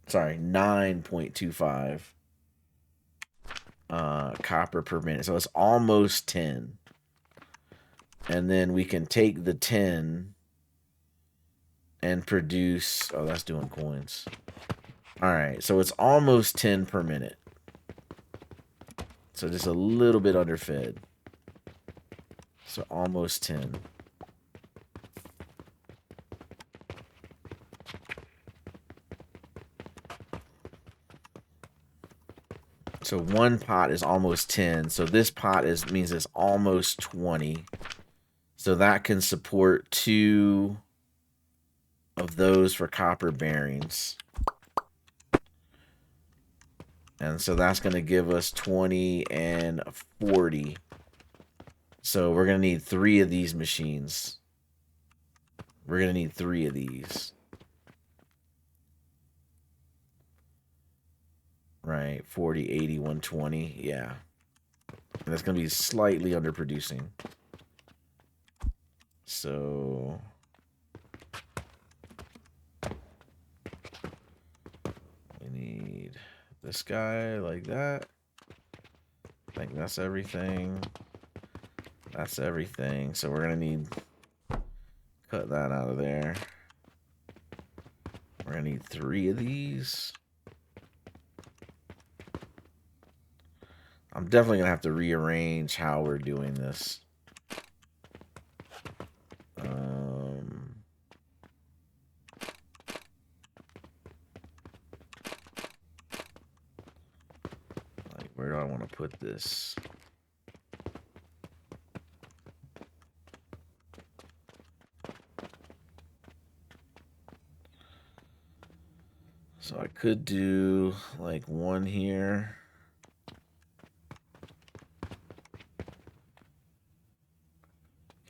Sorry, 9.25 copper per minute. So it's almost 10. And then we can take the 10 and produce... Oh, that's doing coins. All right, so it's almost 10 per minute. So just a little bit underfed. So almost 10. So 1 pot is almost 10. So this pot means it's almost 20. So that can support 2 of those for copper bearings. And so that's going to give us 20 and 40. So we're going to need 3 of these machines. We're going to need 3 of these. Right, 40, 80, 120. Yeah. And that's going to be slightly underproducing. So... we need this guy like that. I think that's everything. That's everything. So we're going to need... cut that out of there. We're gonna need 3 of these. I'm definitely gonna have to rearrange how we're doing this. Like, where do I want to put this? So I could do like 1 here.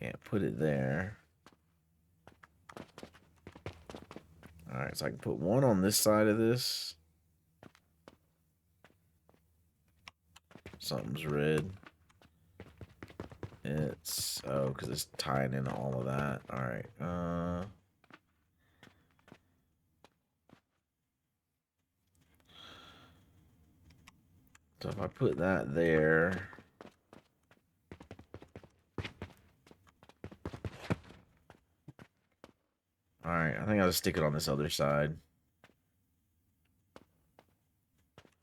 Can't put it there. Alright, so I can put 1 on this side of this. Something's red. It's, oh, because it's tying into all of that. Alright, so if I put that there. Alright, I think I'll just stick it on this other side.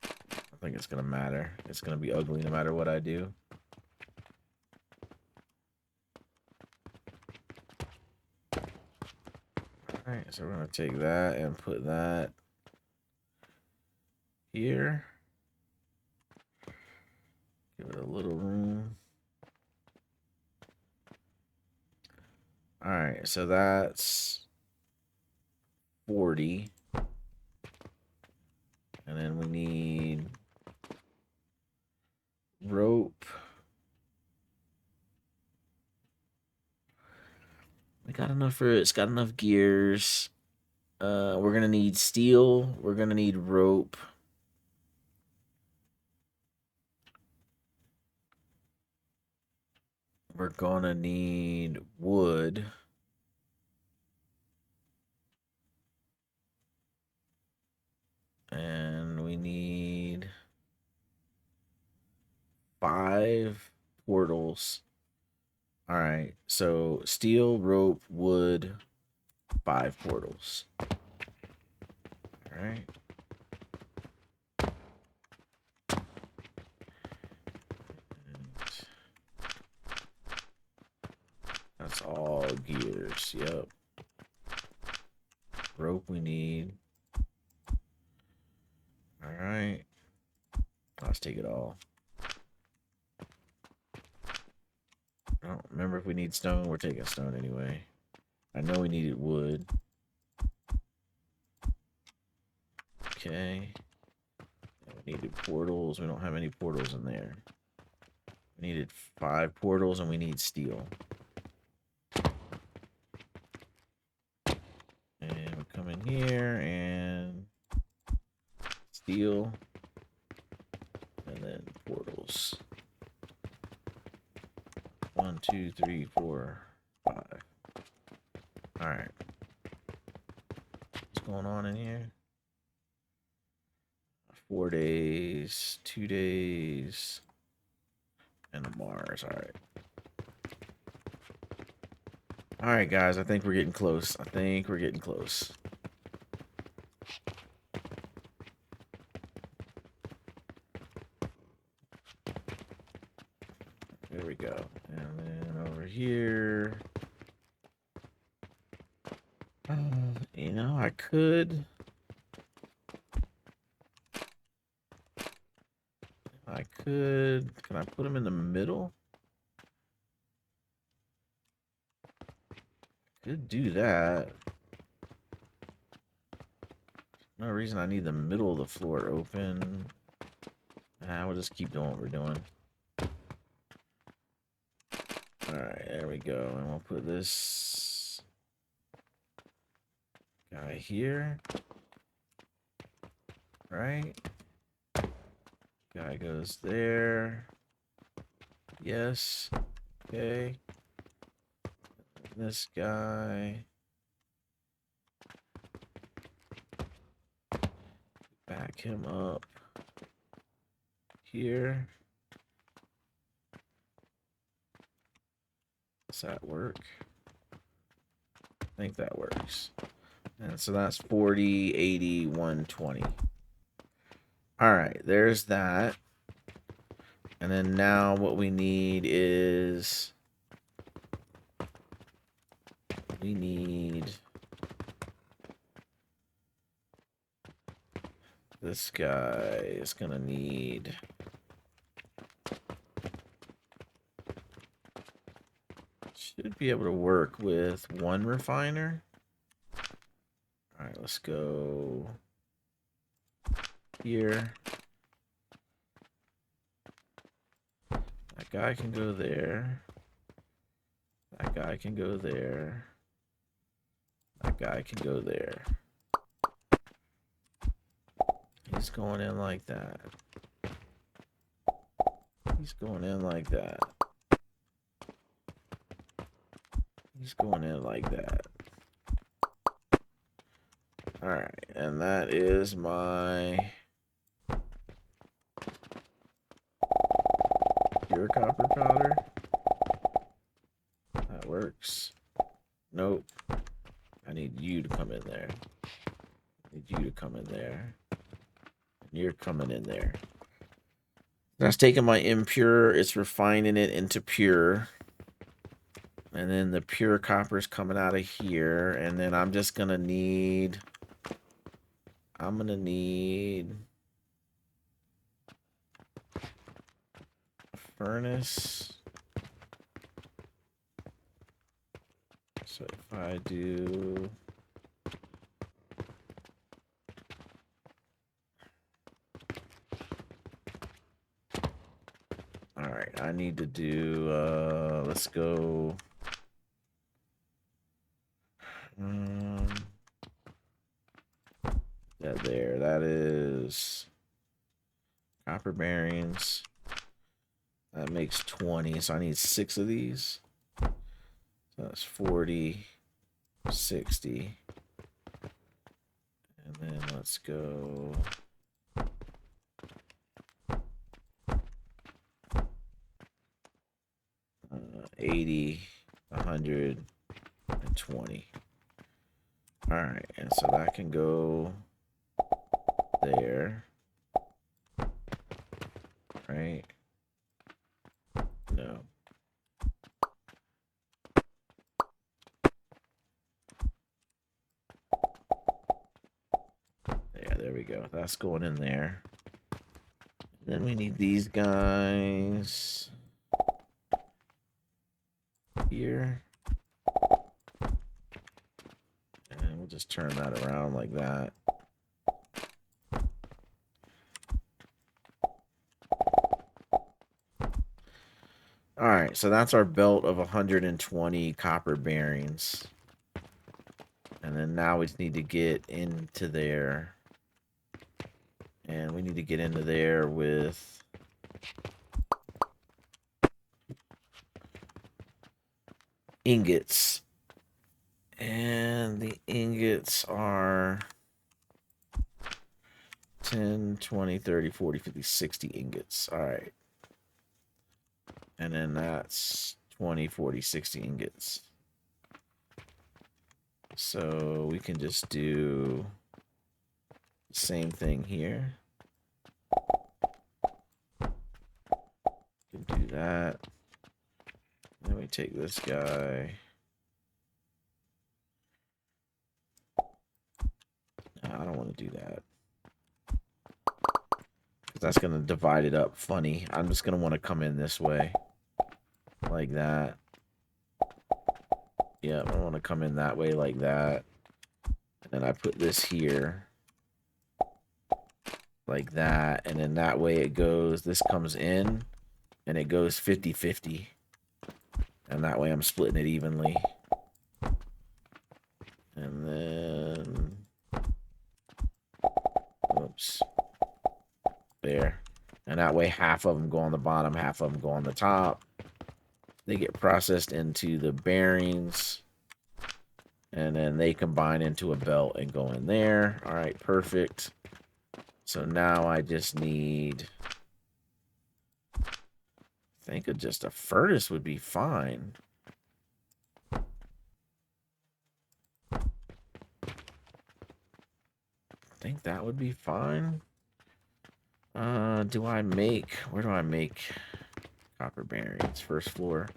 I think it's gonna matter. It's gonna be ugly no matter what I do. Alright, so we're gonna take that and put that here. Give it a little room. Alright, so that's 40. And then we need rope. We got enough for it. It's got enough gears. We're gonna need steel. We're gonna need rope. We're gonna need wood. And we need 5 portals. All right, so steel, rope, wood, 5 portals. All right. That's all gears. Yep. Rope we need. All right. Let's take it all. I don't remember if we need stone. We're taking stone anyway. I know we needed wood. Okay. We needed portals. We don't have any portals in there. We needed 5 portals and we need steel. And we come in here and steel. And then portals. 1, 2, 3, 4, 5. Alright. What's going on in here? 4 days, 2 days, and a Mars. Alright. Alright, guys. I think we're getting close. I think we're getting close. There we go. And then over here. You know, I could. Can I put them in the middle? Could do that. No reason I need the middle of the floor open. We'll just keep doing what we're doing. Alright, there we go. And we'll put this guy here. Right? Guy goes there. Yes. Okay. This guy. Back him up here. Does that work? I think that works. And so that's 40, 80, 120. All right, there's that. And then now what we need is... we need... this guy is going to need... should be able to work with one refiner. All right, let's go here. That guy can go there. That guy can go there. That guy can go there. He's going in like that. He's going in like that. He's going in like that. Alright, and that is my pure copper powder. That works. Nope. I need you to come in there. I need you to come in there. You're coming in there. That's taking my impure, it's refining it into pure. And then the pure copper is coming out of here. And then I'm just going to need... I'm going to need... a furnace. So if I do... Alright, I need to do... let's go... yeah, there. That is copper bearings. That makes 20, so I need 6 of these. So that's 40, 60. And then let's go... 80, 120. All right, and so that can go there, right? No. Yeah, there we go. That's going in there. Then we need these guys here. And we'll just turn that around like that. All right, so that's our belt of 120 copper bearings. And then now we just need to get into there. And we need to get into there with... ingots. And the ingots are 10, 20, 30, 40, 50, 60 ingots. All right. And then that's 20, 40, 60 ingots. So we can just do the same thing here. We can do that. Then we take this guy. No, I don't want to do that. Because that's going to divide it up funny. I'm just going to want to come in this way. Like that. Yeah, I want to come in that way like that. And then I put this here. Like that. And then that way it goes, this comes in. And it goes 50-50. And that way I'm splitting it evenly. And then... oops. There. And that way half of them go on the bottom, half of them go on the top. They get processed into the bearings. And then they combine into a belt and go in there. All right, perfect. So now I just need... I think just a furnace would be fine. that would be fine. Where do I make copper bearings? First floor.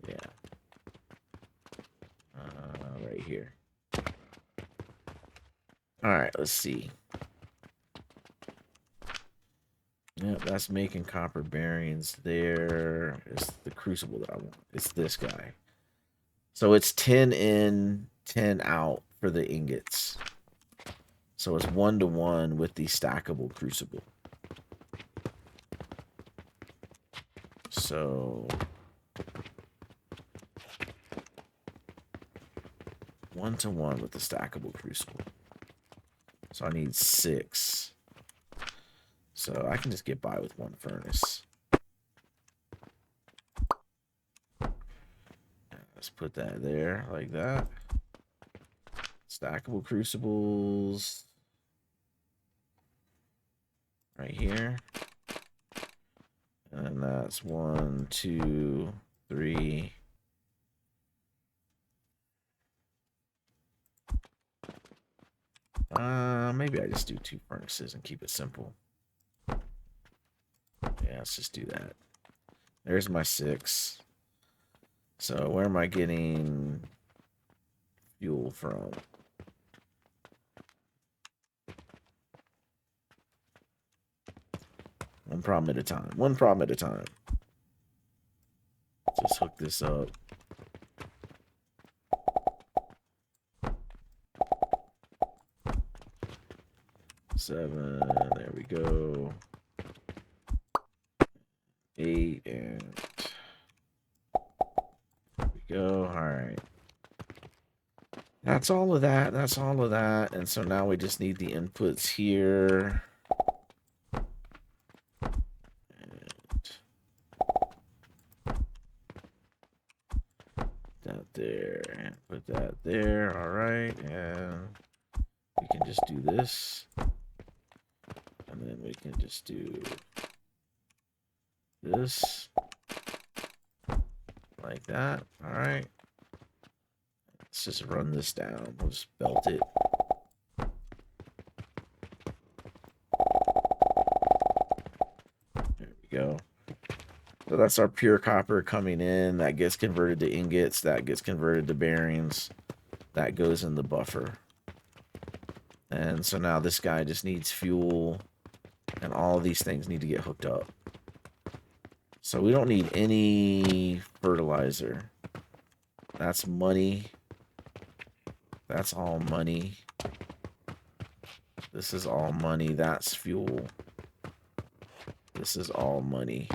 Yeah. Right here. Alright, let's see. Yep, that's making copper bearings. There is the crucible that I want. It's this guy. So it's 10 in, 10 out for the ingots. So it's 1-to-1 with the stackable crucible. So 1-to-1 with the stackable crucible. So I need 6. So I can just get by with 1 furnace. Let's put that there like that. Stackable crucibles right here. And that's 1, 2, 3. Maybe I just do 2 furnaces and keep it simple. Yeah, let's just do that. There's my 6. So where am I getting fuel from? One problem at a time. One problem at a time. Just hook this up. Seven. There we go. 8 and there we go. All right. That's all of that. That's all of that. And so now we just need the inputs here. That there. And put that there. All right. And we can just do this. And then we can just do this. Like that. All right. Let's just run this down. We'll just belt it. There we go. So that's our pure copper coming in. That gets converted to ingots. That gets converted to bearings. That goes in the buffer. And so now this guy just needs fuel. And all of these things need to get hooked up. So we don't need any fertilizer. That's money. That's all money. This is all money. That's fuel. This is all money.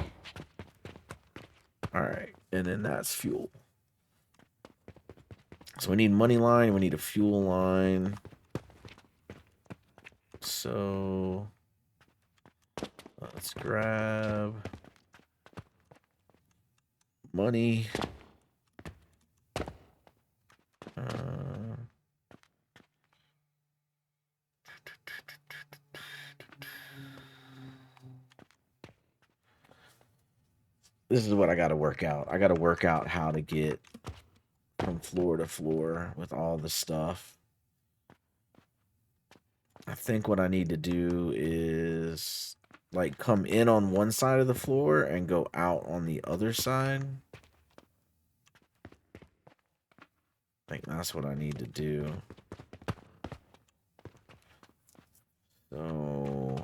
All right. And then that's fuel. So we need money line. We need a fuel line. So let's grab money. This is what I got to work out. I got to work out how to get from floor to floor with all the stuff. I think what I need to do is like come in on one side of the floor and go out on the other side. I think that's what I need to do. So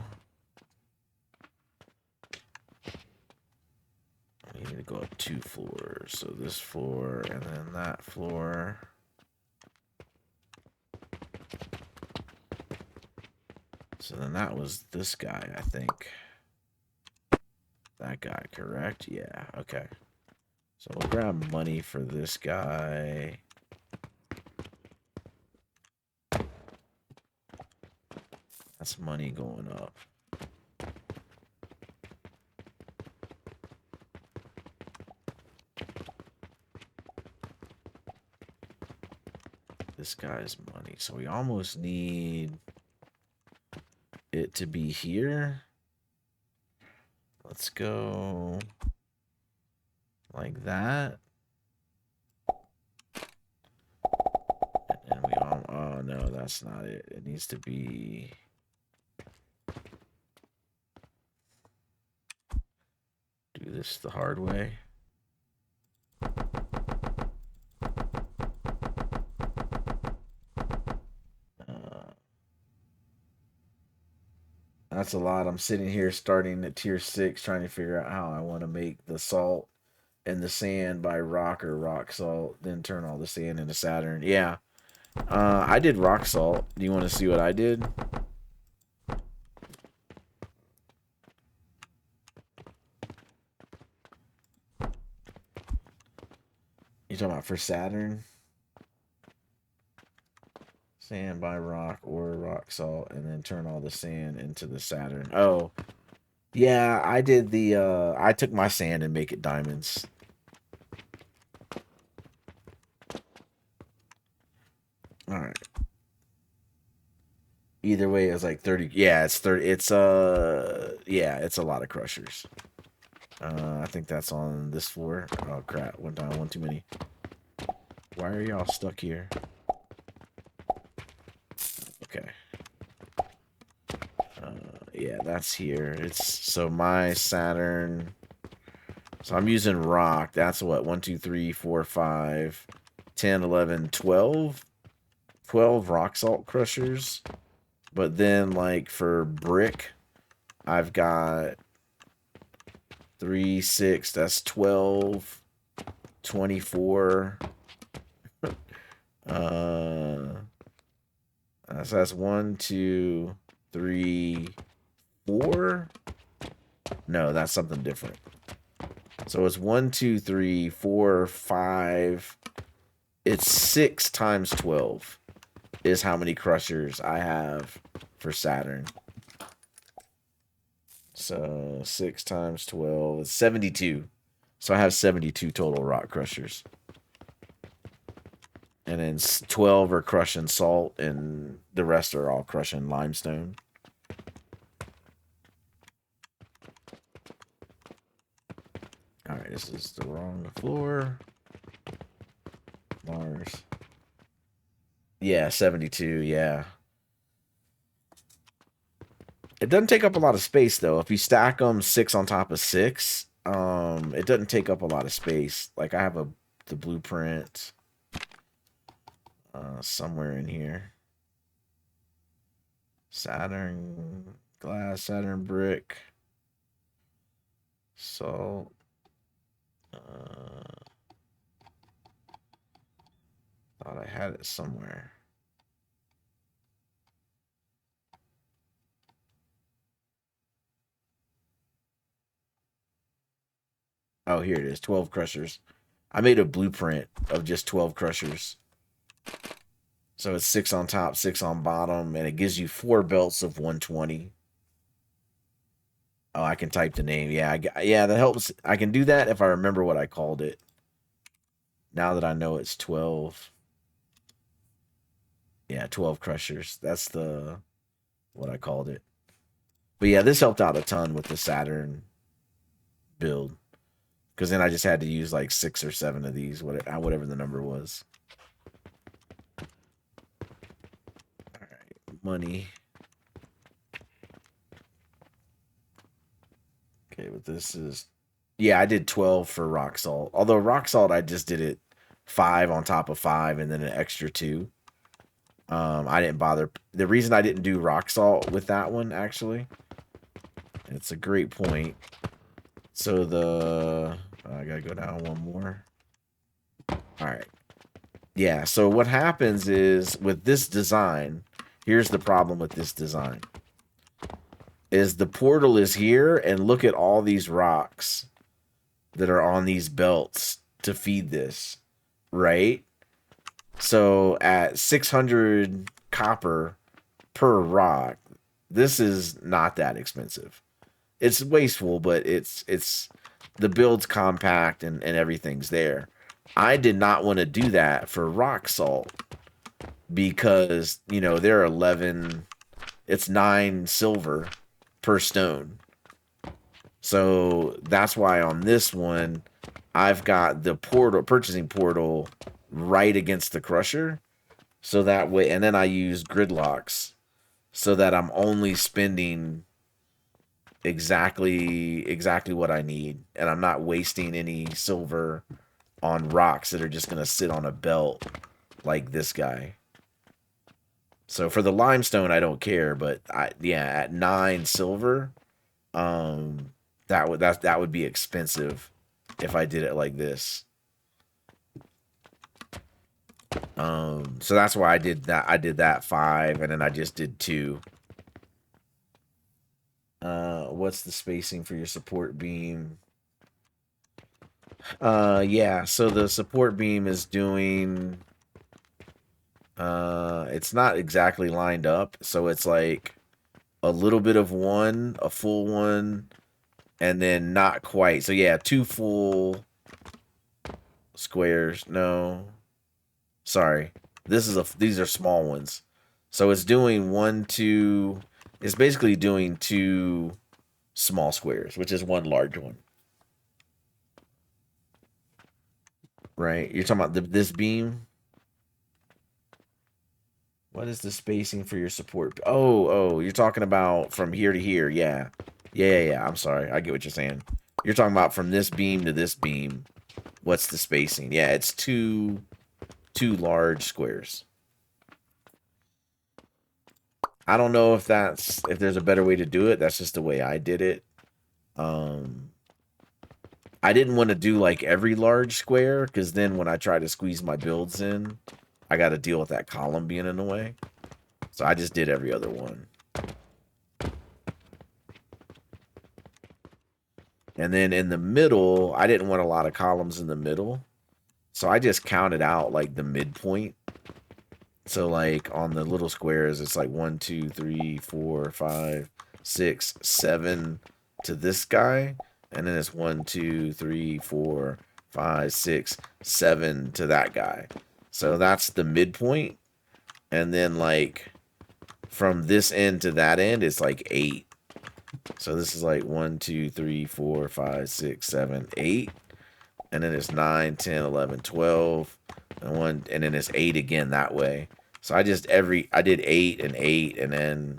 I need to go up 2 floors. So this floor and then that floor. So then that was this guy, I think. That guy, correct? Yeah, okay. So we'll grab money for this guy. That's money going up. This guy's money. So we almost need it to be here. Let's go like that. And we all, oh no, that's not it. It needs to be... Do this the hard way. That's a lot. I'm sitting here starting at tier 6, trying to figure out how I want to make the salt and the sand by rock or rock salt, then turn all the sand into Saturn. Yeah. I did rock salt. Do you want to see what I did? You talking about for Saturn? Sand by rock or rock salt, and then turn all the sand into the Saturn. Oh, yeah, I did the, I took my sand and make it diamonds. Alright. Either way, it's like 30. Yeah, it's 30. It's, yeah, it's a lot of crushers. I think that's on this floor. Oh, crap. One time, one too many. Why are y'all stuck here? Okay. Yeah, that's here. It's so my Saturn. So I'm using rock. That's what? 1, 2, 3, 4, 5, 10, 11, 12. 12 rock salt crushers. But then, like, for brick, I've got 3, 6. That's 12, 24. So that's 1, 2, 3, 4. No, that's something different. So it's 1, 2, 3, 4, 5. It's 6 times 12 is how many crushers I have for Saturn. So 6 times 12 is 72. So I have 72 total rock crushers. And then 12 are crushing salt, and the rest are all crushing limestone. Alright, this is the wrong floor. Mars. Yeah, 72, yeah. It doesn't take up a lot of space, though. If you stack them 6 on top of 6, it doesn't take up a lot of space. Like, I have the blueprint somewhere in here. Saturn glass, Saturn brick, salt. Thought I had it somewhere. Oh, here it is. 12 crushers. I made a blueprint of just 12 crushers. So it's 6 on top, 6 on bottom, and it gives you 4 belts of 120. Oh, I can type the name. Yeah, yeah, that helps. I can do that if I remember what I called it. Now that I know it's 12. Yeah, 12 crushers. That's what I called it. But yeah, this helped out a ton with the Saturn build. Because then I just had to use like 6 or 7 of these, whatever the number was. Alright, money. Okay, but this is... Yeah, I did 12 for rock salt. Although rock salt, I just did it 5 on top of 5 and then an extra 2. I didn't bother. The reason I didn't do rock salt with that one, actually, it's a great point. So I gotta go down one more. Alright. Yeah, so what happens is, with this design, here's the problem with this design. Is the portal is here, and look at all these rocks that are on these belts to feed this, right? So at 600 copper per rock, this is not that expensive. It's wasteful, but it's the build's compact and everything's there. I did not want to do that for rock salt because, you know, they're 11, it's 9 silver per stone. So that's why on this one, I've got the purchasing portal right against the crusher. So that way, and then I use gridlocks so that I'm only spending exactly what I need, and I'm not wasting any silver on rocks that are just going to sit on a belt like this guy. So for the limestone, I don't care, but yeah, at 9 silver, that would be expensive if I did it like this. So that's why I did that. I did that 5, and then I just did 2. What's the spacing for your support beam? Yeah, so the support beam is doing, it's not exactly lined up, so it's like a little bit of one, a full one, and then not quite. So yeah, 2 full squares. No, sorry, these are small ones. So it's doing 1, 2. It's basically doing 2 small squares, which is 1 large one. Right? You're talking about this beam? What is the spacing for your support? Oh, you're talking about from here to here. Yeah. Yeah. I'm sorry. I get what you're saying. You're talking about from this beam to this beam. What's the spacing? Yeah, it's two large squares. I don't know if there's a better way to do it. That's just the way I did it. I didn't want to do like every large square, because then when I try to squeeze my builds in, I got to deal with that column being in the way. So I just did every other one. And then in the middle, I didn't want a lot of columns in the middle. So I just counted out like the midpoint. So like on the little squares, it's like 1, 2, 3, 4, 5, 6, 7 to this guy. And then it's 1, 2, 3, 4, 5, 6, 7 to that guy. So that's the midpoint. And then like from this end to that end, it's like 8. So this is like 1, 2, 3, 4, 5, 6, 7, 8. And then it's 9, 10, 11, 12. And then it's 8 again that way. So I did 8 and 8, and then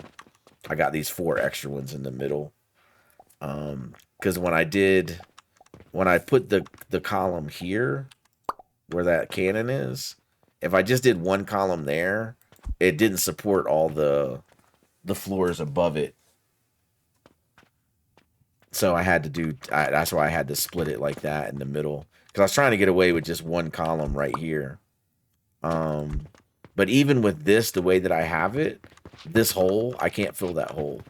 I got these 4 extra ones in the middle. Because when I put the column here, where that cannon is, if I just did 1 column there, it didn't support all the floors above it. So I had to that's why I had to split it like that in the middle. Because I was trying to get away with just 1 column right here. But even with this, the way that I have it, this hole, I can't fill that hole.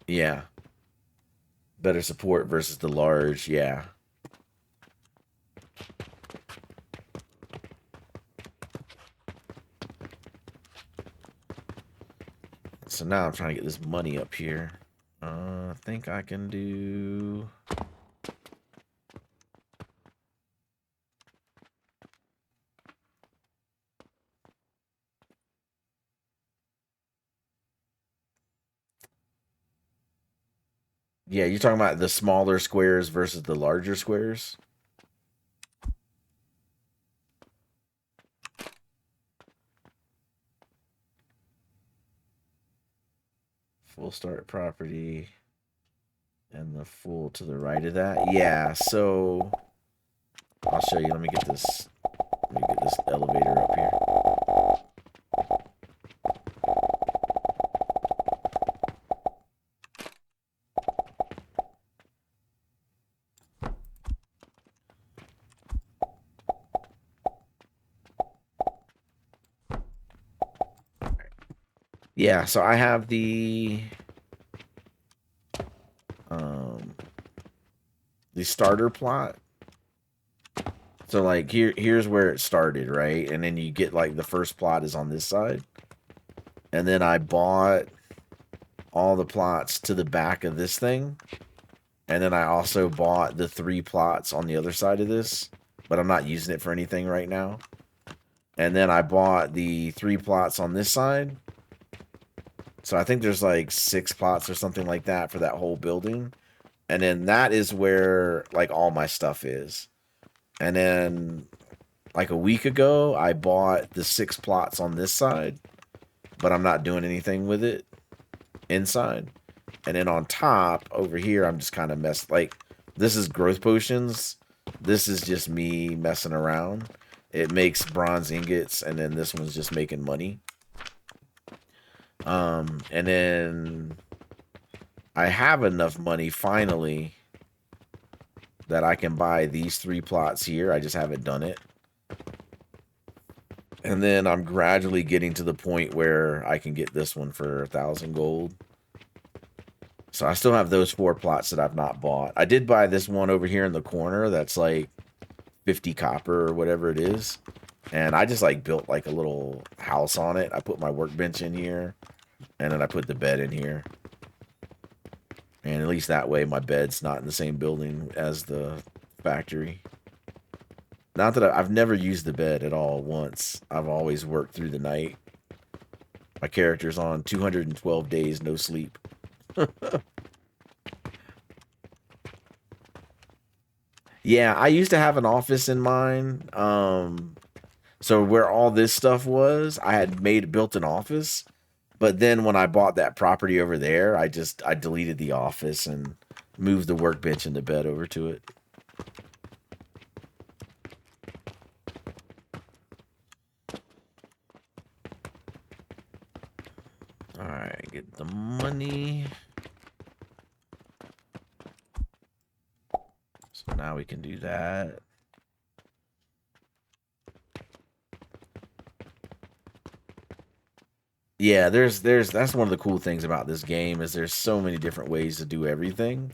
Yeah. Better support versus the large, yeah. So now I'm trying to get this money up here. I think I can do... Yeah, you're talking about the smaller squares versus the larger squares? Full start property. And the full to the right of that. Yeah, so... I'll show you. Let me get this elevator up here. Yeah, so I have the starter plot. So like here's where it started, right? And then you get like the first plot is on this side. And then I bought all the plots to the back of this thing. And then I also bought the 3 plots on the other side of this, but I'm not using it for anything right now. And then I bought the 3 plots on this side. So I think there's like 6 plots or something like that for that whole building. And then that is where like all my stuff is. And then like a week ago, I bought the 6 plots on this side, but I'm not doing anything with it inside. And then on top over here, I'm just kind of like this is growth potions. This is just me messing around. It makes bronze ingots, and then this one's just making money. And then I have enough money finally that I can buy these 3 plots here. I just haven't done it. And then I'm gradually getting to the point where I can get this one for 1,000 gold. So I still have those 4 plots that I've not bought. I did buy this one over here in the corner that's like 50 copper or whatever it is. And I just like built like a little house on it. I put my workbench in here. And then I put the bed in here. And at least that way my bed's not in the same building as the factory. Not that I've never used the bed at all once. I've always worked through the night. My character's on 212 days no sleep. Yeah, I used to have an office in mine. So where all this stuff was, I had built an office. But then when I bought that property over there, I deleted the office and moved the workbench and the bed over to it. Alright, get the money. So now we can do that. Yeah, that's one of the cool things about this game is there's so many different ways to do everything.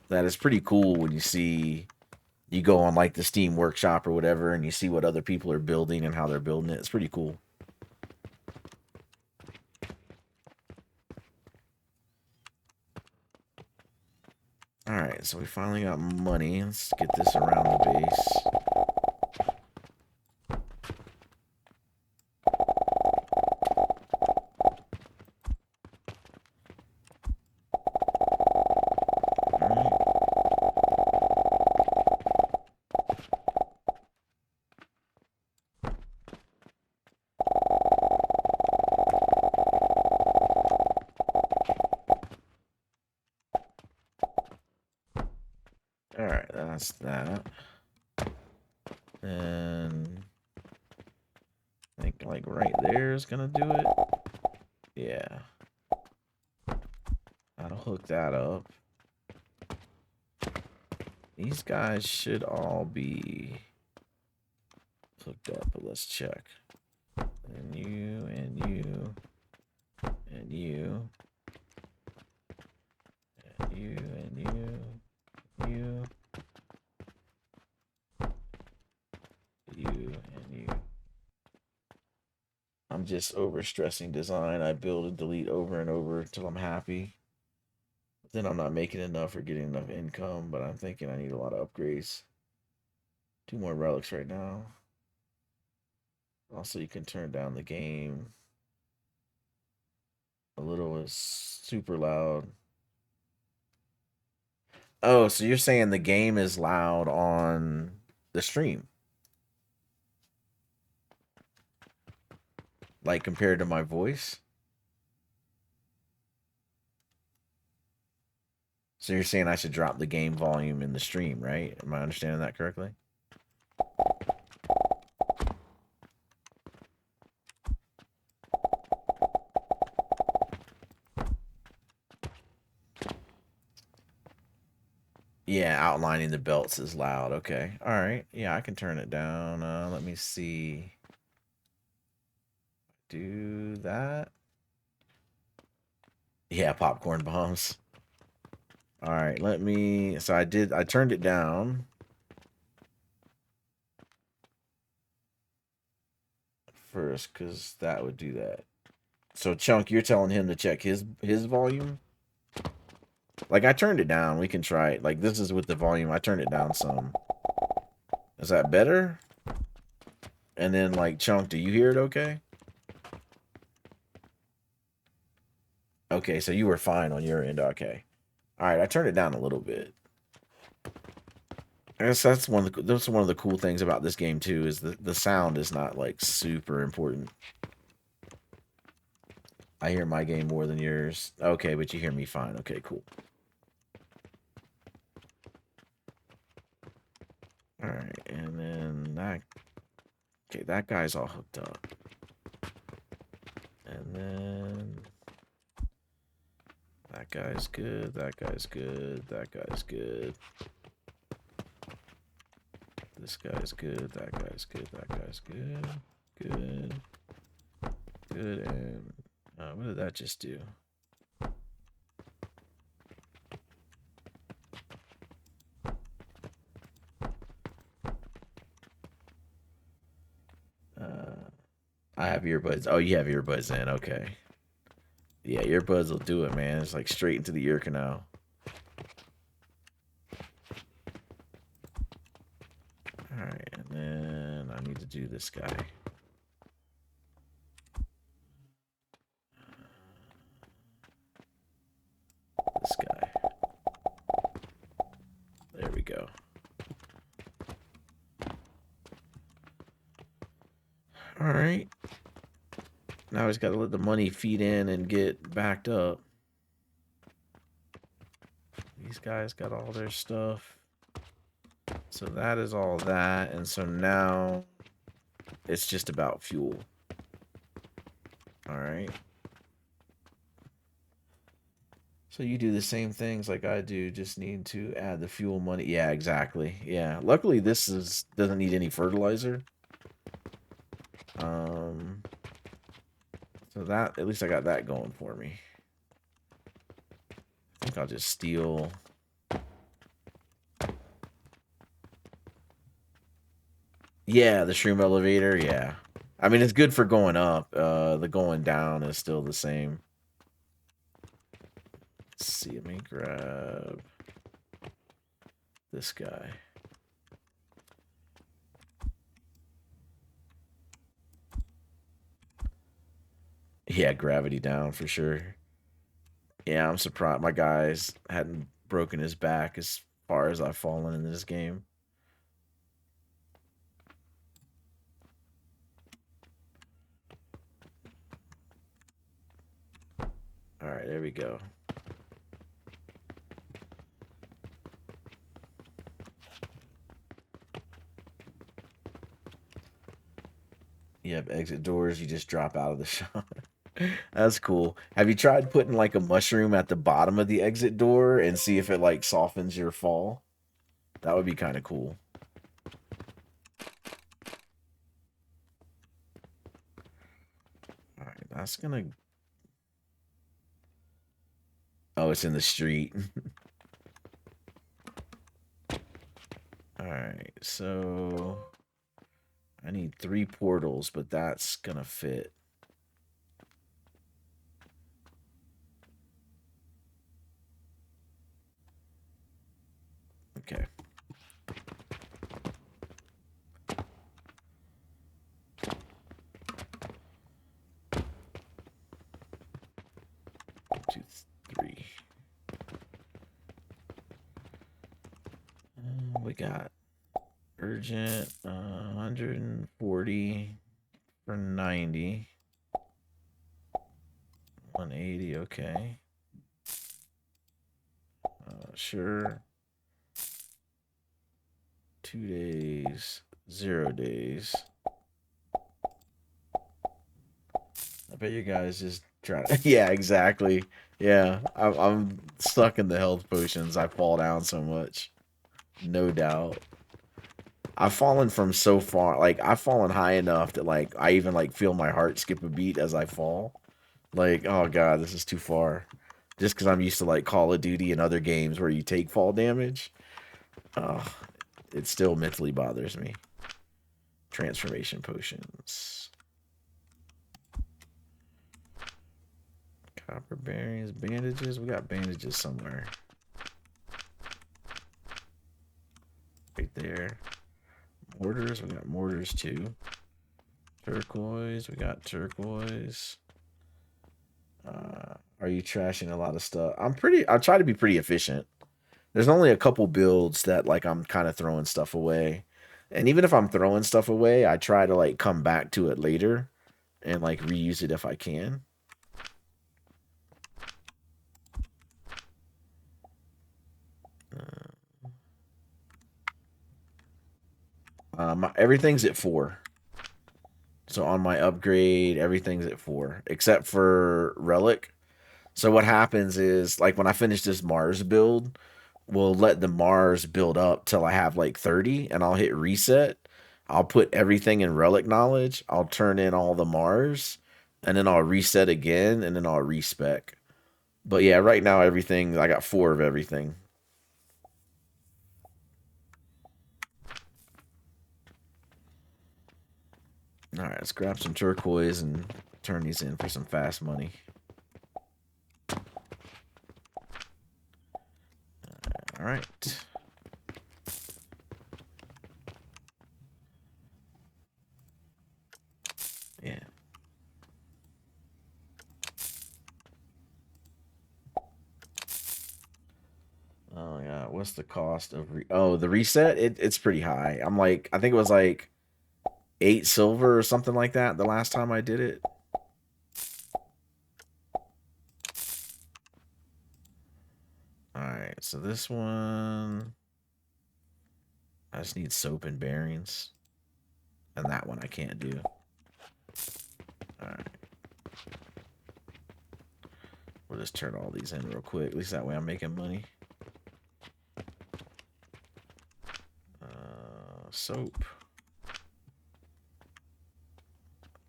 That is pretty cool when you go on like the Steam Workshop or whatever and you see what other people are building and how they're building it. It's pretty cool. Alright, so we finally got money. Let's get this around the base. Alright, that's that. And I think like right there is gonna do it. Yeah. That'll hook that up. These guys should all be hooked up, but let's check. And you, and you, and you, and you, and you, you, you, and you. I'm just overstressing design. I build and delete over and over until I'm happy. But then I'm not making enough or getting enough income, but I'm thinking I need a lot of upgrades. 2 more relics right now. Also, you can turn down the game a little. Is super loud. Oh, so you're saying the game is loud on the stream? Like compared to my voice? So you're saying I should drop the game volume in the stream, right? Am I understanding that correctly? Yeah, outlining the belts is loud. Okay. All right. Yeah, I can turn it down. Let me see. Do that. Yeah, popcorn bombs. All right, let me. So I turned it down first because that would do that. So Chunk, you're telling him to check his volume? Like I turned it down. We can try it. Like this is with the volume. I turned it down some. Is that better? And then like Chunk, do you hear it okay? Okay, so you were fine on your end. Okay. All right, I turned it down a little bit. I guess that's one of the cool things about this game too, is the sound is not like super important. I hear my game more than yours. Okay, but you hear me fine. Okay, cool. Alright, and then that... Okay, that guy's all hooked up. And then... That guy's good, that guy's good, that guy's good. This guy's good, that guy's good, that guy's good. Good. Good, and... what did that just do? I have earbuds. Oh, you have earbuds in. Okay. Yeah, earbuds will do it, man. It's like straight into the ear canal. Alright, and then I need to do this guy. This guy. There we go. Alright. Now he's got to let the money feed in and get backed up. These guys got all their stuff. So that is all that. And so now it's just about fuel. Alright. So you do the same things like I do, just need to add the fuel money. Yeah, exactly. Yeah. Luckily this doesn't need any fertilizer. So that, at least I got that going for me. I think I'll just steal. Yeah, the shroom elevator, yeah. I mean, it's good for going up. The going down is still the same. Let's see, let me grab this guy. Yeah, gravity down for sure. Yeah, I'm surprised my guys hadn't broken his back as far as I've fallen in this game. Alright, there we go. You have exit doors, you just drop out of the shop. That's cool. Have you tried putting like a mushroom at the bottom of the exit door and see if it like softens your fall? That would be kind of cool. All right, that's gonna... Oh, it's in the street. All right, so I need 3 portals, but that's gonna fit. Okay. Two, 3. We got urgent 140 for 90. 180, okay. Sure. 2 days, 0 days. I bet you guys just try to... Yeah, exactly. Yeah, I'm stuck in the health potions. I fall down so much. No doubt. I've fallen from so far. Like, I've fallen high enough that, like, I even, like, feel my heart skip a beat as I fall. Like, oh, God, this is too far. Just because I'm used to, like, Call of Duty and other games where you take fall damage. It still mentally bothers me. Transformation potions. Copper bearings, bandages. We got bandages somewhere. Right there. Mortars, we got mortars too. Turquoise, we got turquoise. Are you trashing a lot of stuff? I try to be pretty efficient. There's only a couple builds that like I'm kind of throwing stuff away. And even if I'm throwing stuff away, I try to like come back to it later and like reuse it if I can. Everything's at 4. So on my upgrade, everything's at 4, except for Relic. So what happens is, like, when I finish this Mars build, we'll let the Mars build up till I have, like, 30, and I'll hit reset. I'll put everything in Relic Knowledge. I'll turn in all the Mars, and then I'll reset again, and then I'll respec. But yeah, right now, everything, I got 4 of everything. All right, let's grab some turquoise and turn these in for some fast money. All right. Yeah. Oh yeah, what's the cost of the reset? It's pretty high. I'm like, I think it was like 8 silver or something like that the last time I did it. Alright, so this one I just need soap and bearings. And that one I can't do. Alright. We'll just turn all these in real quick. At least that way I'm making money. Soap.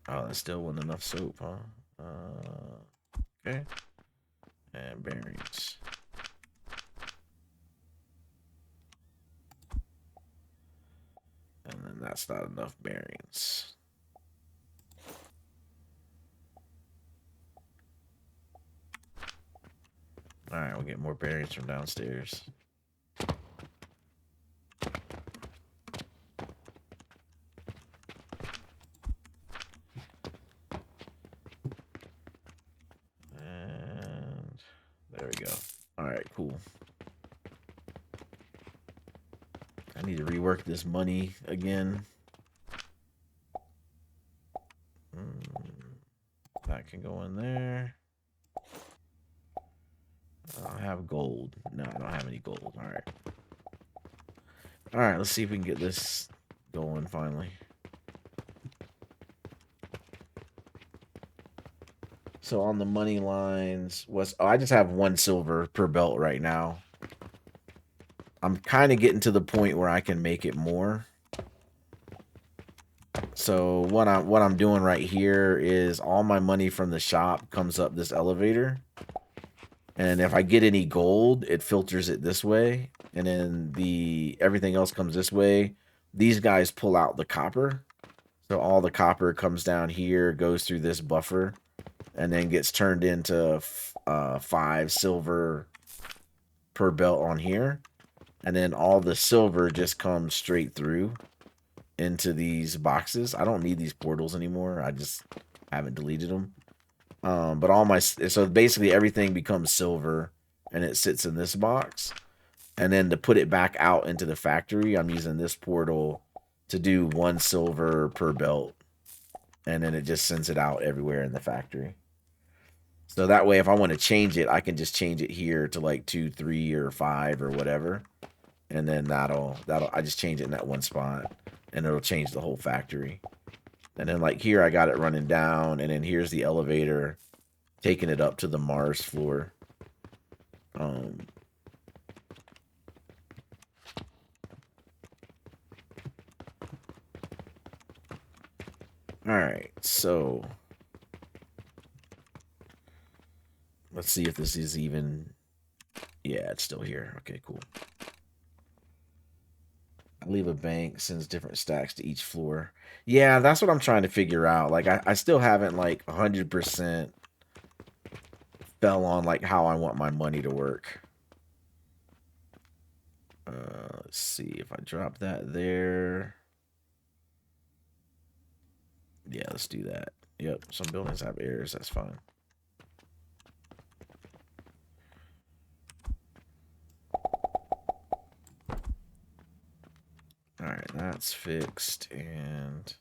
Oh, that still wasn't enough soap, huh? Okay. And bearings. And then that's not enough bearings. Alright, we'll get more bearings from downstairs. And there we go. Alright, cool. I need to rework this money again. That can go in there. I don't have gold. No, I don't have any gold. Alright. Alright, let's see if we can get this going finally. So on the money lines, I just have 1 silver per belt right now. I'm kind of getting to the point where I can make it more. So what I'm doing right here is all my money from the shop comes up this elevator. And if I get any gold, it filters it this way. And then everything else comes this way. These guys pull out the copper. So all the copper comes down here, goes through this buffer, and then gets turned into 5 silver per belt on here. And then all the silver just comes straight through into these boxes. I don't need these portals anymore. I just haven't deleted them. But so basically everything becomes silver and it sits in this box. And then to put it back out into the factory, I'm using this portal to do 1 silver per belt. And then it just sends it out everywhere in the factory. So that way, if I want to change it, I can just change it here to like 2, 3, or 5 or whatever. And then I just change it in that one spot. And it'll change the whole factory. And then like here, I got it running down. And then here's the elevator taking it up to the Mars floor. Alright, so let's see if this is even... Yeah, it's still here. Okay, cool. I leave a bank, sends different stacks to each floor. Yeah, that's what I'm trying to figure out. Like, I still haven't, like, 100% fell on, like, how I want my money to work. Let's see if I drop that there. Yeah, let's do that. Yep, some buildings have errors. That's fine. that's fixed. And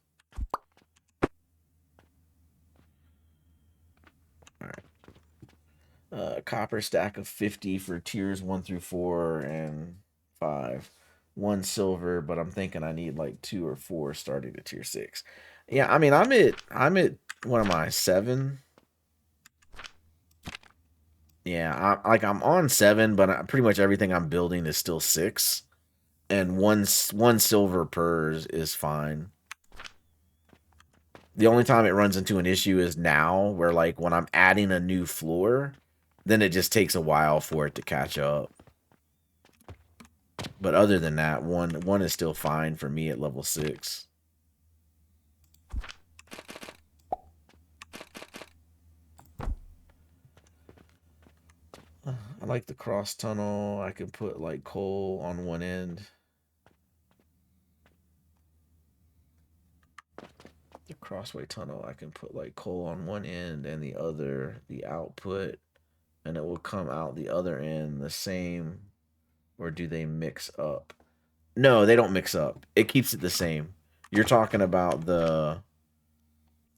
all right. Copper stack of 50 for tiers 1 through 4 and 5. 1 silver, but I'm thinking I need like 2 or 4 starting at tier 6. Yeah, I mean I'm at what am I, 7? Yeah, I'm on 7, but pretty much everything I'm building is still 6, and one silver per is fine. The only time it runs into an issue is now, where like when I'm adding a new floor, then it just takes a while for it to catch up. But other than that, one is still fine for me at level 6. I like the cross tunnel. I can put like coal on one end. The crossway tunnel, I can put like coal on one end and the other, the output, and it will come out the other end the same. Or do they mix up? No, they don't mix up. It keeps it the same. You're talking about the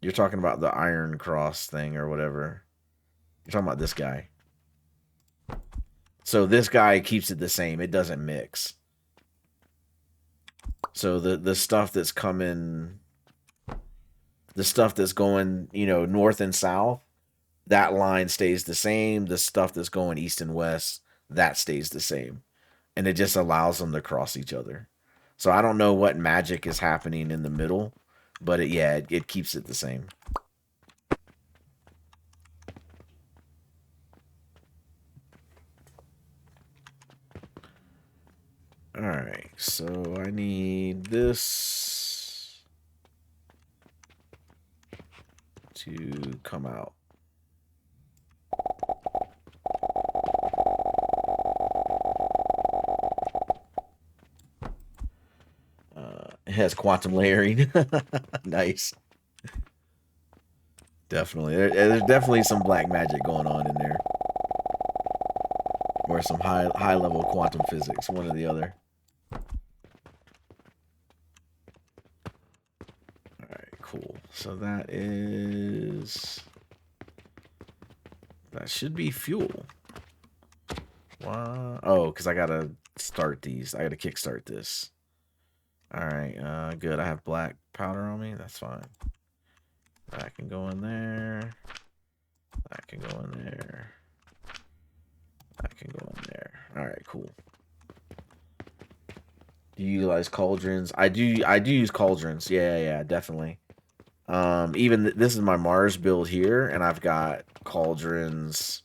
iron cross thing or whatever. You're talking about this guy. So this guy keeps it the same. It doesn't mix. So the stuff that's coming, the stuff that's going, north and south, that line stays the same. The stuff that's going east and west, that stays the same. And it just allows them to cross each other. So I don't know what magic is happening in the middle, but it keeps it the same. Alright, so I need this to come out. It has quantum layering. Nice. Definitely. There's definitely some black magic going on in there. Or some high level quantum physics, one or the other. Alright, cool. So that should be fuel. Wow. Oh, because I gotta start these. I gotta kickstart this. Alright, good. I have black powder on me. That's fine. That can go in there. That can go in there. That can go in there. Alright, cool. Do you utilize cauldrons? I do use cauldrons. Yeah, definitely. Even this is my Mars build here, and I've got cauldrons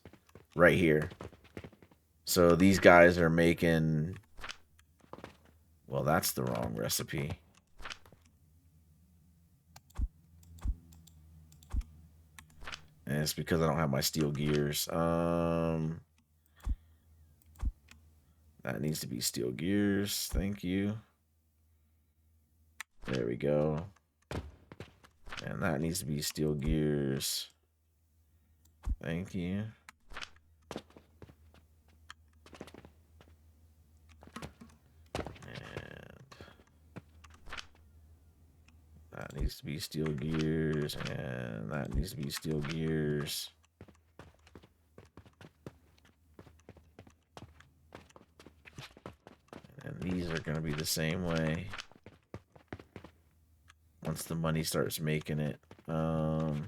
right here. So these guys are making... Well, that's the wrong recipe. And it's because I don't have my steel gears. That needs to be steel gears. Thank you. There we go. And that needs to be steel gears. Thank you. That needs to be steel gears, and that needs to be steel gears. And these are going to be the same way. Once the money starts making it. And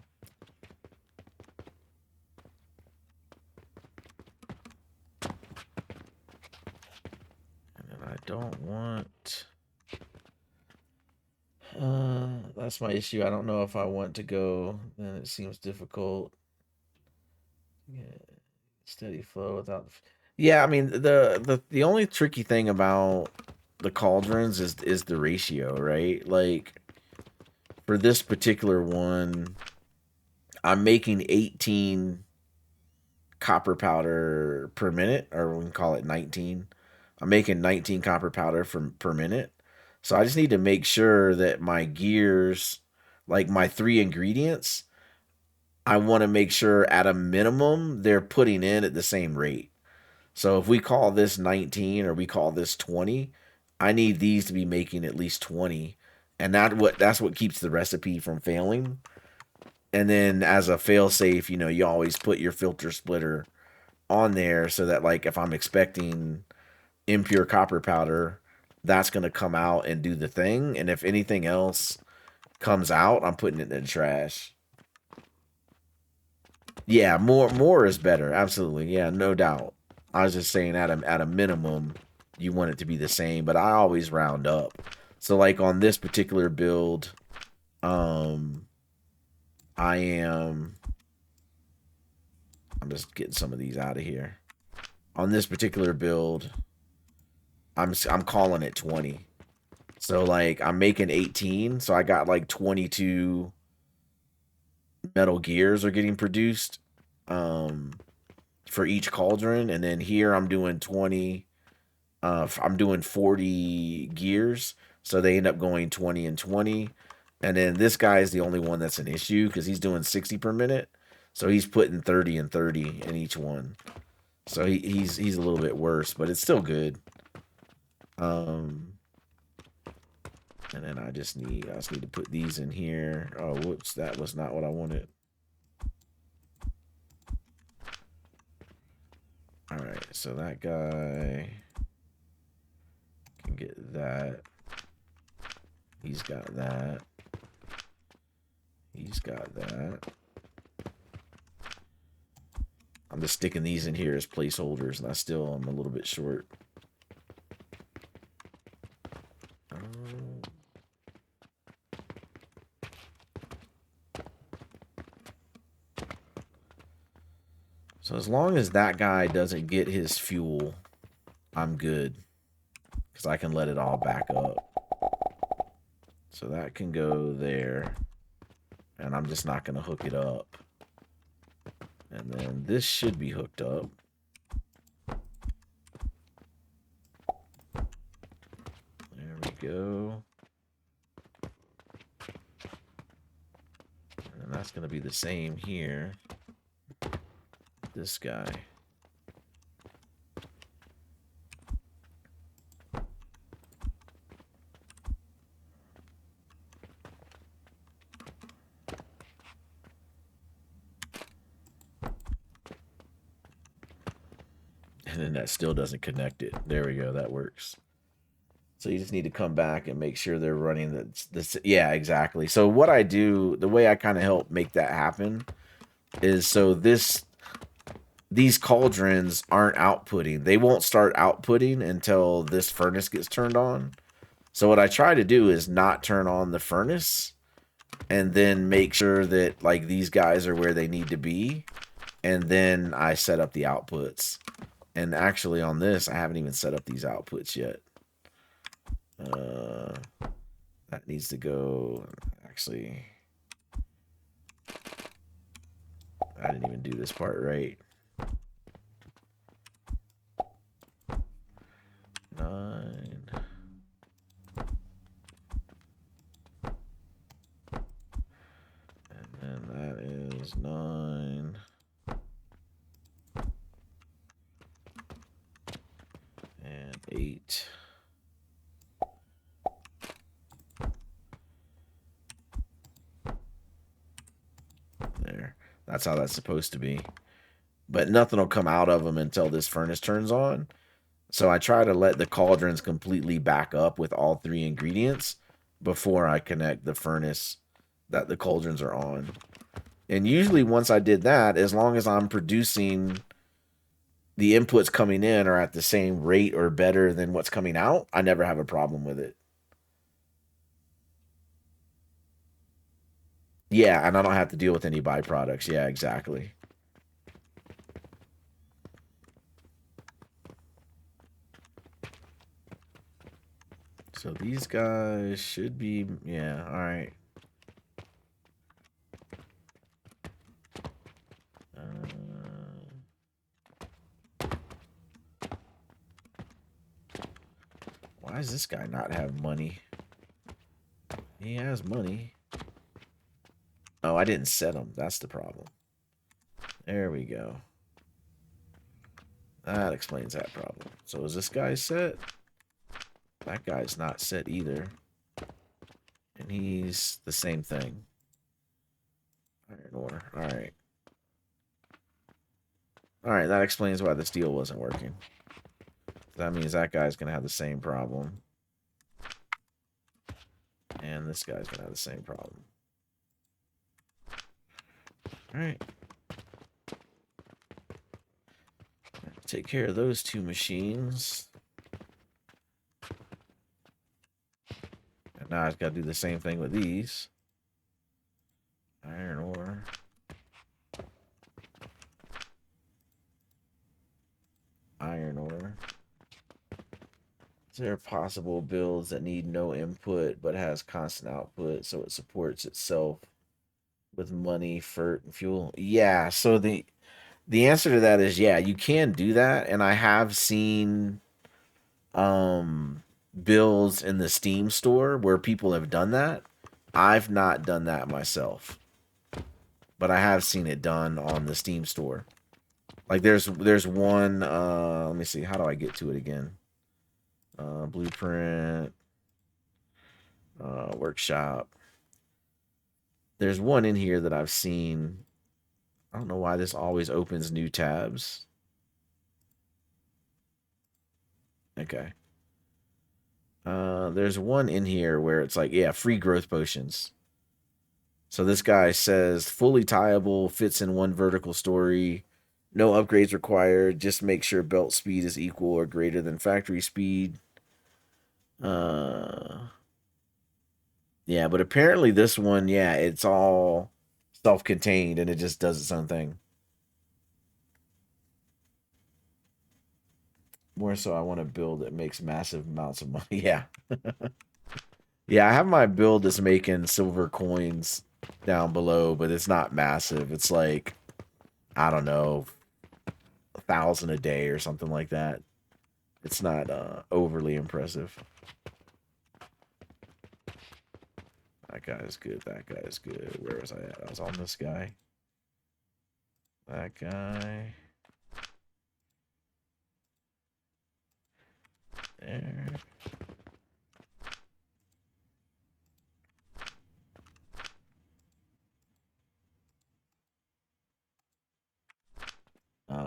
then I don't want... that's my issue. I don't know if I want to go. Then it seems difficult. Yeah, steady flow without. Yeah, I mean the only tricky thing about the cauldrons is the ratio, right? Like for this particular one, I'm making 18 copper powder per minute, or we can call it 19. I'm making 19 copper powder per minute. So I just need to make sure that my gears, like my 3 ingredients, I want to make sure at a minimum they're putting in at the same rate. So if we call this 19 or we call this 20, I need these to be making at least 20. And that's what keeps the recipe from failing. And then as a fail safe, you know, you always put your filter splitter on there so that like if I'm expecting impure copper powder, that's going to come out and do the thing. And if anything else comes out, I'm putting it in the trash. Yeah, more is better. Absolutely. Yeah, no doubt. I was just saying at a minimum, you want it to be the same, but I always round up. So like on this particular build, I'm just getting some of these out of here. On this particular build, I'm calling it 20. So like I'm making 18, so I got like 22 metal gears are getting produced for each cauldron, and then here I'm doing 20 I'm doing 40 gears, so they end up going 20 and 20. And then this guy is the only one that's an issue because he's doing 60 per minute. So he's putting 30 and 30 in each one. So he's a little bit worse, but it's still good. And then I just need to put these in here. Oh, whoops, that was not what I wanted. All right, so that guy can get that. He's got that. He's got that. I'm just sticking these in here as placeholders, and I still am a little bit short. So as long as that guy doesn't get his fuel, I'm good. Because I can let it all back up. So that can go there. And I'm just not going to hook it up. And then this should be hooked up. There we go. And that's going to be the same here. This guy. And then that still doesn't connect it. There we go. That works. So you just need to come back and make sure they're running this. Yeah, exactly. So what I do, the way I kind of help make that happen is so these cauldrons aren't outputting. They won't start outputting until this furnace gets turned on. So what I try to do is not turn on the furnace and then make sure that like these guys are where they need to be. And then I set up the outputs. And actually on this, I haven't even set up these outputs yet. That needs to go. Actually, I didn't even do this part right. 9. And then that is 9. And 8. There. That's how that's supposed to be. But nothing will come out of them until this furnace turns on. So I try to let the cauldrons completely back up with all 3 ingredients before I connect the furnace that the cauldrons are on. And usually once I did that, as long as I'm producing the inputs coming in are at the same rate or better than what's coming out, I never have a problem with it. Yeah, and I don't have to deal with any byproducts. Yeah, exactly. So these guys should be, yeah, all right. Why does this guy not have money? He has money. Oh, I didn't set him. That's the problem. There we go. That explains that problem. So is this guy set? That guy's not set either. And he's the same thing. Iron ore. Alright. Alright, that explains why the steel wasn't working. That means that guy's going to have the same problem. And this guy's going to have the same problem. Alright. Take care of those two machines. And now I've got to do the same thing with these. Iron ore. Iron ore. Is there possible builds that need no input but has constant output so it supports itself with money, fert, and fuel? Yeah, so the answer to that is yeah, you can do that, and I have seen builds in the Steam store where people have done that. I've not done that myself, but I have seen it done on the Steam store. Like there's one, let me see, how do I get to it again? Blueprint, workshop. There's one in here that I've seen. I don't know why this always opens new tabs. Okay. There's one in here where it's like, yeah, free growth potions. So this guy says fully tieable, fits in one vertical story, no upgrades required, just make sure belt speed is equal or greater than factory speed. Yeah, but apparently this one, yeah, it's all self-contained and it just does its own thing. More so, I want to build that makes massive amounts of money. Yeah. Yeah, I have my build that's making silver coins down below, but it's not massive. It's like, I don't know, 1,000 a day or something like that. It's not overly impressive. That guy is good. That guy is good. Where was I at? I was on this guy. That guy. There.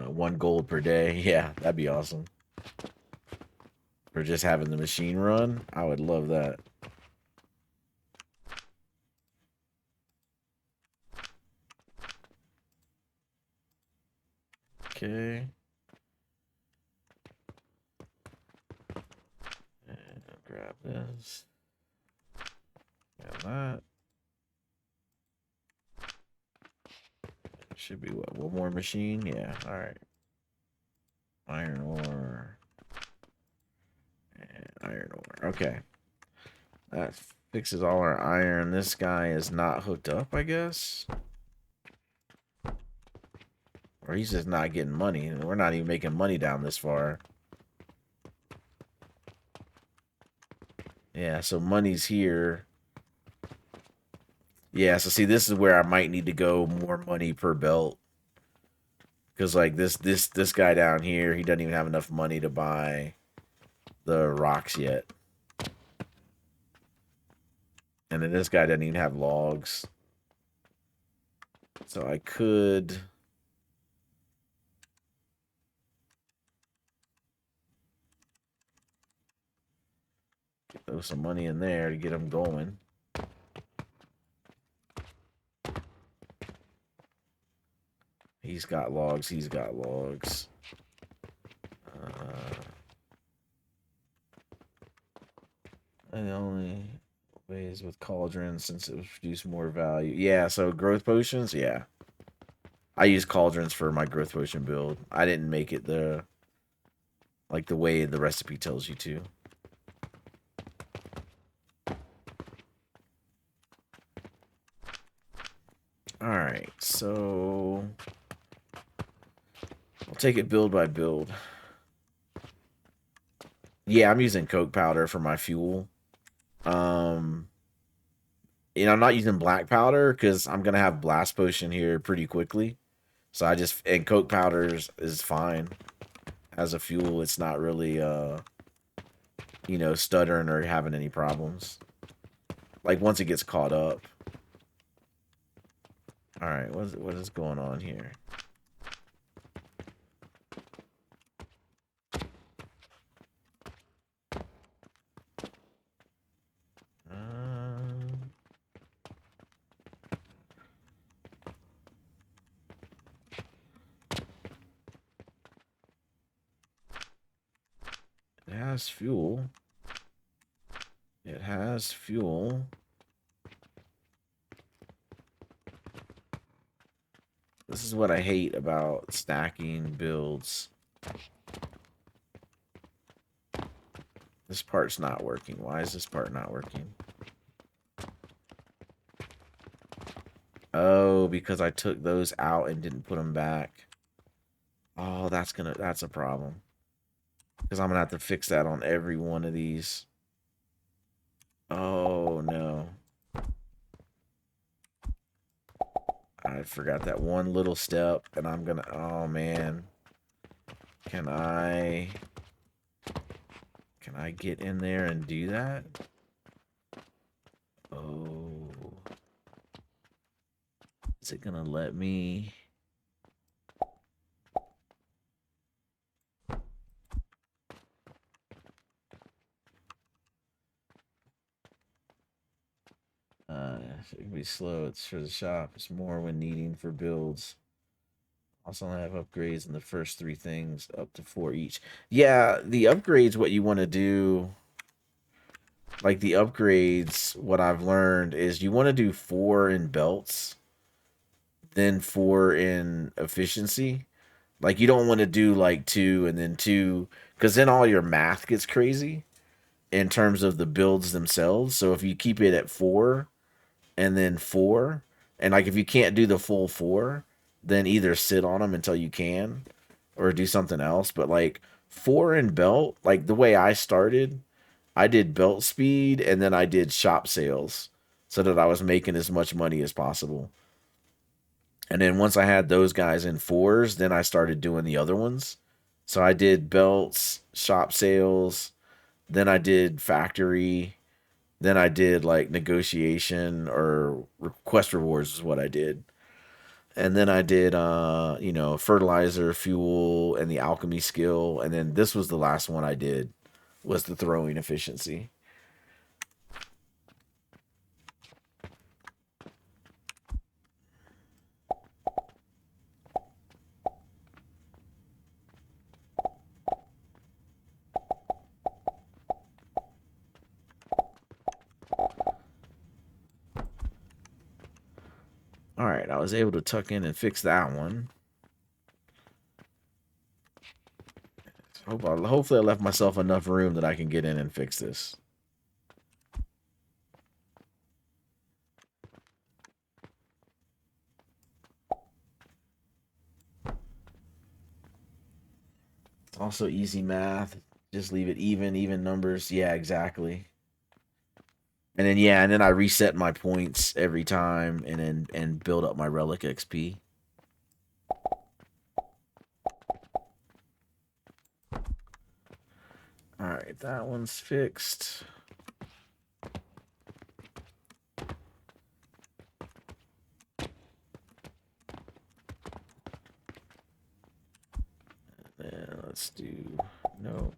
One gold per day. Yeah, that'd be awesome. For just having the machine run, I would love that. Okay. And I'll grab this. Grab that. Should be what? One more machine? Yeah, alright. Iron ore. And iron ore. Okay. That fixes all our iron. This guy is not hooked up, I guess. Or he's just not getting money. We're not even making money down this far. Yeah, so money's here. Yeah, so see, this is where I might need to go more money per belt. Because like this guy down here, he doesn't even have enough money to buy the rocks yet. And then this guy doesn't even have logs. So I could throw some money in there to get him going. He's got logs. He's got logs. And the only ways with cauldrons since it would produce more value. Yeah, so growth potions, yeah. I use cauldrons for my growth potion build. I didn't make it the way the recipe tells you to. Alright, so I'll take it build by build. Yeah, I'm using coke powder for my fuel. I'm not using black powder because I'm gonna have blast potion here pretty quickly. So and coke powder is fine as a fuel. It's not really you know, stuttering or having any problems. Like once it gets caught up. All right, what is going on here? It has fuel. It has fuel. This is what I hate about stacking builds. This part's not working. Why is this part not working? Oh, because I took those out and didn't put them back. Oh, that's a problem. Because I'm gonna have to fix that on every one of these. Oh no. I forgot that one little step and I'm gonna, oh man. Can I get in there and do that? Oh. Is it gonna let me? It can be slow. It's for the shop. It's more when needing for builds. Also, I have upgrades in the first 3 things, up to 4 each. Yeah, the upgrades, what you want to do, like the upgrades, what I've learned is you want to do 4 in belts, then 4 in efficiency. Like you don't want to do like 2 and then 2, because then all your math gets crazy in terms of the builds themselves. So if you keep it at 4 and then 4, and like if you can't do the full 4, then either sit on them until you can or do something else. But like 4 in belt, like the way I started, I did belt speed and then I did shop sales so that I was making as much money as possible. And then once I had those guys in 4s, then I started doing the other ones. So I did belts, shop sales, then I did factory, then I did like negotiation or quest rewards is what I did. And then I did you know, fertilizer, fuel, and the alchemy skill. And then this was the last one I did, was the throwing efficiency. All right, I was able to tuck in and fix that one. Hopefully I left myself enough room that I can get in and fix this. Also easy math. Just leave it even numbers. Yeah, exactly. And then yeah, and then I reset my points every time and build up my relic XP. All right, that one's fixed. And let's do no.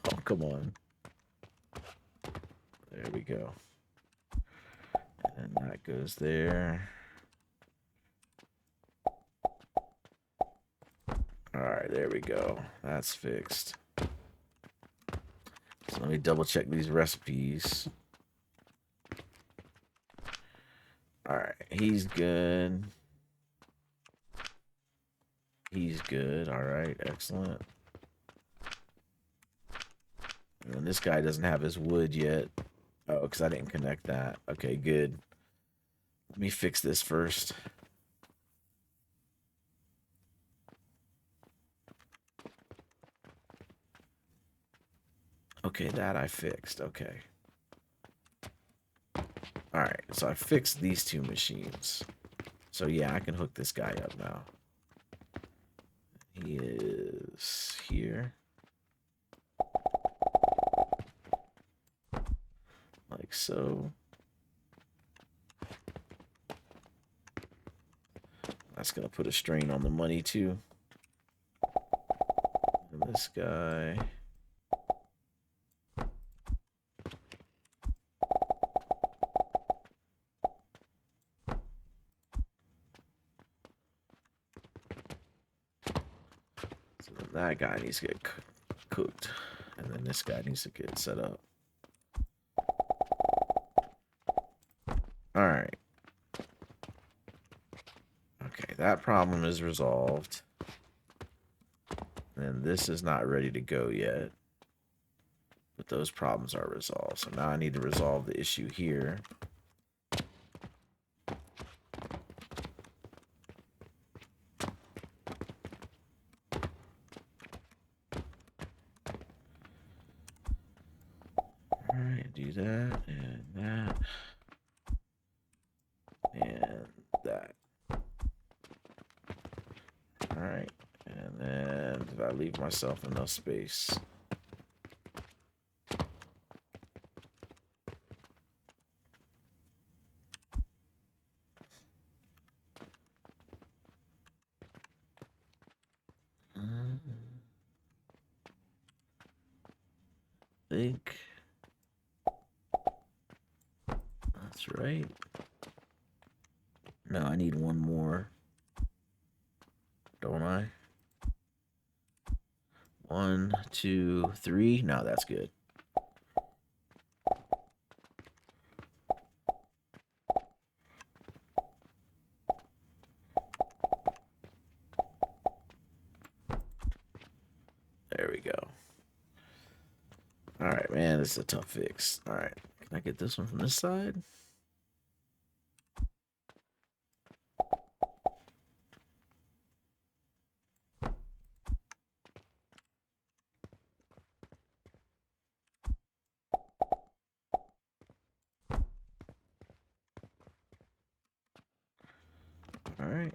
Oh, come on. There we go. And that goes there. All right, there we go. That's fixed. So let me double check these recipes. All right, he's good. He's good. All right, excellent. And this guy doesn't have his wood yet. Oh, because I didn't connect that. Okay, good. Let me fix this first. Okay, that I fixed. Okay. Alright, so I fixed these 2 machines. So yeah, I can hook this guy up now. He is here. so. That's going to put a strain on the money, too. And this guy. So then that guy needs to get cooked. And then this guy needs to get set up. All right. Okay, that problem is resolved. And this is not ready to go yet. But those problems are resolved. So now I need to resolve the issue here. Alright, do that and that. And that. Alright. And then did I leave myself enough space? I think that's right. No, I need one more. Don't I? 1, 2, 3. No, that's good. There we go. All right, man, this is a tough fix. All right, can I get this one from this side? All right.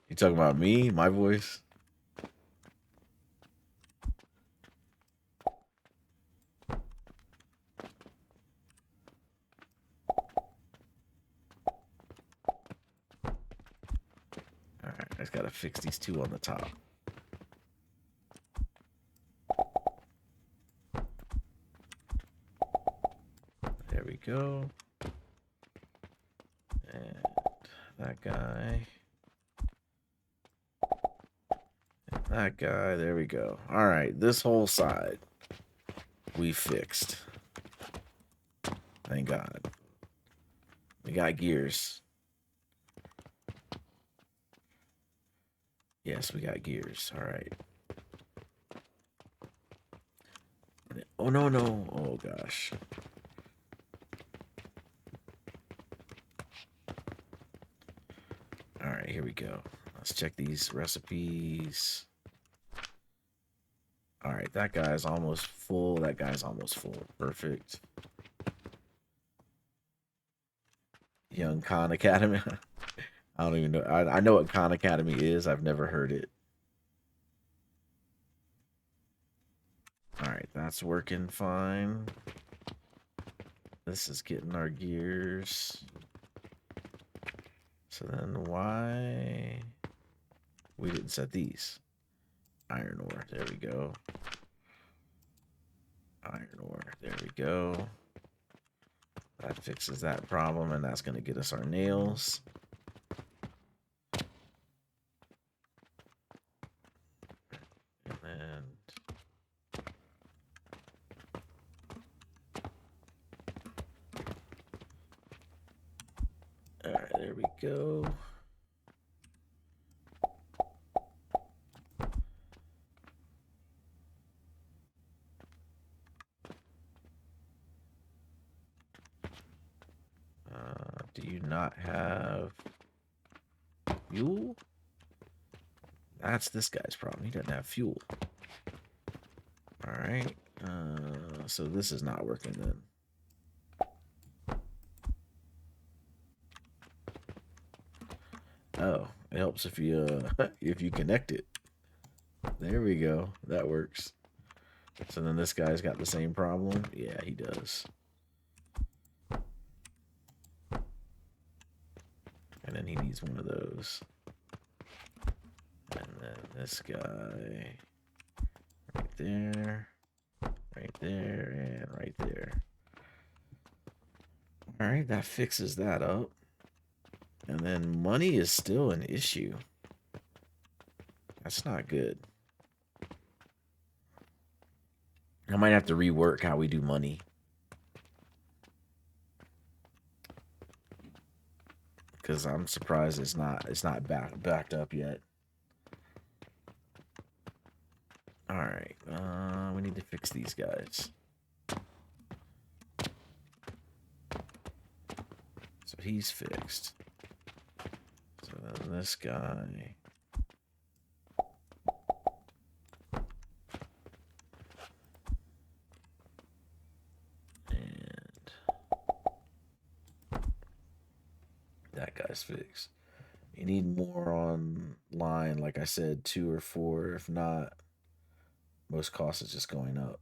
You talking about me? My voice? All right, I just gotta fix these two on the top. There we go. And that guy. And that guy. There we go. All right, this whole side we fixed. Thank God. We got gears. Yes, we got gears. All right. Oh, no, no. Oh, gosh. All right, here we go. Let's check these recipes. All right, that guy's almost full. That guy's almost full. Perfect. Young Khan Academy. I don't even know. I know what Khan Academy is. I've never heard it. All right, that's working fine. This is getting our gears. So then why we didn't set these? Iron ore. There we go. Iron ore. There we go. That fixes that problem, and that's going to get us our nails. And then all right, there we go. Do you not have fuel? That's this guy's problem. He doesn't have fuel. All right. So this is not working then. It helps if you if you connect it. There we go. That works. So then this guy's got the same problem. Yeah, he does. And then he needs one of those. And then this guy right there, and right there. All right, that fixes that up. And then money is still an issue. That's not good. I might have to rework how we do money. Because I'm surprised it's not backed up yet. All right, we need to fix these guys. So he's fixed. So then this guy. And that guy's fixed. You need more online, like I said, 2 or 4. If not, most costs is just going up.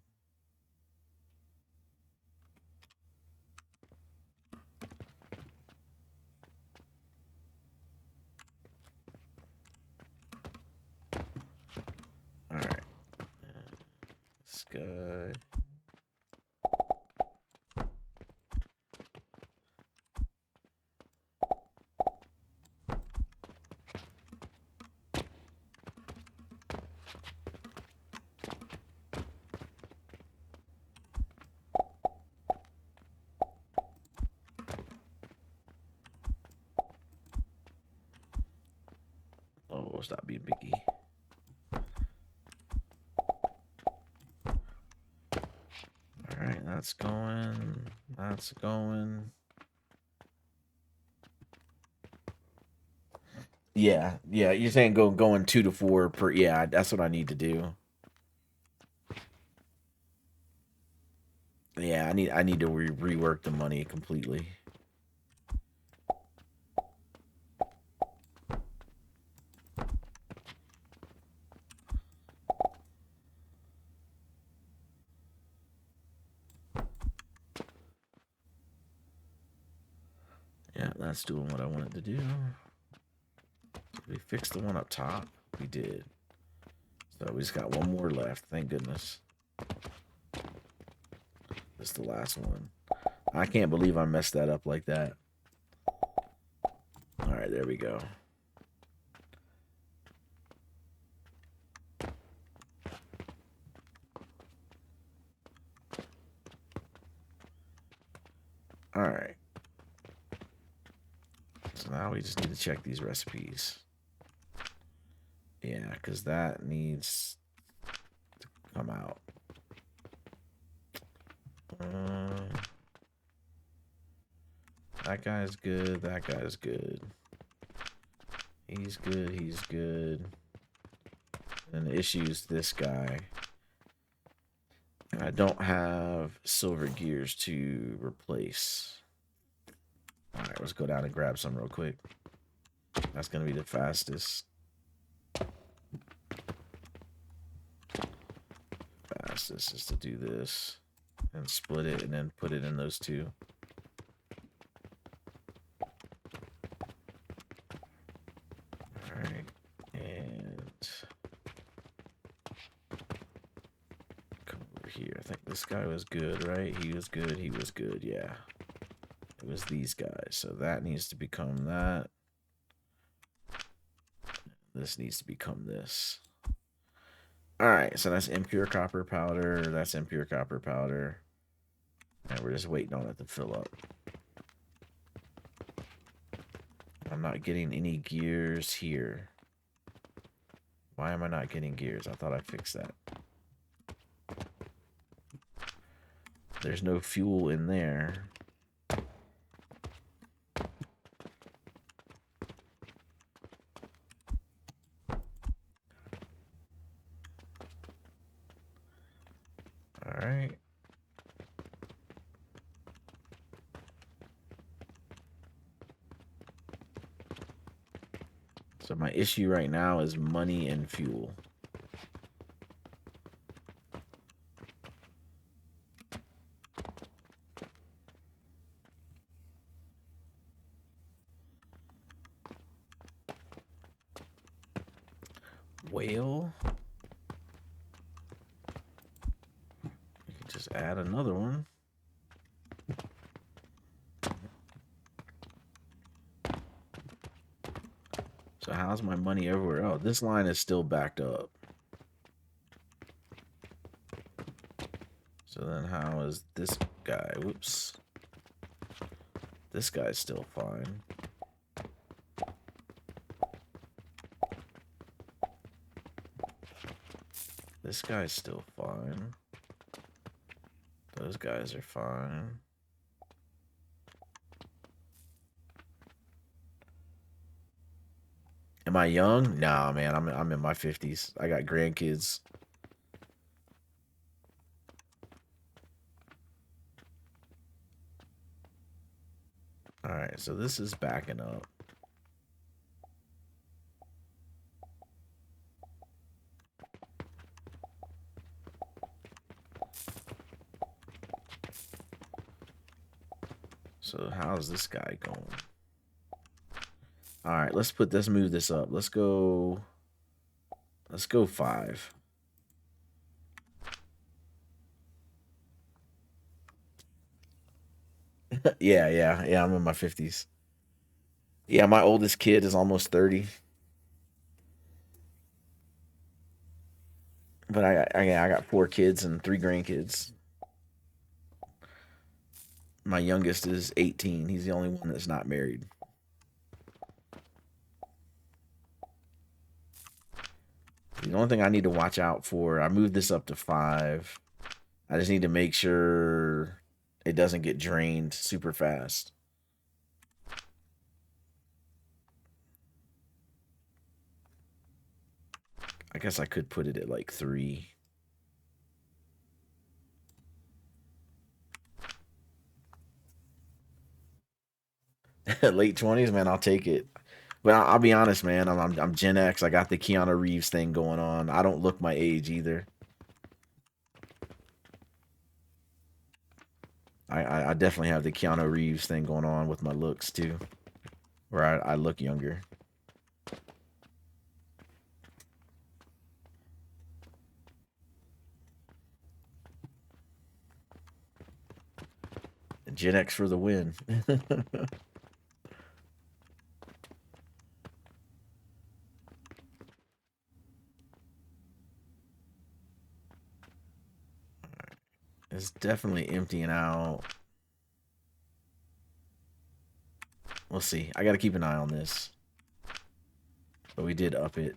All right. This guy. Oh, stop being picky. All right, that's going. That's going. Yeah, you're saying going 2 to 4 per. Yeah, that's what I need to do. Yeah, I need to rework the money completely. Yeah, that's doing what I wanted to do. Did we fix the one up top? We did. So we just got one more left. Thank goodness. This is the last one. I can't believe I messed that up like that. All right, there we go. All right. So now we just need to check these recipes. Yeah, because that needs to come out. That guy's good. That guy's good. He's good. He's good. And the issue is this guy. I don't have silver gears to replace. All right, let's go down and grab some real quick. That's going to be the fastest. Fastest is to do this and split it and then put it in those two. All right, and come over here. I think this guy was good, right? He was good. He was good. Yeah, it was these guys. So that needs to become that. This needs to become this. All right, so that's impure copper powder. That's impure copper powder. And we're just waiting on it to fill up. I'm not getting any gears here. Why am I not getting gears? I thought I fixed that. There's no fuel in there. All right. So my issue right now is money and fuel. Whale. We can just add another one. So how's my money everywhere? Oh, this line is still backed up. So then how is this guy? Whoops. This guy's still fine. This guy's still fine. Those guys are fine. Am I young? Nah, man. I'm in my 50s. I got grandkids. All right, so this is backing up. So how's this guy going? All right, let's move this up. Let's go 5. Yeah, I'm in my 50s. Yeah, my oldest kid is almost 30. But I got 4 kids and 3 grandkids. My youngest is 18. He's the only one that's not married. The only thing I need to watch out for, I moved this up to 5. I just need to make sure it doesn't get drained super fast. I guess I could put it at like 3. Late 20s, man, I'll take it. But I'll be honest, man. I'm Gen X. I got the Keanu Reeves thing going on. I don't look my age either. I definitely have the Keanu Reeves thing going on with my looks too, where I look younger. Gen X for the win. It's definitely emptying out. We'll see. I got to keep an eye on this. But we did up it.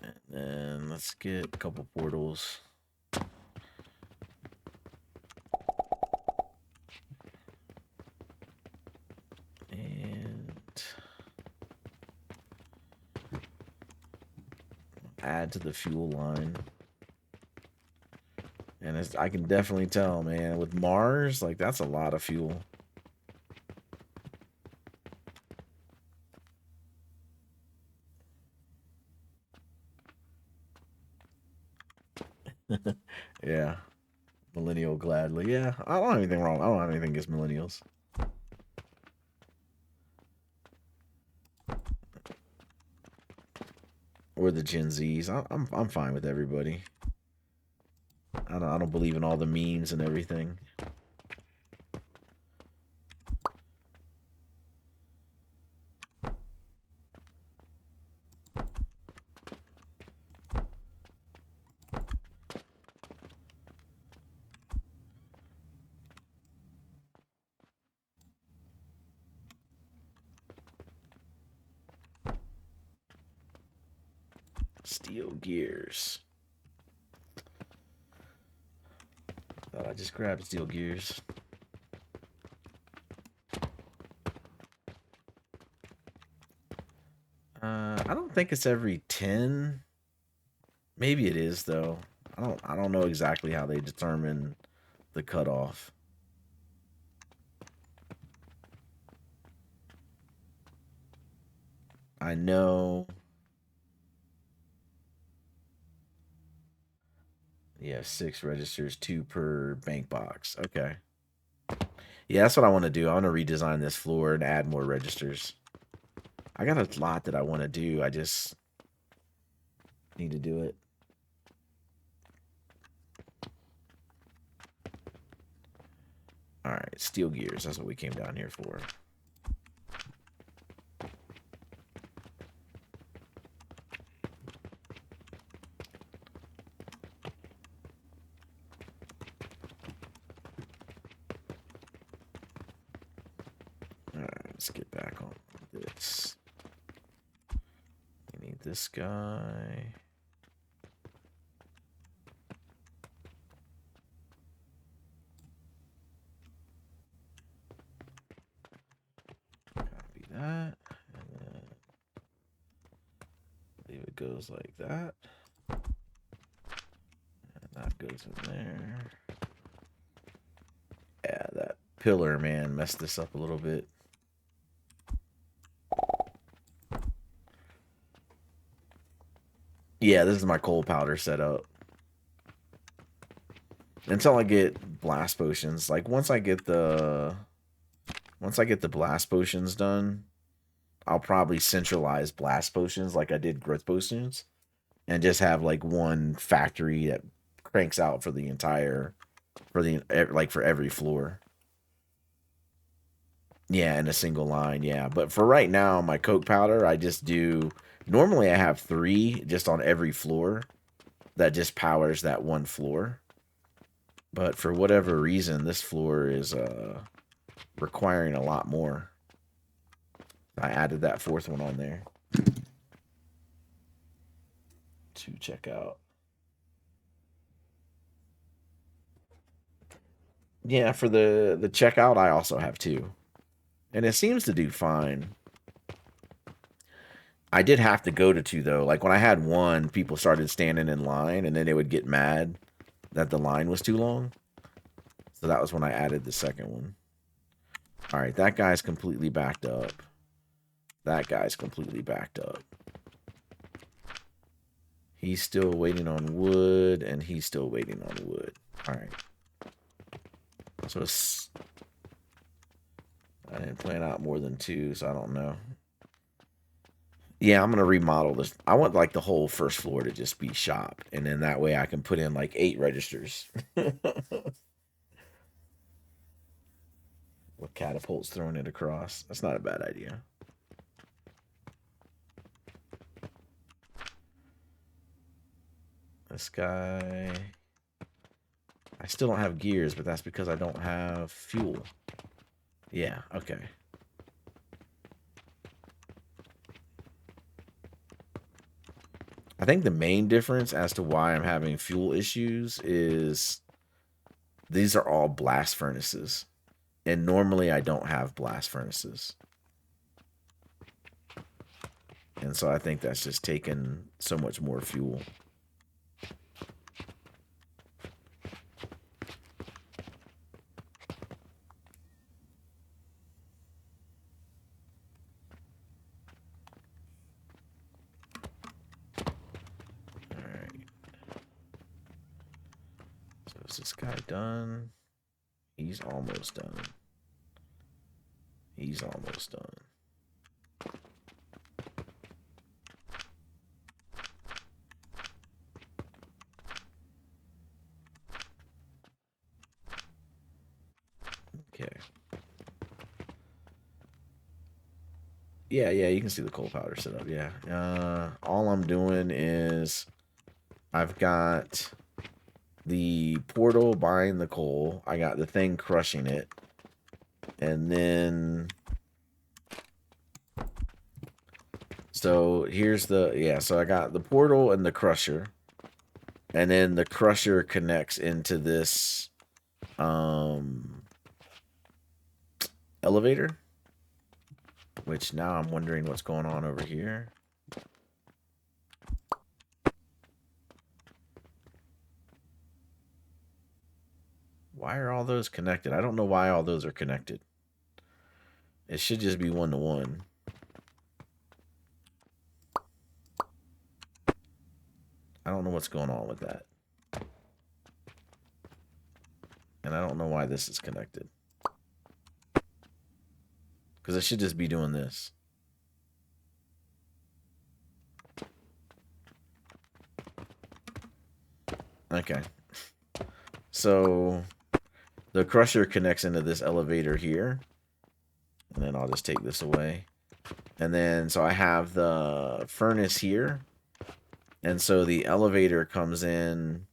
And then let's get a couple portals. And add to the fuel line. And I can definitely tell, man, with Mars, like, that's a lot of fuel. Yeah. Millennial gladly. Yeah, I don't have anything wrong. I don't have anything against millennials. Or the Gen Zs. I'm fine with everybody. I don't believe in all the memes and everything. Steel gears. Thought I just grabbed steel gears. I don't think it's every 10. Maybe it is though. I don't know exactly how they determine the cutoff. I know. Yeah, 6 registers, 2 per bank box. Okay. Yeah, that's what I want to do. I want to redesign this floor and add more registers. I got a lot that I want to do. I just need to do it. All right, steel gears. That's what we came down here for. All right, let's get back on this. We need this guy. Copy that. And then I believe it goes like that. And that goes in there. Yeah, that pillar, man, messed this up a little bit. Yeah, this is my coal powder setup. Until I get blast potions. Like once I get the blast potions done, I'll probably centralize blast potions like I did growth potions and just have like one factory that cranks out for the entire for every floor. Yeah, in a single line, yeah. But for right now, my coke powder, I just do normally I have 3 just on every floor that just powers that one floor. But for whatever reason, this floor is requiring a lot more. I added that 4th one on there to check out. Yeah, for the checkout, I also have 2. And it seems to do fine. I did have to go to 2, though. Like, when I had 1, people started standing in line, and then they would get mad that the line was too long. So that was when I added the 2nd one. All right, that guy's completely backed up. That guy's completely backed up. He's still waiting on wood, and he's still waiting on wood. All right. So I didn't plan out more than 2, so I don't know. Yeah, I'm gonna remodel this. I want like the whole first floor to just be shop, and then that way I can put in like 8 registers. With catapults throwing it across. That's not a bad idea. This guy. I still don't have gears, but that's because I don't have fuel. Yeah, okay. I think the main difference as to why I'm having fuel issues is these are all blast furnaces. And normally I don't have blast furnaces. And so I think that's just taken so much more fuel. Alright. So is this guy done? He's almost done. He's almost done. Okay. Yeah, you can see the coal powder setup, yeah. All I'm doing is I've got the portal buying the coal. I got the thing crushing it. And then so here's so I got the portal and the crusher. And then the crusher connects into this elevator. Which now I'm wondering what's going on over here. Why are all those connected? I don't know why all those are connected. It should just be 1-to-1. I don't know what's going on with that. And I don't know why this is connected. Because I should just be doing this. Okay. So the crusher connects into this elevator here. And then I'll just take this away. And then, so I have the furnace here. And so the elevator comes in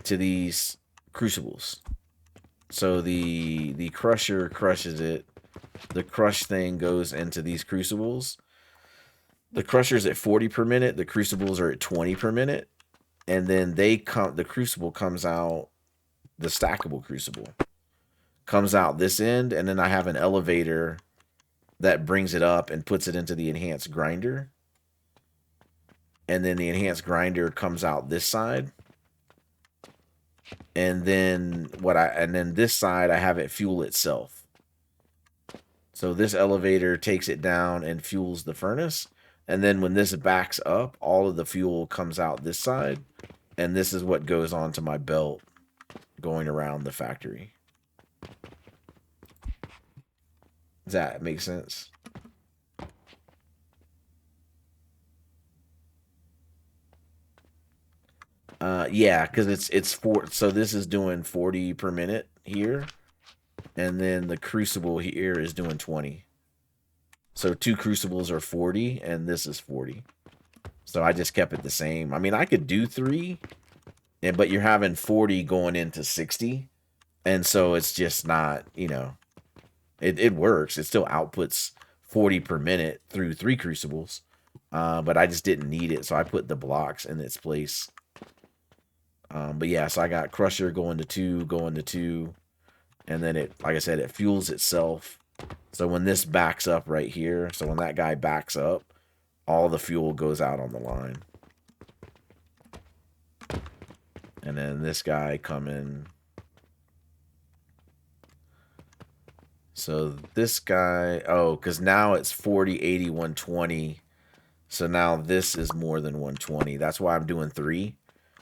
to these crucibles. So the crusher crushes it. The crush thing goes into these crucibles. The crusher's at 40 per minute. The crucibles are at 20 per minute. And then the crucible comes out, the stackable crucible comes out this end. And then I have an elevator that brings it up and puts it into the enhanced grinder. And then the enhanced grinder comes out this side. And then this side I have it fuel itself. So this elevator takes it down and fuels the furnace. And then when this backs up, all of the fuel comes out this side. And this is what goes onto my belt going around the factory. Does that make sense? Yeah, because it's so this is doing 40 per minute here. And then the crucible here is doing 20. So 2 crucibles are 40, and this is 40. So I just kept it the same. I mean, I could do 3, but you're having 40 going into 60. And so it's just not, you know, it works. It still outputs 40 per minute through 3 crucibles. But I just didn't need it, so I put the blocks in its place. But yeah, so I got crusher going to 2, and then it, like I said, it fuels itself. So when this backs up right here, so when that guy backs up, all the fuel goes out on the line. And then this guy coming. So this guy, oh, because now it's 40, 80, 120. So now this is more than 120. That's why I'm doing 3,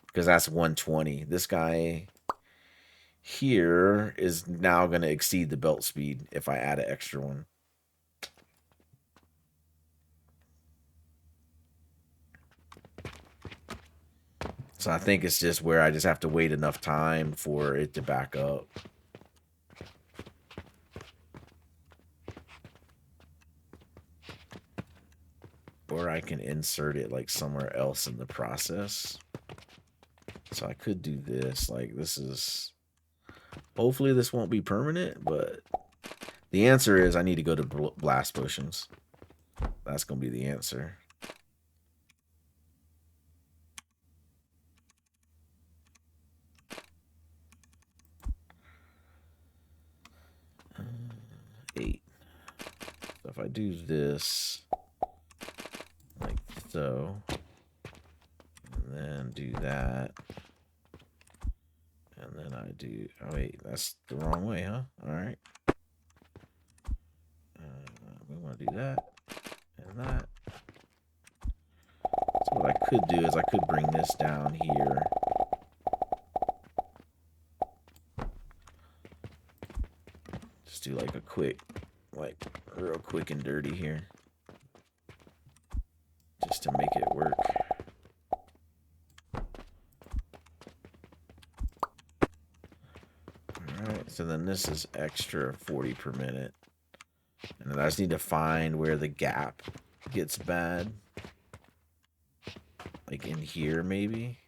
because that's 120. This guy here is now going to exceed the belt speed if I add an extra one. So I think it's just where I just have to wait enough time for it to back up. Or I can insert it like somewhere else in the process. So I could do this. Like this is... Hopefully this won't be permanent, but the answer is I need to go to blast potions. That's going to be the answer. Eight. So if I do this, like so, and then do that, and then I do, oh wait, that's the wrong way, huh? All right. We want to do that, and that. So what I could do is I could bring this down here. Just do like a quick, like real quick and dirty here. Just to make it work. Alright, so then this is extra 40 per minute. And then I just need to find where the gap gets bad. Like in here, maybe.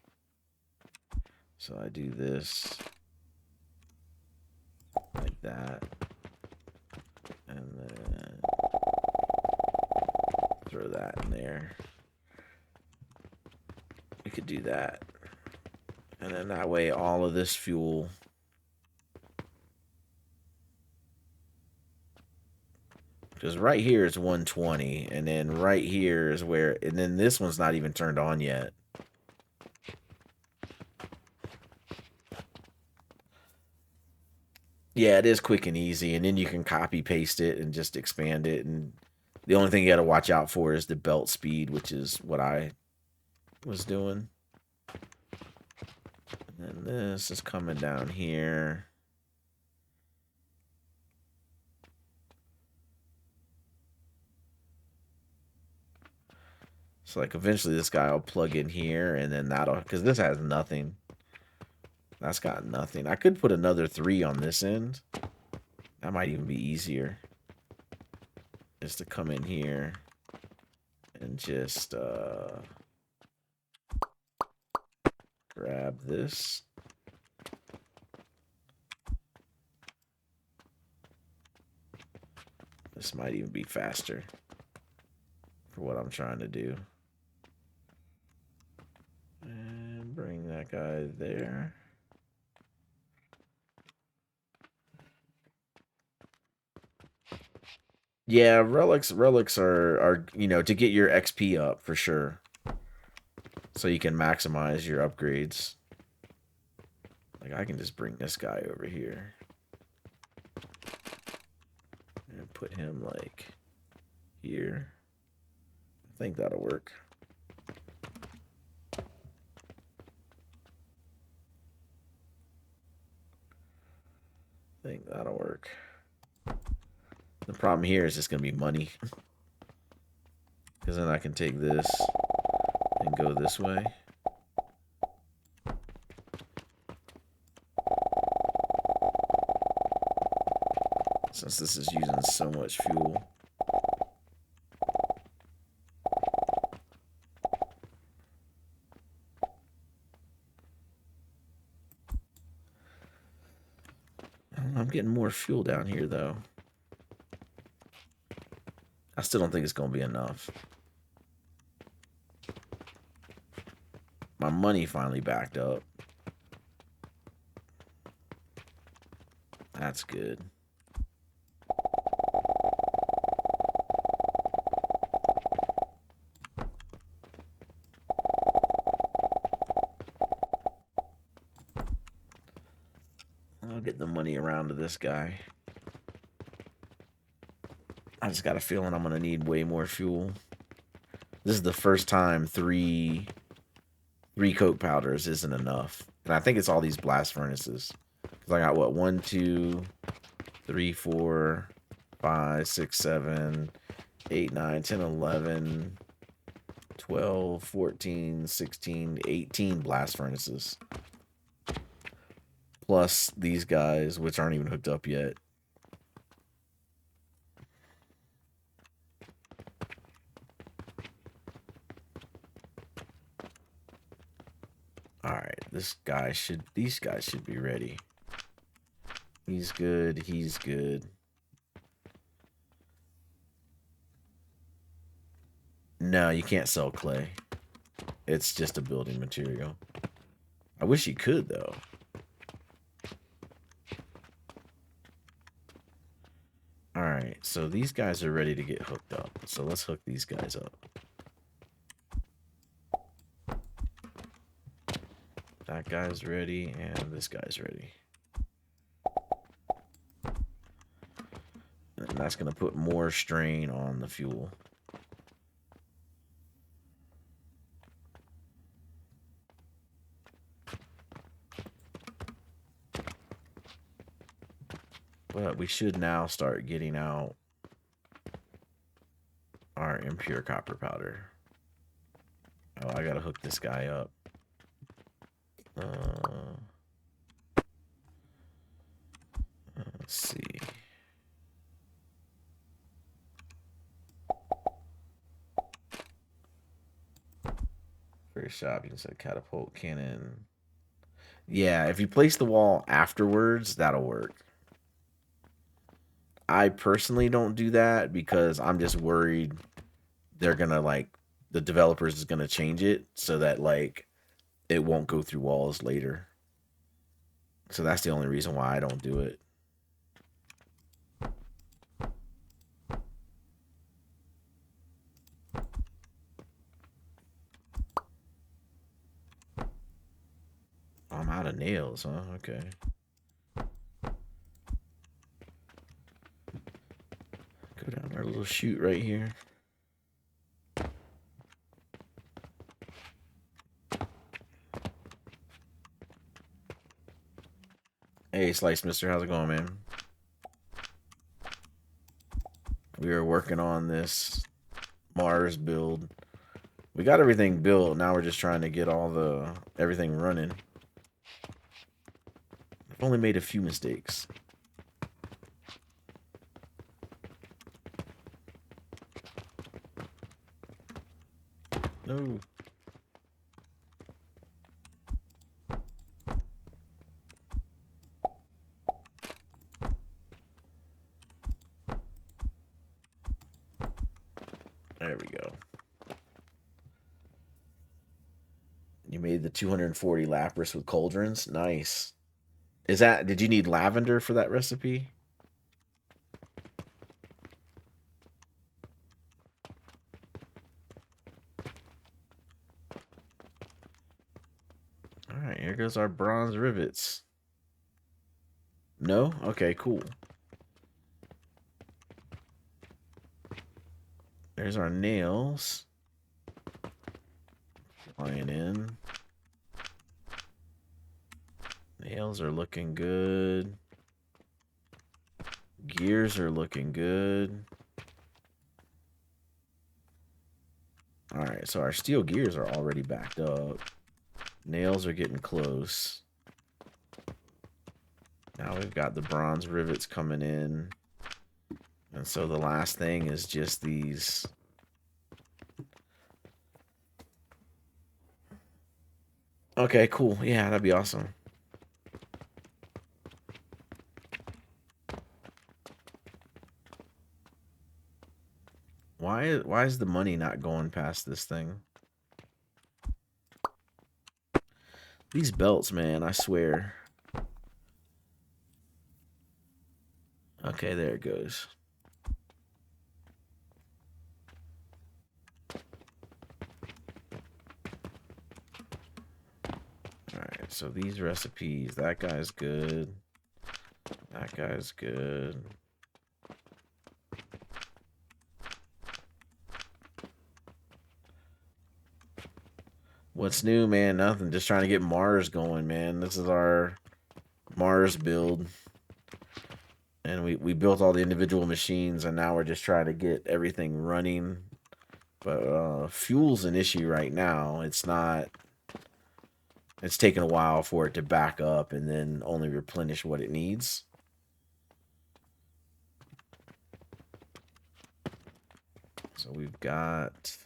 So I do this. Like that. And then throw that in there. We could do that. And then that way all of this fuel... Because right here is 120, and then right here is where, and then this one's not even turned on yet. Yeah, it is quick and easy, and then you can copy paste it and just expand it. And the only thing you got to watch out for is the belt speed, which is what I was doing. And then this is coming down here. So like eventually this guy will plug in here and then that'll, because this has nothing. That's got nothing. I could put another 3 on this end. That might even be easier. Just to come in here and just grab this. This might even be faster for what I'm trying to do. And bring that guy there. Yeah, relics are, you know, to get your XP up for sure. So you can maximize your upgrades. Like I can just bring this guy over here. And put him like here. I think that'll work. I think that'll work. The problem here is just going to be money. Because then I can take this and go this way. Since this is using so much fuel. I'm getting more fuel down here, though. I still don't think it's going to be enough. My money finally backed up. That's good. I'll get the money around to this guy. I just got a feeling I'm going to need way more fuel. This is the first time three coke powders isn't enough. And I think it's all these blast furnaces. Because I got, what, 1, 2, 3, 4, 5, 6, 7, 8, 9, 10, 11, 12, 14, 16, 18 blast furnaces. Plus these guys, which aren't even hooked up yet. Alright, these guys should be ready. He's good, he's good. No, you can't sell clay. It's just a building material. I wish you could, though. Alright, so these guys are ready to get hooked up. So let's hook these guys up. That guy's ready, and this guy's ready. And that's going to put more strain on the fuel. But we should now start getting out our impure copper powder. Oh, I gotta hook this guy up. Let's see. First shop, you can set catapult cannon. Yeah, if you place the wall afterwards, that'll work. I personally don't do that because I'm just worried they're gonna like the developers is gonna change it so that like it won't go through walls later. So that's the only reason why I don't do it. I'm out of nails, huh? Okay. Go down our little chute right here. Hey, Slice Mister, how's it going, man? We were working on this Mars build. We got everything built. Now we're just trying to get everything running. I've only made a few mistakes. No. There we go. You made the 240 lapras with cauldrons. Nice. Did you need lavender for that recipe? All right, here goes our bronze rivets. No? Okay, cool. There's our nails. Flying in. Nails are looking good. Gears are looking good. Alright, so our steel gears are already backed up. Nails are getting close. Now we've got the bronze rivets coming in. And so the last thing is just these. Okay, cool. Yeah, that'd be awesome. Why is the money not going past this thing? These belts, man, I swear. Okay, there it goes. Alright, so these recipes, that guy's good. That guy's good. What's new, man? Nothing. Just trying to get Mars going, man. This is our Mars build. And we built all the individual machines, and now we're just trying to get everything running. But fuel's an issue right now. It's taken a while for it to back up and then only replenish what it needs. So we've got...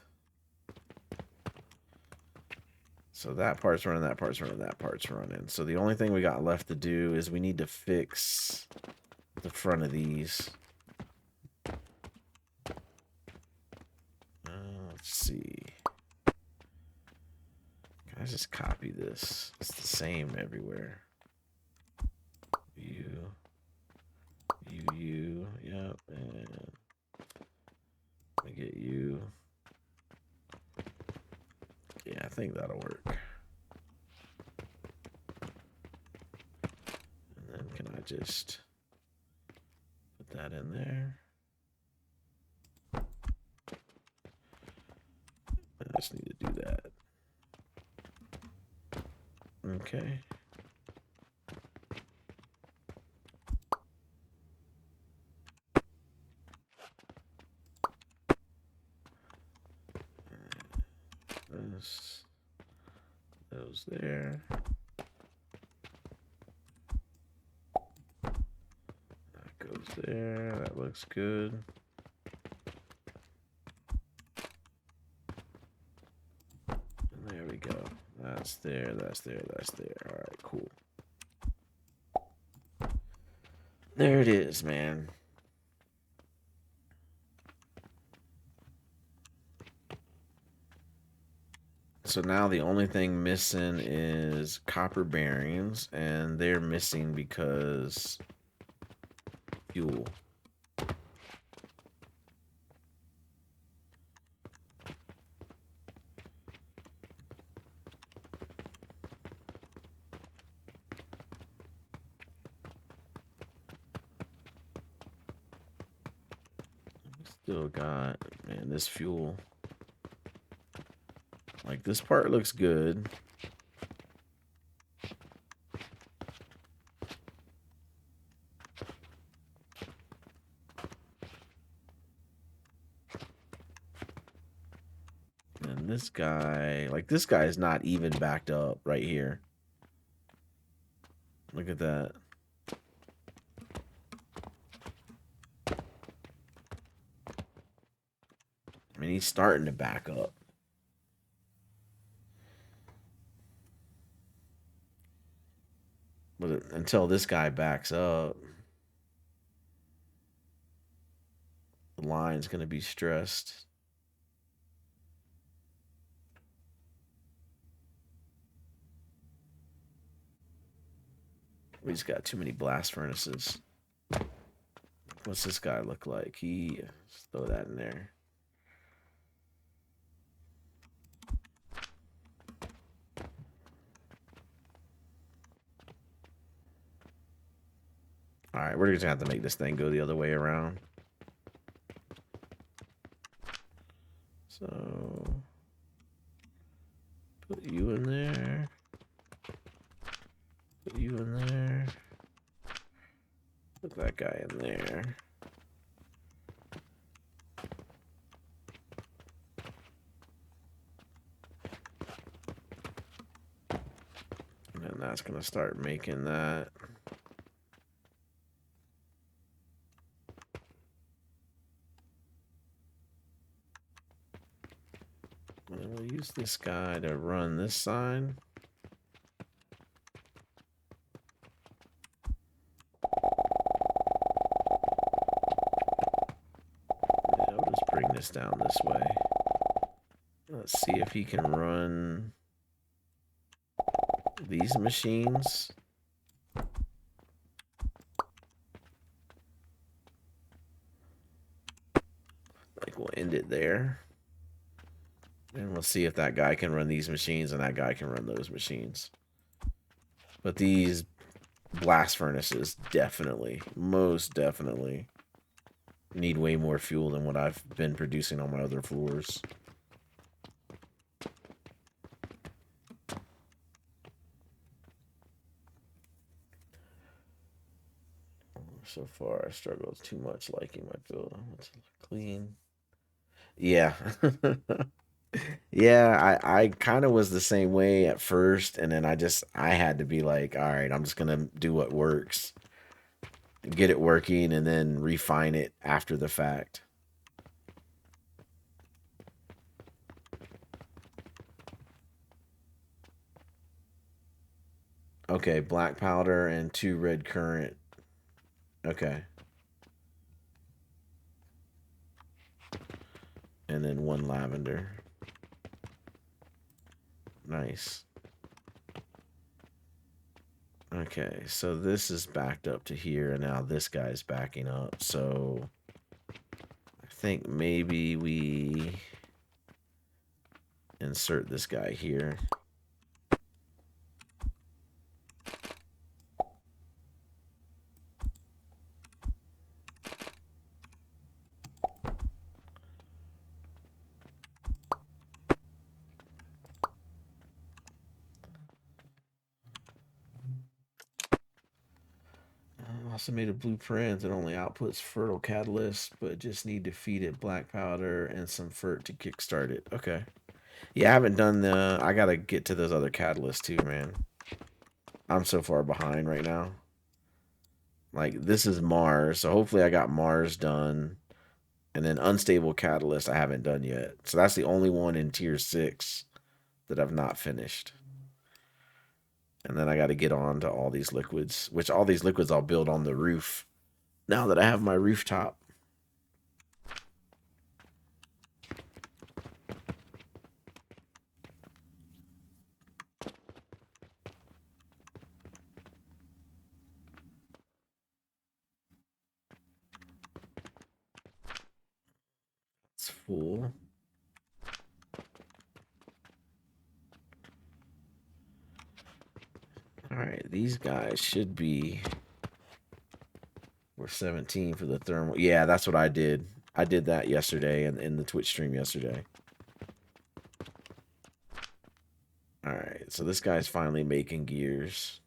So that part's running, that part's running, that part's running. So the only thing we got left to do is we need to fix the front of these. Let's see. Can I just copy this? It's the same everywhere. You, yep, and let me get you. Yeah, I think that'll work. And then can I just put that in there? I just need to do that. Okay. Those there. That goes there. That looks good. And there we go. That's there, that's there, that's there. All right, cool. There it is, man. So now the only thing missing is copper bearings, and they're missing because fuel. Still got, man, this fuel. Like, this part looks good. this guy, like this guy is not even backed up right here. Look at that. I mean, he's starting to back up. But until this guy backs up, the line's going to be stressed. We just got too many blast furnaces. What's this guy look like? Let's throw that in there. All right, we're just gonna have to make this thing go the other way around. So put you in there. Put you in there. Put that guy in there. And then that's gonna start making that. And we'll use this guy to run this side. Yeah, we'll just bring this down this way. Let's see if he can run these machines. Like we'll end it there. And we'll see if that guy can run these machines and that guy can run those machines. But these blast furnaces definitely, most definitely, need way more fuel than what I've been producing on my other floors. So far, I struggle too much liking my build. I want to look clean. Yeah. Yeah, I kind of was the same way at first, and then I had to be like, all right, I'm just gonna do what works, get it working, and then refine it after the fact. Okay, black powder and 2 red current. Okay. And then 1 lavender. Nice. Okay, so this is backed up to here, and now this guy's backing up. So I think maybe we insert this guy here. Also made a blueprint that only outputs fertile catalyst, but just need to feed it black powder and some fert to kickstart it. Okay. Yeah, I haven't done I gotta get to those other catalysts too, man. I'm so far behind right now. Like, this is Mars, so hopefully I got Mars done. And then unstable catalyst I haven't done yet. So that's the only one in tier 6 that I've not finished. And then I got to get on to all these liquids, which all these liquids I'll build on the roof now that I have my rooftop. It's full. All right, these guys should be... We're 17 for the thermal. Yeah, that's what I did. I did that yesterday in the Twitch stream yesterday. All right, so this guy's finally making gears.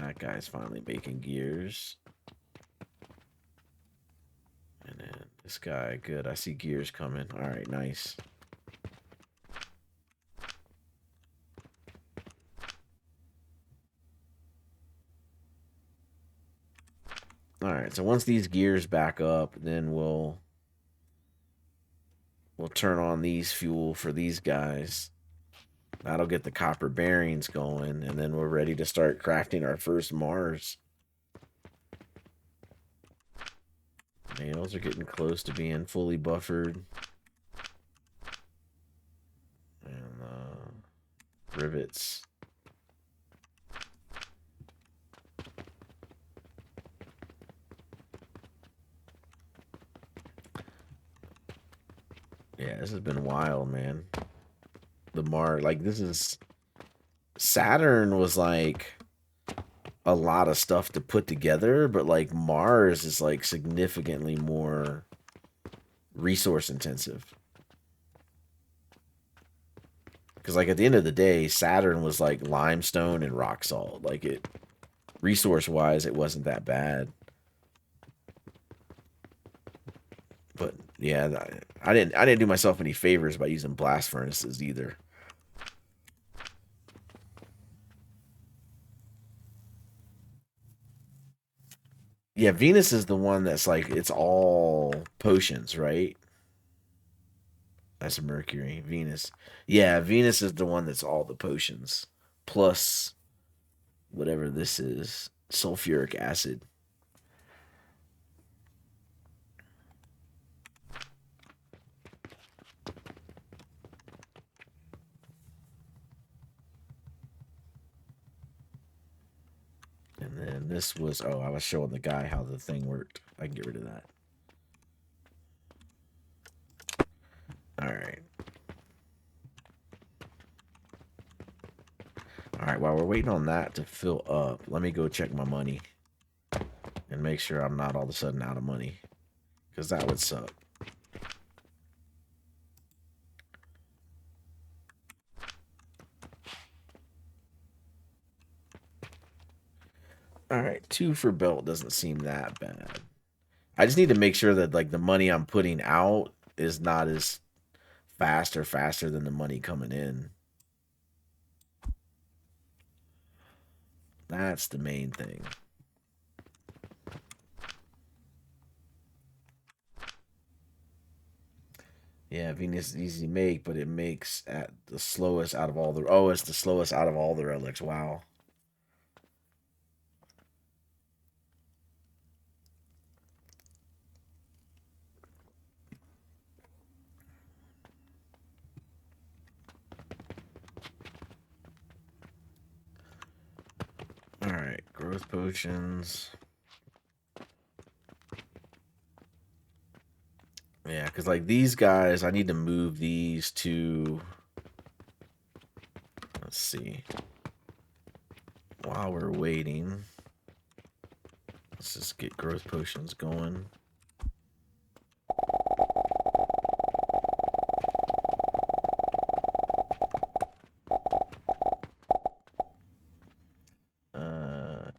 That guy's finally making gears. And then this guy, good. I see gears coming. All right, nice. All right, so once these gears back up, then we'll turn on these fuel for these guys. That'll get the copper bearings going, and then we're ready to start crafting our first Mars. Nails are getting close to being fully buffered. And rivets. Yeah, this has been wild, man. The Mars, like, this is... Saturn was, like, a lot of stuff to put together, but, like, Mars is, like, significantly more resource intensive. Because, like, at the end of the day, Saturn was, like, limestone and rock salt. Like, it... Resource-wise, it wasn't that bad. But yeah, I didn't do myself any favors by using blast furnaces either. Yeah, Venus is the one that's like it's all potions, right? That's Mercury. Venus. Yeah, Venus is the one that's all the potions. Plus whatever this is. Sulfuric acid. And then this was, oh, I was showing the guy how the thing worked. I can get rid of that. Alright. Alright, while we're waiting on that to fill up, let me go check my money. And make sure I'm not all of a sudden out of money. Because that would suck. Alright, 2 for belt doesn't seem that bad. I just need to make sure that like the money I'm putting out is not as fast or faster than the money coming in. That's the main thing. Yeah, Venus is easy to make, but it makes at the slowest out of all the... Oh, it's the slowest out of all the relics. Wow. Alright, growth potions. Yeah, because like these guys, I need to move these to... Let's see. While we're waiting, let's just get growth potions going.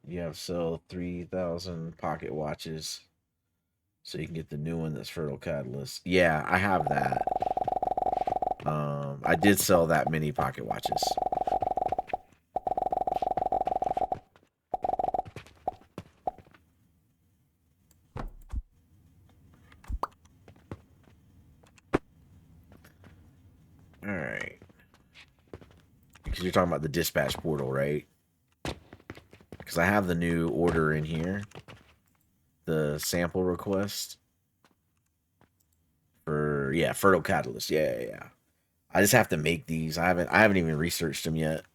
You have sell 3,000 pocket watches, so you can get the new one that's Fertile Catalyst. Yeah, I have that. I did sell that many pocket watches. Alright. Because you're talking about the dispatch portal, right? Because I have the new order in here. The sample request. For, yeah, Fertile Catalyst. Yeah. I just have to make these. I haven't even researched them yet.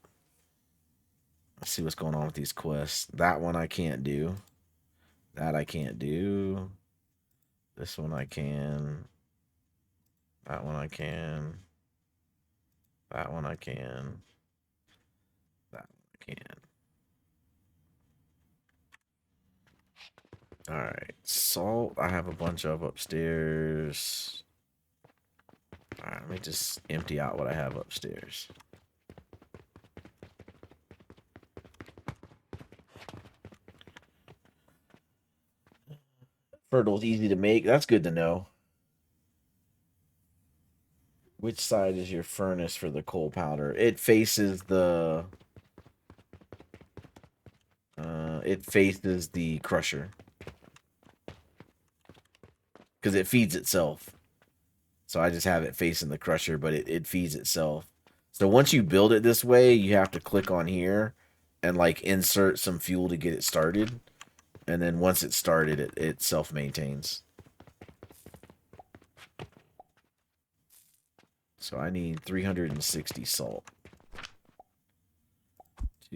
Let's see what's going on with these quests. That one I can't do. That I can't do. This one I can. That one I can. That one I can. That one I can. Alright. Salt, I have a bunch of upstairs. Alright, let me just empty out what I have upstairs. Fertile's easy to make. That's good to know. Which side is your furnace for the coal powder? It faces the... it faces the crusher. Because it feeds itself. So I just have it facing the crusher, but it feeds itself. So once you build it this way, you have to click on here and like insert some fuel to get it started. And then once it's started, it self-maintains. So I need 360 salt.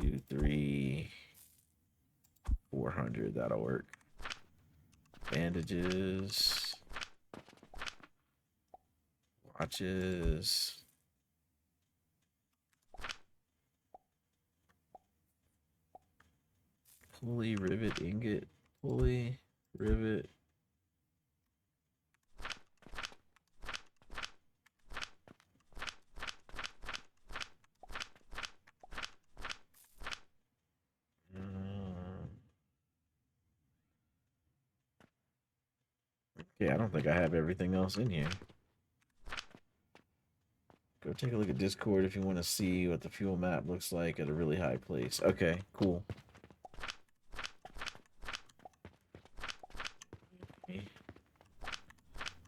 2, 3, 400. That'll work. Bandages. Watches. Pulley, rivet, ingot. Pulley, rivet. Yeah, I don't think I have everything else in here. Go take a look at Discord if you want to see what the fuel map looks like at a really high place. Okay, cool.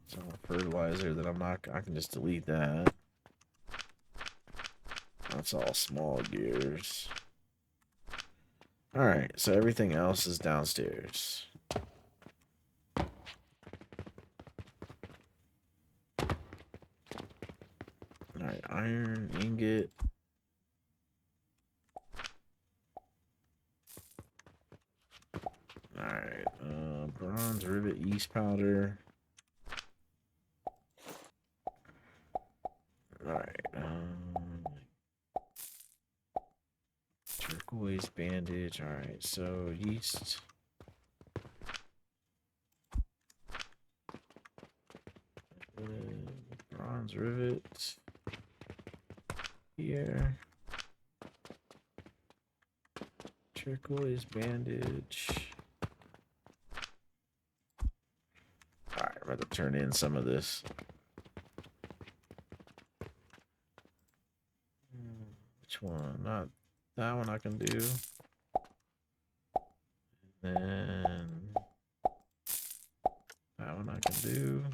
Some fertilizer that I'm not... I can just delete that. That's all small gears. Alright, so everything else is downstairs. Alright, iron, ingot. Alright, bronze, rivet, yeast powder. Alright, turquoise bandage. Alright, so yeast. Bronze rivet. Here. Turquoise bandage. Alright, I'm about to turn in some of this. Which one? Not that one I can do. And then that one I can do.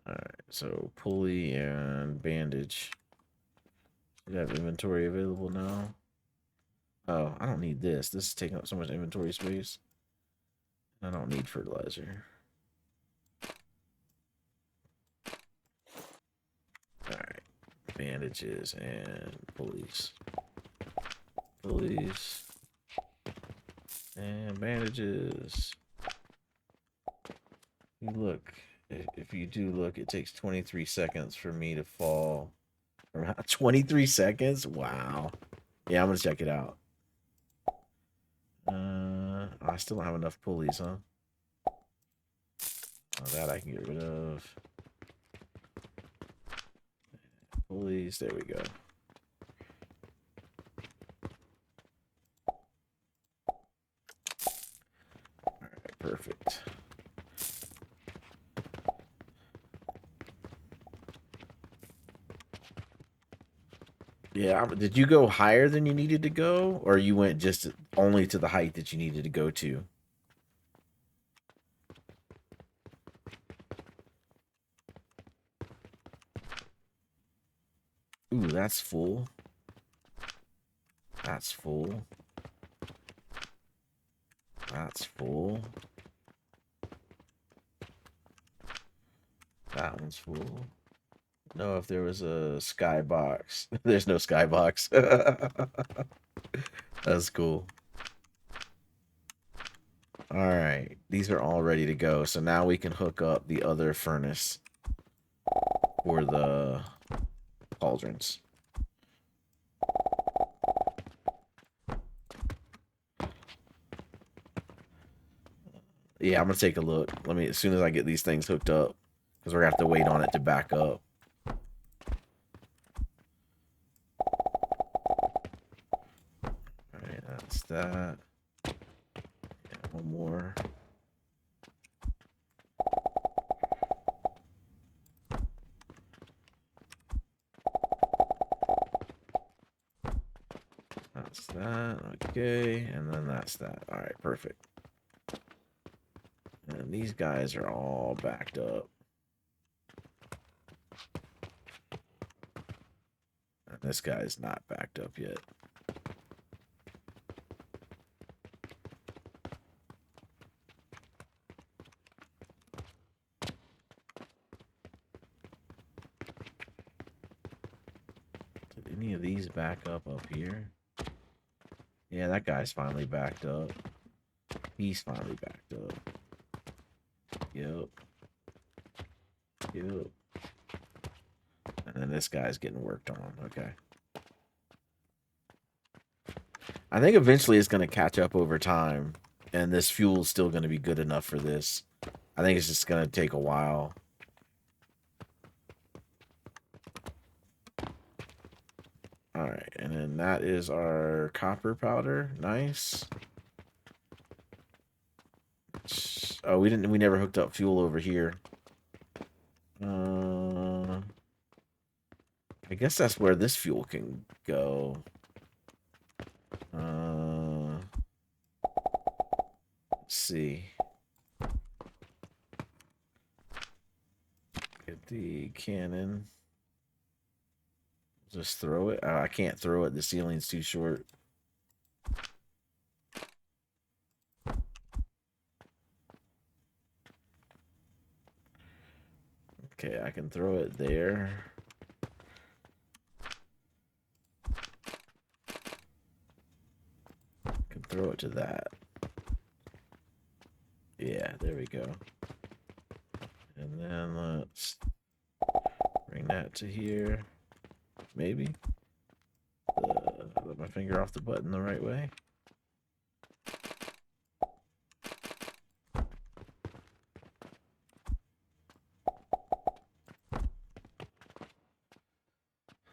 Alright, so pulley and bandage. You have inventory available now. Oh, I don't need this. This is taking up so much inventory space. I don't need fertilizer. Alright. Bandages and pulleys. Pulleys. And bandages. You look. If you do look, it takes 23 seconds for me to fall. 23 seconds? Wow. Yeah, I'm going to check it out. I still don't have enough pulleys, huh? Oh, that I can get rid of. Pulleys, there we go. Alright, perfect. Yeah, did you go higher than you needed to go? Or you went just only to the height that you needed to go to? Ooh, that's full. That's full. That's full. That one's full. No, if there was a skybox. There's no skybox. That's cool. Alright, these are all ready to go. So now we can hook up the other furnace for the cauldrons. Yeah, I'm gonna take a look. Let me, as soon as I get these things hooked up, because we're gonna have to wait on it to back up. Alright, That's that. Yeah, one more. That's that. Okay, and then that's that. All right, perfect. And these guys are all backed up. And this guy's not backed up yet. Did any of these back up here? Yeah, that guy's finally backed up. He's finally backed up. Yep. Yep. And then this guy's getting worked on. Okay. I think eventually it's going to catch up over time. And this fuel's still going to be good enough for this. I think it's just going to take a while. Alright, and then that is our copper powder. Nice. Oh, we never hooked up fuel over here. I guess that's where this fuel can go. Let's see. Get the cannon. Just throw it. I can't throw it. The ceiling's too short. Okay, I can throw it there. I can throw it to that. Yeah, there we go. And then let's bring that to here. Maybe. Put my finger off the button the right way.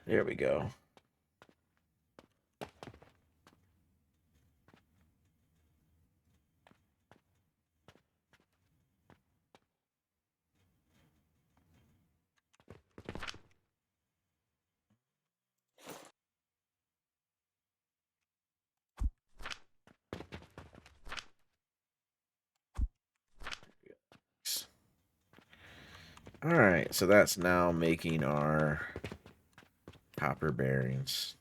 There we go. All right, so that's now making our copper bearings.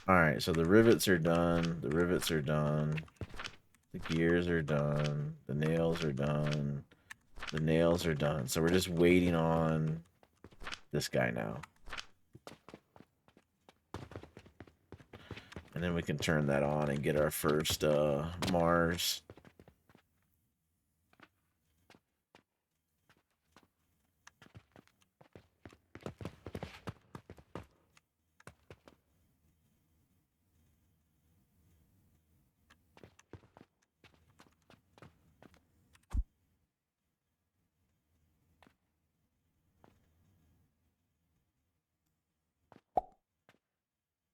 All right, so the rivets are done. The rivets are done. The gears are done. The nails are done. The nails are done. So we're just waiting on this guy now. And then we can turn that on and get our first Mars.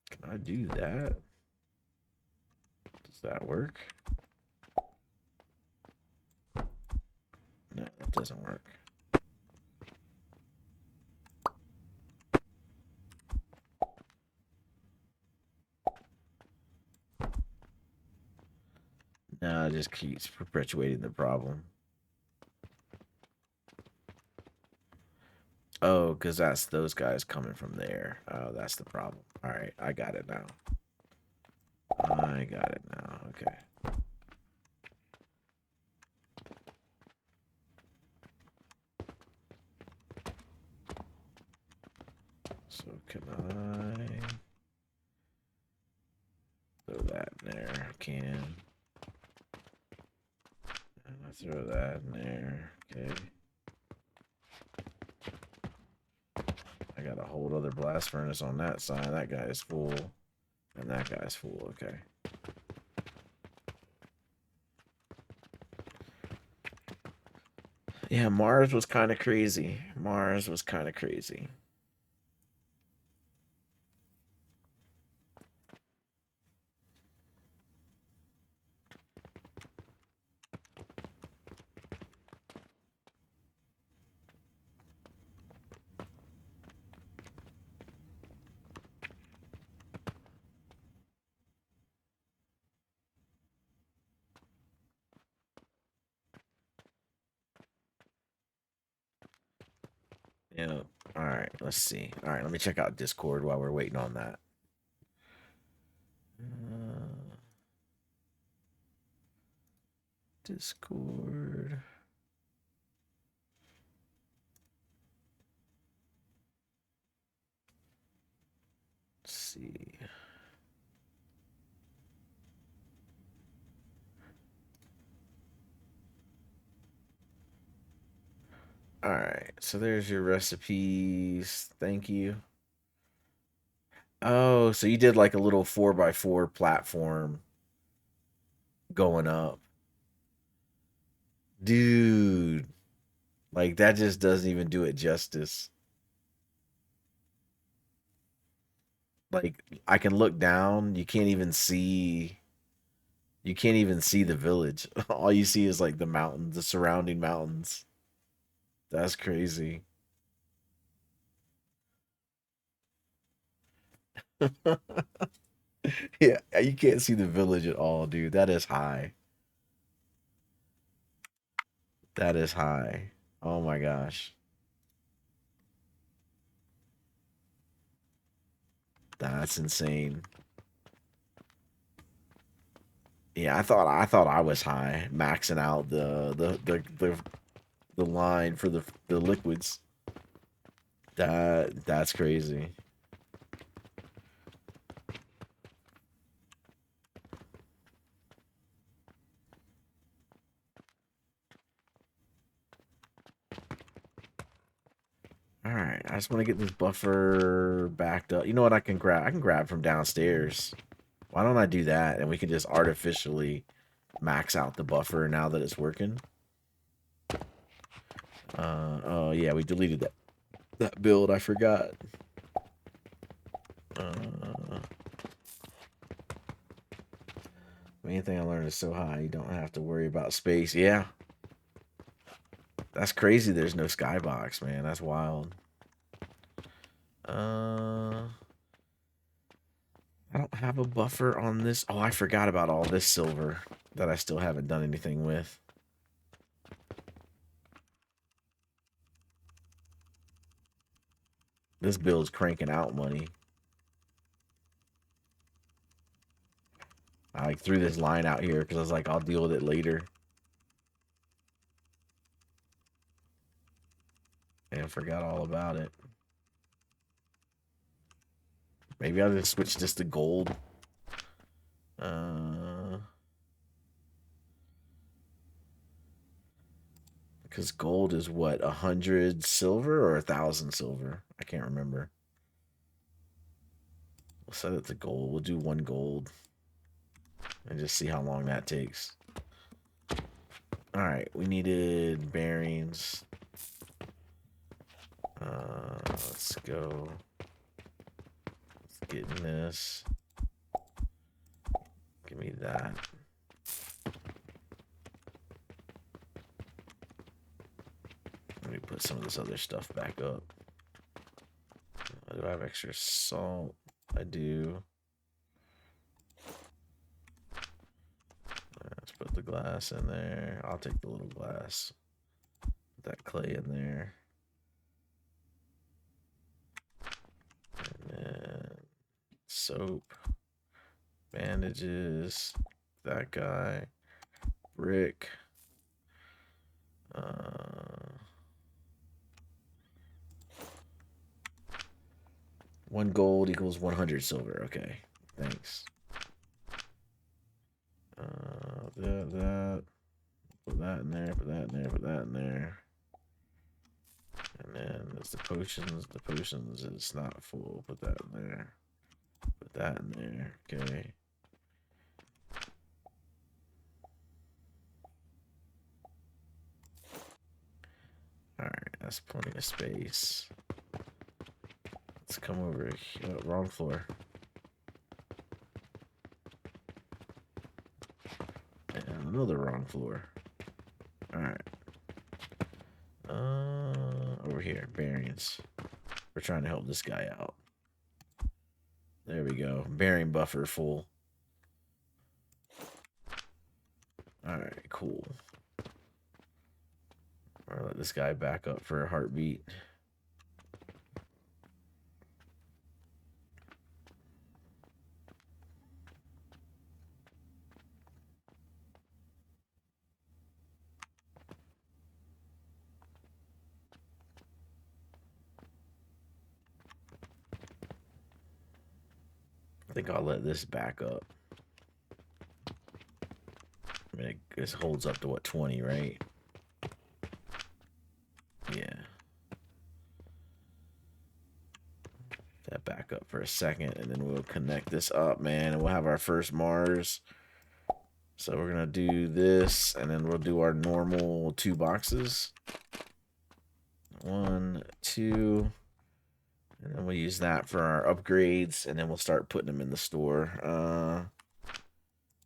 Can I do that? Does that work? No, that doesn't work. No, it just keeps perpetuating the problem. Oh, because that's those guys coming from there. Oh, that's the problem. All right, I got it now. I got it now. Okay. So can I throw that in there? I can. And I throw that in there. Okay. I got a whole other blast furnace on that side. That guy is full. And that guy's full. Okay. Yeah, Mars was kind of crazy. Mars was kind of crazy. Yeah. All right. Let's see. All right. Let me check out Discord while we're waiting on that. Discord. Let's see. All right. So there's your recipes. Thank you. Oh, so you did like a little 4x4 platform going up. Dude, like that just doesn't even do it justice. Like I can look down, you can't even see the village. All you see is like the mountains, the surrounding mountains. That's crazy. Yeah, you can't see the village at all, dude. That is high. That is high. Oh my gosh. That's insane. Yeah, I thought I was high, maxing out the line for the liquids. That's crazy. All right, I just want to get this buffer backed up. You know what I can grab? I can grab from downstairs. Why don't I do that and we can just artificially max out the buffer now that it's working? Oh yeah, we deleted that build. I forgot. Main thing I learned is so high you don't have to worry about space. Yeah, that's crazy. There's no skybox, man. That's wild. I don't have a buffer on this. Oh, I forgot about all this silver that I still haven't done anything with. This build's cranking out money. I like threw this line out here because I was like, I'll deal with it later. And forgot all about it. Maybe I'll just switch this to gold. Because gold is what, 100 silver or 1,000 silver? I can't remember. We'll set it to gold. We'll do 1 gold. And just see how long that takes. Alright, we needed bearings. Let's go. Let's get in this. Give me that. Let me put some of this other stuff back up. Do I have extra salt? I do. Let's put the glass in there. I'll take the little glass. Put that clay in there. And then soap. Bandages. That guy. Brick. 1 gold equals 100 silver. Okay, thanks. That. Put that in there. Put that in there. Put that in there. And then there's the potions. The potions is not full. Put that in there. Put that in there. Okay. Alright, that's plenty of space. Let's come over here. Oh, wrong floor. And another wrong floor. Alright. Over here, bearings. We're trying to help this guy out. There we go. Bearing buffer full. Alright, cool. I'll let this guy back up for a heartbeat. think I'll let this back up. I mean, this holds up to what, 20, right? Yeah. That back up for a second, and then we'll connect this up, man, and we'll have our first Mars. So we're gonna do this, and then we'll do our normal 2 boxes. 1, 2, and then we'll use that for our upgrades, and then we'll start putting them in the store.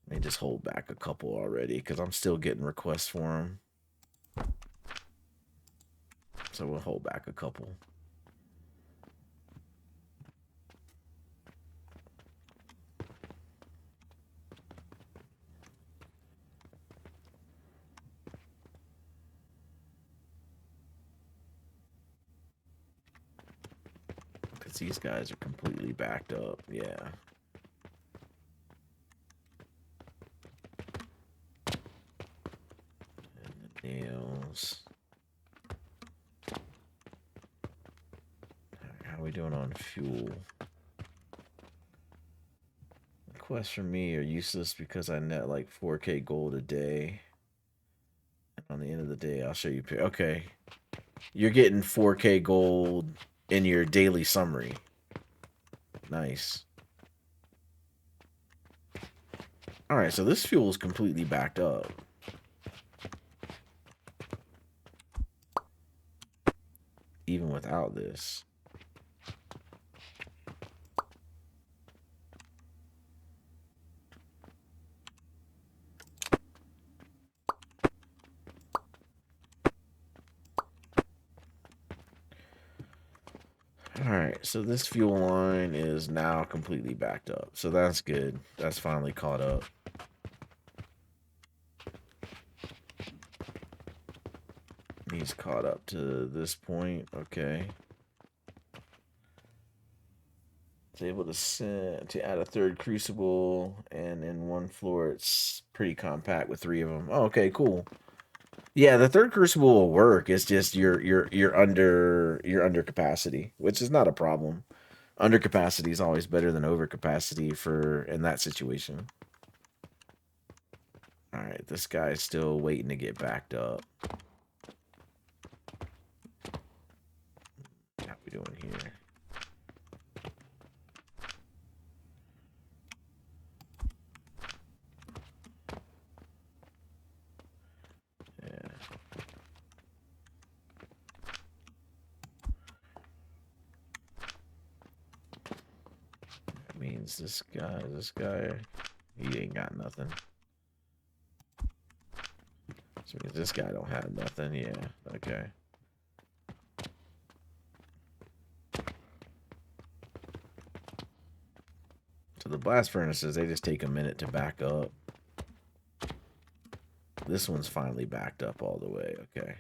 Let me just hold back a couple already, because I'm still getting requests for them. So we'll hold back a couple. Because these guys are completely backed up. Yeah. And the nails. How are we doing on fuel? Quests for me are useless because I net like 4K gold a day. And on the end of the day, I'll show you. Okay. You're getting 4K gold in your daily summary. Nice. Alright, so this fuel is completely backed up. Even without this. Alright, so this fuel line is now completely backed up. So that's good. That's finally caught up. He's caught up to this point. Okay. It's able to add a 3rd crucible, and in 1 floor it's pretty compact with 3 of them. Oh, okay, cool. Yeah, the 3rd crucible will work. It's just you're under capacity, which is not a problem. Under capacity is always better than over capacity for in that situation. All right, this guy's still waiting to get backed up. How we doing here? Yeah. That means this guy, he ain't got nothing. So means this guy don't have nothing. Yeah. Okay. So the blast furnaces, they just take a minute to back up. This one's finally backed up all the way. Okay.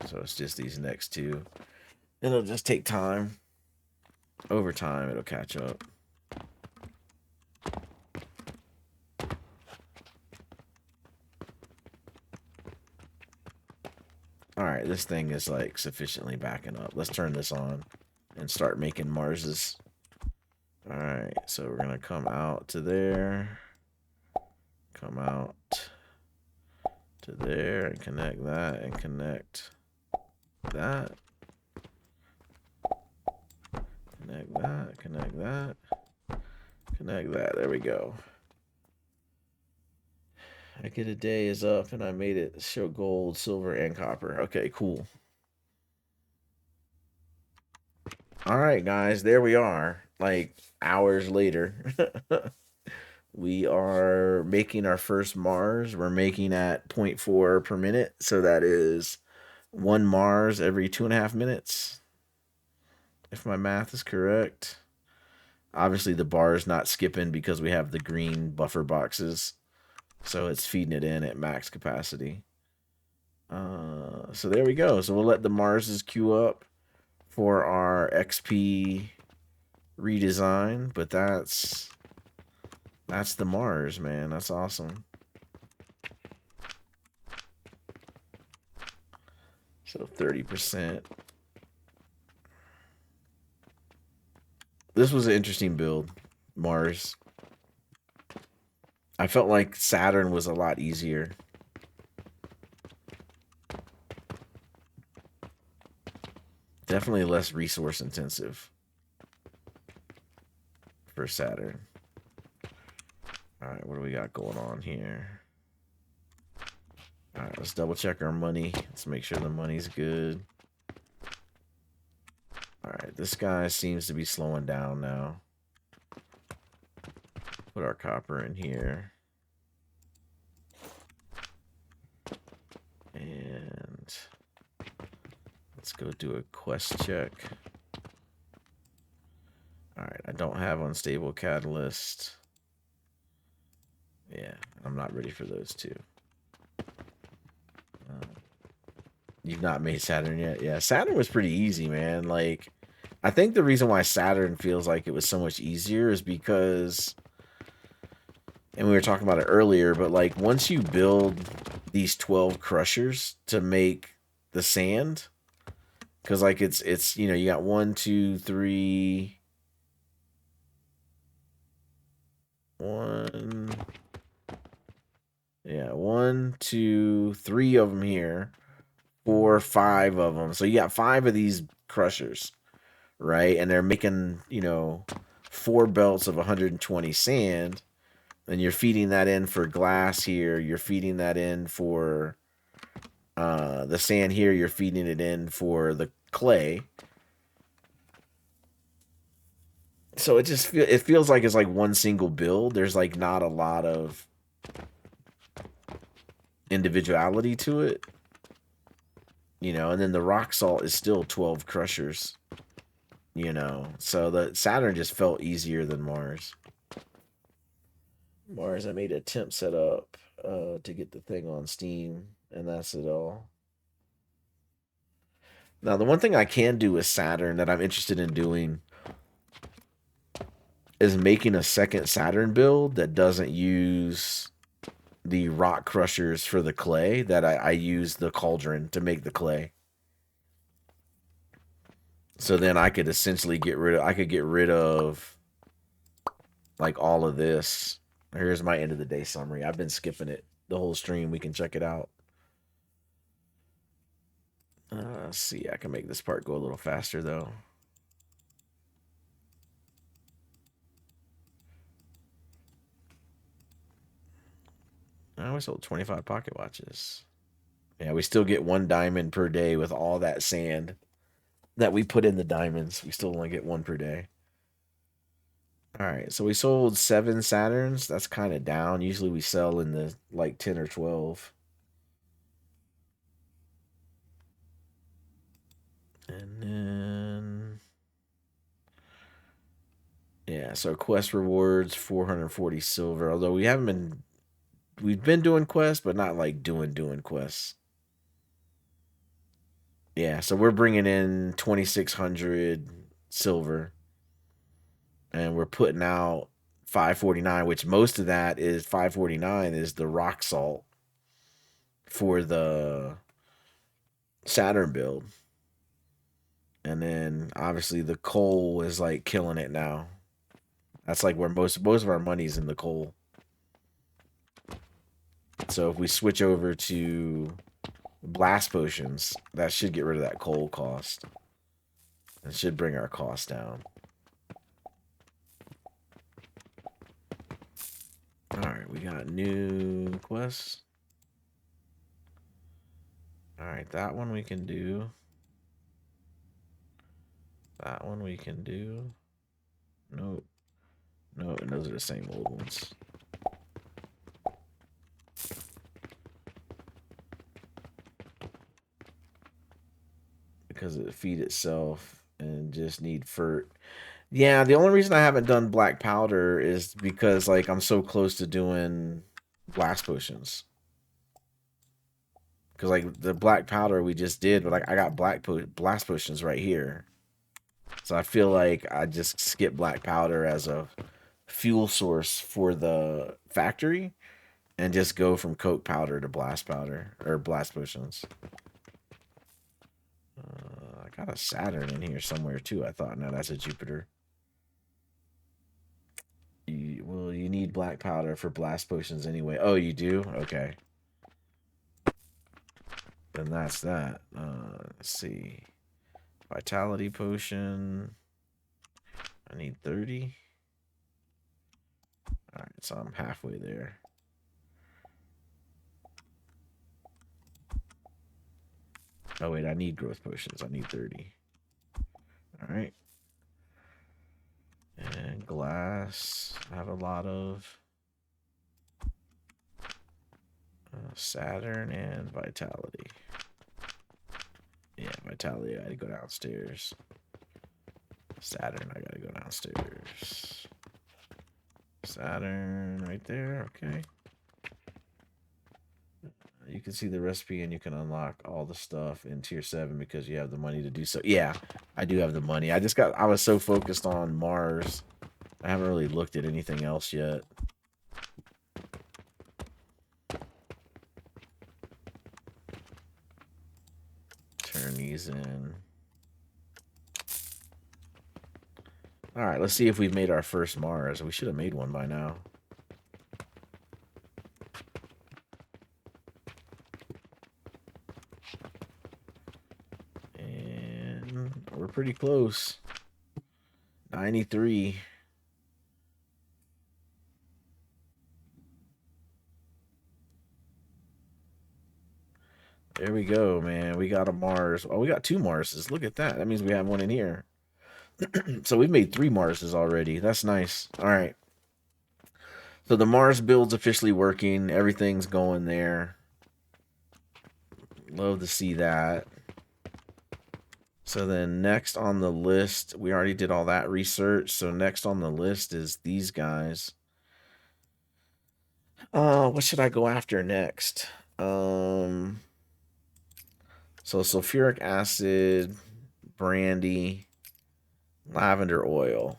So it's just these next 2. It'll just take time. Over time, it'll catch up. Alright, this thing is like sufficiently backing up. Let's turn this on and start making Marses. Alright, so we're gonna come out to there. Come out to there and connect that and connect that. Connect that, connect that, connect that. There we go. I get a day is up and I made it show gold, silver, and copper. Okay, cool. All right, guys, there we are. Like hours later. We are making our first Mars. We're making at 0.4 per minute. So that is 1 Mars every 2.5 minutes. If my math is correct. Obviously, the bar is not skipping because we have the green buffer boxes. So it's feeding it in at max capacity. So there we go. So we'll let the Marses queue up for our XP redesign. But that's the Mars, man. That's awesome. So 30%. This was an interesting build, Mars. I felt like Saturn was a lot easier. Definitely less resource intensive for Saturn. Alright, what do we got going on here? Alright, let's double check our money. Let's make sure the money's good. Alright, this guy seems to be slowing down now. Put our copper in here. And let's go do a quest check. Alright, I don't have unstable catalyst. Yeah, I'm not ready for those two. You've not made Saturn yet? Yeah, Saturn was pretty easy, man. Like, I think the reason why Saturn feels like it was so much easier is because, and we were talking about it earlier, but like once you build these 12 crushers to make the sand, because like it's you know, you got 1, 2, 3, 1, yeah, 1, 2, 3 of them here. 4, 5 of them. So you got 5 of these crushers, right? And they're making, you know, 4 belts of 120 sand. And you're feeding that in for glass here. You're feeding that in for the sand here. You're feeding it in for the clay. So it feels like it's like one single build. There's like not a lot of individuality to it. You know, and then the rock salt is still 12 crushers. You know, so the Saturn just felt easier than Mars. Mars, I made a temp setup to get the thing on Steam, and that's it all. Now, the one thing I can do with Saturn that I'm interested in doing is making a second Saturn build that doesn't use the rock crushers for the clay, that I use the cauldron to make the clay. So then I could essentially get rid of like all of this. Here's my end of the day summary. I've been skipping it the whole stream. We can check it out. Let's see. I can make this part go a little faster though. We sold 25 pocket watches. Yeah, we still get 1 diamond per day with all that sand that we put in the diamonds. We still only get 1 per day. All right, so we sold 7 Saturns. That's kind of down. Usually we sell in the like 10 or 12. And then, yeah, so quest rewards 440 silver. Although we've been doing quests, but not like doing quests. Yeah, so we're bringing in 2,600 silver, and we're putting out 549, which most of that is 549 is the rock salt for the Saturn build. And then obviously the coal is like killing it now. That's like where most of our money's in the coal. So if we switch over to blast potions, that should get rid of that coal cost. It should bring our cost down. Alright, we got new quests. Alright, that one we can do. That one we can do. Nope. No, and those are the same old ones. Because it feed itself and just need fert. Yeah, the only reason I haven't done black powder is because like I'm so close to doing blast potions. Because like the black powder we just did, but like I got blast potions right here. So I feel like I just skip black powder as a fuel source for the factory and just go from coke powder to blast powder or blast potions. I got a Saturn in here somewhere too. I thought, no, that's a Jupiter. black powder for blast potions anyway. Oh, you do? Okay. Then that's that. Let's see. Vitality potion. I need 30. Alright, so I'm halfway there. Oh, wait, I need growth potions. I need 30. Alright. And glass. I have a lot of. Saturn and vitality. Yeah, vitality. I gotta go downstairs. Saturn, I gotta go downstairs. Saturn, right there. Okay. You can see the recipe and you can unlock all the stuff in tier 7 because you have the money to do so. Yeah, I do have the money. I was so focused on Mars. I haven't really looked at anything else yet. Turn these in. All right, let's see if we've made our first Mars. We should have made one by now. And we're pretty close. 93. There we go, man. We got a Mars. Oh, we got 2 Marses. Look at that. That means we have one in here. So we've made 3 Marses already. That's nice. All right. So the Mars build's officially working. Everything's going there. Love to see that. So then next on the list, we already did all that research. So next on the list is these guys. What should I go after next? So sulfuric acid, brandy, lavender oil.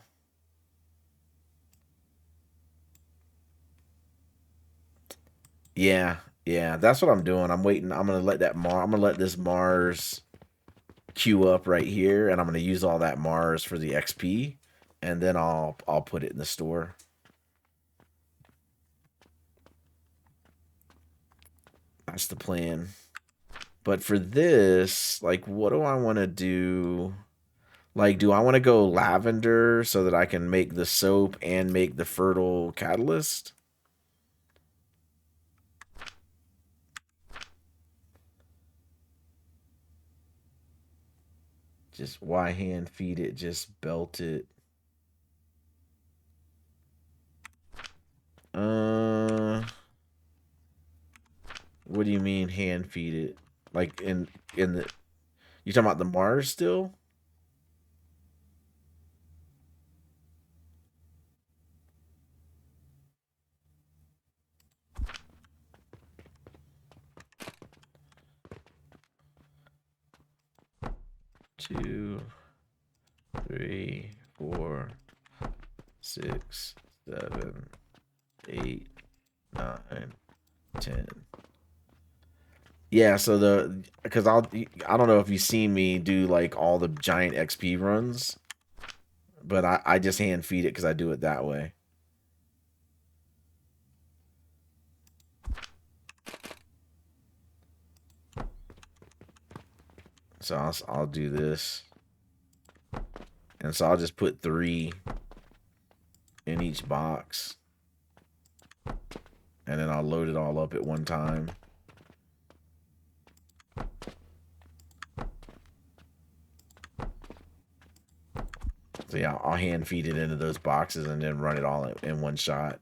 Yeah, that's what I'm doing. I'm waiting. I'm gonna let this Mars queue up right here, and I'm gonna use all that Mars for the XP, and then I'll put it in the store. That's the plan. But for this, like, what do I want to do? Like, do I want to go lavender so that I can make the soap and make the fertile catalyst? Just why hand feed it? Just belt it. What do you mean hand feed it? Like in the you talking about the Mars still? Two, 3, 4, 6, 7, 8, 9, 10. Yeah, so because I don't know if you've seen me do like all the giant XP runs, but I just hand feed it because I do it that way. So I'll do this, and so I'll just put 3 in each box, and then I'll load it all up at one time. So yeah, I'll hand feed it into those boxes and then run it all in one shot.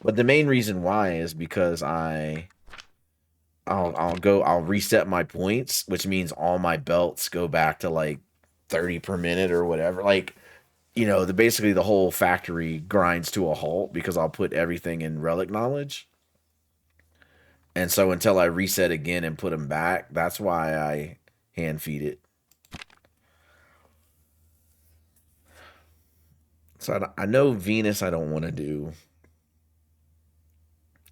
But the main reason why is because I'll reset my points, which means all my belts go back to like 30 per minute or whatever. Like, you know, basically the whole factory grinds to a halt because I'll put everything in relic knowledge. And so until I reset again and put them back, that's why I hand feed it. So I know Venus I don't want to do.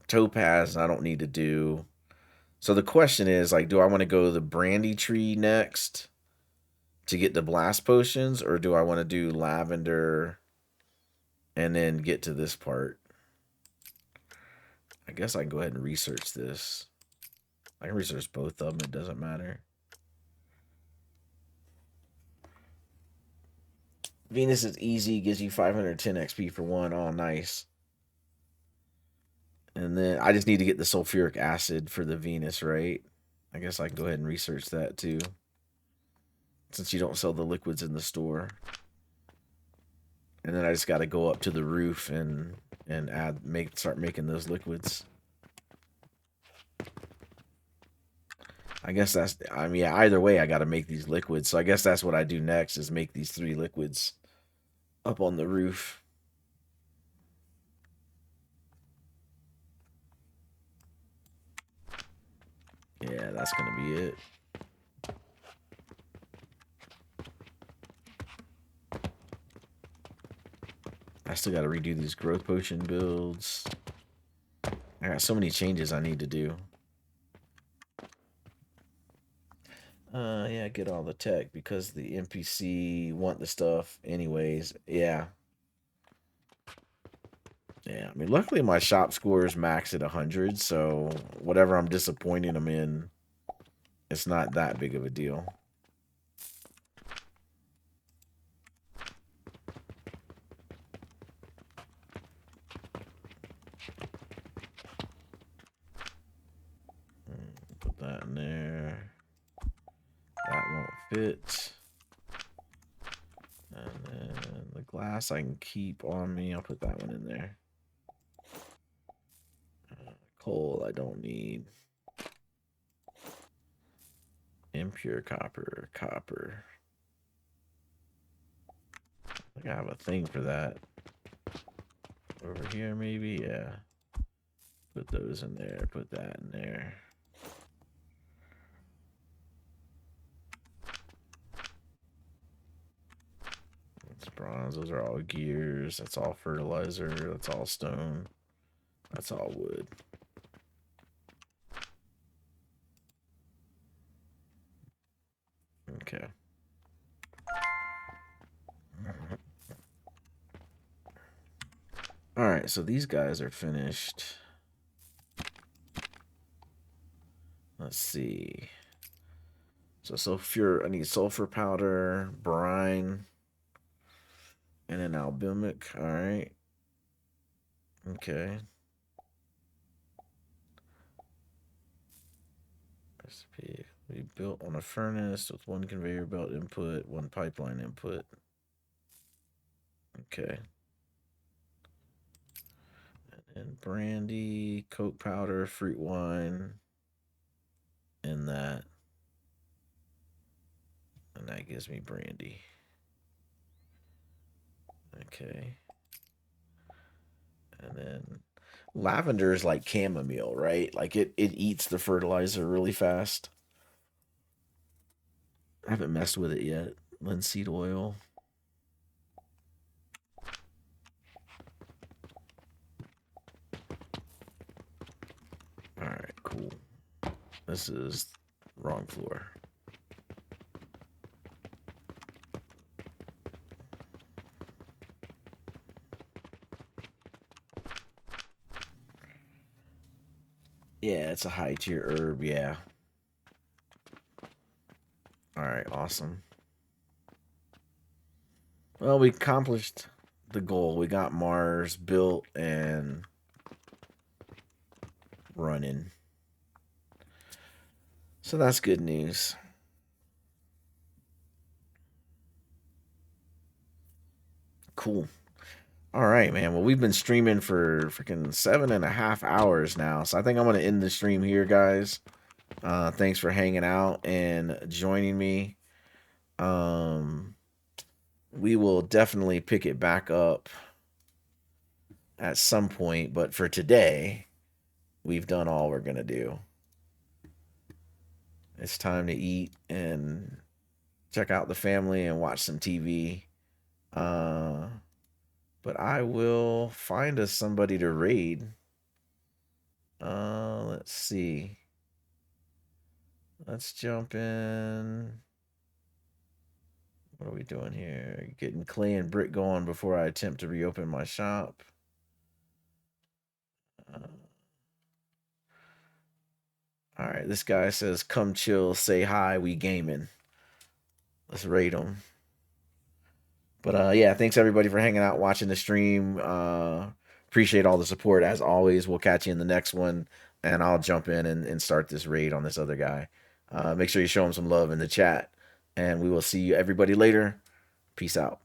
Topaz I don't need to do. So the question is, like, do I want to go the brandy tree next to get the blast potions, or do I want to do lavender and then get to this part? I guess I can go ahead and research this. I can research both of them. It doesn't matter. Venus is easy. Gives you 510 XP for one. Oh, nice. And then I just need to get the sulfuric acid for the Venus, right? I guess I can go ahead and research that too. Since you don't sell the liquids in the store. And then I just got to go up to the roof and start making those liquids. I guess that's, I mean, yeah, either way, I got to make these liquids. So I guess that's what I do next is make these 3 liquids up on the roof. Yeah, that's going to be it. I still got to redo these growth potion builds. I got so many changes I need to do. Yeah, get all the tech because the NPC want the stuff anyways. Yeah. Yeah, I mean, luckily my shop score is maxed at 100, so whatever I'm disappointing them in, it's not that big of a deal. Put that in there. That won't fit. And then the glass I can keep on me. I'll put that one in there. Coal I don't need. Impure copper. Copper. I think I have a thing for that. Over here maybe? Yeah. Put those in there. Put that in there. That's bronze. Those are all gears. That's all fertilizer. That's all stone. That's all wood. Okay. Alright, so these guys are finished. Let's see. So sulfur, I need sulfur powder, brine, and an albumic. Alright. Okay. Recipe. We built on a furnace with 1 conveyor belt input, 1 pipeline input. Okay. And brandy, coke powder, fruit wine, and that. And that gives me brandy. Okay. And then lavender is like chamomile, right? Like it eats the fertilizer really fast. I haven't messed with it yet. Linseed oil. Alright, cool. This is wrong floor. Yeah, it's a high tier herb, yeah. Alright, awesome. Well, we accomplished the goal. We got Mars built and running. So that's good news. Cool. All right, man. Well, we've been streaming for freaking 7.5 hours now. So I think I'm going to end the stream here, guys. Thanks for hanging out and joining me. We will definitely pick it back up at some point. But for today, we've done all we're going to do. It's time to eat and check out the family and watch some TV. But I will find us somebody to raid. Let's see. Let's jump in. What are we doing here? Getting clay and brick going before I attempt to reopen my shop. All right, this guy says, "Come chill, say hi, we gaming." Let's raid him. But yeah, thanks everybody for hanging out, watching the stream. Appreciate all the support as always. We'll catch you in the next one, and I'll jump in and start this raid on this other guy. Make sure you show him some love in the chat, and we will see you everybody later. Peace out.